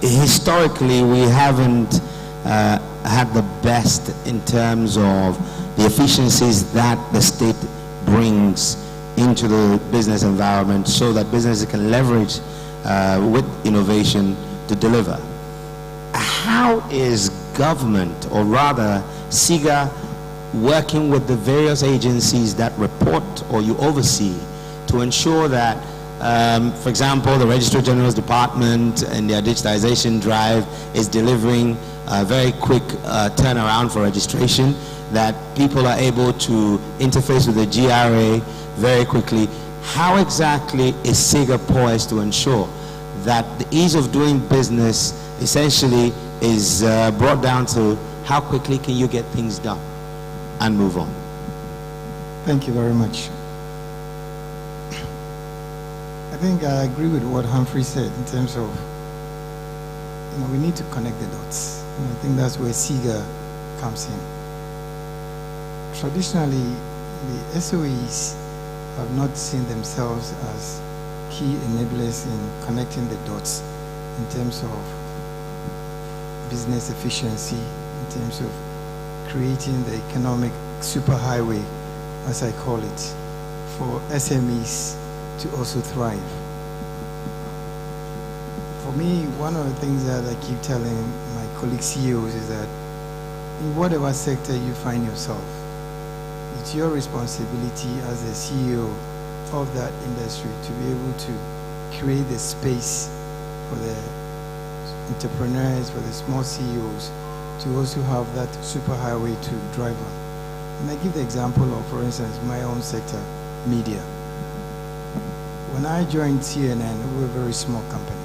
Historically, we haven't had the best in terms of the efficiencies that the state brings into the business environment so that businesses can leverage with innovation to deliver. How is government, or rather SIGA, working with the various agencies that report or you oversee to ensure that, for example, the Registrar General's Department and their digitization drive is delivering a very quick turnaround for registration, that people are able to interface with the GRA very quickly? How exactly is SIGA poised to ensure that the ease of doing business essentially is brought down to how quickly can you get things done and move on? Thank you very much. I think I agree with what Humphrey said in terms of, we need to connect the dots. And I think that's where SIGA comes in. Traditionally, the SOEs have not seen themselves as key enablers in connecting the dots in terms of business efficiency, in terms of creating the economic superhighway, as I call it, for SMEs to also thrive. For me, one of the things that I keep telling my colleague CEOs is that in whatever sector you find yourself, it's your responsibility as a CEO of that industry to be able to create the space for the entrepreneurs, for the small CEOs to also have that superhighway to drive on. And I give the example of, for instance, my own sector, media. When I joined CNN, we were a very small company.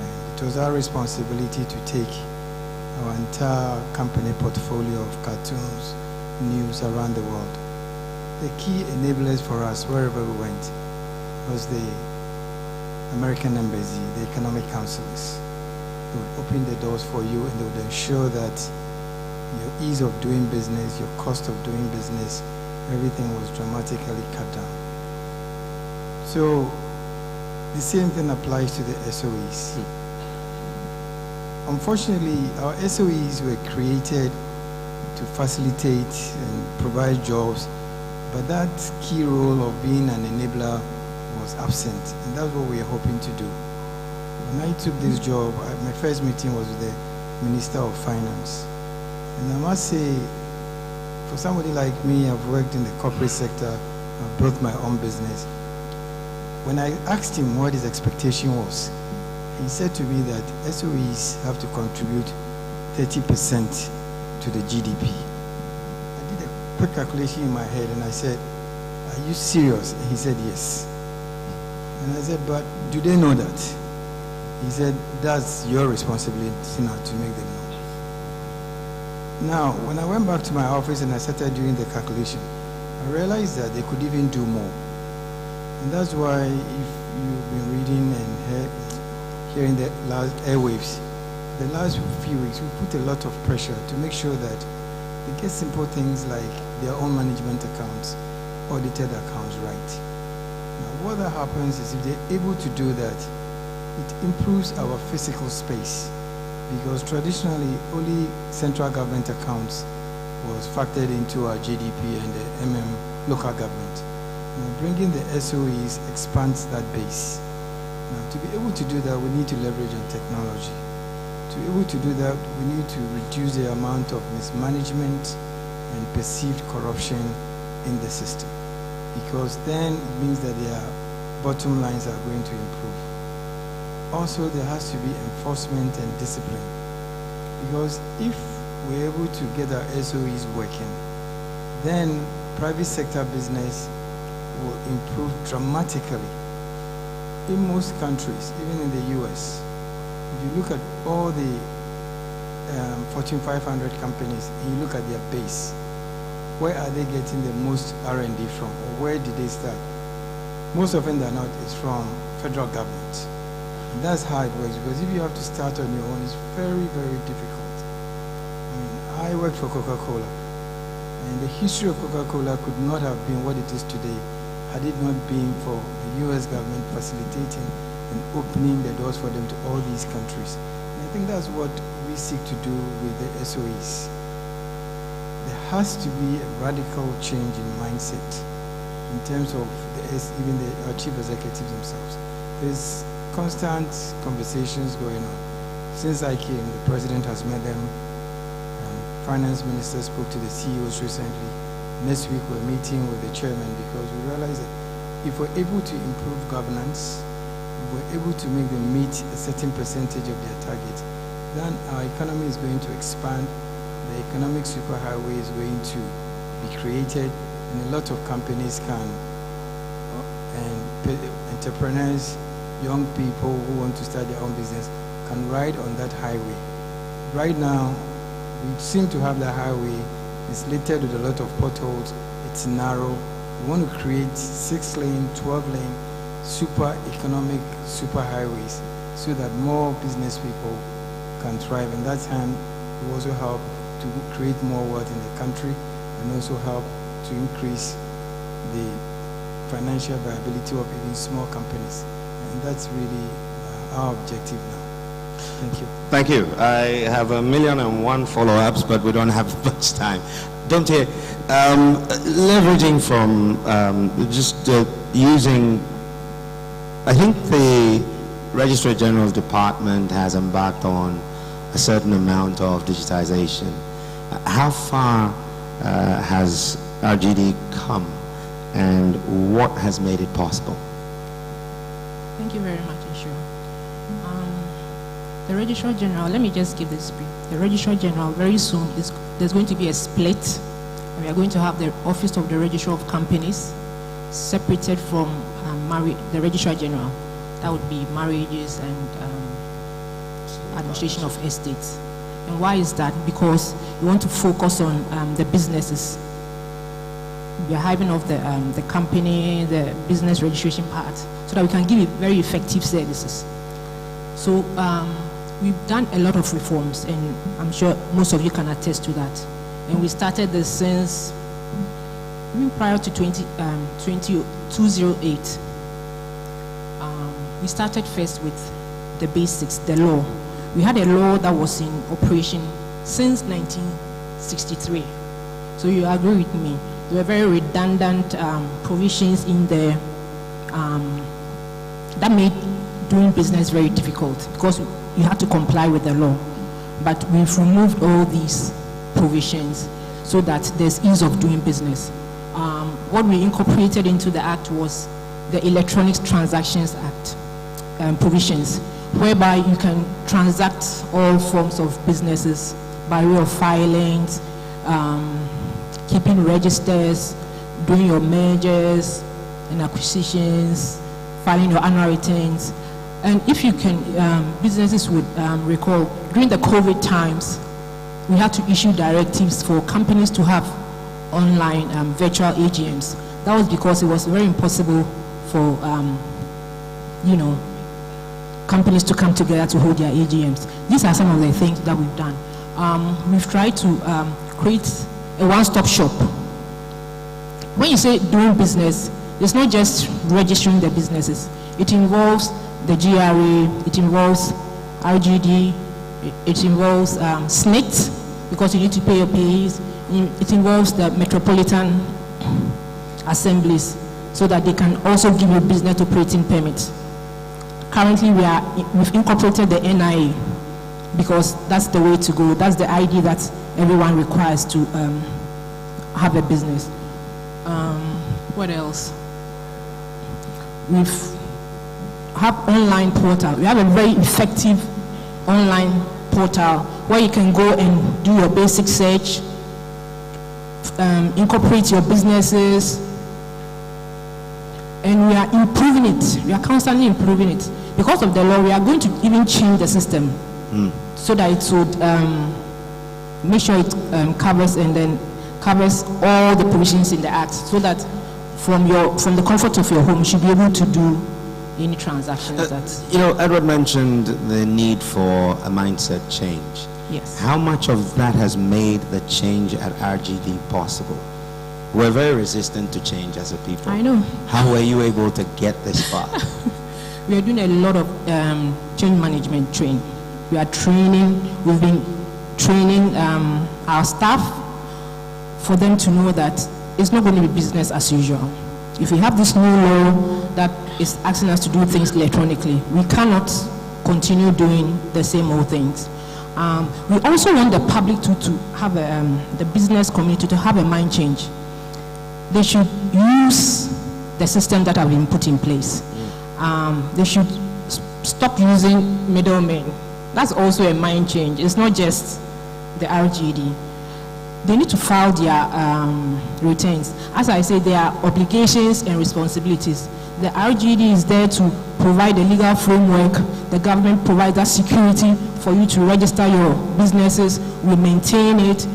And it was our responsibility to take our entire company portfolio of cartoons, news around the world. The key enablers for us, wherever we went, was the American Embassy, the economic counselors. They would open the doors for you, and they would ensure that your ease of doing business, your cost of doing business, everything was dramatically cut down. So the same thing applies to the SOEs. Unfortunately, our SOEs were created to facilitate and provide jobs, but that key role of being an enabler was absent, and that's what we are hoping to do. When I took this job, my first meeting was with the Minister of Finance, and I must say, for somebody like me, I've worked in the corporate sector, I've built my own business. When I asked him what his expectation was, he said to me that SOEs have to contribute 30% to the GDP. I did a quick calculation in my head and I said, "Are you serious?" And he said, "Yes." And I said, "But do they know that?" He said, "That's your responsibility now to make them know." Now, when I went back to my office and I started doing the calculation, I realized that they could even do more. And that's why, if you've been reading and hearing the last airwaves, the last few weeks, we put a lot of pressure to make sure that they get simple things like their own management accounts, audited accounts right. Now, what that happens is if they're able to do that, it improves our physical space, because traditionally only central government accounts was factored into our GDP and the local government. Now, bringing the SOEs expands that base. Now, to be able to do that, we need to leverage on technology. To be able to do that, we need to reduce the amount of mismanagement and perceived corruption in the system, because then it means that their bottom lines are going to improve. Also, there has to be enforcement and discipline, because if we're able to get our SOEs working, then private sector business will improve dramatically. In most countries, even in the US, if you look at all the Fortune 500 companies and you look at their base, where are they getting the most R&D from, or where did they start? Most often than not, it's from federal government. And that's how it works, because if you have to start on your own, it's very, very difficult. I worked for Coca-Cola, and the history of Coca-Cola could not have been what it is today had it not been for the US government facilitating and opening the doors for them to all these countries. And I think that's what we seek to do with the SOEs. There has to be a radical change in mindset in terms of even our chief executives themselves. There's constant conversations going on. Since I came, the president has met them. Finance minister spoke to the CEOs recently. Next week we're meeting with the chairman, because we realize that if we're able to improve governance, if we're able to make them meet a certain percentage of their target, then our economy is going to expand, the economic superhighway is going to be created, and a lot of companies can, and entrepreneurs, young people who want to start their own business can ride on that highway. Right now, we seem to have the highway. It's littered with a lot of potholes. It's narrow. We want to create 6-lane, 12-lane, super economic super highways so that more business people can thrive. And that time will also help to create more wealth in the country, and also help to increase the financial viability of even small companies. And that's really our objective now. Thank you. Thank you. I have 1,000,001 follow-ups, but we don't have much time. Dante, leveraging from using, I think the Registrar General's Department has embarked on a certain amount of digitization. How far has RGD come, and what has made it possible? Thank you very much, Ishua. The Registrar General, let me just give this brief. The Registrar General, very soon, there's going to be a split, and we are going to have the Office of the Registrar of Companies separated from the Registrar General. That would be marriages and administration of estates. And why is that? Because we want to focus on the businesses. We are having off the company, the business registration part, so that we can give very effective services. So we've done a lot of reforms, and I'm sure most of you can attest to that. And we started this since even prior to 2008. We started first with the basics, the law. We had a law that was in operation since 1963. So you agree with me? There were very redundant provisions in there that made doing business very difficult, because you had to comply with the law. But we've removed all these provisions so that there's ease of doing business. What we incorporated into the Act was the Electronic Transactions Act provisions, whereby you can transact all forms of businesses by way of filings, keeping registers, doing your mergers and acquisitions, filing your annual returns. And if you can, businesses would recall, during the COVID times, we had to issue directives for companies to have online virtual AGMs. That was because it was very impossible for, companies to come together to hold their AGMs. These are some of the things that we've done. We've tried to create a one-stop shop. When you say doing business, it's not just registering the businesses. It involves the GRA, it involves RGD, it involves SNIT, because you need to pay your pays. It involves the metropolitan assemblies, so that they can also give you business operating permits. Currently, we've incorporated the NIA, because that's the way to go. That's the ID that everyone requires to have a business. What else? We have online portal. We have a very effective online portal where you can go and do your basic search, incorporate your businesses, and we are improving it. We are constantly improving it. Because of the law, we are going to even change the system so that it would make sure it covers all the provisions in the Act, so that from the comfort of your home, you should be able to do any transactions. Edward mentioned the need for a mindset change. Yes. How much of that has made the change at RGD possible? We're very resistant to change as a people. I know. How were you able to get this far? We are doing a lot of change management training. We are training, we've been training our staff for them to know that it's not going to be business as usual. If we have this new law that is asking us to do things electronically, we cannot continue doing the same old things. We also want the public to have the business community to have a mind change. They should use the system that have been put in place. They should stop using middlemen. That's also a mind change. It's not just the RGD. They need to file their returns. As I say, there are obligations and responsibilities. The RGD is there to provide a legal framework. The government provides that security for you to register your businesses. We maintain it,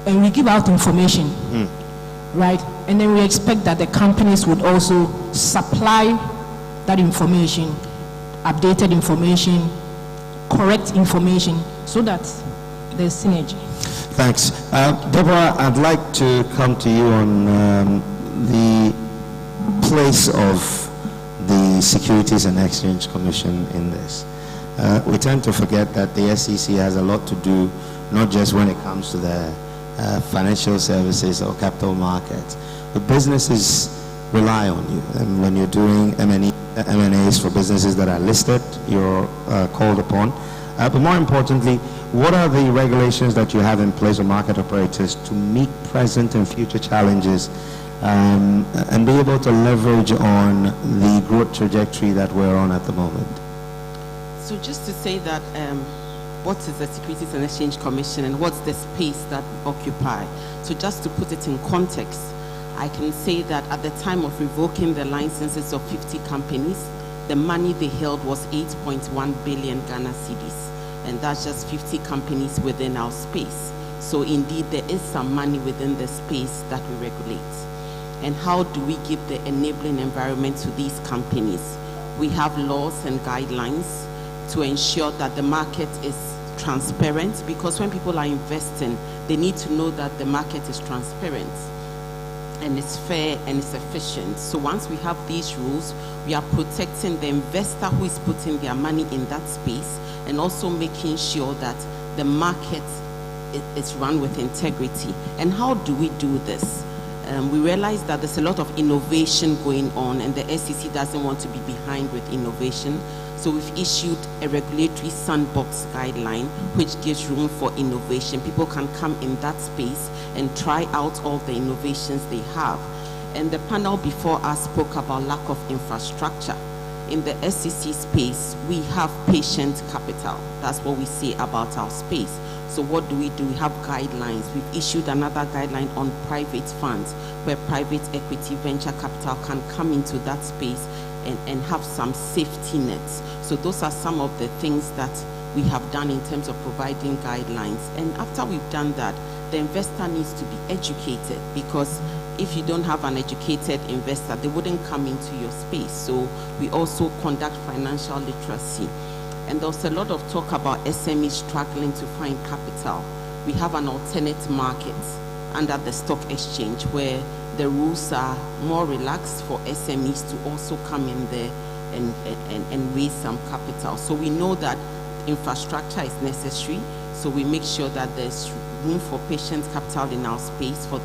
and we give out information, right? And then we expect that the companies would also supply that information, updated information, correct information, so that there's synergy. Thanks. Deborah, I'd like to come to you on the place of the Securities and Exchange Commission in this. We tend to forget that the SEC has a lot to do, not just when it comes to the financial services or capital markets, but businesses rely on you. And when you're doing M&As for businesses that are listed, you're called upon. But more importantly, what are the regulations that you have in place for market operators to meet present and future challenges and be able to leverage on the growth trajectory that we're on at the moment? So just to say that what is the Securities and Exchange Commission and what's the space that we occupy? So just to put it in context, I can say that at the time of revoking the licenses of 50 companies, the money they held was 8.1 billion Ghana cedis. And that's just 50 companies within our space. So indeed, there is some money within the space that we regulate. And how do we give the enabling environment to these companies? We have laws and guidelines to ensure that the market is transparent, because when people are investing, they need to know that the market is transparent and it's fair and it's efficient. So once we have these rules, we are protecting the investor who is putting their money in that space, and also making sure that the market is run with integrity. And how do we do this? We realize that there's a lot of innovation going on, and the SEC doesn't want to be behind with innovation. So we've issued a regulatory sandbox guideline which gives room for innovation. People can come in that space and try out all the innovations they have. And the panel before us spoke about lack of infrastructure. In the SEC space, we have patient capital. That's what we say about our space. So what do? We have guidelines. We've issued another guideline on private funds, where private equity venture capital can come into that space and have some safety nets. So those are some of the things that we have done in terms of providing guidelines. And after we've done that, the investor needs to be educated, because if you don't have an educated investor, they wouldn't come into your space. So we also conduct financial literacy. And there's a lot of talk about SMEs struggling to find capital. We have an alternate market under the stock exchange where the rules are more relaxed for SMEs to also come in there and raise some capital. So we know that infrastructure is necessary, so we make sure that there's room for patient capital in our space for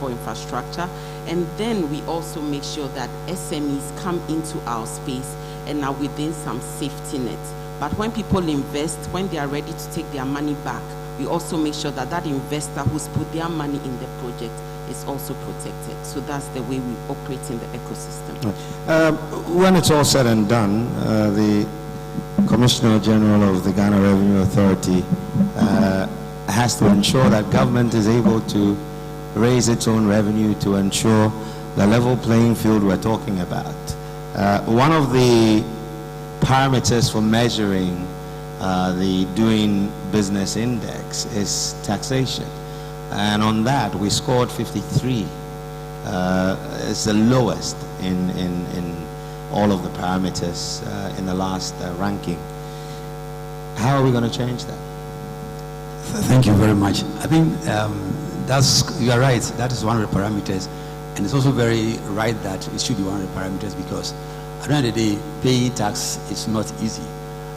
infrastructure. And then we also make sure that SMEs come into our space and are within some safety nets. But when people invest, when they are ready to take their money back, we also make sure that that investor who's put their money in the project is also protected. So that's the way we operate in the ecosystem. When it's all said and done, the Commissioner General of the Ghana Revenue Authority has to ensure that government is able to raise its own revenue to ensure the level playing field we're talking about. One of the parameters for measuring the doing business index is taxation, and on that we scored 53. It's the lowest in all of the parameters in the last ranking. How are we going to change that? Thank you very much. I think you are right. That is one of the parameters, and it's also very right that it should be one of the parameters, because at the end of the day, paying tax is not easy,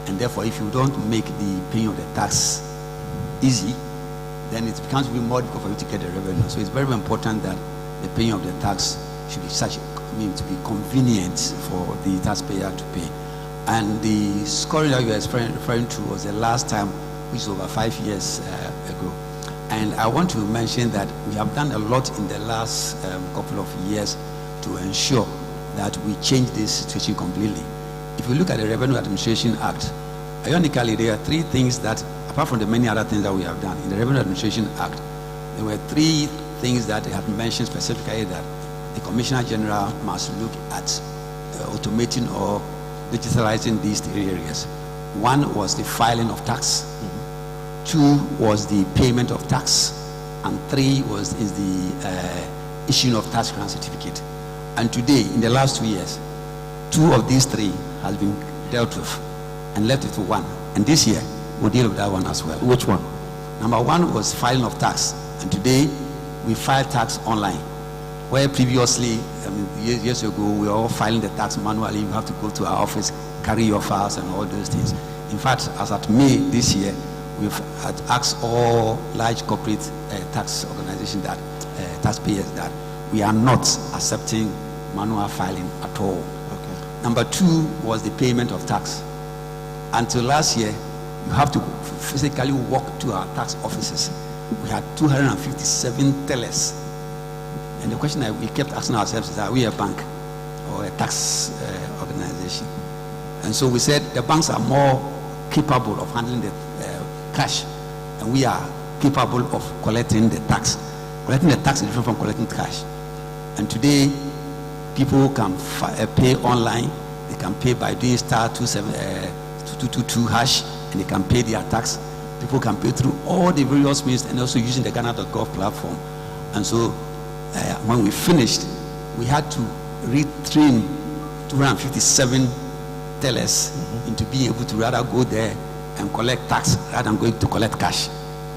and therefore, if you don't make the paying of the tax easy, then it becomes to be more difficult for you to get the revenue. So it's very important that the paying of the tax should be to be convenient for the taxpayer to pay. And the scoring that you were referring to was the last time, which is over 5 years ago. And I want to mention that we have done a lot in the last couple of years to ensure that we change this situation completely. If you look at the Revenue Administration Act, ironically, there are 3 things that, apart from the many other things that we have done, in the Revenue Administration Act, there were 3 things that they have mentioned specifically that the Commissioner General must look at automating or digitalizing these 3 areas. 1 was the filing of tax, 2 was the payment of tax, and 3 is the issuing of tax grant certificate. And today, in the last 2 years, 2 of these 3 has been dealt with and left with 1. And this year, we'll deal with that one as well. Which one? Number 1 was filing of tax. And today, we file tax online. Where previously, years ago, we were all filing the tax manually. You have to go to our office, carry your files and all those things. In fact, as at May this year, we've asked all large corporate tax organizations, that taxpayers, that we are not accepting manual filing at all. Okay. Number 2 was the payment of tax. Until last year, you have to physically walk to our tax offices. We had 257 tellers. And the question that we kept asking ourselves is, are we a bank or a tax organization? And so we said the banks are more capable of handling the cash, and we are capable of collecting the tax. Collecting the tax is different from collecting cash. And today, people can pay online. They can pay by doing *222# hash, and they can pay their tax. People can pay through all the various means, and also using the Ghana.gov platform. And so, when we finished, we had to retrain 257 tellers into being able to rather go there and collect tax rather than going to collect cash.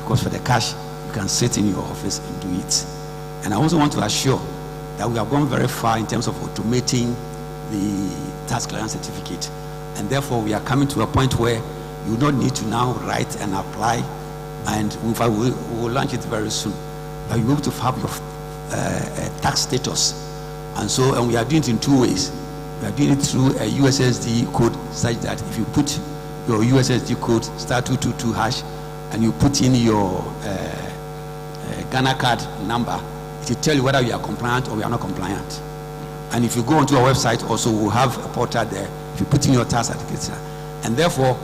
Because for the cash, you can sit in your office and do it. And I also want to assure that we have gone very far in terms of automating the tax clearance certificate. And therefore, we are coming to a point where you don't need to now write and apply. And we will launch it very soon. But you'll be able to have your tax status. And we are doing it in 2 ways. We are doing it through a USSD code, such that if you put your USSD code *222# hash and you put in your Ghana card number, it will tell you whether you are compliant or you are not compliant. And if you go onto our website, also we'll have a portal there. If you put in your tax certificate, and therefore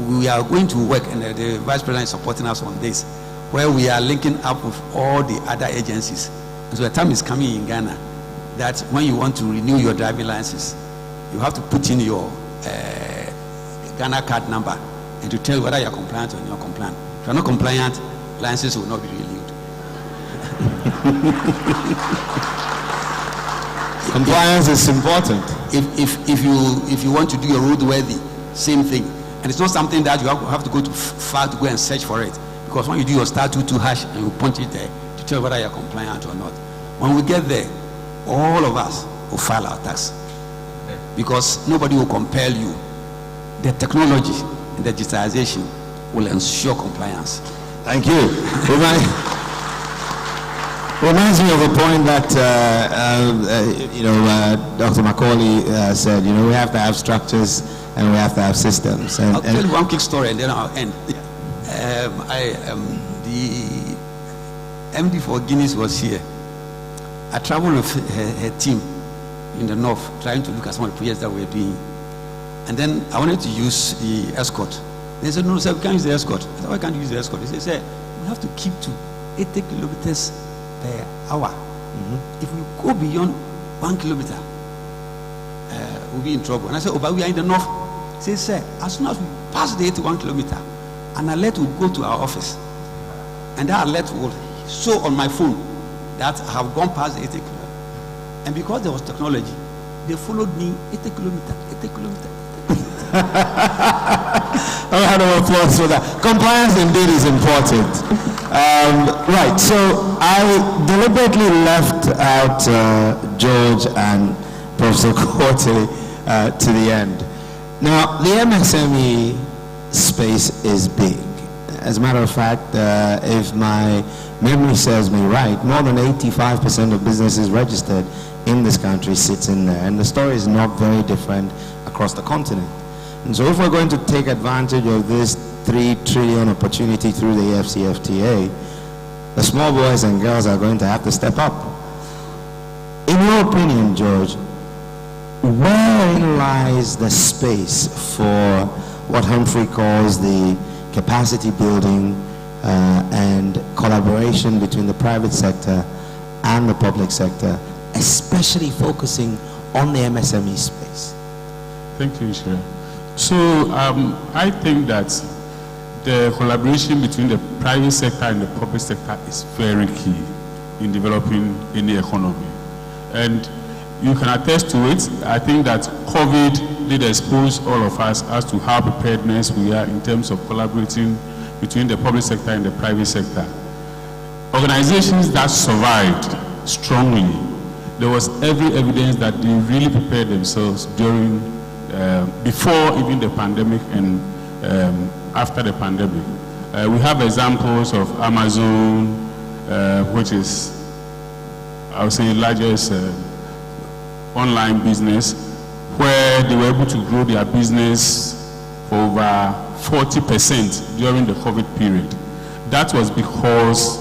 we are going to work, and the Vice President is supporting us on this, where we are linking up with all the other agencies. And so the time is coming in Ghana that when you want to renew your driving license, you have to put in your Ghana card number and to tell whether you're compliant or not compliant. If you're not compliant, license will not be renewed. Compliance is important. If you want to do your roadworthy, same thing. And it's not something that you have to go to far to go and search for it. Because when you do your *22# and you punch it there to tell whether you're compliant or not, when we get there, all of us will file our tax. Because nobody will compel you. The technology and the digitization will ensure compliance. Thank you. Reminds me of a point that Dr. Macaulay said. We have to have structures and we have to have systems. I'll tell you one quick story and then I'll end. The MD for Guinness was here. I traveled with her team in the north, trying to look at some of the projects that we're doing. And then I wanted to use the escort. They said, no, sir, we can't use the escort. I said, why can't you use the escort? They said, we have to keep to 80 kilometers per hour. If we go beyond 1 kilometer, we'll be in trouble. And I said, oh, but we are in the north. He said, sir, as soon as we pass the 81 kilometer, an alert will go to our office. And that alert will show on my phone that I have gone past the 80 kilometer. And because there was technology, they followed me 80 kilometer, 80 kilometer. A round of applause for that. Compliance indeed is important. Right, so I deliberately left out George and Professor Quarterly to the end. Now, the MSME space is big. As a matter of fact, if my memory serves me right, more than 85% of businesses registered in this country sits in there. And the story is not very different across the continent. And so if we're going to take advantage of this 3 trillion opportunity through the AfCFTA, the small boys and girls are going to have to step up. In your opinion, George, wherein lies the space for what Humphrey calls the capacity building and collaboration between the private sector and the public sector, especially focusing on the MSME space? Thank you, Chair. So I think that the collaboration between the private sector and the public sector is very key in developing any economy. And you can attest to it. I think that COVID did expose all of us as to how preparedness we are in terms of collaborating between the public sector and the private sector. Organizations that survived strongly, there was every evidence that they really prepared themselves during, before even the pandemic and after the pandemic. We have examples of Amazon, which is, I would say, largest online business, where they were able to grow their business over 40% during the COVID period. That was because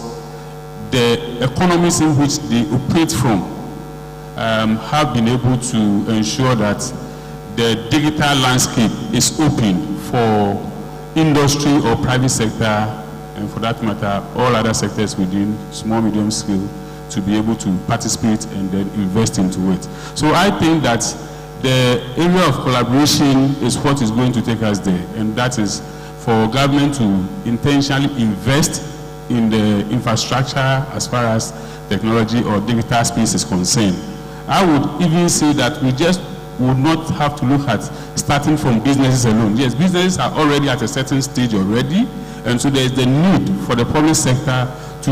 the economies in which they operate from have been able to ensure that the digital landscape is open for industry or private sector, and for that matter, all other sectors within small, medium scale, to be able to participate and then invest into it. So I think that the area of collaboration is what is going to take us there, and that is for government to intentionally invest in the infrastructure as far as technology or digital space is concerned. I would even say that we just would not have to look at starting from businesses alone. Yes, businesses are already at a certain stage already, and so there is the need for the public sector to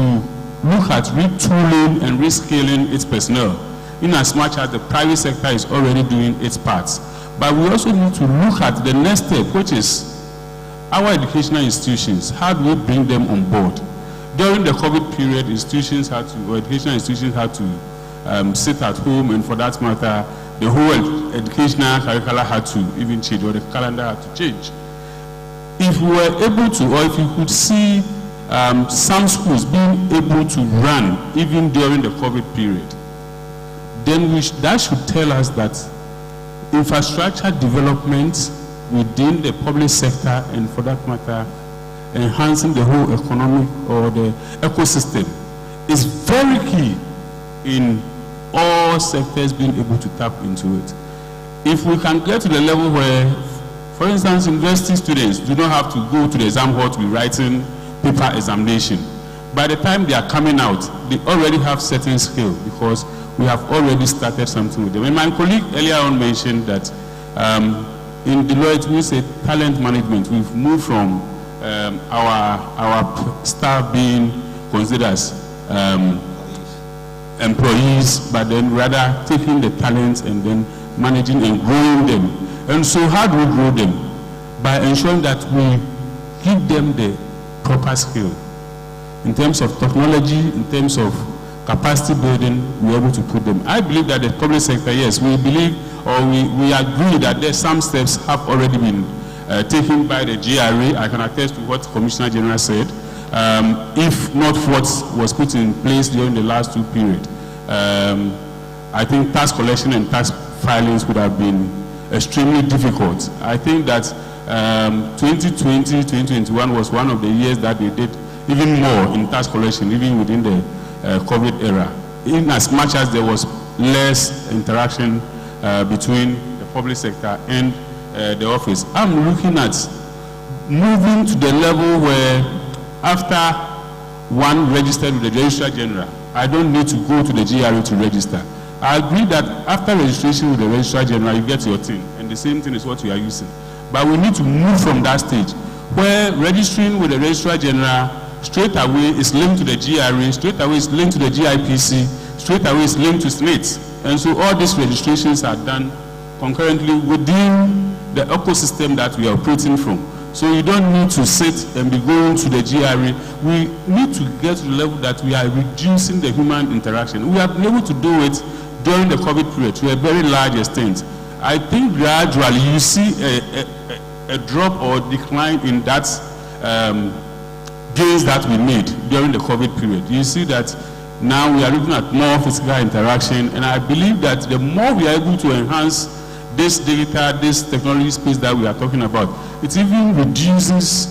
look at retooling and rescaling its personnel, in as much as the private sector is already doing its parts. But we also need to look at the next step, which is our educational institutions. How do we bring them on board? During the COVID period, educational institutions had to sit at home, and for that matter, the whole educational curricula had to even change, or the calendar had to change. If we were able to, or if you could see some schools being able to run even during the COVID period, then that should tell us that infrastructure development within the public sector, and for that matter, enhancing the whole economic or the ecosystem is very key in all sectors being able to tap into it. If we can get to the level where, for instance, university students do not have to go to the exam hall to be writing paper examination. By the time they are coming out, they already have certain skill because we have already started something with them. And my colleague earlier on mentioned that in Deloitte, we say talent management. We've moved from our staff being considered as employees, but then rather taking the talents and then managing and growing them. And so how do we grow them? By ensuring that we give them the proper skill. In terms of technology, in terms of capacity building, we're able to put them. I believe that the public sector, yes, we believe or we agree that there some steps have already been taken by the GRA. I can attest to what Commissioner General said. If not what was put in place during the last two periods, I think tax collection and tax filings would have been extremely difficult. I think that 2020, 2021 was one of the years that they did even more in tax collection, even within the COVID era, in as much as there was less interaction between the public sector and the office. I'm looking at moving to the level where after one registered with the Registrar General, I don't need to go to the GRA to register. I agree that after registration with the Registrar General, you get your thing, and the same thing is what we are using. But we need to move from that stage, where registering with the Registrar General straight away is linked to the GRA, straight away is linked to the GIPC, straight away is linked to SNIT. And so all these registrations are done concurrently within the ecosystem that we are operating from. So you don't need to sit and be going to the GRA. We need to get to the level that we are reducing the human interaction. We have been able to do it during the COVID period to a very large extent. I think gradually you see a drop or decline in that gains that we made during the COVID period. You see that now we are looking at more physical interaction, and I believe that the more we are able to enhance this data, this technology space that we are talking about, it even reduces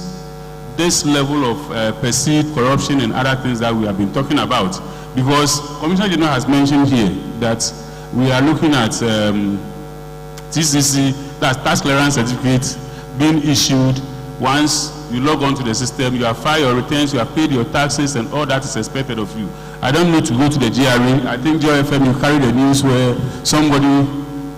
this level of perceived corruption and other things that we have been talking about. Because Commissioner General has mentioned here that we are looking at TCC, that's tax clearance certificate, being issued. Once you log on to the system, you have filed your returns, you have paid your taxes, and all that is expected of you. I don't need to go to the GRA. I think JFM, you carry the news where somebody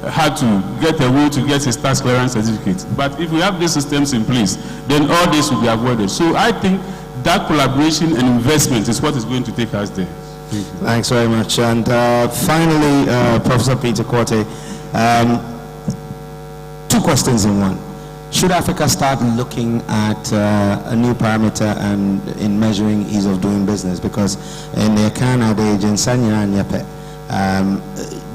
had to get a way to get his tax clearance certificate. But if we have these systems in place, then all this will be avoided. So I think that collaboration and investment is what is going to take us there. Thanks very much. And finally, Professor Peter Quartey, two questions in one. Should Africa start looking at a new parameter and in measuring ease of doing business? Because in the Akana, the Jensanya and Yepe,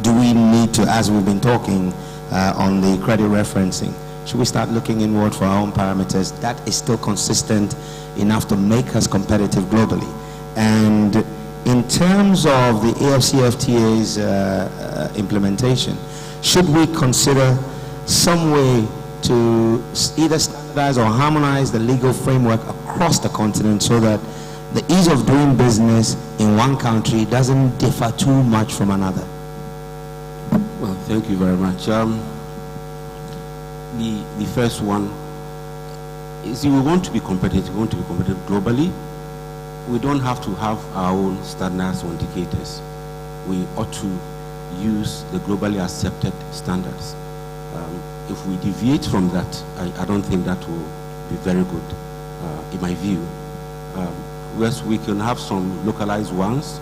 do we need to, as we've been talking on the credit referencing, should we start looking inward for our own parameters that is still consistent enough to make us competitive globally? And in terms of the AFCFTA's implementation, should we consider some way to either standardize or harmonize the legal framework across the continent so that the ease of doing business in one country doesn't differ too much from another? Well, thank you very much. The first one is, if we want to be competitive, we want to be competitive globally, we don't have to have our own standards or indicators. We ought to use the globally accepted standards. If we deviate from that, I don't think that will be very good, in my view. Whereas we can have some localized ones,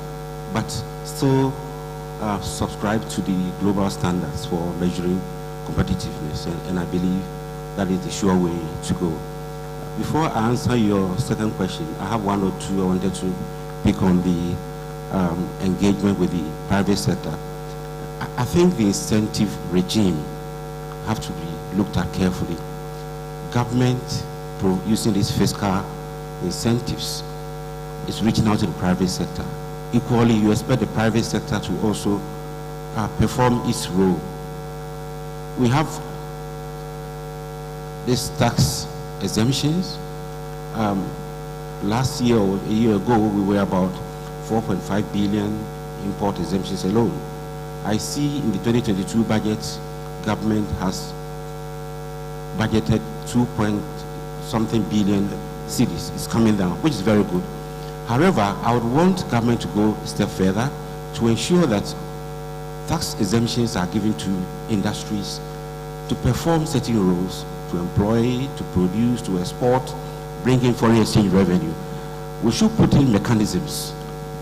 but still subscribe to the global standards for measuring competitiveness, and I believe that is the sure way to go. Before I answer your second question, I have one or two I wanted to pick on the engagement with the private sector. I think the incentive regime have to be looked at carefully. Government using these fiscal incentives is reaching out to the private sector. Equally, you expect the private sector to also perform its role. We have these tax exemptions. Last year or a year ago, we were about 4.5 billion import exemptions alone. I see in the 2022 budget, government has budgeted 2-point-something billion cedis. It's coming down, which is very good. However, I would want government to go a step further to ensure that tax exemptions are given to industries to perform certain roles, to employ, to produce, to export, bring in foreign exchange revenue. We should put in mechanisms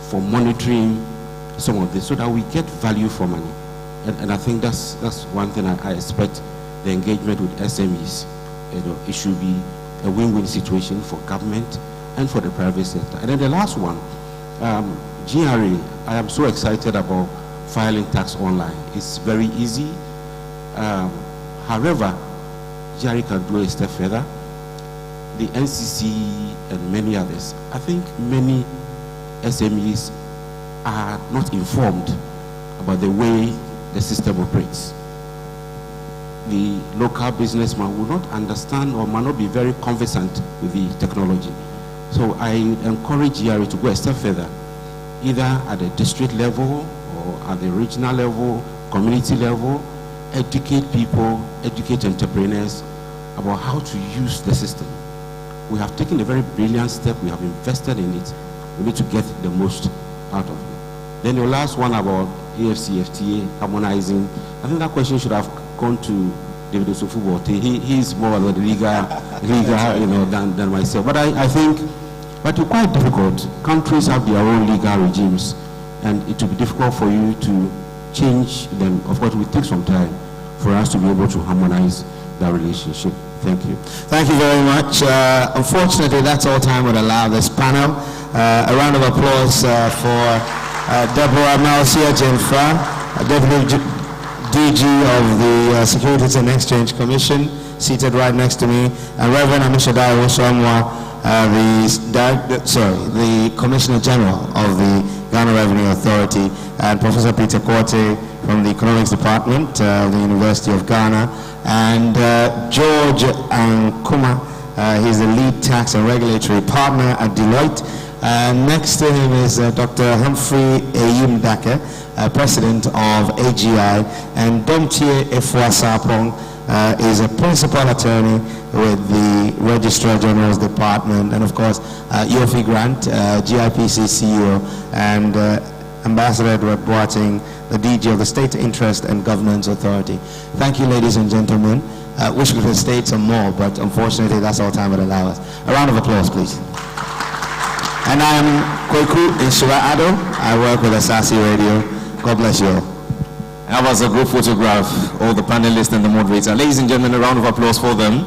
for monitoring some of this so that we get value for money. And I think that's one thing I expect the engagement with SMEs. It should be a win-win situation for government and for the private sector. And then the last one, GRA, I am so excited about filing tax online. It's very easy. However, GRA can do a step further. The NCC and many others, I think many SMEs are not informed about the way the system operates. The local businessman will not understand or might not be very conversant with the technology. So I encourage GRA to go a step further, either at the district level or at the regional level, community level, educate people, educate entrepreneurs about how to use the system. We have taken a very brilliant step, we have invested in it. We need to get the most out of it. Then the last one about AFCFTA harmonizing, I think that question should have gone to David Osofu-Boate. He is more of the legal than myself. But I think, but it's quite difficult. Countries have their own legal regimes, and it will be difficult for you to change them. Of course, it will take some time for us to be able to harmonize that relationship. Thank you. Thank you very much. Unfortunately, that's all time would allow this panel. A round of applause for Deborah Malcia Jenfa, Deputy DG of the Securities and Exchange Commission, seated right next to me, and Reverend Amishadai Osomwa, the Commissioner General of the Ghana Revenue Authority, and Professor Peter Korte from the Economics Department of the University of Ghana, and George Ankuma, he's the lead tax and regulatory partner at Deloitte. Next to him is Dr. Humphrey Eyim-Dake, President of AGI, and Domtie Efua-Sarpong is a principal attorney with the Registrar General's Department, and of course, Yofi Grant, GIPC CEO, and Ambassador Edward Boateng, the DG of the State Interest and Governance Authority. Thank you, ladies and gentlemen. Wish we could have stayed some more, but unfortunately, that's all time would allow us. A round of applause, please. And I am Kweku Insura Ado. I work with Asasi Radio. God bless you all. That was a group photograph, all the panelists and the moderator. Ladies and gentlemen, a round of applause for them.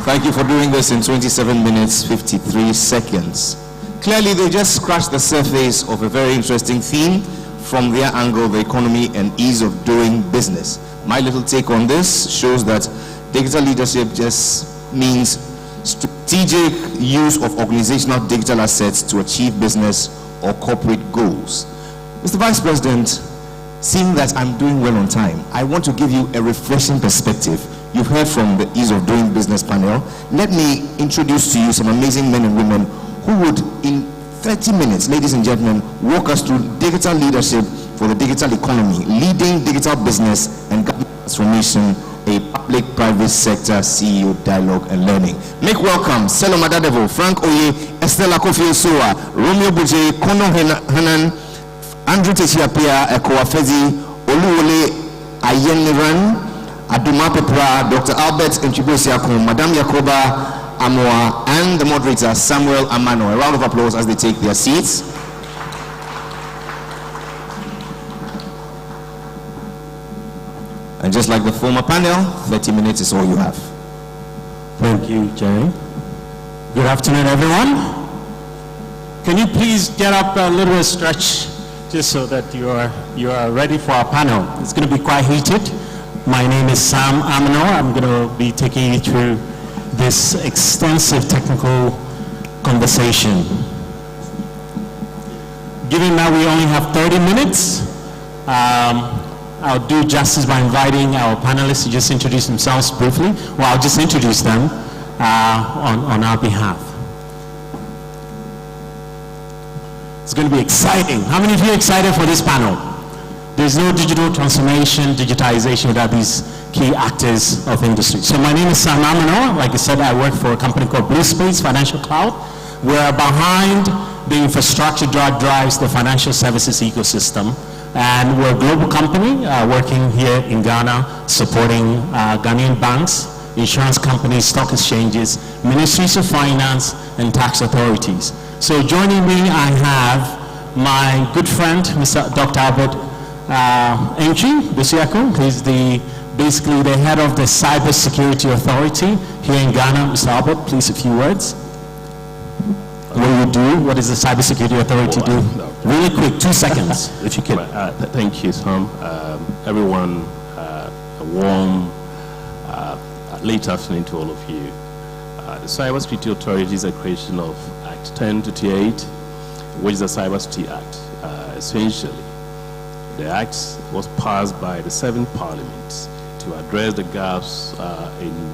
Thank you for doing this in 27 minutes, 53 seconds. Clearly, they just scratched the surface of a very interesting theme from their angle, the economy and ease of doing business. My little take on this shows that digital leadership just means strategic use of organizational digital assets to achieve business or corporate goals. Mr. Vice President, seeing that I'm doing well on time, I want to give you a refreshing perspective. You've heard from the Ease of Doing Business panel. Let me introduce to you some amazing men and women who would, in 30 minutes, ladies and gentlemen, walk us through digital leadership for the digital economy, leading digital business and government transformation, a public-private sector CEO dialogue and learning. Make welcome Selo Madadevo, Frank Oye, Estella Kofi-Osua, Romeo Buje, Kono Hanan, Andrew Teshiapia, Ekowafezi, Oluwole Ayeniran, Aduma Pepra, Dr. Albert Nchibosiakum, Madame Yakoba Amoa, and the moderator Samuel Amano. A round of applause as they take their seats. And just like the former panel, 30 minutes is all you have. Thank you, Jerry. Good afternoon, everyone. Can you please get up a little stretch just so that you are ready for our panel? It's going to be quite heated. My name is Sam Amano. I'm going to be taking you through this extensive technical conversation. Given that we only have 30 minutes, I'll do justice by inviting our panelists to just introduce themselves briefly. Well, I'll just introduce them on our behalf. It's going to be exciting. How many of you are excited for this panel? There's no digital transformation, digitization without these key actors of industry. So my name is Sam Amino. Like I said, I work for a company called Blue Space Financial Cloud. We're behind the infrastructure that drives the financial services ecosystem. And we're a global company working here in Ghana, supporting Ghanaian banks, insurance companies, stock exchanges, ministries of finance, and tax authorities. So joining me, I have my good friend, Mr. Dr. Albert Entry Bisiako. He's basically the head of the Cybersecurity Authority here in Ghana. Mr. Albert, please a few words. What do you do? What does the Cybersecurity Authority do? Really quick, 2 seconds, if you can. Thank you, Sam. Everyone, a warm late afternoon to all of you. The Cybersecurity Authority is a creation of Act 1028, which is the Cybersecurity Act. Essentially, the Act was passed by the 7th Parliament to address the gaps in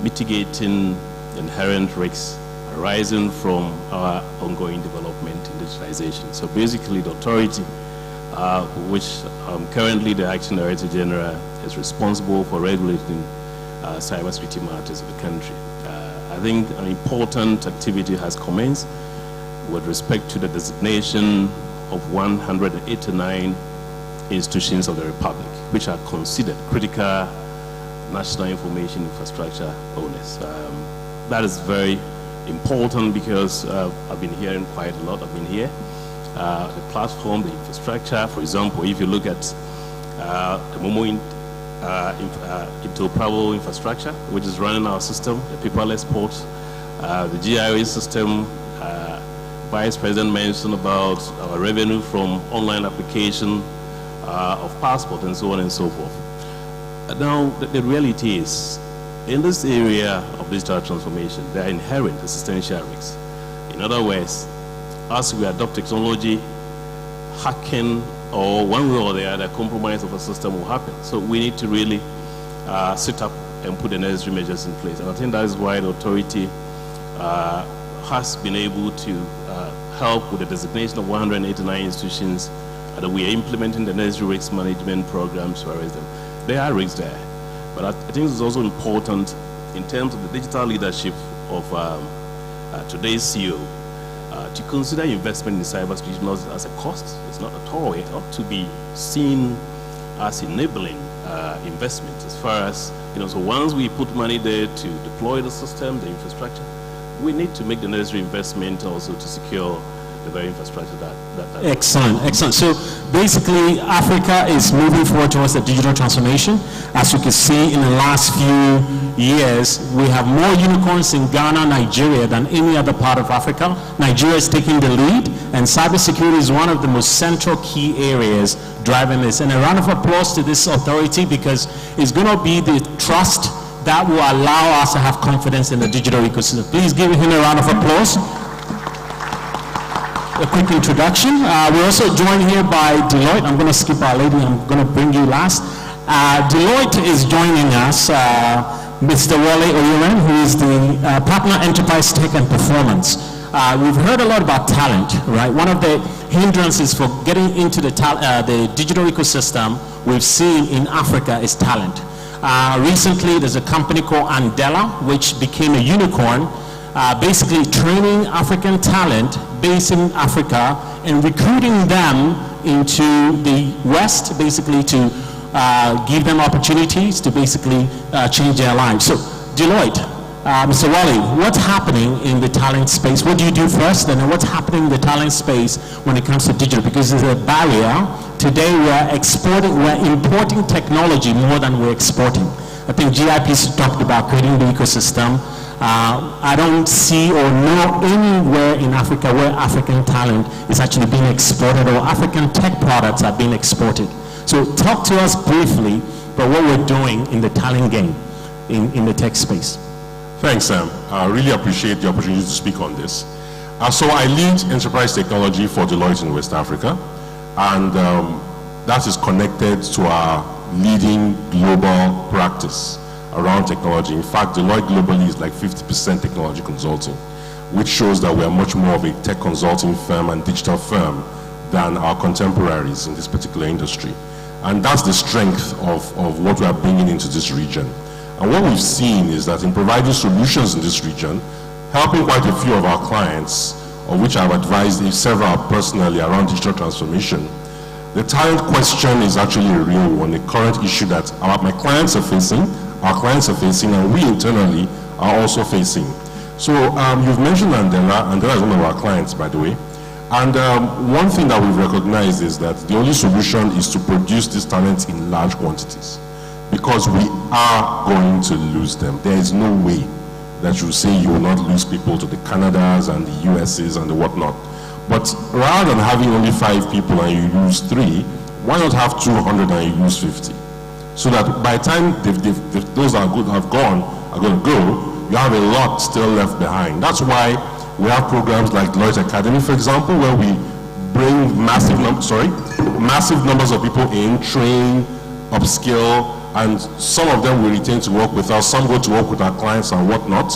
mitigating inherent risks arising from our ongoing development in digitization. So basically, the authority, which currently the Acting Director General is responsible for regulating cybersecurity matters of the country. I think an important activity has commenced with respect to the designation of 189 institutions of the Republic, which are considered critical national information infrastructure owners. That is very important because I've been hearing quite a lot. I've been here. The platform, the infrastructure, for example, if you look at the Momo interoperable infrastructure, which is running our system, the paperless port, the GIS system, Vice President mentioned about our revenue from online application of passport and so on and so forth. Now, the reality is, in this area of digital transformation, there are inherent existential risks. In other words, as we adopt technology, hacking or one way or the other, compromise of a system will happen. So we need to really sit up and put the necessary measures in place. And I think that is why the authority has been able to help with the designation of 189 institutions, and we are implementing the necessary risk management programs to arrest them. There are risks there. But I think it's also important in terms of the digital leadership of today's CEO to consider investment in cybersecurity not as a cost. It's not at all. It ought to be seen as enabling investment as far as, so once we put money there to deploy the system, the infrastructure, we need to make the necessary investment also to secure the very infrastructure that Excellent, excellent. So basically, Africa is moving forward towards the digital transformation. As you can see, in the last few years, we have more unicorns in Ghana, Nigeria than any other part of Africa. Nigeria is taking the lead, and cybersecurity is one of the most central key areas driving this. And a round of applause to this authority, because it's going to be the trust that will allow us to have confidence in the digital ecosystem. Please give him a round of applause. A quick introduction. We're also joined here by Deloitte. I'm going to skip our lady. I'm going to bring you last. Deloitte is joining us. Mr. Wale Oyuren, who is the Partner Enterprise Tech and Performance. We've heard a lot about talent, right? One of the hindrances for getting into the digital ecosystem we've seen in Africa is talent. Recently, there's a company called Andela, which became a unicorn, basically training African talent based in Africa and recruiting them into the West, basically to give them opportunities to basically change their lives. So Deloitte, Mr. Wale, what's happening in the talent space? What do you do first, and what's happening in the talent space when it comes to digital? Because there's a barrier. Today we're importing technology more than we're exporting. I think GIP's talked about creating the ecosystem. I don't see or know anywhere in Africa where African talent is actually being exported or African tech products are being exported. So talk to us briefly about what we're doing in the talent game in the tech space. Thanks, Sam. I really appreciate the opportunity to speak on this. So I lead enterprise technology for Deloitte in West Africa, and that is connected to our leading global practice around technology. In fact, Deloitte globally is like 50% technology consulting, which shows that we are much more of a tech consulting firm and digital firm than our contemporaries in this particular industry. And that's the strength of what we are bringing into this region. And what we've seen is that in providing solutions in this region, helping quite a few of our clients, of which I've advised several personally around digital transformation, the talent question is actually a real one, a current issue that my clients are facing, our clients are facing, and we internally are also facing. So you've mentioned Andela. Andela is one of our clients, by the way. And one thing that we've recognized is that the only solution is to produce this talent in large quantities, because we are going to lose them. There is no way that you say you will not lose people to the Canadas and the USs and the whatnot. But rather than having only 5 people and you use 3, why not have 200 and you use 50? So that by the time those that are good have gone, are going to go, you have a lot still left behind. That's why we have programs like Deloitte Academy, for example, where we bring massive numbers of people in, train, upskill, and some of them we retain to work with us, some go to work with our clients and whatnot.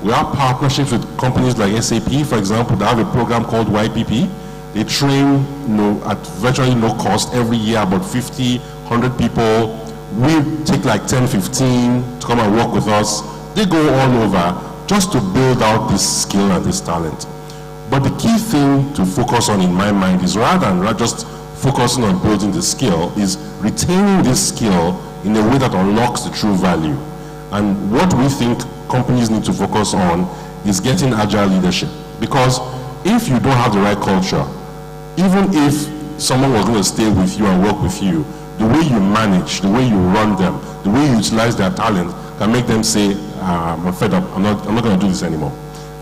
We have partnerships with companies like SAP, for example. They have a program called YPP. They train at virtually no cost every year, about 50, 100 people. We take like 10, 15 to come and work with us. They go all over just to build out this skill and this talent. But the key thing to focus on in my mind is rather than just focusing on building the skill, is retaining this skill in a way that unlocks the true value. And what we think companies need to focus on is getting agile leadership. Because if you don't have the right culture, even if someone was going to stay with you and work with you, the way you manage, the way you run them, the way you utilize their talent can make them say, I'm fed up, I'm not going to do this anymore.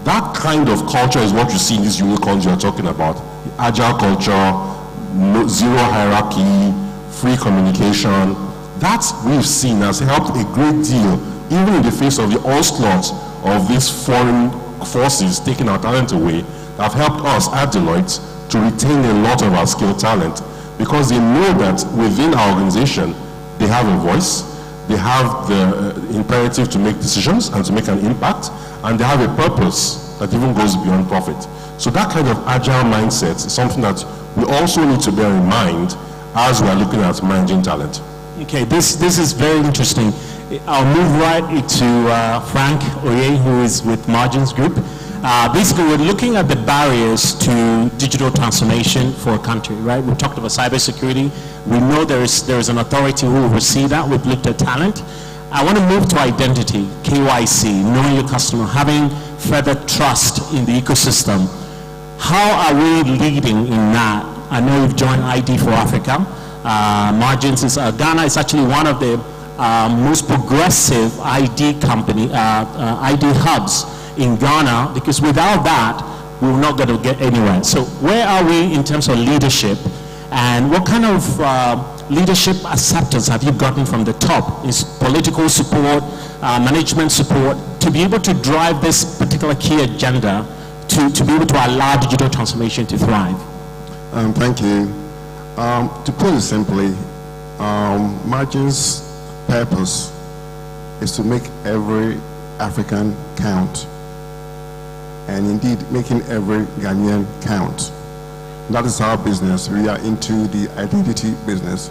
That kind of culture is what you see in these unicorns you're talking about. Agile culture, zero hierarchy, free communication. That we've seen has helped a great deal, even in the face of the onslaught of these foreign forces taking our talent away, that have helped us at Deloitte to retain a lot of our skilled talent, because they know that within our organization, they have a voice, they have the imperative to make decisions and to make an impact, and they have a purpose that even goes beyond profit. So that kind of agile mindset is something that we also need to bear in mind as we are looking at managing talent. Okay, this is very interesting. I'll move right into Frank Oye, who is with Margins Group. Basically, we're looking at the barriers to digital transformation for a country, right? We talked about cybersecurity. We know there is an authority who will oversee that. We've looked at talent. I want to move to identity, KYC, knowing your customer, having further trust in the ecosystem. How are we leading in that? I know you've joined ID for Africa. Margins is Ghana is actually one of the most progressive ID ID hubs in Ghana, because without that, we're not going to get anywhere. So where are we in terms of leadership, and what kind of leadership acceptance have you gotten from the top? Is political support, management support, to be able to drive this particular key agenda to be able to allow digital transformation to thrive? Thank you. To put it simply, Margins' purpose is to make every African count, and indeed making every Ghanaian count. That is our business. We are into the identity business,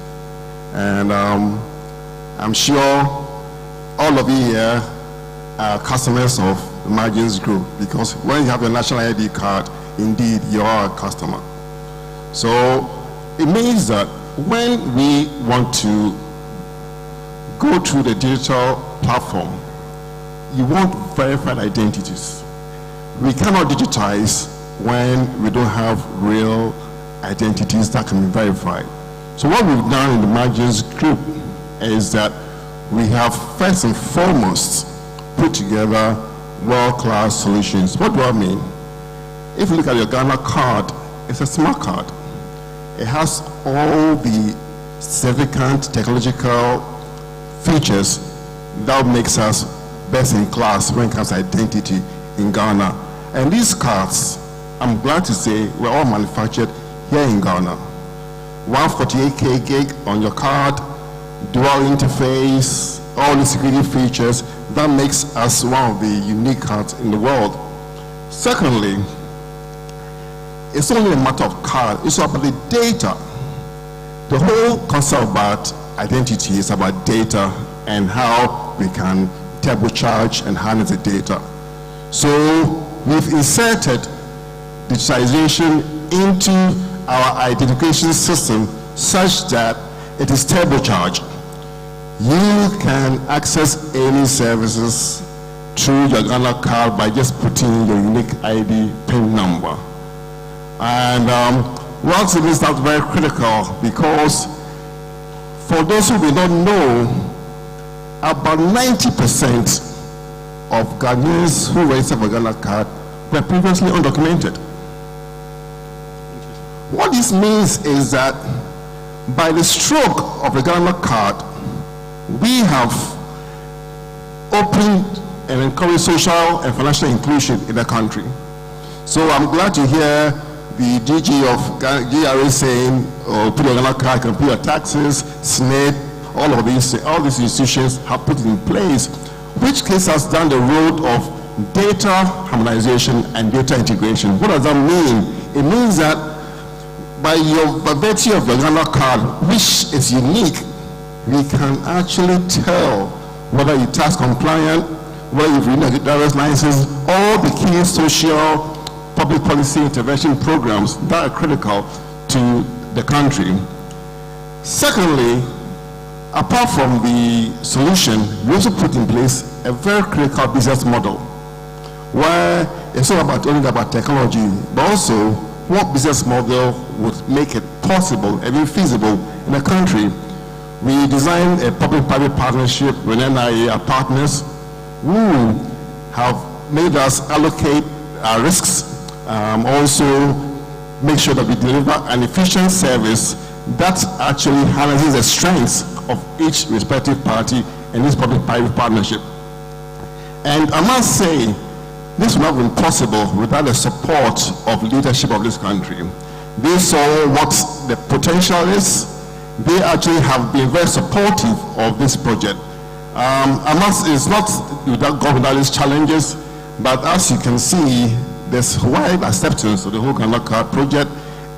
and I'm sure all of you here are customers of the Margins Group, because when you have a national ID card, indeed you are a customer. So it means that when we want to go through the digital platform, you want verified identities. We cannot digitize when we don't have real identities that can be verified. So what we've done in the Margins Group is that we have first and foremost put together world-class solutions. What do I mean? If you look at your Ghana card, it's a smart card. It has all the significant technological features that makes us best in class when it comes to identity in Ghana. And these cards, I'm glad to say, were all manufactured here in Ghana. 148K gig on your card, dual interface, all the security features. That makes us one of the unique cards in the world. Secondly, it's only a matter of card, it's about the data. The whole concept about identity is about data and how we can turbocharge and harness the data. So we've inserted digitization into our identification system such that it is turbocharged. You can access any services through your Ghana card by just putting your unique ID PIN number. And once again, that's very critical because for those who do not know, about 90% of Ghanaians who register for Ghana card were previously undocumented. What this means is that by the stroke of the Ghana card, we have opened and encouraged social and financial inclusion in the country. So I'm glad to hear the DG of GRA saying, oh, put your Ghana card, you can pay your taxes, SNAP, all these institutions have put it in place, which takes us down the road of data harmonization and data integration. What does that mean? It means that by virtue of the Ghana card, which is unique, we can actually tell whether you're tax compliant, whether you've renewed a driver's license, all the key social public policy intervention programs that are critical to the country. Secondly, apart from the solution, we also put in place a very critical business model where it's not only about technology, but also what business model would make it possible and even feasible in the country. We designed a public-private partnership with NIA, our partners, who have made us allocate our risks, also make sure that we deliver an efficient service that actually harnesses the strengths of each respective party in this public-private partnership. And I must say, this would not have been possible without the support of leadership of this country. They saw what the potential is. They actually have been very supportive of this project. It's not without government these challenges, but as you can see, there's wide acceptance of the whole Ghana card project.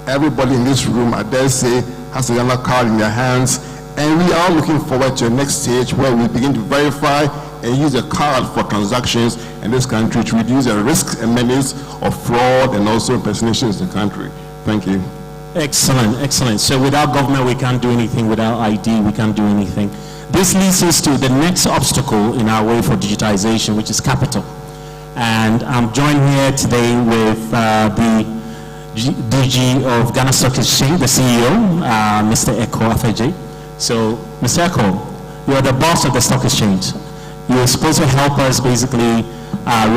Everybody in this room, I dare say, has a Ghana card in their hands, and we are looking forward to the next stage where we begin to verify and use a card for transactions in this country to reduce the risks and menace of fraud and also impersonations in the country. Thank you. Excellent, excellent. So without government, we can't do anything. Without ID, we can't do anything. This leads us to the next obstacle in our way for digitization, which is capital. And I'm joined here today with the DG of Ghana Stock Exchange, the CEO, Mr. Eko Afeje. So, Mr. Eko, you're the boss of the stock exchange. You're supposed to help us basically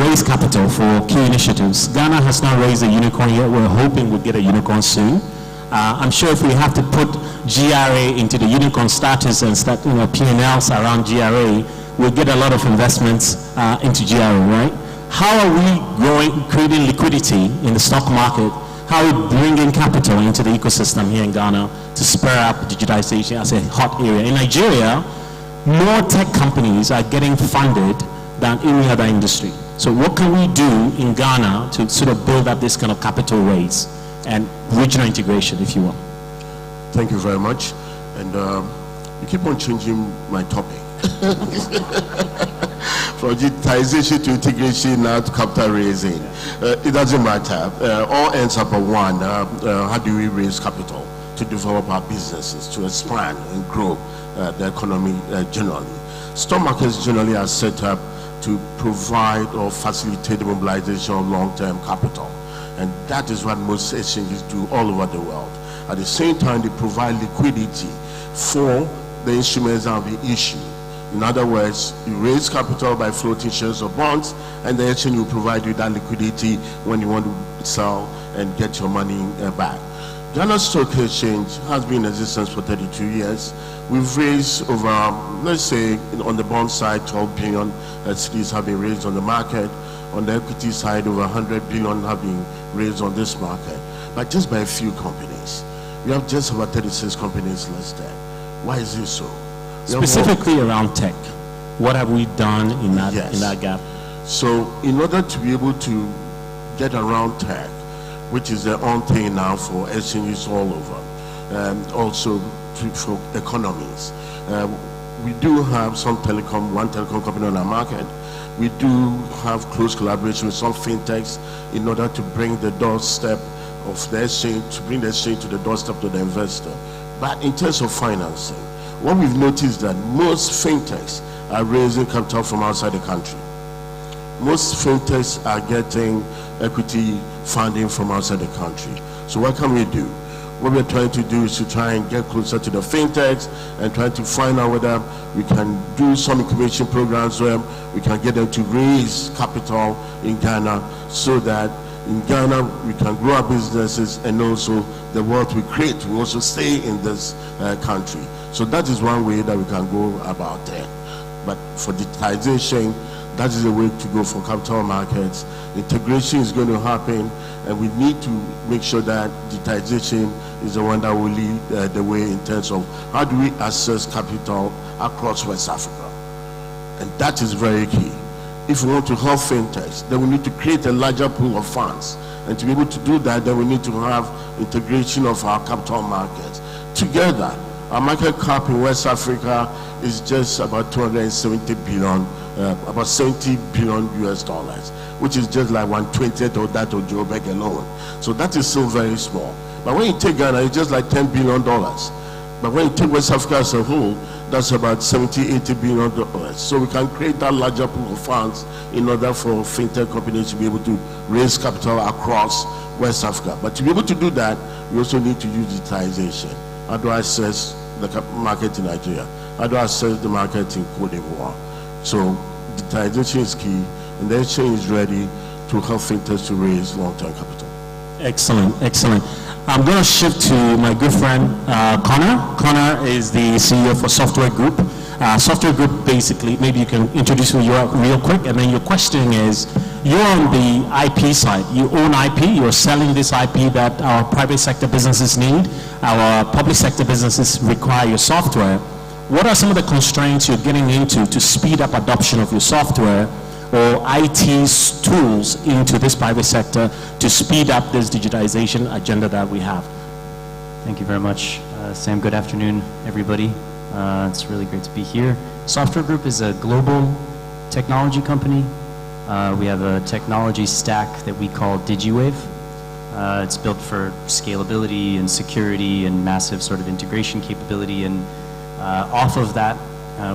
raise capital for key initiatives. Ghana has not raised a unicorn yet. We're hoping we'll get a unicorn soon. I'm sure if we have to put GRA into the unicorn status and start P&Ls around GRA, we'll get a lot of investments into GRA, right? How are we creating liquidity in the stock market? How are we bringing capital into the ecosystem here in Ghana to spur up digitization as a hot area? In Nigeria, more tech companies are getting funded than any other industry. So what can we do in Ghana to sort of build up this kind of capital raise and regional integration, if you will? Thank you very much. And you keep on changing my topic. From digitization to integration now to capital raising. It doesn't matter. All ends up on one. How do we raise capital to develop our businesses, to expand and grow the economy generally? Stock markets generally are set up to provide or facilitate the mobilization of long-term capital. And that is what most exchanges do all over the world. At the same time, they provide liquidity for the instruments that will be issued. In other words, you raise capital by floating shares or bonds, and the exchange will provide you that liquidity when you want to sell and get your money back. Ghana Stock Exchange has been in existence for 32 years. We've raised over, let's say, on the bond side, 12 billion cedis have been raised on the market. On the equity side, over 100 billion have been raised on this market, but just by a few companies. We have just about 36 companies listed. Why is it so? Specifically around tech, what have we done in that, Yes. in that gap? So in order to be able to get around tech, which is the on thing now for exchanges all over, also for economies, we do have one telecom company on our market. We do have close collaboration with some fintechs in order to bring the doorstep of the exchange, to bring the exchange to the doorstep to the investor. But in terms of financing, what we've noticed that most fintechs are raising capital from outside the country. Most fintechs are getting equity funding from outside the country. So what can we do? What we're trying to do is to try and get closer to the fintechs and try to find out whether we can do some incubation programs where we can get them to raise capital in Ghana, so that in Ghana we can grow our businesses, and also the wealth we create will also stay in this country. So that is one way that we can go about it. But for digitization, that is the way to go for capital markets. Integration is going to happen, and we need to make sure that digitization is the one that will lead the way in terms of how do we access capital across West Africa. And that is very key. If we want to help fintechs, then we need to create a larger pool of funds. And to be able to do that, then we need to have integration of our capital markets. Together, our market cap in West Africa is just about 270 billion, about 70 billion US dollars, which is just like 1/20th of that of Joburg alone. So that is still very small. But when you take Ghana, it's just like $10 billion. But when you take West Africa as a whole, that's about 70, 80 billion dollars. So we can create that larger pool of funds in order for fintech companies to be able to raise capital across West Africa. But to be able to do that, we also need to use digitization. How do I access the market in Nigeria? How do I access the market in Cote d'Ivoire? So digitization is key, and the exchange is ready to help fintechs to raise long-term capital. Excellent, excellent. I'm going to shift to my good friend Connor. Connor is the CEO for Software Group. Software Group, basically, maybe you can introduce me real quick, and then your question is, you're on the IP side. You own IP, you're selling this IP that our private sector businesses need, our public sector businesses require your software. What are some of the constraints you're getting into to speed up adoption of your software or IT tools into this private sector to speed up this digitization agenda that we have? Thank you very much, Sam. Good afternoon, everybody. It's really great to be here. Software Group is a global technology company. We have a technology stack that we call DigiWave. It's built for scalability and security and massive sort of integration capability, and off of that,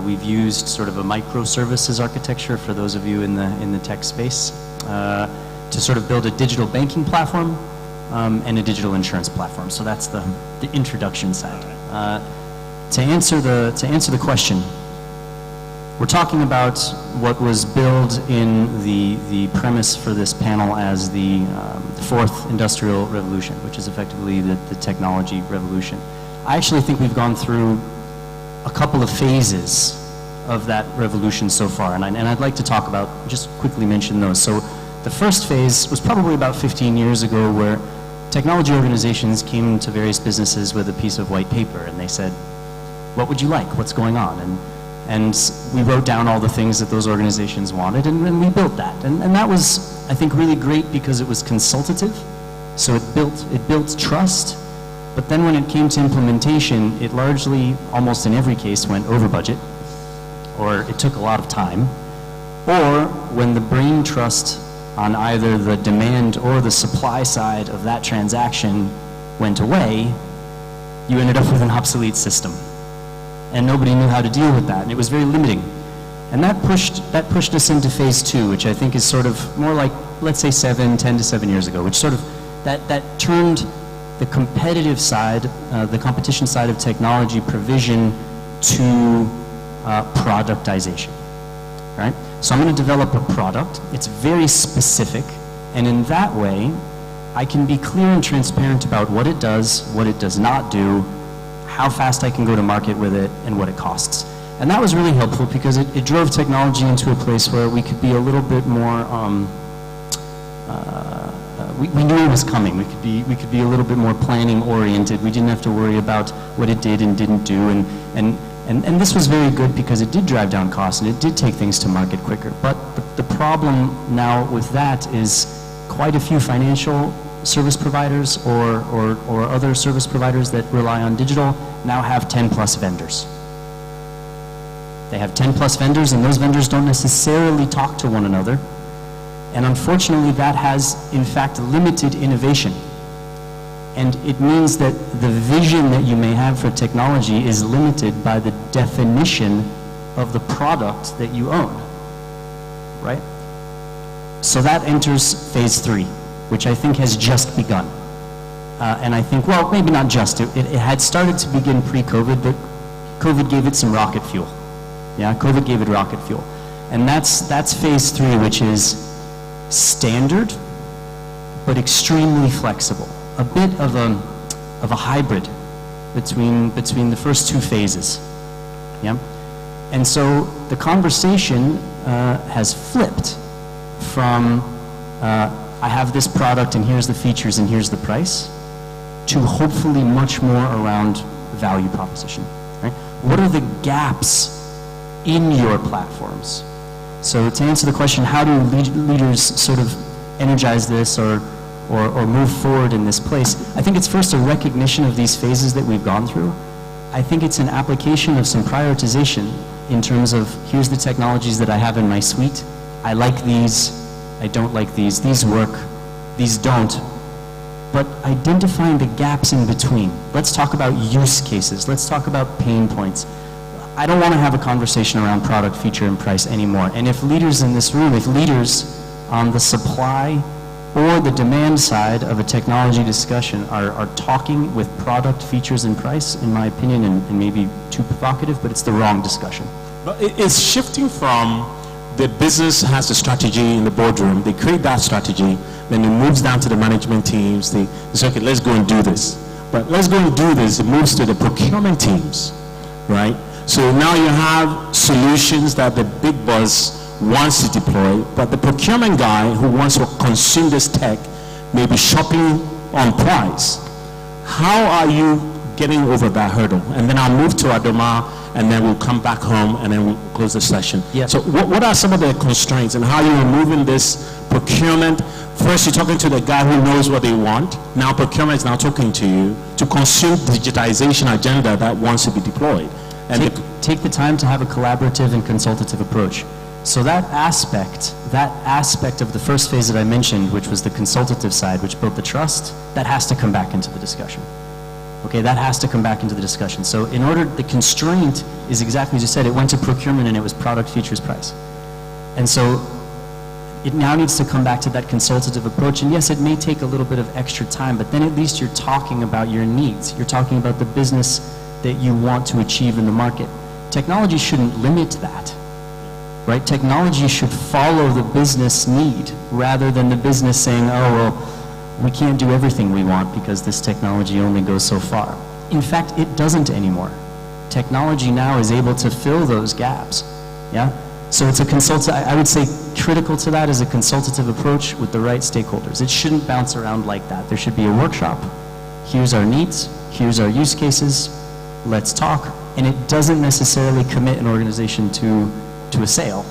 we've used sort of a microservices architecture, for those of you in the tech space, to sort of build a digital banking platform and a digital insurance platform. So that's the introduction side. To answer the question, we're talking about what was billed in the premise for this panel as the fourth industrial revolution, which is effectively the technology revolution. I actually think we've gone through a couple of phases of that revolution so far, and I'd like to talk about, just quickly mention those. So the first phase was probably about 15 years ago, where technology organizations came to various businesses with a piece of white paper, and they said, what would you like? What's going on? And we wrote down all the things that those organizations wanted, and we built that. And that was, I think, really great because it was consultative. So it built trust. But then when it came to implementation, it largely, almost in every case, went over budget, or it took a lot of time, or when the brain trust on either the demand or the supply side of that transaction went away, you ended up with an obsolete system. And nobody knew how to deal with that, and it was very limiting. And that pushed us into phase two, which I think is sort of more like, let's say 10 to 7 years ago, which sort of, that turned the competitive side, the competition side of technology provision to productization, right? So I'm going to develop a product. It's very specific, and in that way, I can be clear and transparent about what it does not do, how fast I can go to market with it, and what it costs. And that was really helpful because it drove technology into a place where we could be a little bit more we knew it was coming. We could be a little bit more planning oriented. We didn't have to worry about what it did and didn't do, and this was very good because it did drive down costs and it did take things to market quicker. But the problem now with that is quite a few financial service providers or other service providers that rely on digital now have 10 plus vendors. They have 10 plus vendors, and those vendors don't necessarily talk to one another. And unfortunately, that has, in fact, limited innovation. And it means that the vision that you may have for technology is limited by the definition of the product that you own, right? So that enters phase 3, which I think has just begun. And I think, well, maybe not just, it had started to begin pre-COVID, but COVID gave it some rocket fuel. Yeah, COVID gave it rocket fuel. And that's phase 3, which is standard, but extremely flexible. A bit of a hybrid between the first 2 phases. Yeah? And so the conversation has flipped from I have this product and here's the features and here's the price, to hopefully much more around value proposition. Right? What are the gaps in your platforms? So to answer the question, how do leaders sort of energize this or move forward in this place? I think it's first a recognition of these phases that we've gone through. I think it's an application of some prioritization in terms of, here's the technologies that I have in my suite. I like these, I don't like these work, these don't. But identifying the gaps in between. Let's talk about use cases. Let's talk about pain points. I don't want to have a conversation around product, feature, and price anymore. And if leaders in this room, if leaders on the supply or the demand side of a technology discussion are talking with product, features, and price, in my opinion, and maybe too provocative, but it's the wrong discussion. But it's shifting from the business has a strategy in the boardroom, they create that strategy, then it moves down to the management teams, they say, okay, let's go and do this. But let's go and do this, it moves to the procurement teams, right? So now you have solutions that the big boss wants to deploy, but the procurement guy who wants to consume this tech may be shopping on price. How are you getting over that hurdle? And then I'll move to Adoma, and then we'll come back home, and then we'll close the session. Yeah. So what are some of the constraints, and how are you removing this procurement? First, you're talking to the guy who knows what they want. Now procurement is now talking to you to consume digitization agenda that wants to be deployed. And take the time to have a collaborative and consultative approach. So that aspect of the first phase that I mentioned, which was the consultative side, which built the trust, that has to come back into the discussion. Okay, that has to come back into the discussion. So in order, the constraint is exactly as you said, it went to procurement and it was product, features, price. And so it now needs to come back to that consultative approach. And yes, it may take a little bit of extra time, but then at least you're talking about your needs. You're talking about the business that you want to achieve in the market. Technology shouldn't limit that, right? Technology should follow the business need rather than the business saying, oh, well, we can't do everything we want because this technology only goes so far. In fact, it doesn't anymore. Technology now is able to fill those gaps, yeah? So it's a I would say critical to that is a consultative approach with the right stakeholders. It shouldn't bounce around like that. There should be a workshop. Here's our needs, here's our use cases, let's talk. And it doesn't necessarily commit an organization to a sale,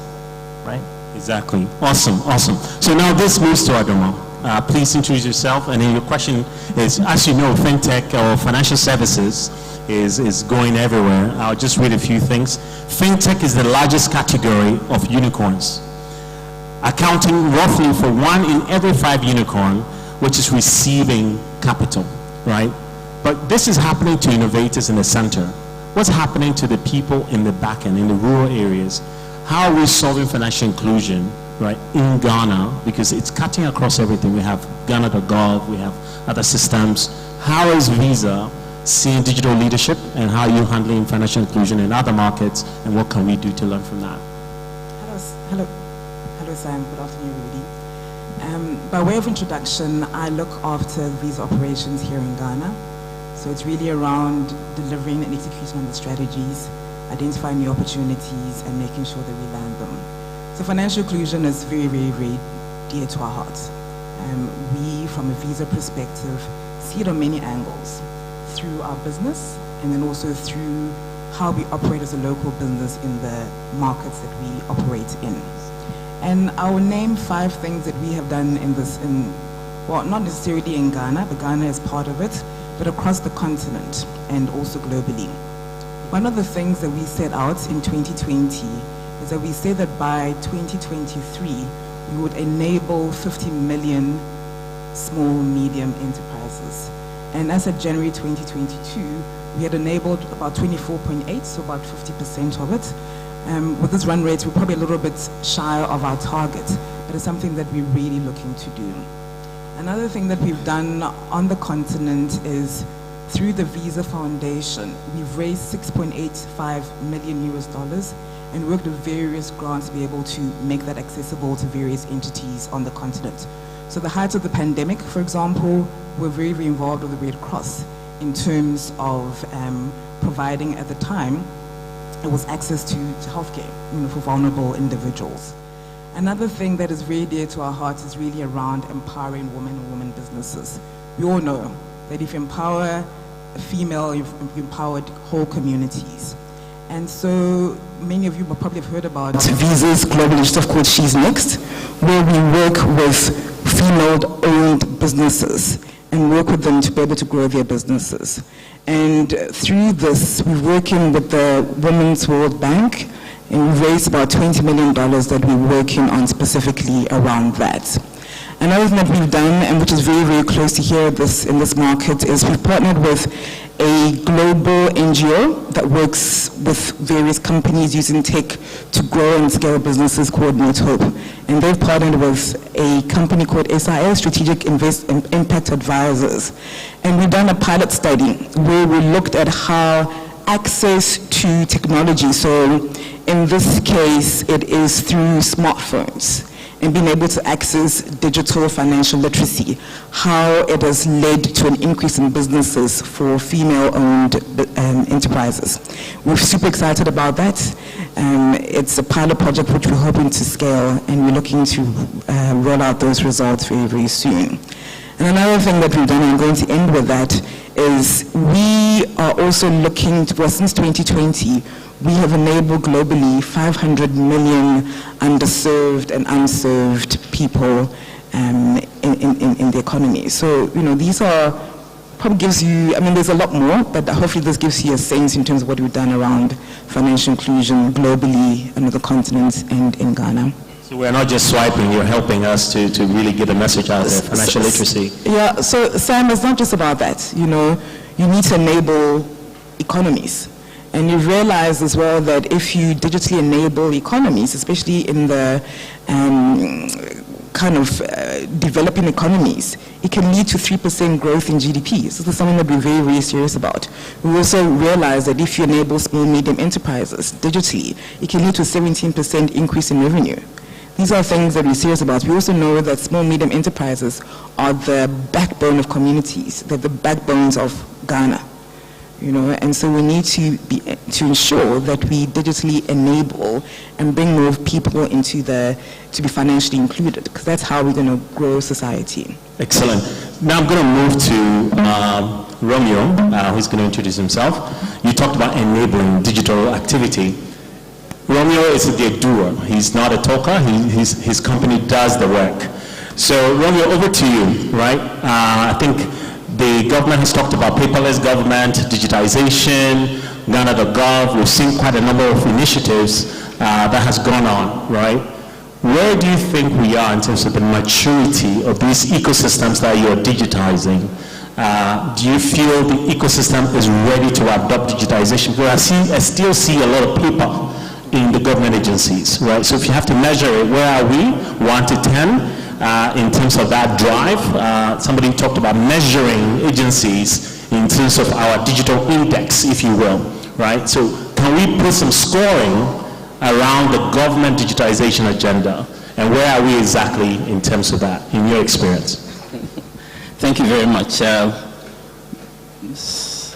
right? Exactly. Awesome, awesome. So now this moves to Adoma. Please introduce yourself, and then your question is, as you know, fintech or financial services is going everywhere. I'll just read a few things. Fintech is the largest category of unicorns, accounting roughly for 1 in every 5 unicorn, which is receiving capital, right? But this is happening to innovators in the center. What's happening to the people in the back end, in the rural areas? How are we solving financial inclusion, right, in Ghana? Because it's cutting across everything. We have Ghana.gov, we have other systems. How is Visa seeing digital leadership, and how are you handling financial inclusion in other markets, and what can we do to learn from that? Hello, Sam. Good afternoon, Rudy. By way of introduction, I look after Visa operations here in Ghana. So it's really around delivering and executing on the strategies, identifying new opportunities, and making sure that we land them. So financial inclusion is very, very, very dear to our hearts. We from a visa perspective, see it on many angles, through our business and then also through how we operate as a local business in the markets that we operate in. And I will name 5 things that we have done well, not necessarily in Ghana, but Ghana is part of it, but across the continent and also globally. One of the things that we set out in 2020 is that we said that by 2023, we would enable 50 million small, medium enterprises. And as of January 2022, we had enabled about 24.8, so about 50% of it. With this run rate, we're probably a little bit shy of our target, but it's something that we're really looking to do. Another thing that we've done on the continent is through the Visa Foundation, we've raised $6.85 million and worked with various grants to be able to make that accessible to various entities on the continent. So the height of the pandemic, for example, we're very, very involved with the Red Cross in terms of providing, at the time, it was access to healthcare, for vulnerable individuals. Another thing that is very dear to our hearts is really around empowering women and women businesses. We all know that if you empower a female, you've empowered whole communities. And so many of you probably have heard about Visa's global initiative called She's Next, where we work with female-owned businesses and work with them to be able to grow their businesses. And through this, we're working with the Women's World Bank, and we've raised about $20 million that we're working on specifically around that. Another thing that we've done, and which is very, very close to here in this market, is we've partnered with a global NGO that works with various companies using tech to grow and scale businesses called Meet Hope. And they've partnered with a company called SIS, Strategic Impact Advisors. And we've done a pilot study where we looked at how access to technology, so in this case, it is through smartphones, and being able to access digital financial literacy, how it has led to an increase in businesses for female-owned enterprises. We're super excited about that. It's a pilot project which we're hoping to scale, and we're looking to roll out those results very, very soon. And another thing that we've done, and I'm going to end with that, is we are also looking to, well, since 2020, we have enabled globally 500 million underserved and unserved people in the economy. So, these are, probably gives you, there's a lot more, but hopefully this gives you a sense in terms of what we've done around financial inclusion globally on the continent and in Ghana. So we're not just swiping, you're helping us to really get the message out there, financial literacy. Yeah, so Sam, it's not just about that. You need to enable economies. And you realize as well that if you digitally enable economies, especially in the developing economies, it can lead to 3% growth in GDP. So this is something that we're very, very serious about. We also realize that if you enable small, medium enterprises digitally, it can lead to a 17% increase in revenue. These are things that we're serious about. We also know that small, medium enterprises are the backbone of communities. They're the backbones of Ghana. And so we need to ensure that we digitally enable and bring more people to be financially included, because that's how we're going to grow society. Excellent. Now I'm going to move to Romeo, who's going to introduce himself. You talked about enabling digital activity. Romeo is the doer. He's not a talker. His company does the work. So Romeo, over to you, right? I think the government has talked about paperless government, digitization, Ghana.gov. We've seen quite a number of initiatives that has gone on, right? Where do you think we are in terms of the maturity of these ecosystems that you're digitizing? Do you feel the ecosystem is ready to adopt digitization? Because I still see a lot of paper in the government agencies, right? So if you have to measure it, where are we, 1 to 10? In terms of that drive, somebody talked about measuring agencies in terms of our digital index, if you will, right? So can we put some scoring around the government digitization agenda, and where are we exactly in terms of that, in your experience? Thank you very much. It's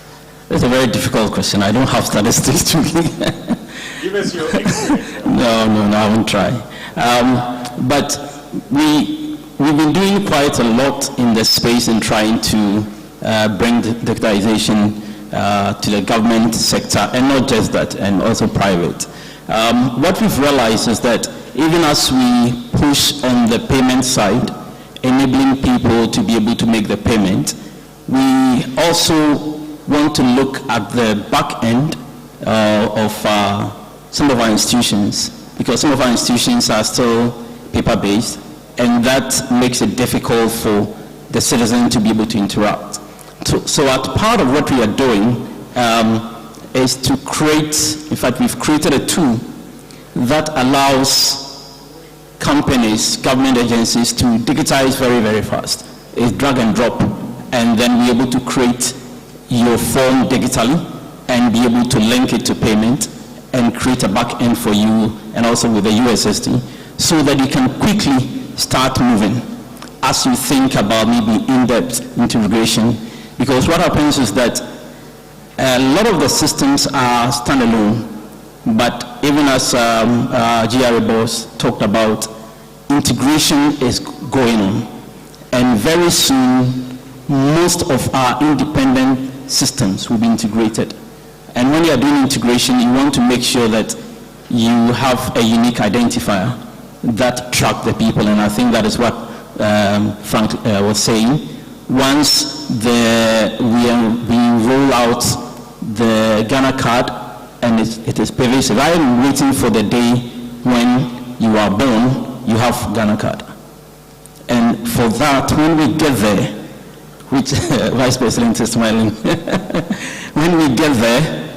a very difficult question. I don't have statistics to give. Give us your experience. No, I won't try. But we've been doing quite a lot in the space in trying to bring digitization to the government sector, and not just that, and also private. What we've realized is that even as we push on the payment side, enabling people to be able to make the payment, we also want to look at the back end of some of our institutions, because some of our institutions are still paper-based, and that makes it difficult for the citizen to be able to interact. So as part of what we are doing is to create, in fact, we've created a tool that allows companies, government agencies to digitize very, very fast. It's drag and drop, and then be able to create your form digitally and be able to link it to payment and create a back end for you, and also with the USSD, so that you can quickly start moving as you think about maybe in-depth integration. Because what happens is that a lot of the systems are standalone, but even as GRA boss talked about, integration is going on. And very soon, most of our independent systems will be integrated. And when you are doing integration, you want to make sure that you have a unique identifier that track the people. And I think that is what Frank was saying. Once we roll out the Ghana card and it is pervasive, I am waiting for the day when you are born, you have Ghana card. And for that, when we get there, which Vice President is smiling, when we get there,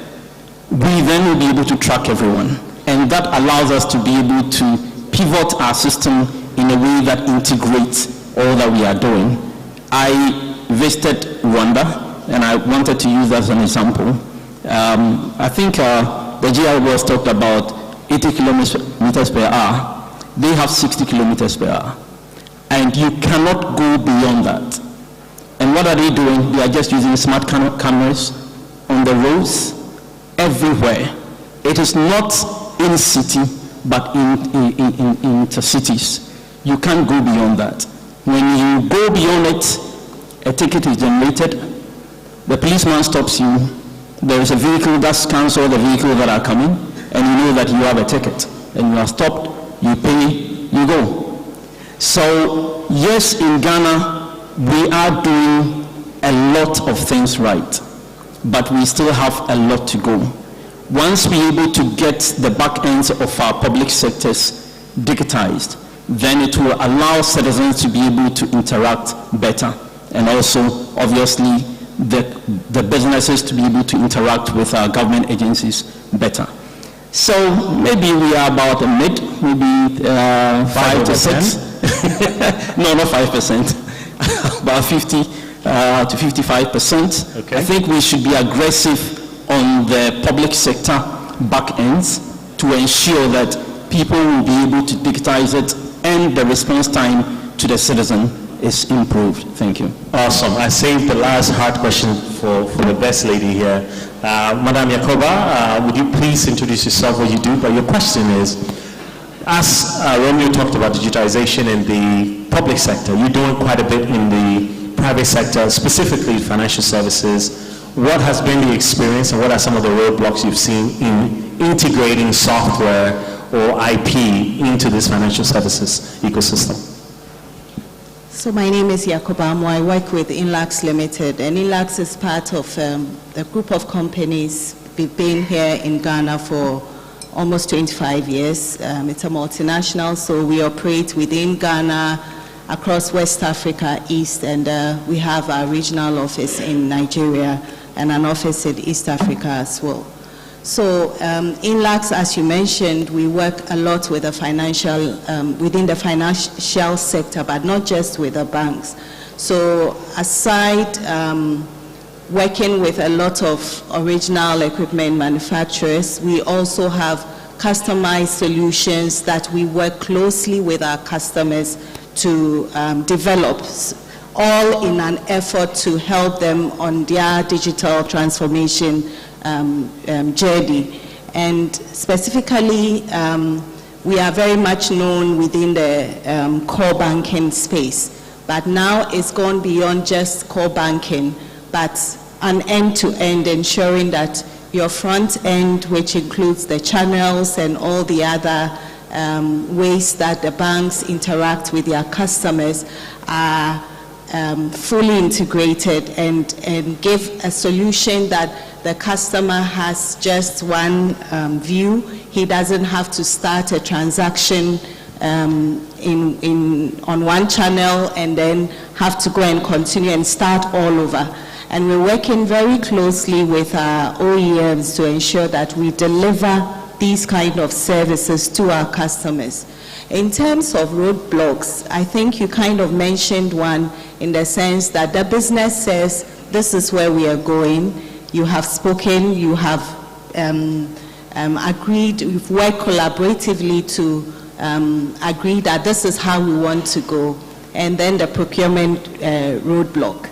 we then will be able to track everyone. And that allows us to be able to pivot our system in a way that integrates all that we are doing. I visited Rwanda, and I wanted to use that as an example. I think the GRA was talked about 80 kilometers per hour. They have 60 kilometers per hour. And you cannot go beyond that. And what are they doing? They are just using smart cameras on the roads everywhere. It is not in city, but in cities. You can't go beyond that. When you go beyond it, a ticket is generated, the policeman stops you, there is a vehicle that scans all the vehicles that are coming, and you know that you have a ticket, and you are stopped, you pay, you go. So yes, in Ghana, we are doing a lot of things right, but we still have a lot to go. Once we're able to get the back ends of our public sectors digitized, then it will allow citizens to be able to interact better, and also, obviously, the businesses to be able to interact with our government agencies better. So maybe we are about a mid, maybe 5 to 6. No, not 5%, about 50 to 55%. Okay. I think we should be aggressive on the public sector back ends to ensure that people will be able to digitize it and the response time to the citizen is improved. Thank you. Awesome. I saved the last hard question for the best lady here. Madam Yakoba, would you please introduce yourself, what you do? But your question is, as Romeo talked about digitization in the public sector, you're doing quite a bit in the private sector, specifically financial services. What has been the experience and what are some of the roadblocks you've seen in integrating software or IP into this financial services ecosystem? So my name is Yakoba Amo. I work with Inlax Limited, and Inlax is part of a group of companies. We've been here in Ghana for almost 25 years. It's a multinational, so we operate within Ghana, across West Africa, East, and we have a regional office in Nigeria and an office in East Africa as well. So Inlax, as you mentioned, we work a lot with the financial, within the financial sector, but not just with the banks. So aside working with a lot of original equipment manufacturers, we also have customized solutions that we work closely with our customers to develop, all in an effort to help them on their digital transformation journey. And specifically we are very much known within the core banking space. But now it's gone beyond just core banking, but an end-to-end, ensuring that your front end, which includes the channels and all the other ways that the banks interact with their customers, are fully integrated and give a solution that the customer has just one view. He doesn't have to start a transaction on one channel and then have to go and continue and start all over. And we're working very closely with our OEMs to ensure that we deliver these kind of services to our customers. In terms of roadblocks, I think you kind of mentioned one in the sense that the business says, this is where we are going. You have spoken, you have agreed, we've worked collaboratively to agree that this is how we want to go. And then the procurement roadblock.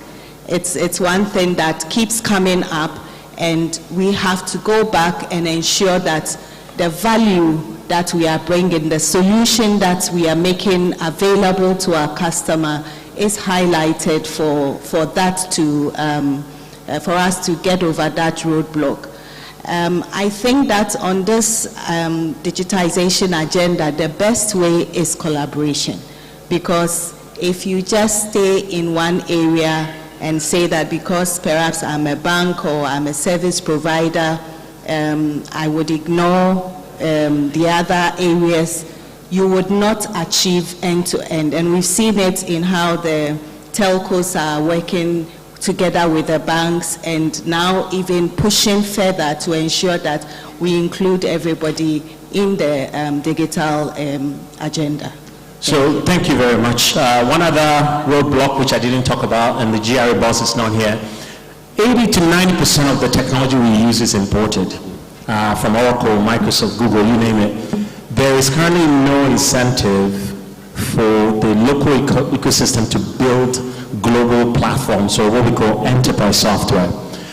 It's one thing that keeps coming up, and we have to go back and ensure that the value that we are bringing, the solution that we are making available to our customer is highlighted for that to, for us to get over that roadblock. I think that on this digitization agenda, the best way is collaboration, because if you just stay in one area and say that because perhaps I'm a bank or I'm a service provider, I would ignore the other areas, you would not achieve end-to-end. And we've seen it in how the telcos are working together with the banks, and now even pushing further to ensure that we include everybody in the digital agenda. So thank you very much. One other roadblock which I didn't talk about, and the GRA boss is not here, 80 to 90% of the technology we use is imported from Oracle, Microsoft, Google, you name it. There is currently no incentive for the local ecosystem to build global platforms, or what we call enterprise software.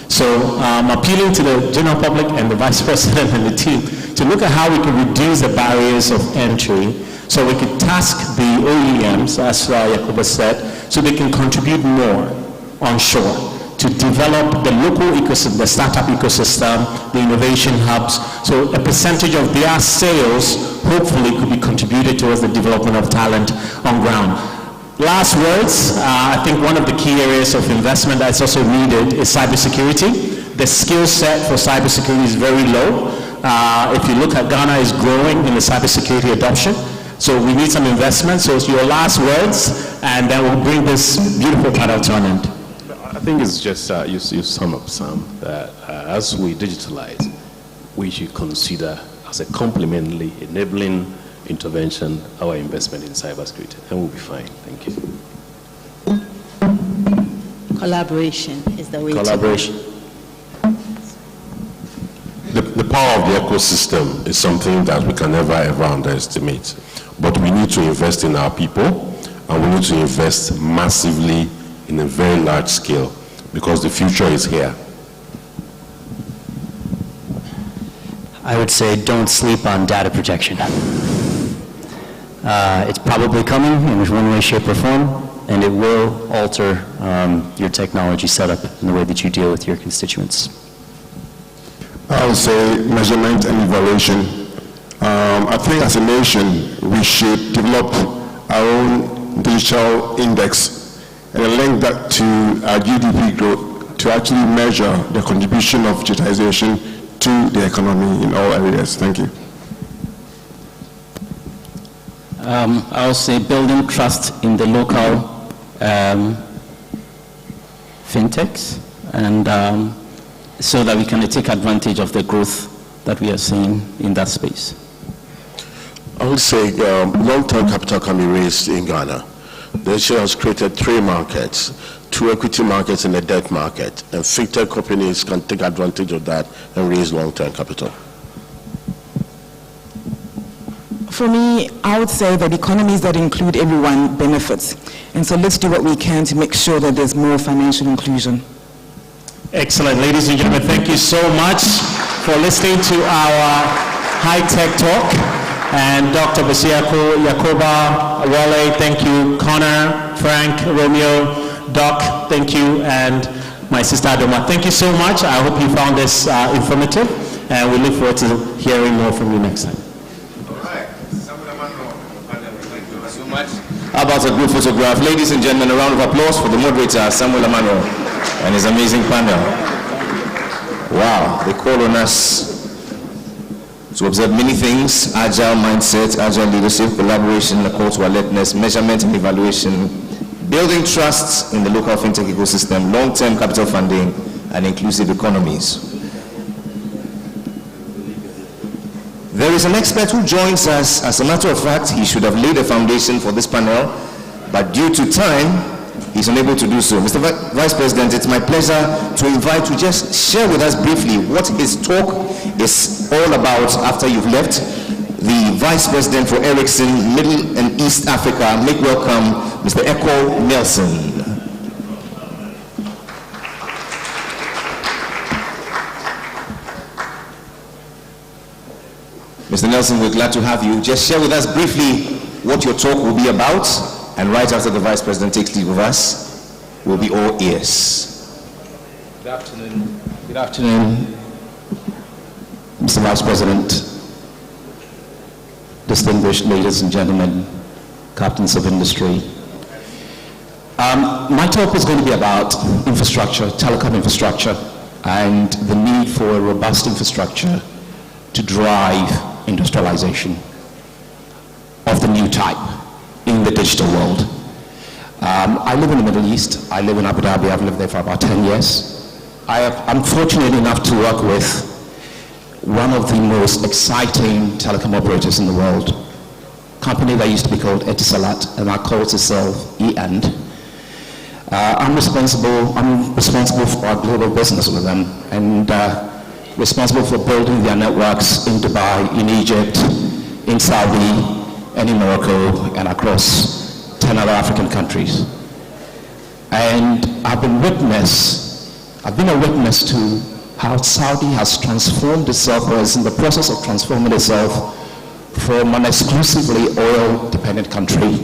So I'm appealing to the general public and the vice president and the team to look at how we can reduce the barriers of entry, so we could task the OEMs, as Yakuba said, so they can contribute more onshore to develop the local ecosystem, the startup ecosystem, the innovation hubs. So a percentage of their sales hopefully could be contributed towards the development of talent on ground. Last words, I think one of the key areas of investment that's also needed is cybersecurity. The skill set for cybersecurity is very low. If you look at Ghana is growing in the cybersecurity adoption. So we need some investment. So it's your last words, and then we'll bring this beautiful panel to an end. I think it's just, you sum up, Sam, that as we digitalize, we should consider as a complementary enabling intervention our investment in cybersecurity, and we'll be fine. Thank you. Collaboration is the way Collaboration. The power of the ecosystem is something that we can never ever underestimate. But we need to invest in our people, and we need to invest massively in a very large scale, because the future is here. I would say don't sleep on data protection. It's probably coming in one way, shape, or form, and it will alter your technology setup and the way that you deal with your constituents. I would say measurement and evaluation. I think as a nation, we should develop our own digital index and link that to our GDP growth to actually measure the contribution of digitization to the economy in all areas. Thank you. I would say building trust in the local fintechs, and so that we can take advantage of the growth that we are seeing in that space. I would say long-term capital can be raised in Ghana. The issue has created 3 markets, 2 equity markets and a debt market, and fintech companies can take advantage of that and raise long-term capital. For me, I would say that economies that include everyone benefits. And so let's do what we can to make sure that there's more financial inclusion. Excellent. Ladies and gentlemen, thank you so much for listening to our high-tech talk. and Dr. Basiako, Yakoba, Wale, thank you. Connor, Frank, Romeo, Doc, thank you. And my sister Adoma, thank you so much. I hope you found this informative, and we look forward to hearing more from you next time. So much. How about a group photograph? Ladies and gentlemen, a round of applause for the moderator, Samuel Emmanuel, and his amazing panel. Wow, they call on us to observe many things: agile mindset, agile leadership, collaboration, a call to alertness, measurement and evaluation, building trust in the local fintech ecosystem, long-term capital funding, and inclusive economies. There is an expert who joins us. As a matter of fact, he should have laid a foundation for this panel, but due to time, he's unable to do so. Mr. Vice President, it's my pleasure to invite you, just share with us briefly what his talk is all about after you've left. The Vice President for Ericsson, Middle and East Africa, make welcome Mr. Echo Nelson. Mr. Nelson, we're glad to have you. Just share with us briefly what your talk will be about, and right after the Vice President takes leave of us, we'll be all ears. Good afternoon. Good afternoon, Mr. Vice President, distinguished ladies and gentlemen, captains of industry. My talk is going to be about infrastructure, telecom infrastructure, and the need for a robust infrastructure to drive industrialization of the new type in the digital world. I live in the Middle East. I live in Abu Dhabi. I've lived there for about 10 years. I'm fortunate enough to work with one of the most exciting telecom operators in the world, a company that used to be called Etisalat, and now calls itself E-End. I'm responsible for our global business with them, and responsible for building their networks in Dubai, in Egypt, in Saudi, and in Morocco, and across 10 other African countries. And I've been a witness to how Saudi has transformed itself, or is in the process of transforming itself, from an exclusively oil-dependent country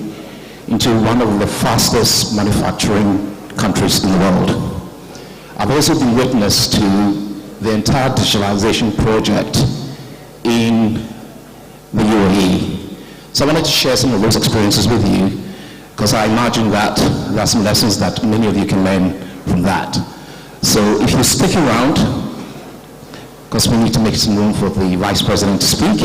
into one of the fastest manufacturing countries in the world. I've also been witness to the entire digitalization project in the UAE. So I wanted to share some of those experiences with you, because I imagine that there are some lessons that many of you can learn from that. So if you stick around, because we need to make some room for the Vice President to speak,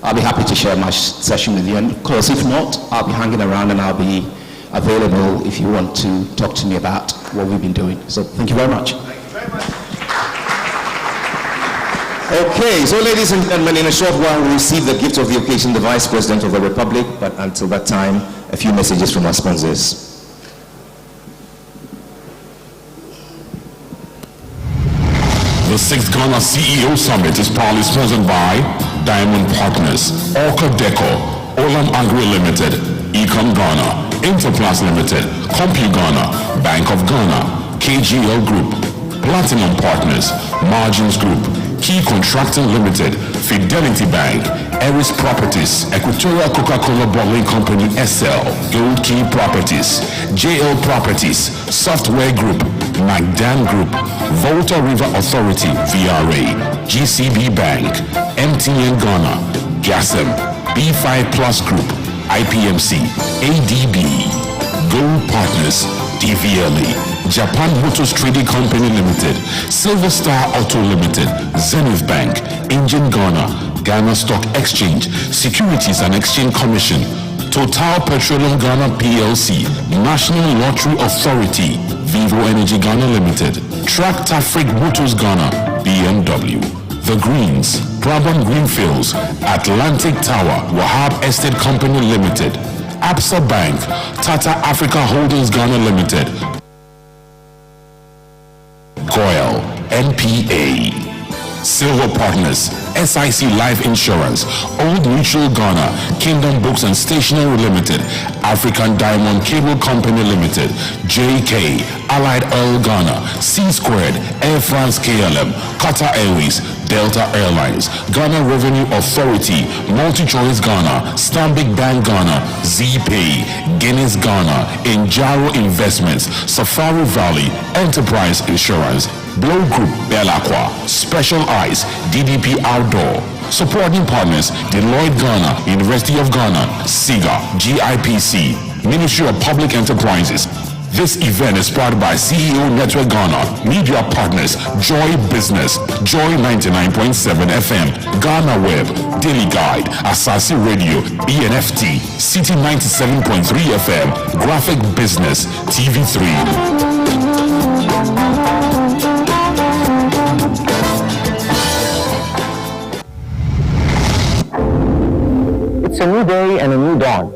I'll be happy to share my session with you. And of course, if not, I'll be hanging around and I'll be available if you want to talk to me about what we've been doing. So thank you very much. Okay, so ladies and gentlemen, in a short while we'll receive the gift of the occasion, the Vice President of the Republic, but until that time, a few messages from our sponsors. The 6th Ghana CEO Summit is proudly sponsored by Diamond Partners, Orca Deco, Olam Agri Limited, Econ Ghana, Interplus Limited, Compu Ghana, Bank of Ghana, KGL Group, Platinum Partners, Margins Group, Key Contracting Limited, Fidelity Bank, Eris Properties, Equatorial Coca-Cola Bottling Company SL, Gold Key Properties, JL Properties, Software Group, Magdan Group, Volta River Authority VRA, GCB Bank, MTN Ghana, GASM, B5 Plus Group, IPMC, ADB, Gold Partners, DVLA, Japan Motors Trading Company Limited, Silver Star Auto Limited, Zenith Bank, Engine Ghana, Ghana Stock Exchange, Securities and Exchange Commission, Total Petroleum Ghana PLC, National Lottery Authority, Vivo Energy Ghana Limited, Tractor Freak Motors Ghana, BMW, The Greens, Brabham Greenfields, Atlantic Tower, Wahab Estate Company Limited, Absa Bank, Tata Africa Holdings Ghana Limited, Goyle, NPA, Silver Partners, SIC Life Insurance, Old Mutual Ghana, Kingdom Books and Stationery Limited, African Diamond Cable Company Limited, JK, Allied Oil Ghana, C Squared, Air France KLM, Qatar Airways, Delta Airlines, Ghana Revenue Authority, MultiChoice Ghana, Stanbic Bank Ghana, ZPay, Guinness Ghana, Injaro Investments, Safari Valley, Enterprise Insurance, Blow Group, Belacqua, Special Eyes, DDP Outdoor. Supporting partners, Deloitte Ghana, University of Ghana, SIGA, GIPC, Ministry of Public Enterprises. This event is powered by CEO Network Ghana, media partners, Joy Business, Joy 99.7 FM, Ghana Web, Daily Guide, Asasi Radio, ENFT, City 97.3 FM, Graphic Business, TV3. It's a new day and a new dawn.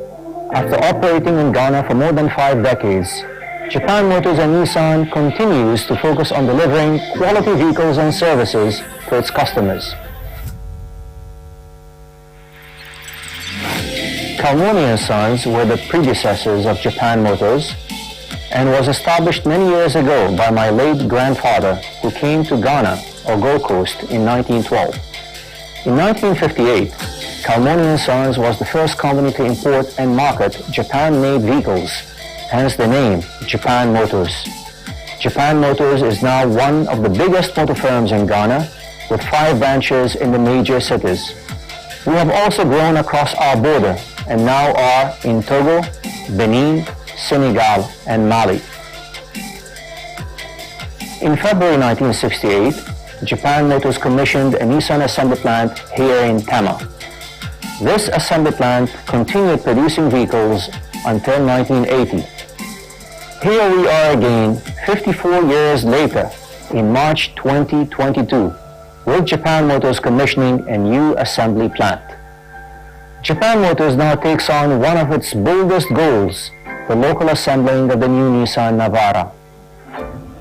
After operating in Ghana for more than 5 decades, Japan Motors and Nissan continues to focus on delivering quality vehicles and services to its customers. Kalmoni & Sons were the predecessors of Japan Motors and was established many years ago by my late grandfather who came to Ghana or Gold Coast in 1912. In 1958, Kalmoni & Sons was the first company to import and market Japan-made vehicles, hence the name Japan Motors. Japan Motors is now one of the biggest motor firms in Ghana with 5 branches in the major cities. We have also grown across our border and now are in Togo, Benin, Senegal, and Mali. In February 1968, Japan Motors commissioned a Nissan assembly plant here in Tama. This assembly plant continued producing vehicles until 1980. Here we are again, 54 years later, in March 2022, with Japan Motors commissioning a new assembly plant. Japan Motors now takes on one of its boldest goals, the local assembling of the new Nissan Navara.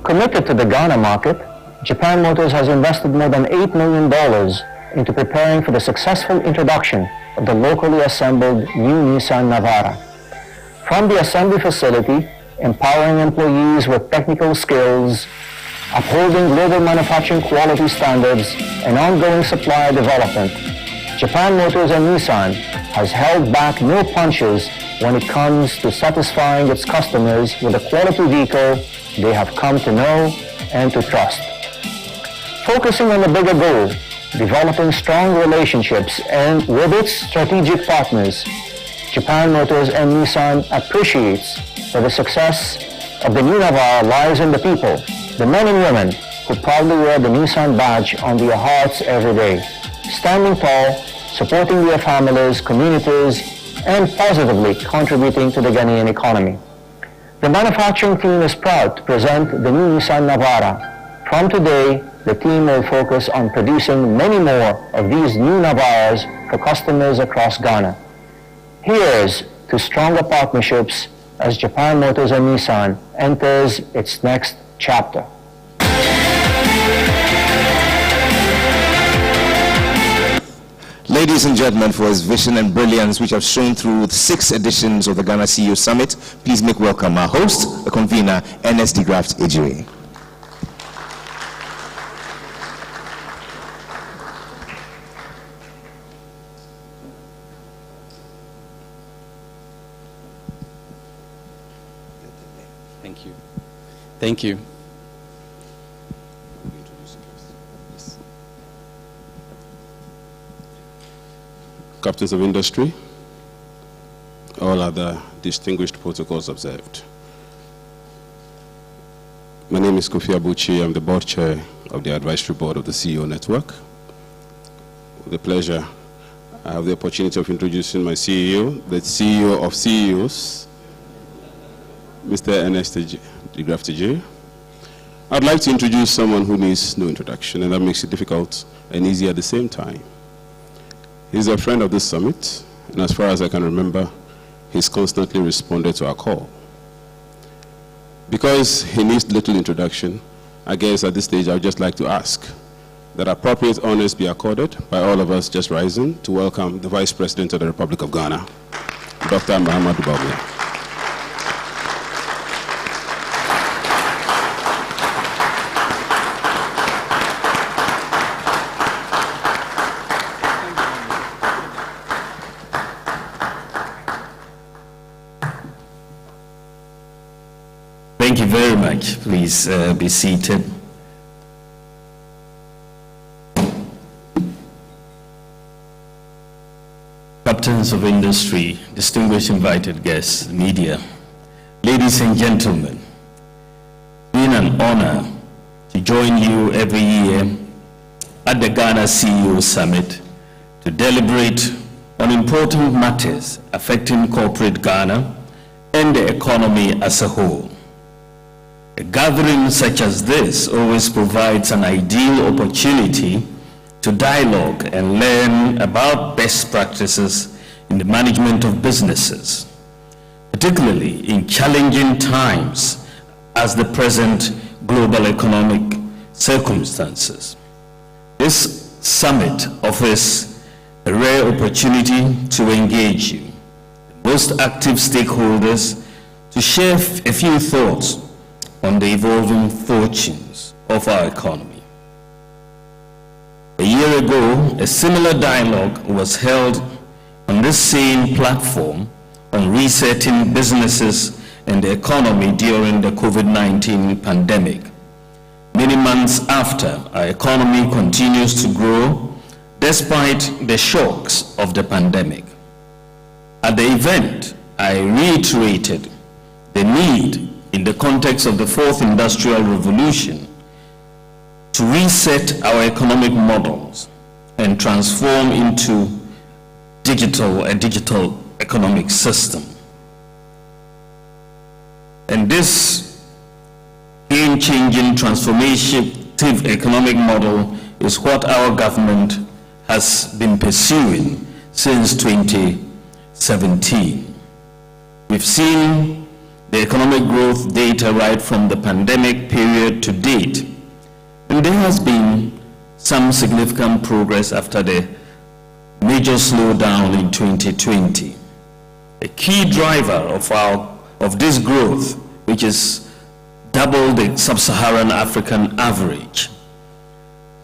Committed to the Ghana market, Japan Motors has invested more than $8 million into preparing for the successful introduction of the locally assembled new Nissan Navara. From the assembly facility, empowering employees with technical skills, upholding global manufacturing quality standards, and ongoing supplier development, Japan Motors and Nissan has held back no punches when it comes to satisfying its customers with a quality vehicle they have come to know and to trust. Focusing on the bigger goal, developing strong relationships and with its strategic partners, Japan Motors and Nissan appreciates that the success of the new Navara lies in the people, the men and women who proudly wear the Nissan badge on their hearts every day, standing tall, supporting their families, communities, and positively contributing to the Ghanaian economy. The manufacturing team is proud to present the new Nissan Navara. From today, the team will focus on producing many more of these new Navaras for customers across Ghana. Here's to stronger partnerships as Japan Motors and Nissan enters its next chapter. Ladies and gentlemen, for his vision and brilliance which have shown through 6 editions of the Ghana CEO Summit, please make welcome our host, the convener, Ernest de Graft Ejire. Thank you. Captains of industry, all other distinguished protocols observed. My name is Kofi Abuchi. I'm the board chair of the advisory board of the CEO Network. With a pleasure, I have the opportunity of introducing my CEO, the CEO of CEOs, Mr. Ernest de Graft Ejire. I'd like to introduce someone who needs no introduction, and that makes it difficult and easy at the same time. He's a friend of this summit, and as far as I can remember, he's constantly responded to our call. Because he needs little introduction, I guess at this stage I would just like to ask that appropriate honors be accorded by all of us just rising to welcome the Vice President of the Republic of Ghana, Dr. Mahamudu Bawumia. much. Please be seated. Captains of industry, distinguished invited guests, media, ladies and gentlemen, it's been an honor to join you every year at the Ghana CEO Summit to deliberate on important matters affecting corporate Ghana and the economy as a whole. A gathering such as this always provides an ideal opportunity to dialogue and learn about best practices in the management of businesses, particularly in challenging times as the present global economic circumstances. This summit offers a rare opportunity to engage you, the most active stakeholders, to share a few thoughts on the evolving fortunes of our economy. A year ago, a similar dialogue was held on this same platform on resetting businesses and the economy during the COVID-19 pandemic. Many months after, our economy continues to grow despite the shocks of the pandemic. At the event, I reiterated the need in the context of the fourth industrial revolution to reset our economic models and transform into a digital economic system. And this game-changing transformative economic model is what our government has been pursuing since 2017. We've seen the economic growth data right from the pandemic period to date, and there has been some significant progress after the major slowdown in 2020. A key driver of this growth, which is double the sub-Saharan African average,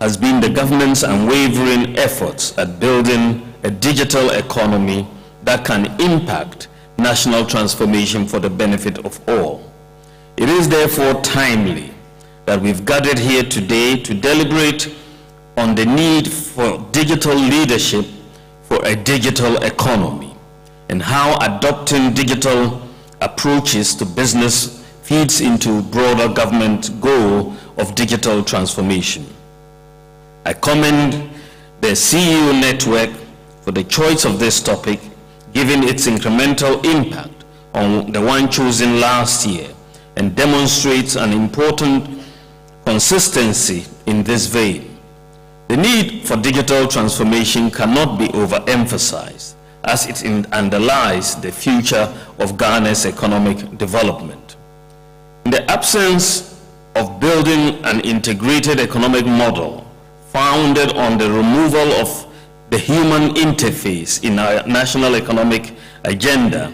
has been the government's unwavering efforts at building a digital economy that can impact national transformation for the benefit of all. It is therefore timely that we've gathered here today to deliberate on the need for digital leadership for a digital economy and how adopting digital approaches to business feeds into broader government goal of digital transformation. I commend the CEO Network for the choice of this topic, given its incremental impact on the one chosen last year, and demonstrates an important consistency in this vein. The need for digital transformation cannot be overemphasized, as it underlies the future of Ghana's economic development. In the absence of building an integrated economic model founded on the removal of the human interface in our national economic agenda,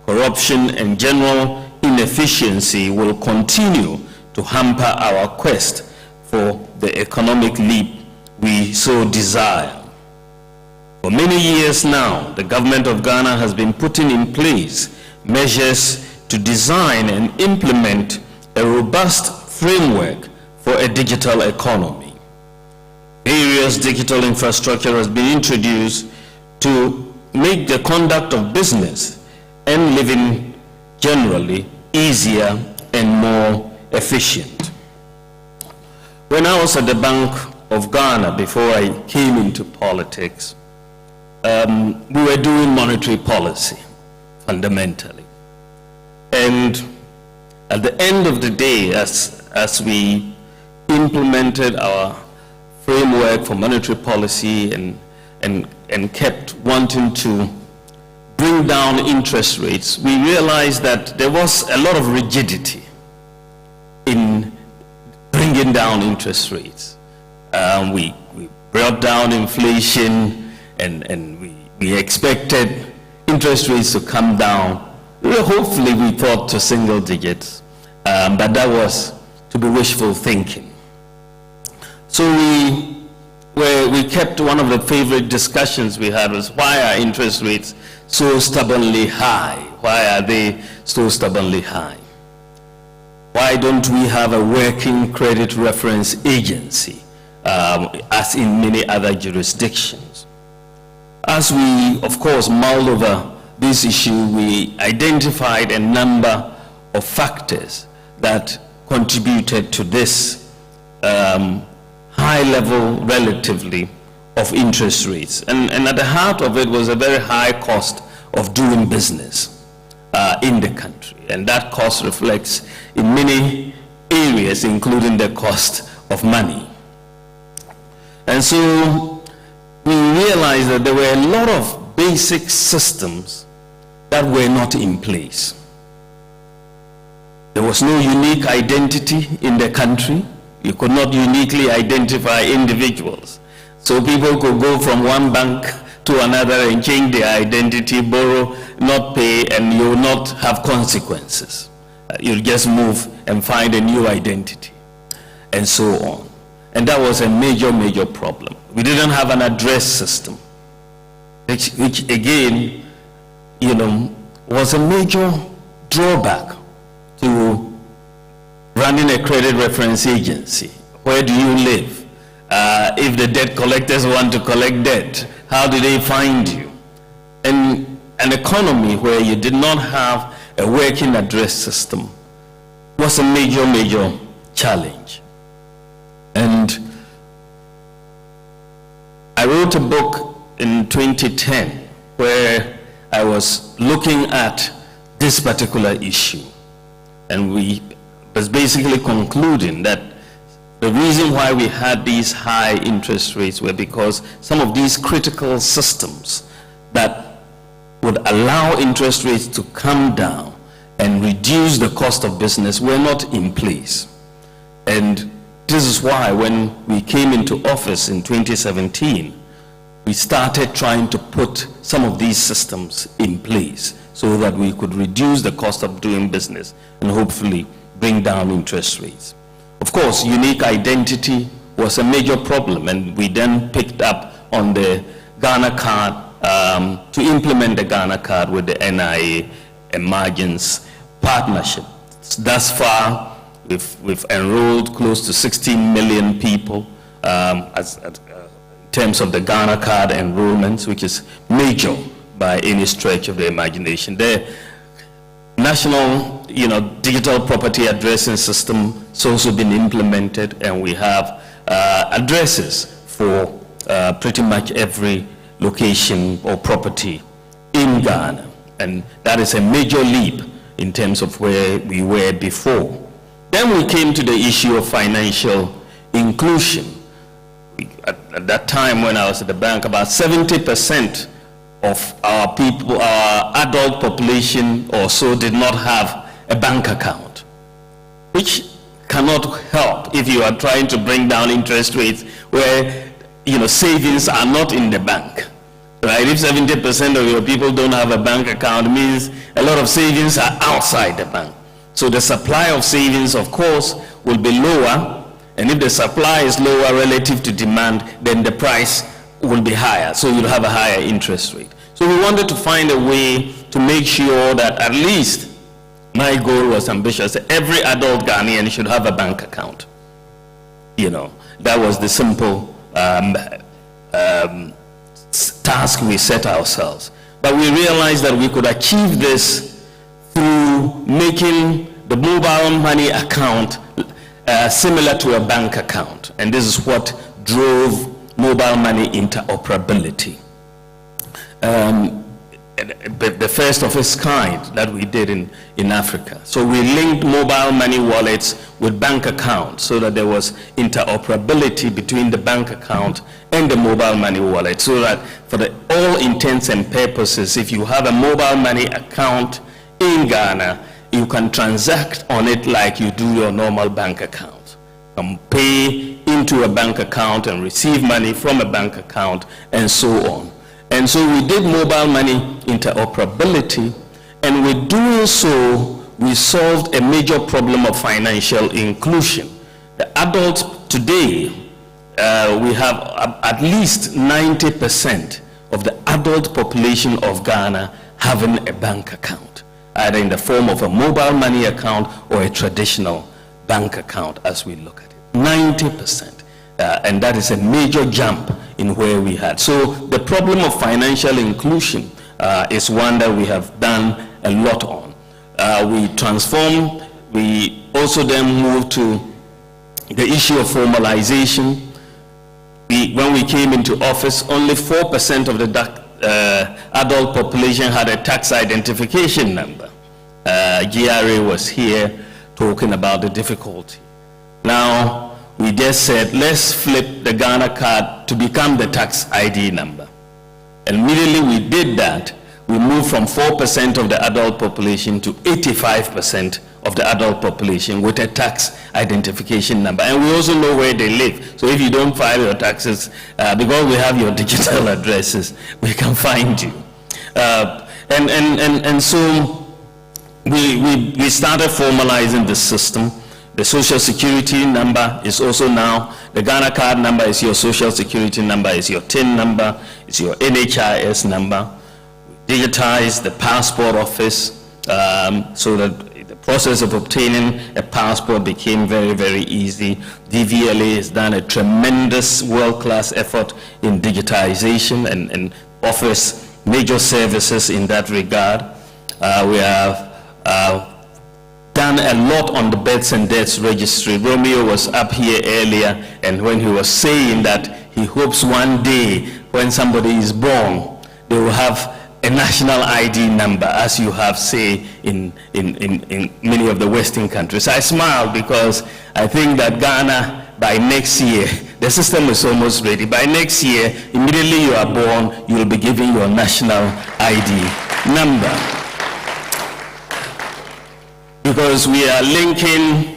corruption and general inefficiency will continue to hamper our quest for the economic leap we so desire. For many years now, the government of Ghana has been putting in place measures to design and implement a robust framework for a digital economy. Various digital infrastructure has been introduced to make the conduct of business and living generally easier and more efficient. When I was at the Bank of Ghana before I came into politics, we were doing monetary policy fundamentally. And at the end of the day, as we implemented our framework for monetary policy and kept wanting to bring down interest rates, we realized that there was a lot of rigidity in bringing down interest rates. We brought down inflation and we expected interest rates to come down. Hopefully we thought to single digits, but that was to be wishful thinking. So we kept, one of the favorite discussions we had was, why are interest rates so stubbornly high? Why are they so stubbornly high? why don't we have a working credit reference agency, as in many other jurisdictions? As we, of course, mulled over this issue, we identified a number of factors that contributed to this high level, relatively, of interest rates. And at the heart of it was a very high cost of doing business in the country. And that cost reflects in many areas, including the cost of money. And so we realized that there were a lot of basic systems that were not in place. There was no unique identity in the country. You could not uniquely identify individuals. So people could go from one bank to another and change their identity, borrow, not pay, and you will not have consequences. You'll just move and find a new identity, and so on. And that was a major, major problem. We didn't have an address system, which again, was a major drawback to running a credit reference agency. Where do you live? If the debt collectors want to collect debt, how do they find you? And an economy where you did not have a working address system was a major, major challenge. And I wrote a book in 2010 where I was looking at this particular issue. And we was basically concluding that the reason why we had these high interest rates were because some of these critical systems that would allow interest rates to come down and reduce the cost of business were not in place. And this is why when we came into office in 2017, we started trying to put some of these systems in place so that we could reduce the cost of doing business and hopefully bring down interest rates. Of course, unique identity was a major problem, and we then picked up on the Ghana card to implement the Ghana card with the NIA Emergence Partnership. Thus far, we've enrolled close to 16 million people in terms of the Ghana card enrollments, which is major by any stretch of the imagination. The national digital property addressing system has also been implemented, and we have addresses for pretty much every location or property in Ghana. And that is a major leap in terms of where we were before. Then we came to the issue of financial inclusion. At that time when I was at the bank, about 70% of our people, our adult population or so, did not have a bank account, which cannot help if you are trying to bring down interest rates where savings are not in the bank, right? If 70% of your people don't have a bank account, it means a lot of savings are outside the bank. So the supply of savings, of course, will be lower, and if the supply is lower relative to demand, then the price will be higher, so you'll have a higher interest rate. So we wanted to find a way to make sure that at least, my goal was ambitious, every adult Ghanaian should have a bank account. That was the simple task we set ourselves. But we realized that we could achieve this through making the mobile money account similar to a bank account. And this is what drove mobile money interoperability. The first of its kind that we did in Africa. So we linked mobile money wallets with bank accounts so that there was interoperability between the bank account and the mobile money wallet, so that for all intents and purposes, if you have a mobile money account in Ghana, you can transact on it like you do your normal bank account. You can pay into a bank account and receive money from a bank account and so on. And so we did mobile money interoperability, and with doing so, we solved a major problem of financial inclusion. The adults today, we have at least 90% of the adult population of Ghana having a bank account. either in the form of a mobile money account or a traditional bank account as we look at it. 90%. And that is a major jump in where we had. So the problem of financial inclusion is one that we have done a lot on. We transformed, we also then moved to the issue of formalization. When we came into office, only 4% of the adult population had a tax identification number. GRA was here talking about the difficulty. Now, we just said, let's flip the Ghana card to become the tax ID number. And immediately we did that, we moved from 4% of the adult population to 85% of the adult population with a tax identification number. And we also know where they live. So if you don't file your taxes, because we have your digital addresses, we can find you. And so we started formalizing the system. The social security number is also now, the Ghana card number is your social security number, is your TIN number, is your NHIS number. We digitized the passport office so that the process of obtaining a passport became very, very easy. DVLA has done a tremendous world-class effort in digitization and offers major services in that regard. We have done a lot on the births and deaths registry. Romeo was up here earlier, and when he was saying that he hopes one day when somebody is born, they will have a national ID number, as you have, say, in many of the Western countries. I smile because I think that Ghana, by next year, the system is almost ready. By next year, immediately you are born, you will be given your national ID number. Because we are linking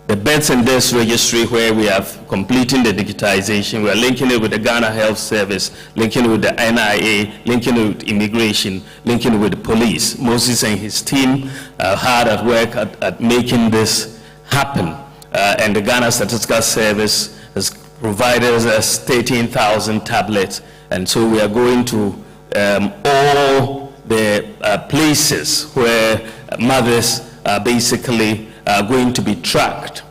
the births and deaths registry, where we are completing the digitization. We are linking it with the Ghana Health Service, linking it with the NIA, linking it with immigration, linking it with the police. Moses and his team are hard at work at making this happen. And the Ghana Statistical Service has provided us 13,000 tablets. And so we are going to all the places where mothers are basically going to be tracked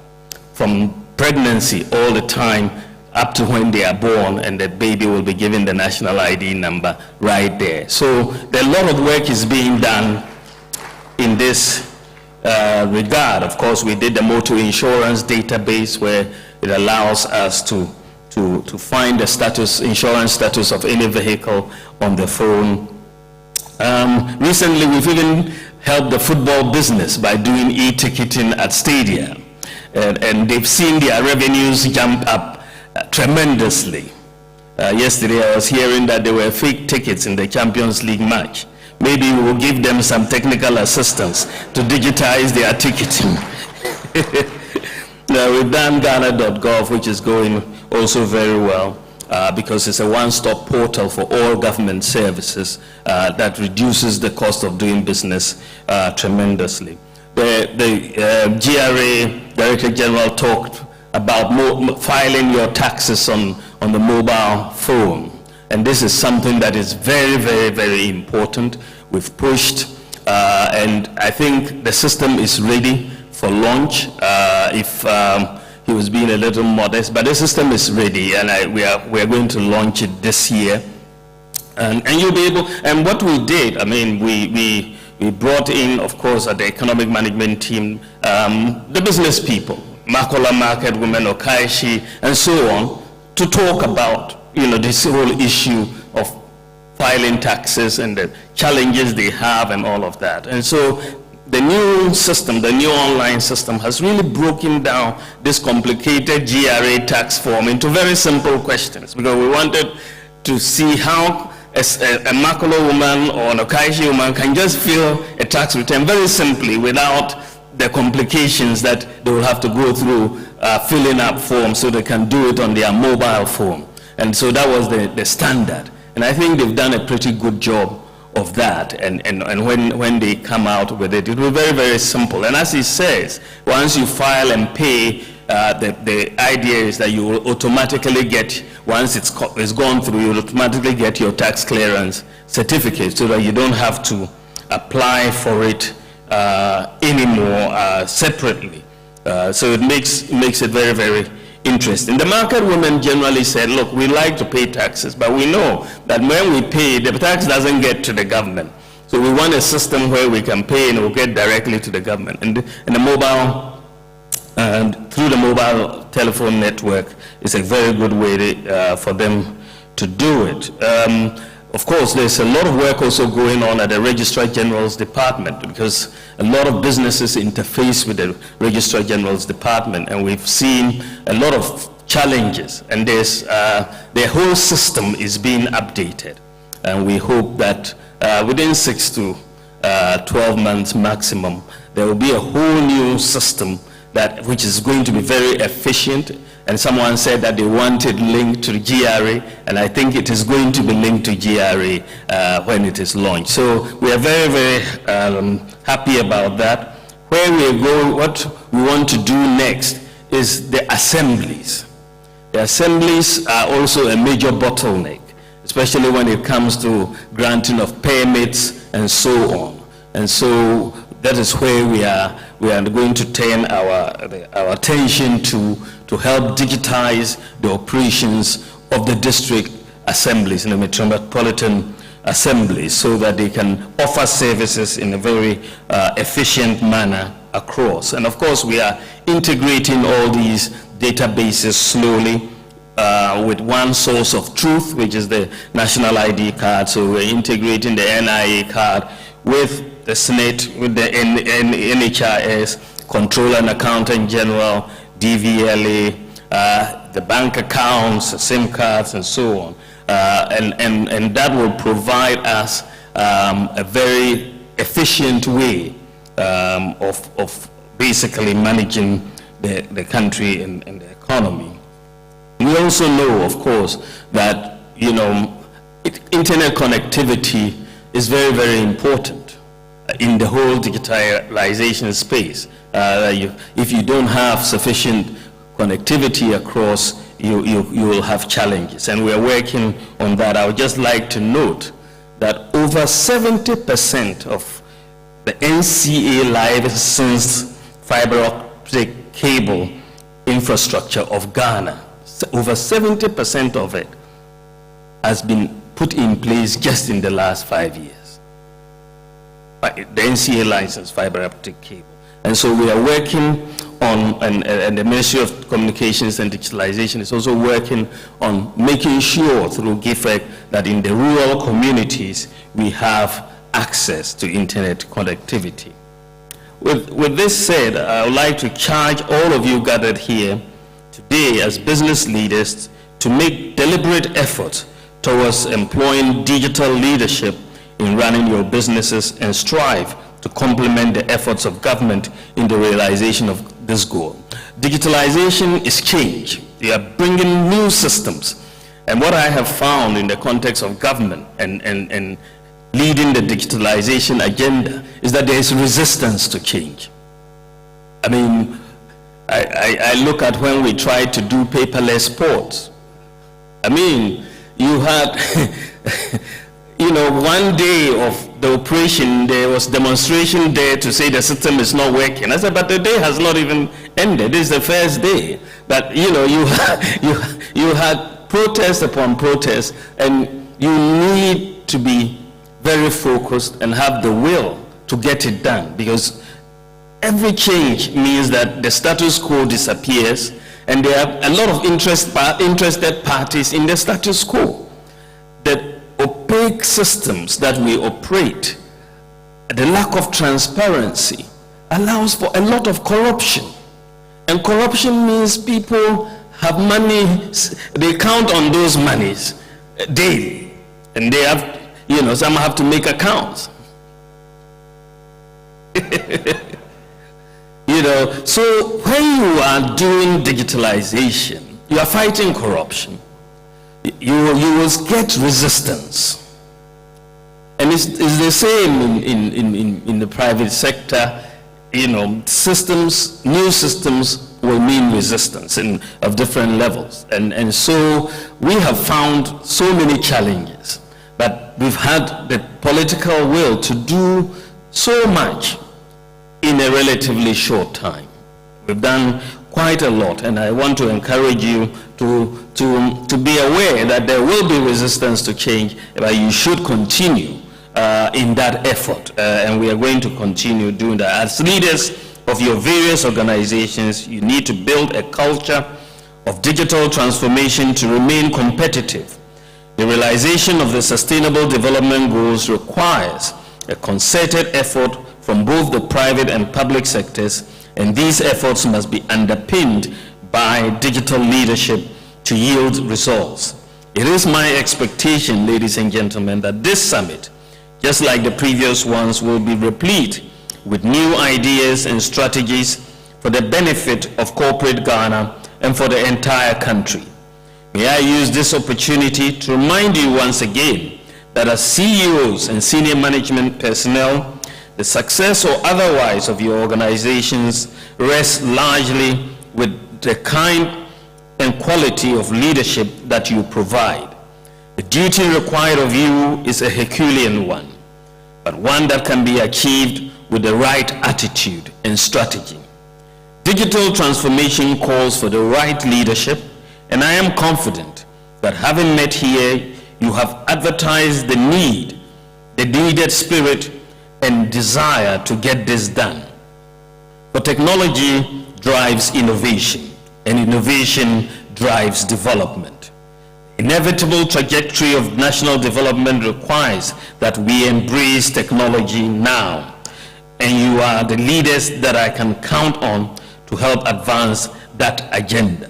from pregnancy all the time up to when they are born, and the baby will be given the national ID number right there. So a lot of work is being done in this regard. Of course, we did the motor insurance database, where it allows us to find the status, insurance status of any vehicle on the phone. Recently, we've even helped the football business by doing e-ticketing at stadia. And they've seen their revenues jump up tremendously. Yesterday, I was hearing that there were fake tickets in the Champions League match. Maybe we will give them some technical assistance to digitize their ticketing. Now, we've done Ghana.gov, which is going also very well. Because it's a one-stop portal for all government services that reduces the cost of doing business tremendously. The GRA Director General talked about filing your taxes on the mobile phone. And this is something that is very, very, very important. We've pushed, and I think the system is ready for launch. He was being a little modest, but the system is ready, and we are going to launch it this year. And you'll be able, and what we did, I mean, we brought in, of course, at the economic management team, the business people, Makola Market Women, Okaishi, and so on, to talk about, this whole issue of filing taxes and the challenges they have and all of that. And so the new system, the new online system, has really broken down this complicated GRA tax form into very simple questions, because we wanted to see how a Makola woman or an Okaishi woman can just fill a tax return very simply without the complications that they will have to go through filling up forms, so they can do it on their mobile phone. And so that was the standard. And I think they've done a pretty good job of that, and when they come out with it, it will be very, very simple. And as he says, once you file and pay, the idea is that you will automatically get, once it's gone through, you will automatically get your tax clearance certificate, so that you don't have to apply for it anymore separately. So it makes it very, very interesting. The market women generally said, look, we like to pay taxes, but we know that when we pay, the tax doesn't get to the government. So we want a system where we can pay and it will get directly to the government. And the mobile, and through the mobile telephone network, is a very good way for them to do it. Of course, there's a lot of work also going on at the Registrar General's Department, because a lot of businesses interface with the Registrar General's Department, and we've seen a lot of challenges, and there's the whole system is being updated, and we hope that within 6 to 12 months maximum, there will be a whole new system which is going to be very efficient. And someone said that they wanted linked to the GRA, and I think it is going to be linked to GRA when it is launched. So we are very, very happy about that. Where we are going, what we want to do next is the assemblies. The assemblies are also a major bottleneck, especially when it comes to granting of permits and so on. And so that is where we are going to turn our attention to help digitize the operations of the district assemblies and the metropolitan assemblies, so that they can offer services in a very efficient manner across. And of course, we are integrating all these databases slowly with one source of truth, which is the national ID card. So we're integrating the NIA card with the SNIT, with the NHIS, Controller and Accountant General, DVLA, the bank accounts, the SIM cards, and so on. And that will provide us a very efficient way of basically managing the country and the economy. We also know, of course, that, internet connectivity is very, very important in the whole digitalization space. If you don't have sufficient connectivity across, you will have challenges, and we are working on that. I would just like to note that over 70% of the NCA licensed fiber optic cable infrastructure of Ghana, over 70% of it has been put in place just in the last 5 years. The NCA licensed fiber optic cable. And so we are working on, and the Ministry of Communications and Digitalization is also working on making sure through GIFEC that in the rural communities we have access to internet connectivity. With this said, I would like to charge all of you gathered here today as business leaders to make deliberate efforts towards employing digital leadership in running your businesses, and strive to complement the efforts of government in the realization of this goal. Digitalization is change. We are bringing new systems. And what I have found in the context of government and leading the digitalization agenda is that there is resistance to change. I mean, I look at when we tried to do paperless ports. I mean, you had, one day of the operation, there was demonstration there to say the system is not working. I said, but the day has not even ended. This is the first day. But, you had protest upon protest, and you need to be very focused and have the will to get it done, because every change means that the status quo disappears, and there are a lot of interested parties in the status quo. The opaque systems that we operate, the lack of transparency, allows for a lot of corruption. And corruption means people have money, they count on those monies daily, and they have, some have to make accounts. So when you are doing digitalization, you are fighting corruption. You will get resistance. And it's the same in the private sector. Systems, new systems will mean resistance of different levels. And so we have found so many challenges, but we've had the political will to do so much in a relatively short time. We've done quite a lot, and I want to encourage you to be aware that there will be resistance to change, but you should continue in that effort, and we are going to continue doing that. As leaders of your various organizations, you need to build a culture of digital transformation to remain competitive. The realization of the Sustainable Development Goals requires a concerted effort from both the private and public sectors, and these efforts must be underpinned by digital leadership to yield results. It is my expectation, ladies and gentlemen, that this summit, just like the previous ones, will be replete with new ideas and strategies for the benefit of corporate Ghana and for the entire country. May I use this opportunity to remind you once again that as CEOs and senior management personnel, the success or otherwise of your organizations rests largely with the kind and quality of leadership that you provide. The duty required of you is a Herculean one, but one that can be achieved with the right attitude and strategy. Digital transformation calls for the right leadership, and I am confident that having met here, you have advertised the need, the needed spirit, and desire to get this done. For technology drives innovation, and innovation drives development. Inevitable trajectory of national development requires that we embrace technology now, and you are the leaders that I can count on to help advance that agenda.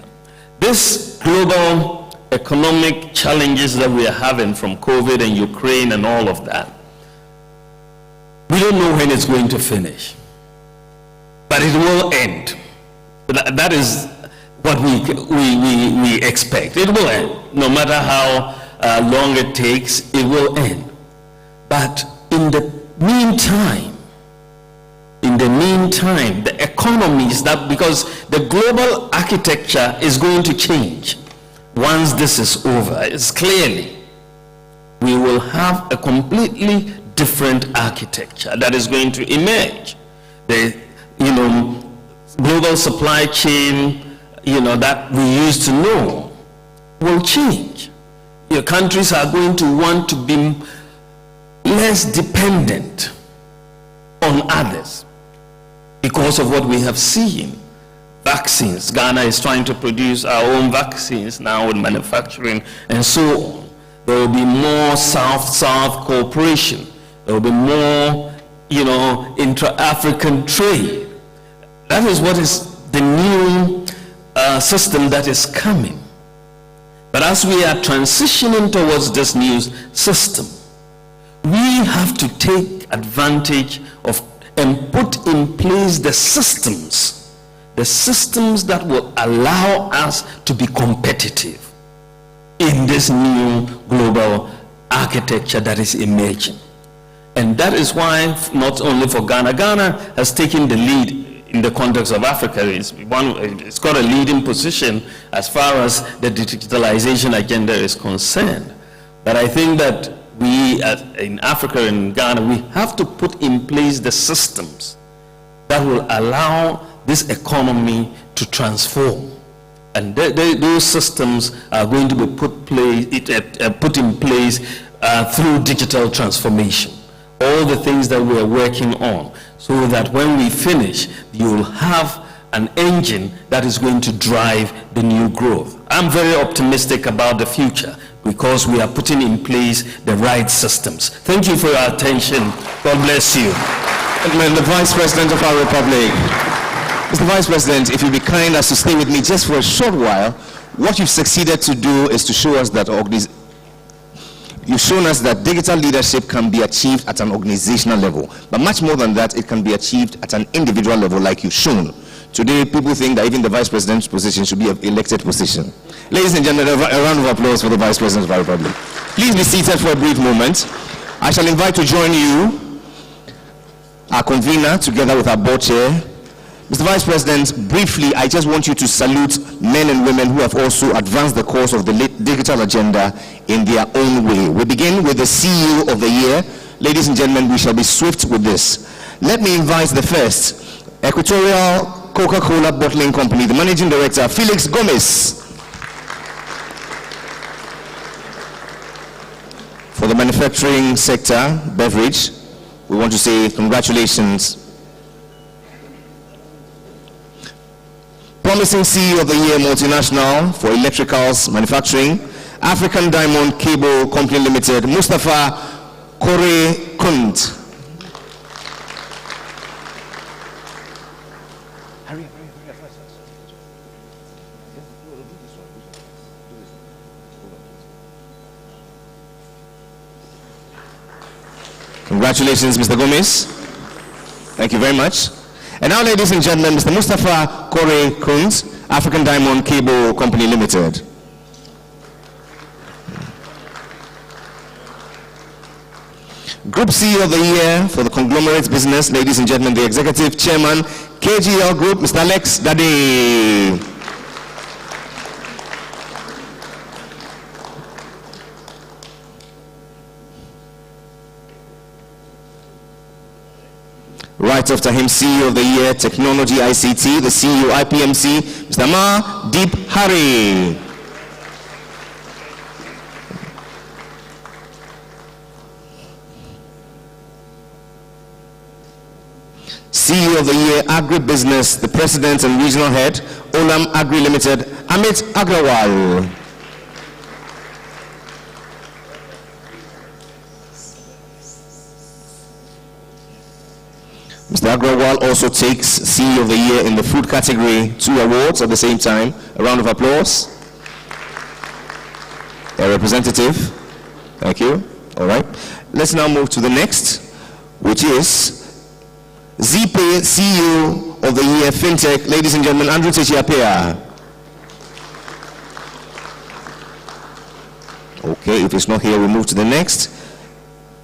This global economic challenges that we are having from COVID and Ukraine and all of that, we don't know when it's going to finish, but it will end. That is what we expect. It will end. No matter how long it takes, it will end. But in the meantime, the economies that, because the global architecture is going to change once this is over, it's clearly, we will have a completely different architecture that is going to emerge. The, global supply chain, that we used to know will change. Your countries are going to want to be less dependent on others because of what we have seen. Vaccines, Ghana is trying to produce our own vaccines now with manufacturing and so on. There will be more South-South cooperation. There will be more, intra-African trade. That is what is the new system that is coming. But as we are transitioning towards this new system, we have to take advantage of and put in place the systems that will allow us to be competitive in this new global architecture that is emerging. And that is why, not only for Ghana, Ghana has taken the lead in the context of Africa. It's got a leading position as far as the digitalization agenda is concerned. But I think that we, in Africa and Ghana, we have to put in place the systems that will allow this economy to transform. And those systems are going to be put in place through digital transformation. All the things that we are working on, so that when we finish, you will have an engine that is going to drive the new growth. I'm very optimistic about the future because we are putting in place the right systems. Thank you for your attention. God bless you. Gentlemen, the Vice President of our Republic. Mr. Vice President, if you'd be kind as to stay with me just for a short while, what you've succeeded to do is to show us that you've shown us that digital leadership can be achieved at an organizational level. But much more than that, it can be achieved at an individual level like you've shown. Today, people think that even the Vice President's position should be an elected position. Ladies and gentlemen, a round of applause for the Vice President of our Republic. Please be seated for a brief moment. I shall invite to join you our convener together with our board chair. Mr. Vice President, briefly, I just want you to salute men and women who have also advanced the cause of the digital agenda in their own way. We begin with the CEO of the year. Ladies and gentlemen, we shall be swift with this. Let me invite the first, Equatorial Coca-Cola Bottling Company, the Managing Director, Felix Gomez. For the manufacturing sector, beverage, we want to say congratulations. Promising CEO of the Year Multinational for Electricals Manufacturing, African Diamond Cable Company Limited, Mustafa Kore Kunt. Congratulations, Mr. Gomez. Thank you very much. And now, ladies and gentlemen, Mr. Mustafa Kore Kunt, African Diamond Cable Company Limited. Group CEO of the Year for the conglomerate business, ladies and gentlemen, the Executive Chairman, KGL Group, Mr. Alex Dade. Right after him, CEO of the Year, Technology ICT, the CEO IPMC, Mr. Ma Deep Hari. CEO of the Year, Agribusiness, the President and Regional Head, Olam Agri Limited, Amit Agrawal. Mr. Agrawal also takes CEO of the Year in the food category, 2 awards at the same time. A round of applause. A representative. Thank you. All right. Let's now move to the next, which is ZPay CEO of the Year FinTech, ladies and gentlemen, Andrew Techiapea. Okay, if it's not here, we move to the next.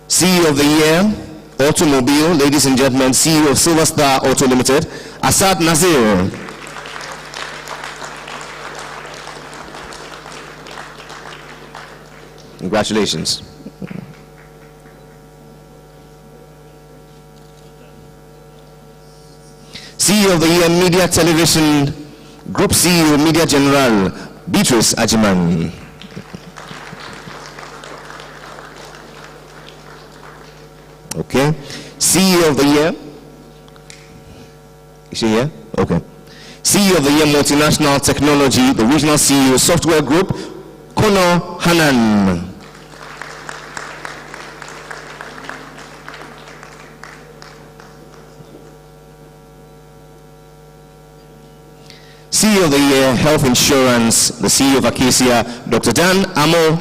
CEO of the Year Automobile, ladies and gentlemen, CEO of Silver Star Auto Limited, Asad Nazir. Congratulations. CEO of the Year Media Television Group CEO Media General, Beatrice Ajiman. Okay. CEO of the Year. Is she here? Okay. CEO of the Year Multinational Technology, the Regional CEO Software Group, Kono Hanan. CEO of the Year Health Insurance, the CEO of Acacia, Dr. Dan Amo.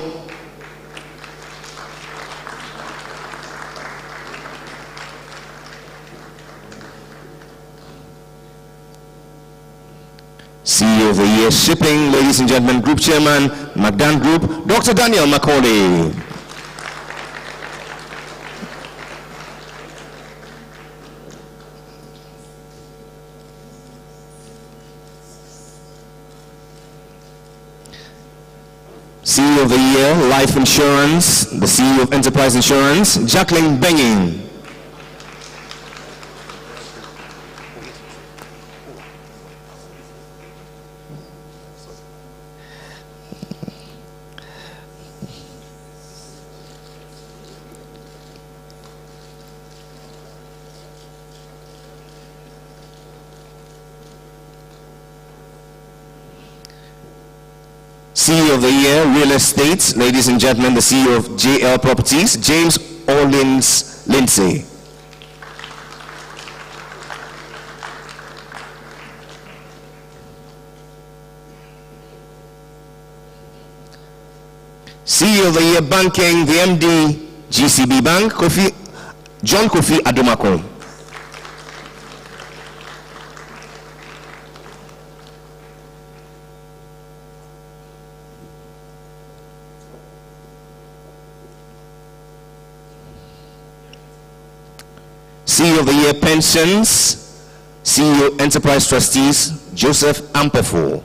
CEO of the Year Shipping, ladies and gentlemen, Group Chairman, McDan Group, Dr. Daniel Macaulay. CEO of the Year, Life Insurance, the CEO of Enterprise Insurance, Jacqueline Benging. CEO of the Year, Real Estate, ladies and gentlemen, the CEO of JL Properties, James Orleans Lindsay. CEO of the Year, Banking, the MD, GCB Bank, John Kofi Adomako. CEO of the Year Pensions, CEO Enterprise Trustees, Joseph Ampefo.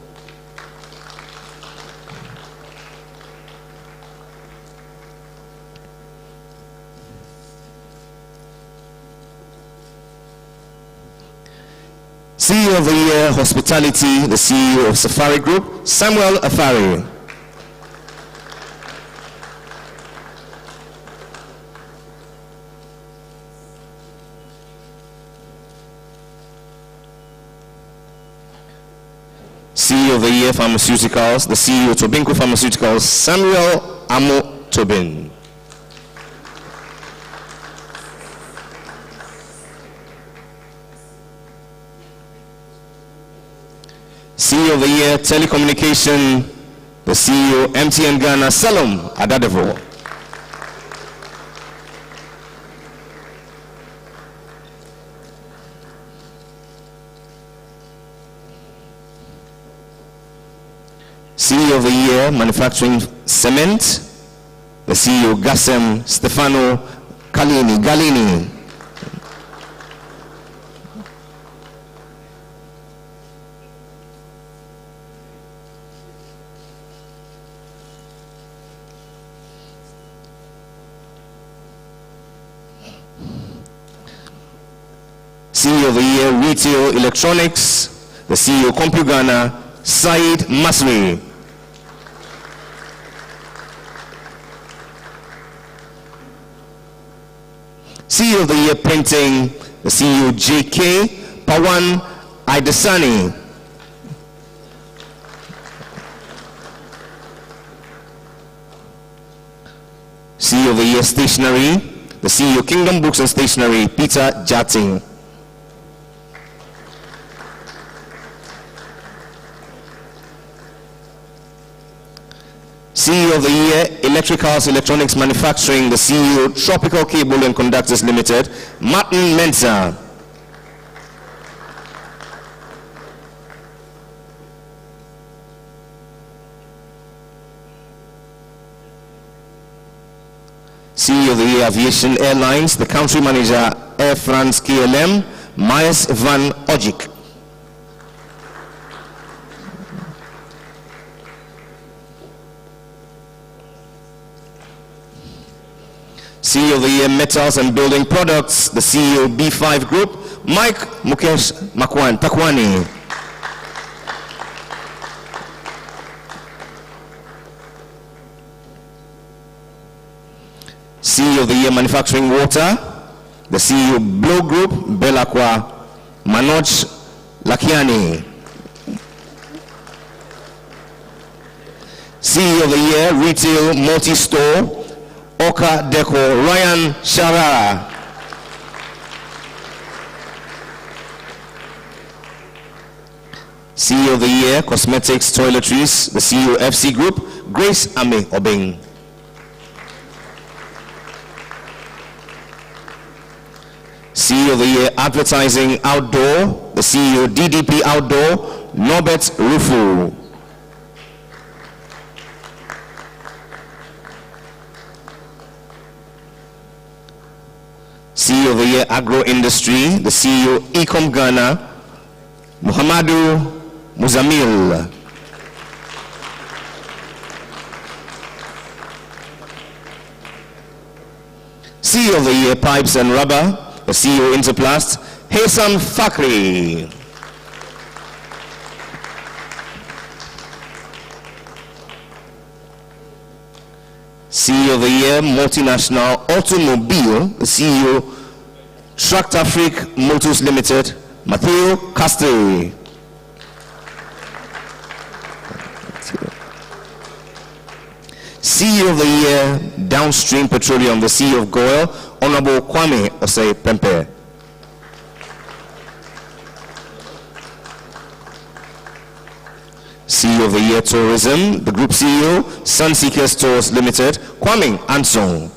CEO of the Year, Hospitality, the CEO of Safari Group, Samuel Afari. CEO of the Year, Pharmaceuticals, the CEO of Tobinco Pharmaceuticals, Samuel Amo Tobin. CEO of the Year, Telecommunication, the CEO, MTN Ghana, Salom Adadevo. CEO of the Year, Manufacturing Cement, the CEO, Gasem Stefano Galini. CEO of the Year, Retail Electronics, the CEO, CompuGhana, Said Masri. CEO of the Year, Printing, the CEO, JK Pawan Aidesani. CEO of the Year, Stationery, the CEO, Kingdom Books and Stationery, Peter Jating. CEO of the Year, Electricals Electronics Manufacturing, the CEO, Tropical Cable and Conductors Limited, Martin Mensah. CEO of the Year, Aviation Airlines, the Country Manager, Air France KLM, Myers van Ojik. CEO of the Year, Metals and Building Products, the CEO, B5 Group, Mike Mukesh Takwani. CEO of the Year, Manufacturing Water, the CEO, Blow Group, Belakwa Manoj Lakiani. CEO of the Year, Retail Multi-Store, Oka Deco, Ryan Sharara. CEO of the Year, Cosmetics Toiletries, the CEO, FC Group, Grace Ame Obeng. CEO of the Year, Advertising Outdoor, the CEO, DDP Outdoor, Norbert Rufu. CEO of the Year, Agro Industry, the CEO, Ecom Ghana, Muhammadu Muzamil. CEO of the Year, Pipes and Rubber, the CEO, Interplast, Haysam Fakri. CEO of the Year, Multinational Automobile, the CEO, Tract Afrique Motors Limited, Matteo Castri. CEO of the Year, Downstream Petroleum, the CEO of GOIL, Honorable Kwame Osei Pempe. CEO of the Year, Tourism, the Group CEO, Sunseeker Stores Limited, Kwame Ansong.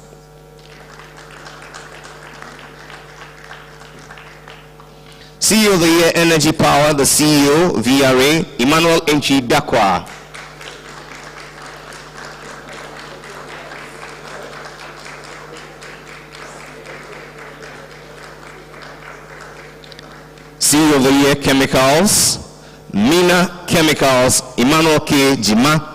CEO of the Year, Energy Power, the CEO, VRA, Emmanuel Enchi Dakwa. CEO of the Year, Chemicals, Mina Chemicals, Emmanuel K. Jima.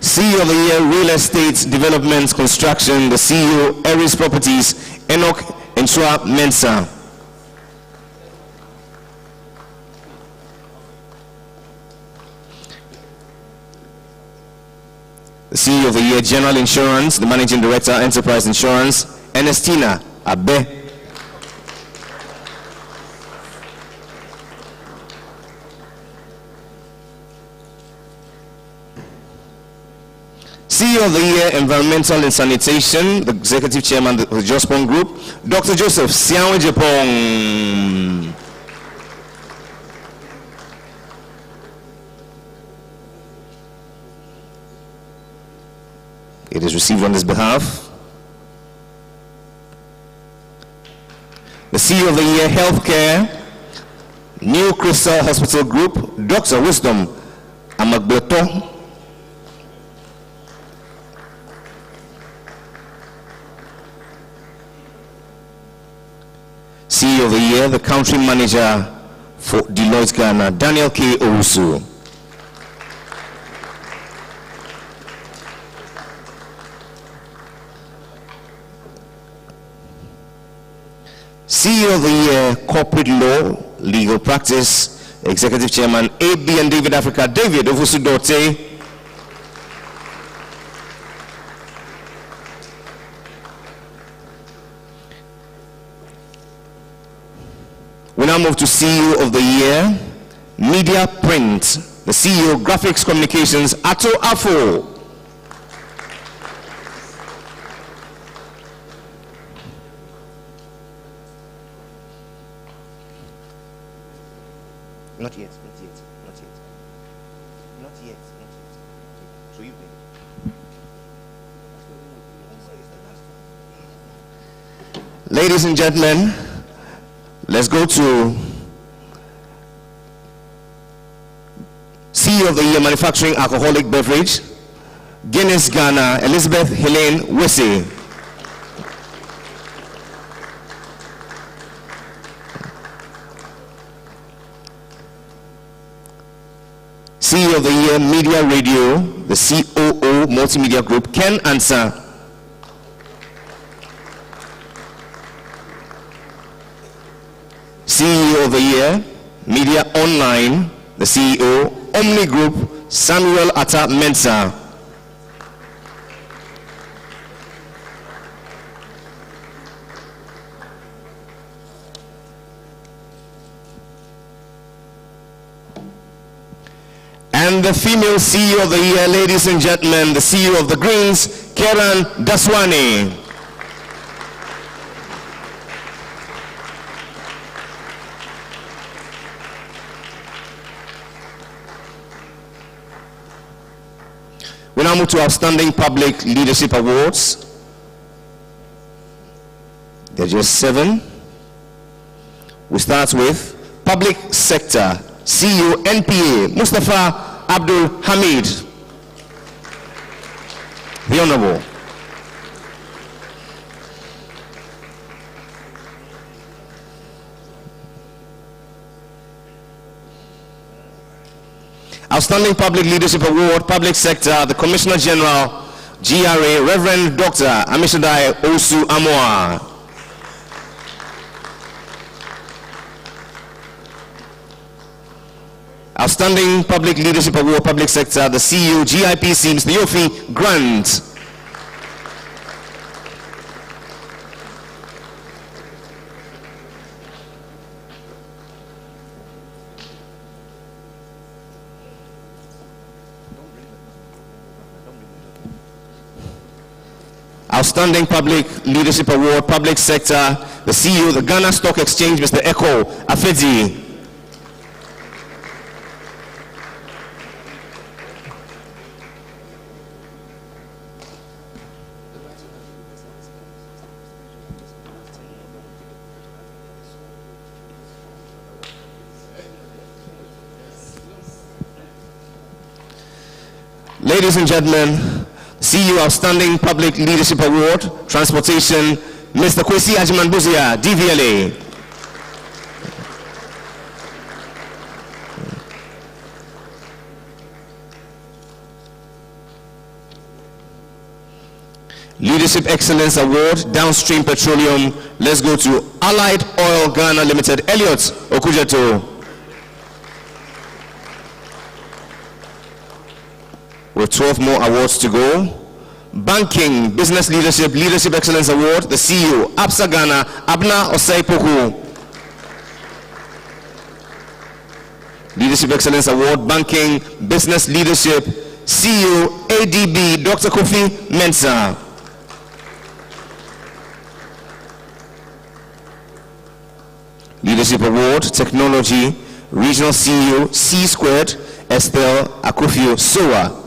CEO CEO of the Year, Real Estate Development Construction, the CEO, Eris Properties, Enoch Ensua Mensah. The CEO of the Year, General Insurance, the Managing Director, Enterprise Insurance, Ernestina Abe. CEO of the Year, Environmental and Sanitation, the Executive Chairman of the Jospong Group, Dr. Joseph Siawe Jepong. It is received on his behalf. The CEO of the Year, Healthcare, New Crystal Hospital Group, Dr. Wisdom Amagbeto. CEO of the Year, the Country Manager for Deloitte Ghana, Daniel K. Owusu. CEO of the Year, Corporate Law, Legal Practice, Executive Chairman, AB and David Africa, David Ovusu-Dorte. We now move to CEO of the Year, Media Print, the CEO, Graphics Communications, Ato Afo. Not yet, not yet, not yet. Not yet, not yet. So you Ladies and gentlemen, let's go to CEO of the Year, Manufacturing Alcoholic Beverage, Guinness Ghana, Elizabeth Helene Wesse. CEO of the Year, Media Radio, the COO, Multimedia Group, Ken Ansah. CEO of the Year, Media Online, the CEO, Omni Group, Samuel Atta Mensah. And the female CEO of the Year, ladies and gentlemen, the CEO of the Greens, Karen Daswani. We now move to Outstanding Public Leadership Awards. There are just 7. We start with Public Sector, CEO NPA, Mustafa Abdul Hamid. The Honorable. Outstanding Public Leadership Award, Public Sector, the Commissioner General, GRA, Reverend Dr. Amishadai Osu Amoa. Outstanding Public Leadership Award, Public Sector, the CEO, GIPC, Mr. Yofi Grant. Outstanding Public Leadership Award, Public Sector, the CEO, the Ghana Stock Exchange, Mr. Eko Afedi. Ladies and gentlemen, CEO Outstanding Public Leadership Award, Transportation, Mr. Kwesi Ajiman-Buzia, DVLA. Leadership Excellence Award, Downstream Petroleum. Let's go to Allied Oil Ghana Limited. Elliot Okujeto. With 12 more awards to go. Banking, Business Leadership, Leadership Excellence Award, the CEO, Absa Ghana, Abna Osei-Poku. Leadership Excellence Award, Banking, Business Leadership, CEO, ADB, Dr. Kofi Mensah. Leadership Award, Technology, Regional CEO, C Squared, Estelle Akufio Sowa.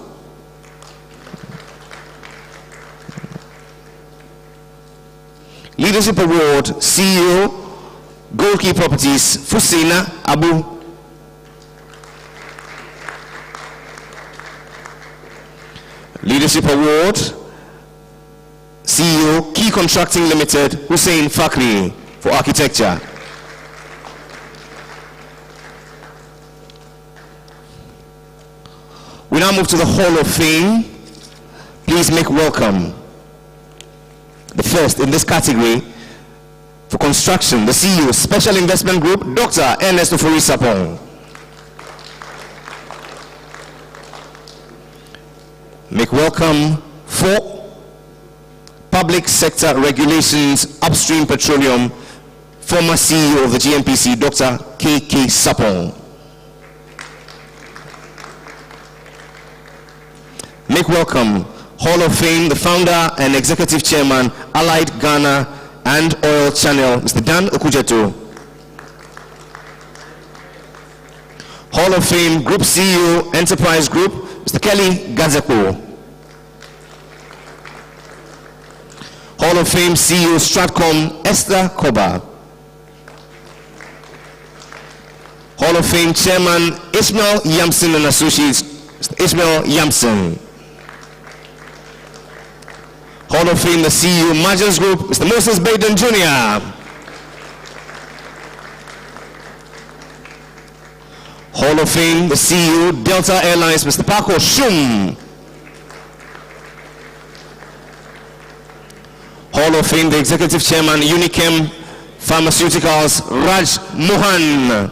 Leadership Award, CEO, Goldkey Properties, Fusina Abu. Leadership Award, CEO, Key Contracting Limited, Hussein Fakri, for Architecture. We now move to the Hall of Fame. Please make welcome the first in this category for construction, the CEO, Special Investment Group, Dr. Ernest Ofori Sapong. Make welcome for Public Sector Regulations, Upstream Petroleum, former CEO of the GNPC, Dr. K.K. Sapong. Make welcome Hall of Fame, the founder and executive chairman, Allied Ghana and Oil Channel, Mr. Dan Okujeto. Hall of Fame Group CEO, Enterprise Group, Mr. Kelly Gazepo. Hall of Fame CEO, Stratcom, Esther Koba. Hall of Fame Chairman, Ishmael Yamson and Associates, Mr. Ishmael Yamson. Hall of Fame, the CEO, Margins Group, Mr. Moses Baden Jr. Hall of Fame, the CEO, Delta Airlines, Mr. Paco Shum. Hall of Fame, the Executive Chairman, Unichem Pharmaceuticals, Raj Mohan.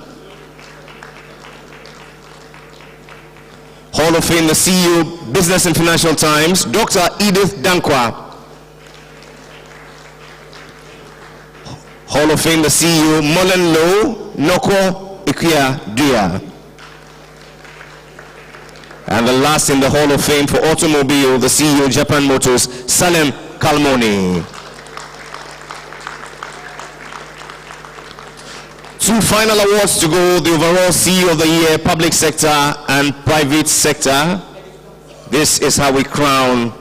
Hall of Fame, the CEO, Business and Financial Times, Dr. Edith Dankwa. Hall of Fame, the CEO, Molen Low, Noko Ikuya Duya. And the last in the Hall of Fame for automobile, the CEO, Japan Motors, Salem Kalmoni. Two final awards to go, the overall CEO of the year, public sector and private sector. This is how we crown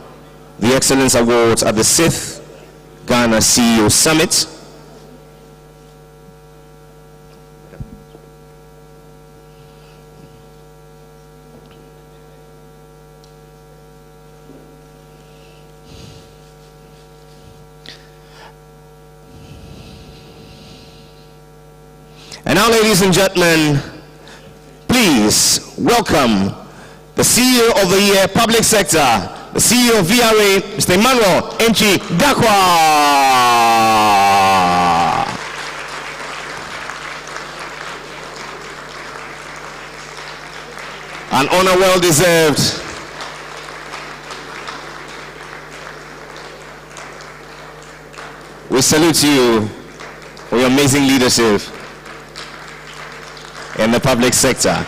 the Excellence Awards at the 6th Ghana CEO Summit. And now, ladies and gentlemen, please welcome the CEO of the Year, Public Sector, the CEO of VRA, Mr. Emmanuel Enchi Dakwa. An honor well deserved. We salute you for your amazing leadership in the public sector.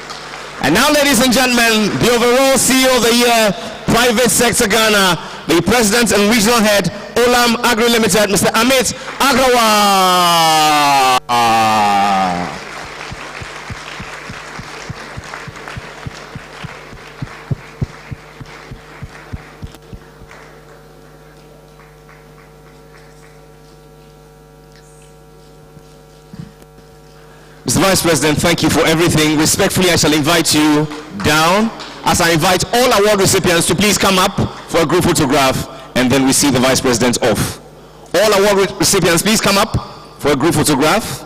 And now, ladies and gentlemen, the overall CEO of the year, Private Sector Ghana, the President and Regional Head, Olam Agri Limited, Mr. Amit Agrawal. Mr. Vice President, thank you for everything. Respectfully, I shall invite you down as I invite all award recipients to please come up for a group photograph, and then we see the Vice President off. All award recipients, please come up for a group photograph.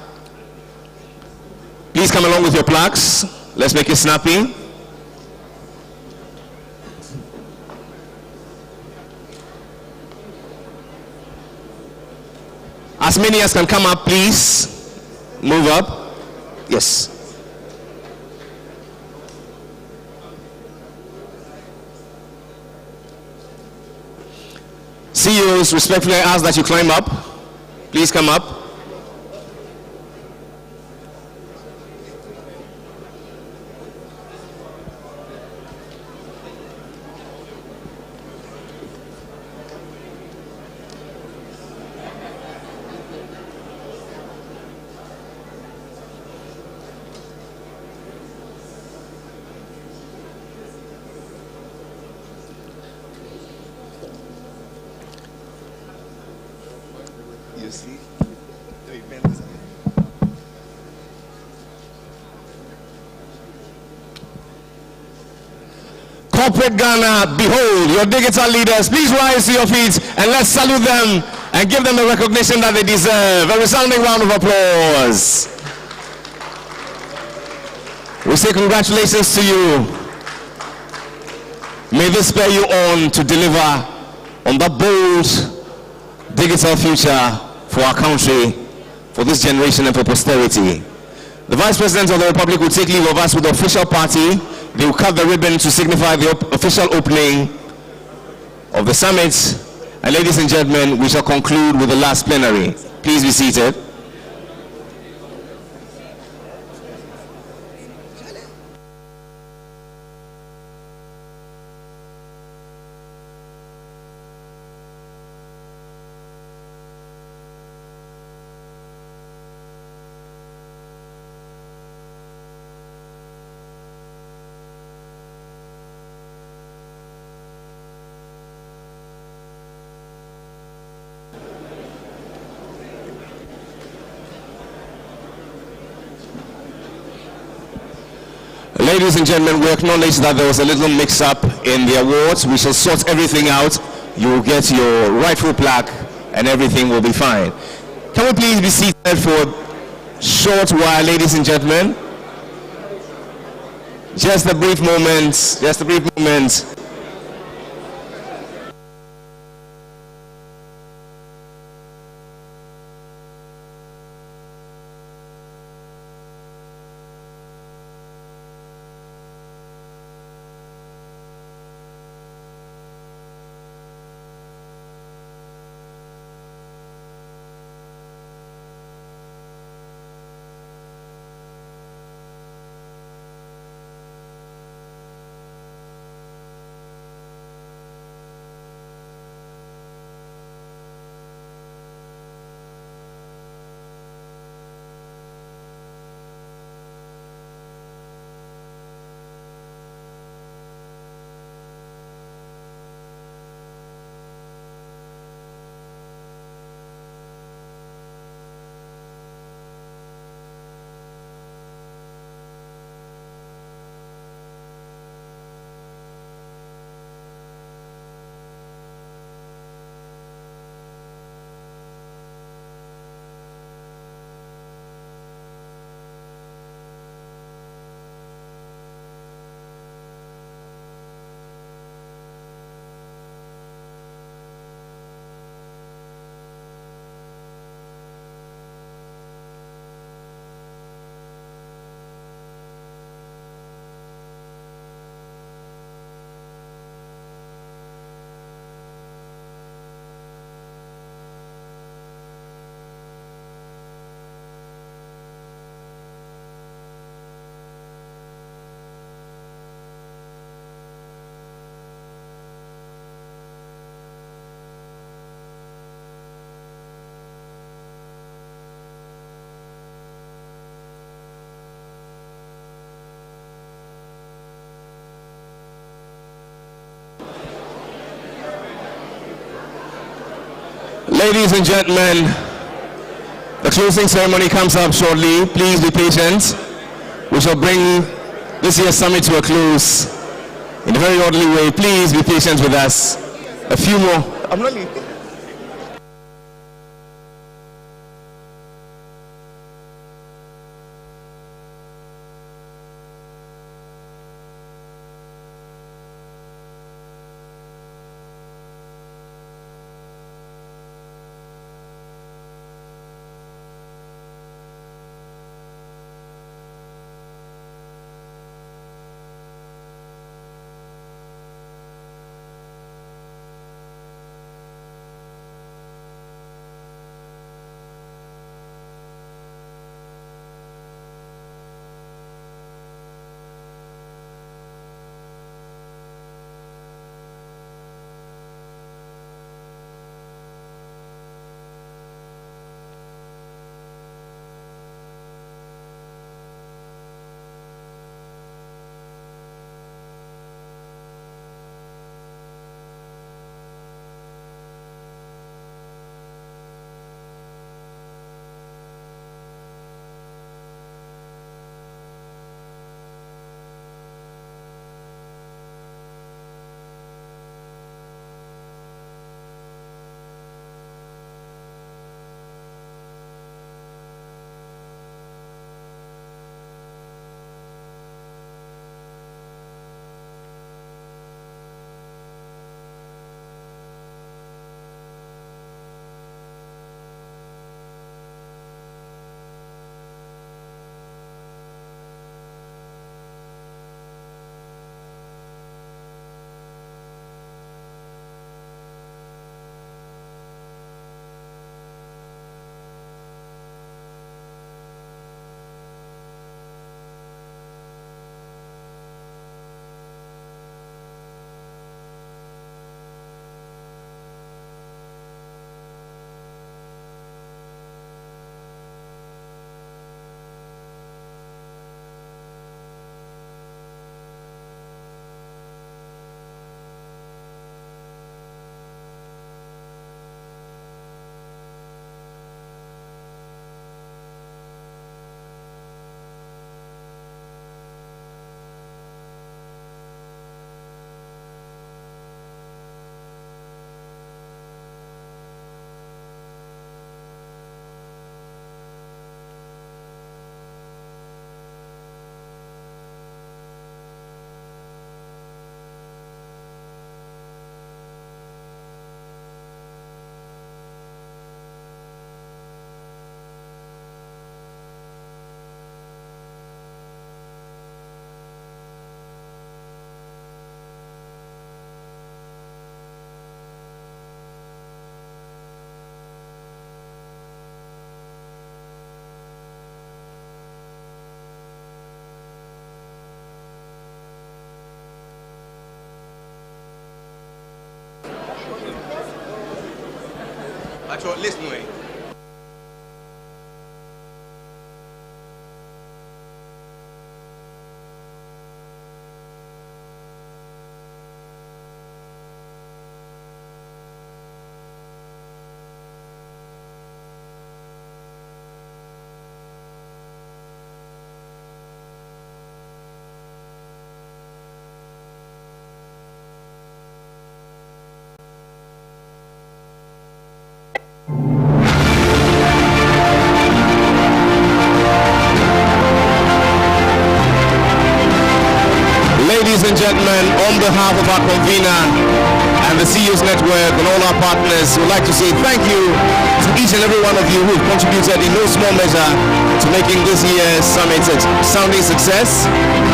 Please come along with your plaques. Let's make it snappy. As many as can come up, please. Move up. Yes. CEOs, respectfully ask that you climb up. Please come up. You see? Corporate Ghana, behold your digital leaders. Please rise to your feet and let's salute them and give them the recognition that they deserve. A resounding round of applause. We say congratulations to you. May this spur you on to deliver on the bold digital future for our country, for this generation and for posterity. The Vice President of the Republic will take leave of us with the official party. They will cut the ribbon to signify the official opening of the summit. And ladies and gentlemen, we shall conclude with the last plenary. Please be seated. Ladies and gentlemen, we acknowledge that there was a little mix-up in the awards. We shall sort everything out. You will get your rightful plaque and everything will be fine. Can we please be seated for a short while, ladies and gentlemen? Just a brief moment, just a brief moment. Ladies and gentlemen, the closing ceremony comes up shortly. Please be patient. We shall bring this year's summit to a close in a very orderly way. Please be patient with us. A few more. I'm not leaving. Ladies and gentlemen, on behalf of our convener and the CEOs Network and all our partners, we'd like to say thank you to each and every one of you who have contributed in no small measure to making this year's summit a sounding success.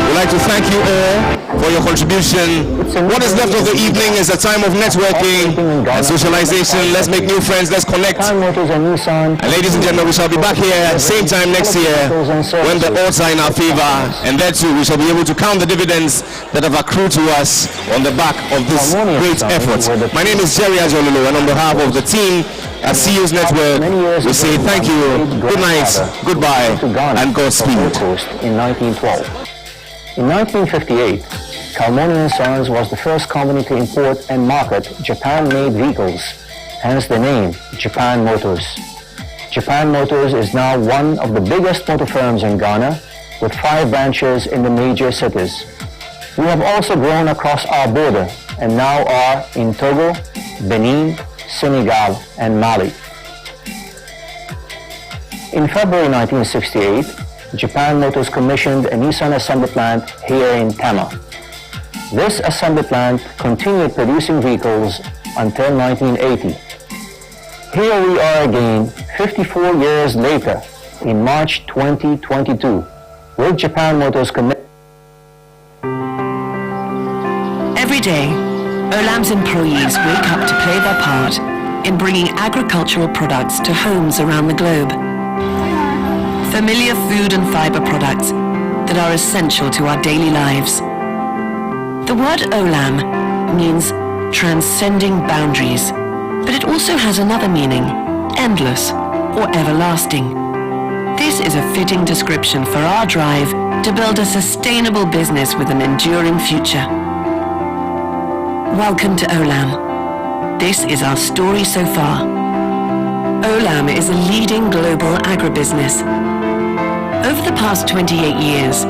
We'd like to thank you all for your contribution. What is left of the evening is a time of networking and socialization. Let's make new friends, let's connect. And ladies and gentlemen, we shall be back here same time next year when the odds are in our favor, and there too we shall be able to count the dividends that have accrued to us on the back of this great effort. My name is Jerry Ajolulu, and on behalf of the team at CEOs Network, we say thank you, good night, goodbye, and Godspeed. In 1912. In 1958, Kalmoni & Sons was the first company to import and market Japan-made vehicles, hence the name Japan Motors. Japan Motors is now one of the biggest motor firms in Ghana, with 5 branches in the major cities. We have also grown across our border and now are in Togo, Benin, Senegal, and Mali. In February 1968, Japan Motors commissioned a Nissan assembly plant here in Tama. This assembly plant continued producing vehicles until 1980. Here we are again, 54 years later, in March 2022, with Japan Motors commissioned. Every day, Olam's employees wake up to play their part in bringing agricultural products to homes around the globe. Familiar food and fiber products that are essential to our daily lives. The word Olam means transcending boundaries, but it also has another meaning, endless or everlasting. This is a fitting description for our drive to build a sustainable business with an enduring future. Welcome to Olam. This is our story so far. Olam is a leading global agribusiness. Over the past 28 years,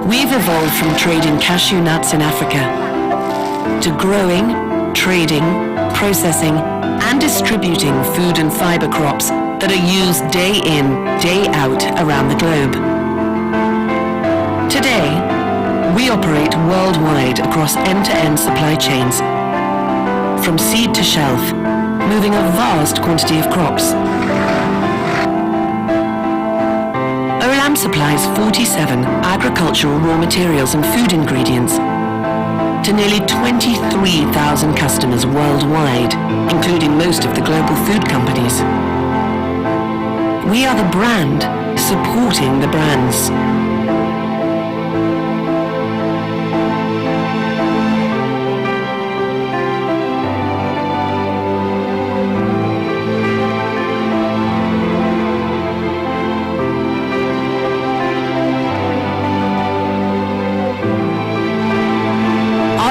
we've evolved from trading cashew nuts in Africa to growing, trading, processing, and distributing food and fiber crops that are used day in, day out around the globe. Today, we operate worldwide across end-to-end supply chains, from seed to shelf, moving a vast quantity of crops. Olam supplies 47 agricultural raw materials and food ingredients to nearly 23,000 customers worldwide, including most of the global food companies. We are the brand supporting the brands.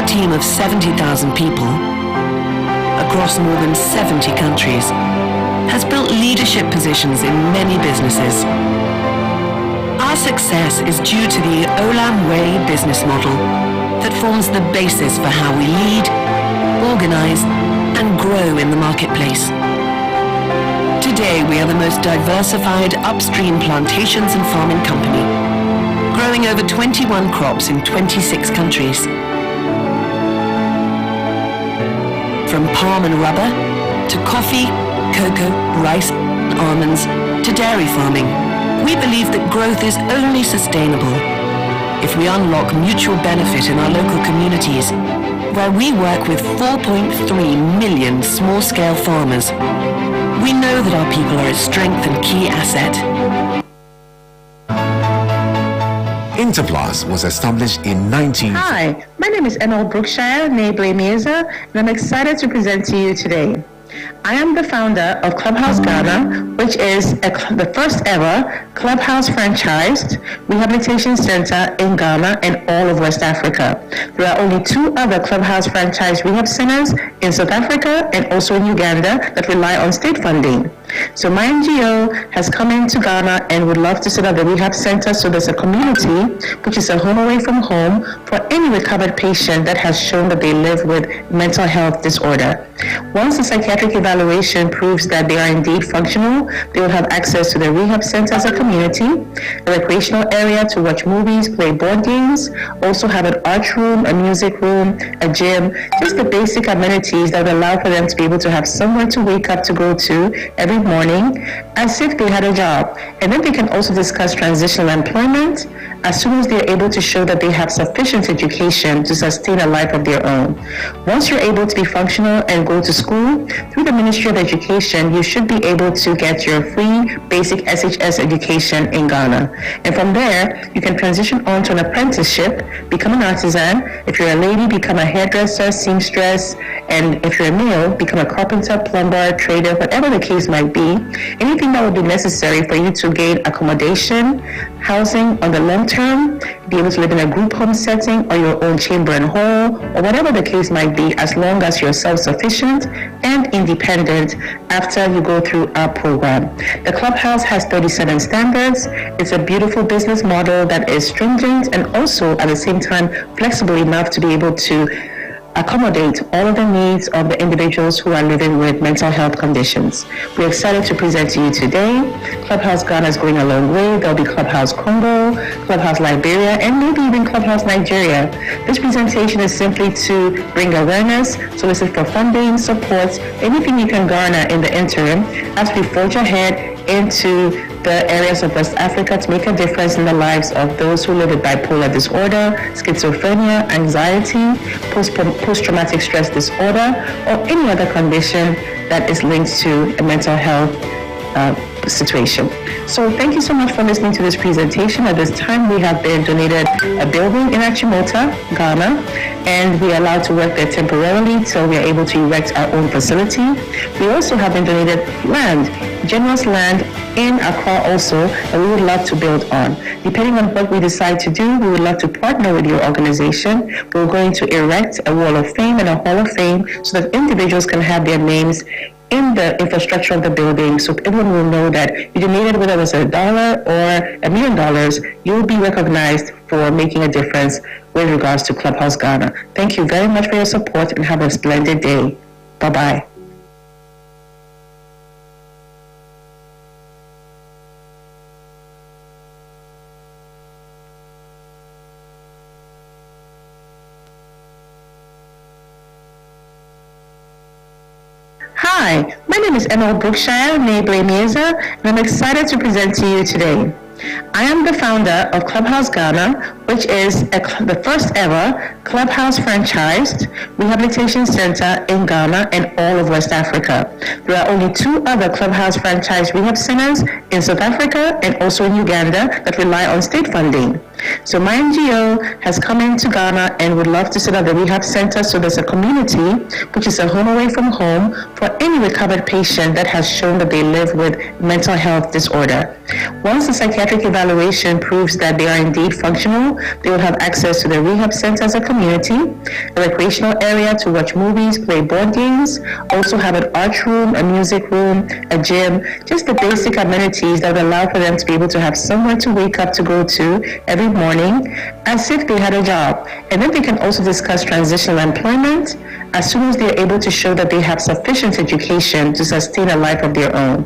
Team of 70,000 people across more than 70 countries has built leadership positions in many businesses. Our success is due to the Olam Way business model that forms the basis for how we lead, organize, and grow in the marketplace. Today, we are the most diversified upstream plantations and farming company, growing over 21 crops in 26 countries. From palm and rubber, to coffee, cocoa, rice, almonds, to dairy farming, we believe that growth is only sustainable if we unlock mutual benefit in our local communities, where we work with 4.3 million small-scale farmers. We know that our people are a strength and key asset. Interplus was established in 19... Hi, my name is Enol Brookshire, neighbor Meza, and I'm excited to present to you today. I am the founder of Clubhouse Ghana, which is the first ever Clubhouse franchised rehabilitation center in Ghana and all of West Africa. There are only 2 other Clubhouse franchise rehab centers in South Africa and also in Uganda that rely on state funding. So my NGO has come into Ghana and would love to set up a rehab center so there's a community, which is a home away from home, for any recovered patient that has shown that they live with mental health disorder. Once the psychiatric evaluation proves that they are indeed functional, they will have access to the rehab center as a community, a recreational area to watch movies, play board games, also have an art room, a music room, a gym, just the basic amenities that would allow for them to be able to have somewhere to wake up to go to every morning as if they had a job. And then they can also discuss transitional employment as soon as they're able to show that they have sufficient education to sustain a life of their own. Once you're able to be functional and go to school, through the Ministry of Education, you should be able to get your free basic SHS education in Ghana. And from there, you can transition on to an apprenticeship, become an artisan. If you're a lady, become a hairdresser, seamstress, and if you're a male, become a carpenter, plumber, trader, whatever the case might be. Anything that would be necessary for you to gain accommodation, housing on the long term, be able to live in a group home setting or your own chamber and hall, or whatever the case might be, as long as you're self-sufficient and independent after you go through our program. The Clubhouse has 37 standards. It's a beautiful business model that is stringent and also at the same time flexible enough to be able to accommodate all of the needs of the individuals who are living with mental health conditions. We're excited to present to you today. Clubhouse Ghana is going a long way. There'll be Clubhouse Congo, Clubhouse Liberia, and maybe even Clubhouse Nigeria. This presentation is simply to bring awareness, solicit for funding, support, anything you can garner in the interim as we forge ahead into the areas of West Africa to make a difference in the lives of those who live with bipolar disorder, schizophrenia, anxiety, post-traumatic stress disorder, or any other condition that is linked to a mental health situation. So thank you so much for listening to this presentation. At this time, we have been donated a building in Achimota, Ghana, and we are allowed to work there temporarily till we are able to erect our own facility. We also have been donated land, generous land in Accra also, that we would love to build on. Depending on what we decide to do, we would love to partner with your organization. We're going to erect a wall of fame and a hall of fame so that individuals can have their names in the infrastructure of the building, so everyone will know that you donated, whether it was $1 or $1 million, you will be recognized for making a difference with regards to Clubhouse Ghana. Thank you very much for your support and have a splendid day. Bye-bye. Hi, my name is Emma Brookshire Meza, and I'm excited to present to you today. I am the founder of Clubhouse Ghana, which is the first ever Clubhouse franchised rehabilitation center in Ghana and all of West Africa. There are only 2 other Clubhouse franchise rehab centers in South Africa and also in Uganda that rely on state funding. So my NGO has come into Ghana and would love to set up a rehab center so there's a community, which is a home away from home, for any recovered patient that has shown that they live with mental health disorder. Once the psychiatric evaluation proves that they are indeed functional, they will have access to the rehab center as a community, a recreational area to watch movies, play board games, also have an art room, a music room, a gym, just the basic amenities that would allow for them to be able to have somewhere to wake up to go to every morning as if they had a job. And then they can also discuss transitional employment as soon as they're able to show that they have sufficient education to sustain a life of their own.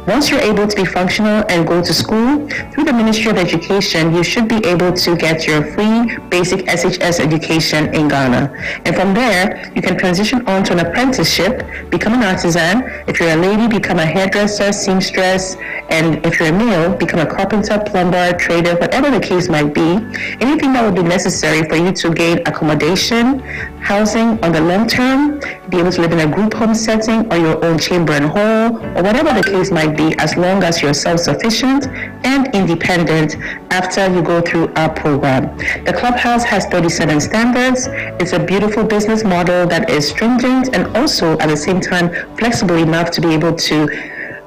Once you're able to be functional and go to school, through the Ministry of Education, you should be able to get your free basic SHS education in Ghana. And from there, you can transition on to an apprenticeship, become an artisan. If you're a lady, become a hairdresser, seamstress, and if you're a male, become a carpenter, plumber, trader, whatever the case might be. Anything that would be necessary for you to gain accommodation, housing on the long term, term, be able to live in a group home setting or your own chamber and hall, or whatever the case might be, as long as you're self-sufficient and independent after you go through our program. The Clubhouse has 37 standards. It's a beautiful business model that is stringent and also at the same time flexible enough to be able to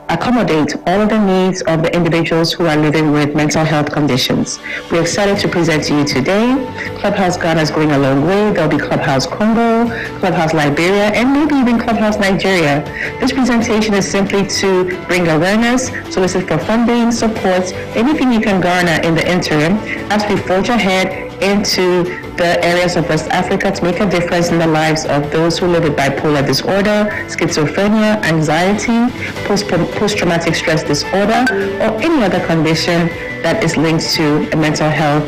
accommodate all of the needs of the individuals who are living with mental health conditions. We're excited to present to you today. Clubhouse Ghana is going a long way. There'll be Clubhouse Congo, Clubhouse Liberia, and maybe even Clubhouse Nigeria. This presentation is simply to bring awareness, solicit for funding, support, anything you can garner in the interim as we forge ahead into the areas of West Africa to make a difference in the lives of those who live with bipolar disorder, schizophrenia, anxiety, post-traumatic stress disorder, or any other condition that is linked to a mental health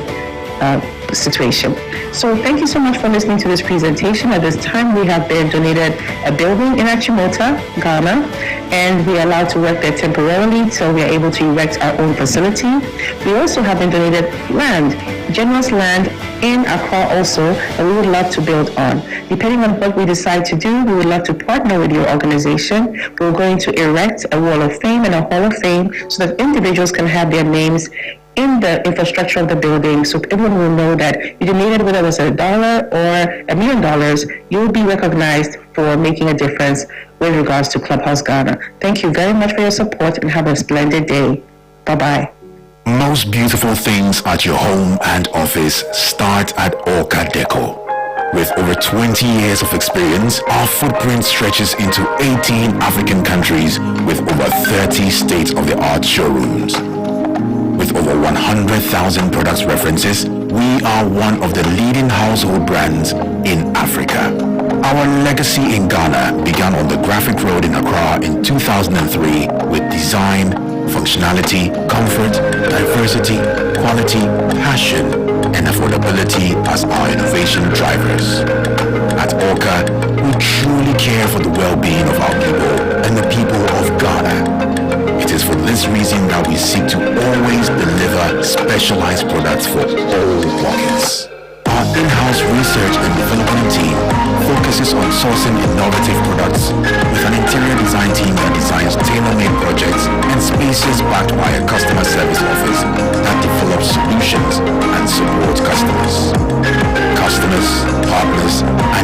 situation. So thank you so much for listening to this presentation. At this time, we have been donated a building in Achimota, Ghana, and we are allowed to work there temporarily till we are able to erect our own facility. We also have been donated land, generous land in Accra also, that we would love to build on. Depending on what we decide to do, we would love to partner with your organization. We're going to erect a wall of fame and a hall of fame so that individuals can have their names in the infrastructure of the building, so everyone will know that you donated, whether it was $1 or $1 million, you will be recognized for making a difference with regards to Clubhouse Ghana. Thank you very much for your support and have a splendid day. Bye-bye. Most beautiful things at your home and office start at Orca Deco. With over 20 years of experience, our footprint stretches into 18 African countries with over 30 state-of-the-art showrooms. With over 100,000 product references, we are one of the leading household brands in Africa. Our legacy in Ghana began on the Graphic Road in Accra in 2003 with design, functionality, comfort, diversity, quality, passion, and affordability as our innovation drivers. At Orca, we truly care for the well-being of our people and the people of Ghana. It is for this reason that we seek to always deliver specialized products for all pockets. Our in-house research and development team focuses on sourcing innovative products with an interior design team that designs tailor-made projects and spaces backed by a customer service office that develops solutions and supports customers. Customers, partners, and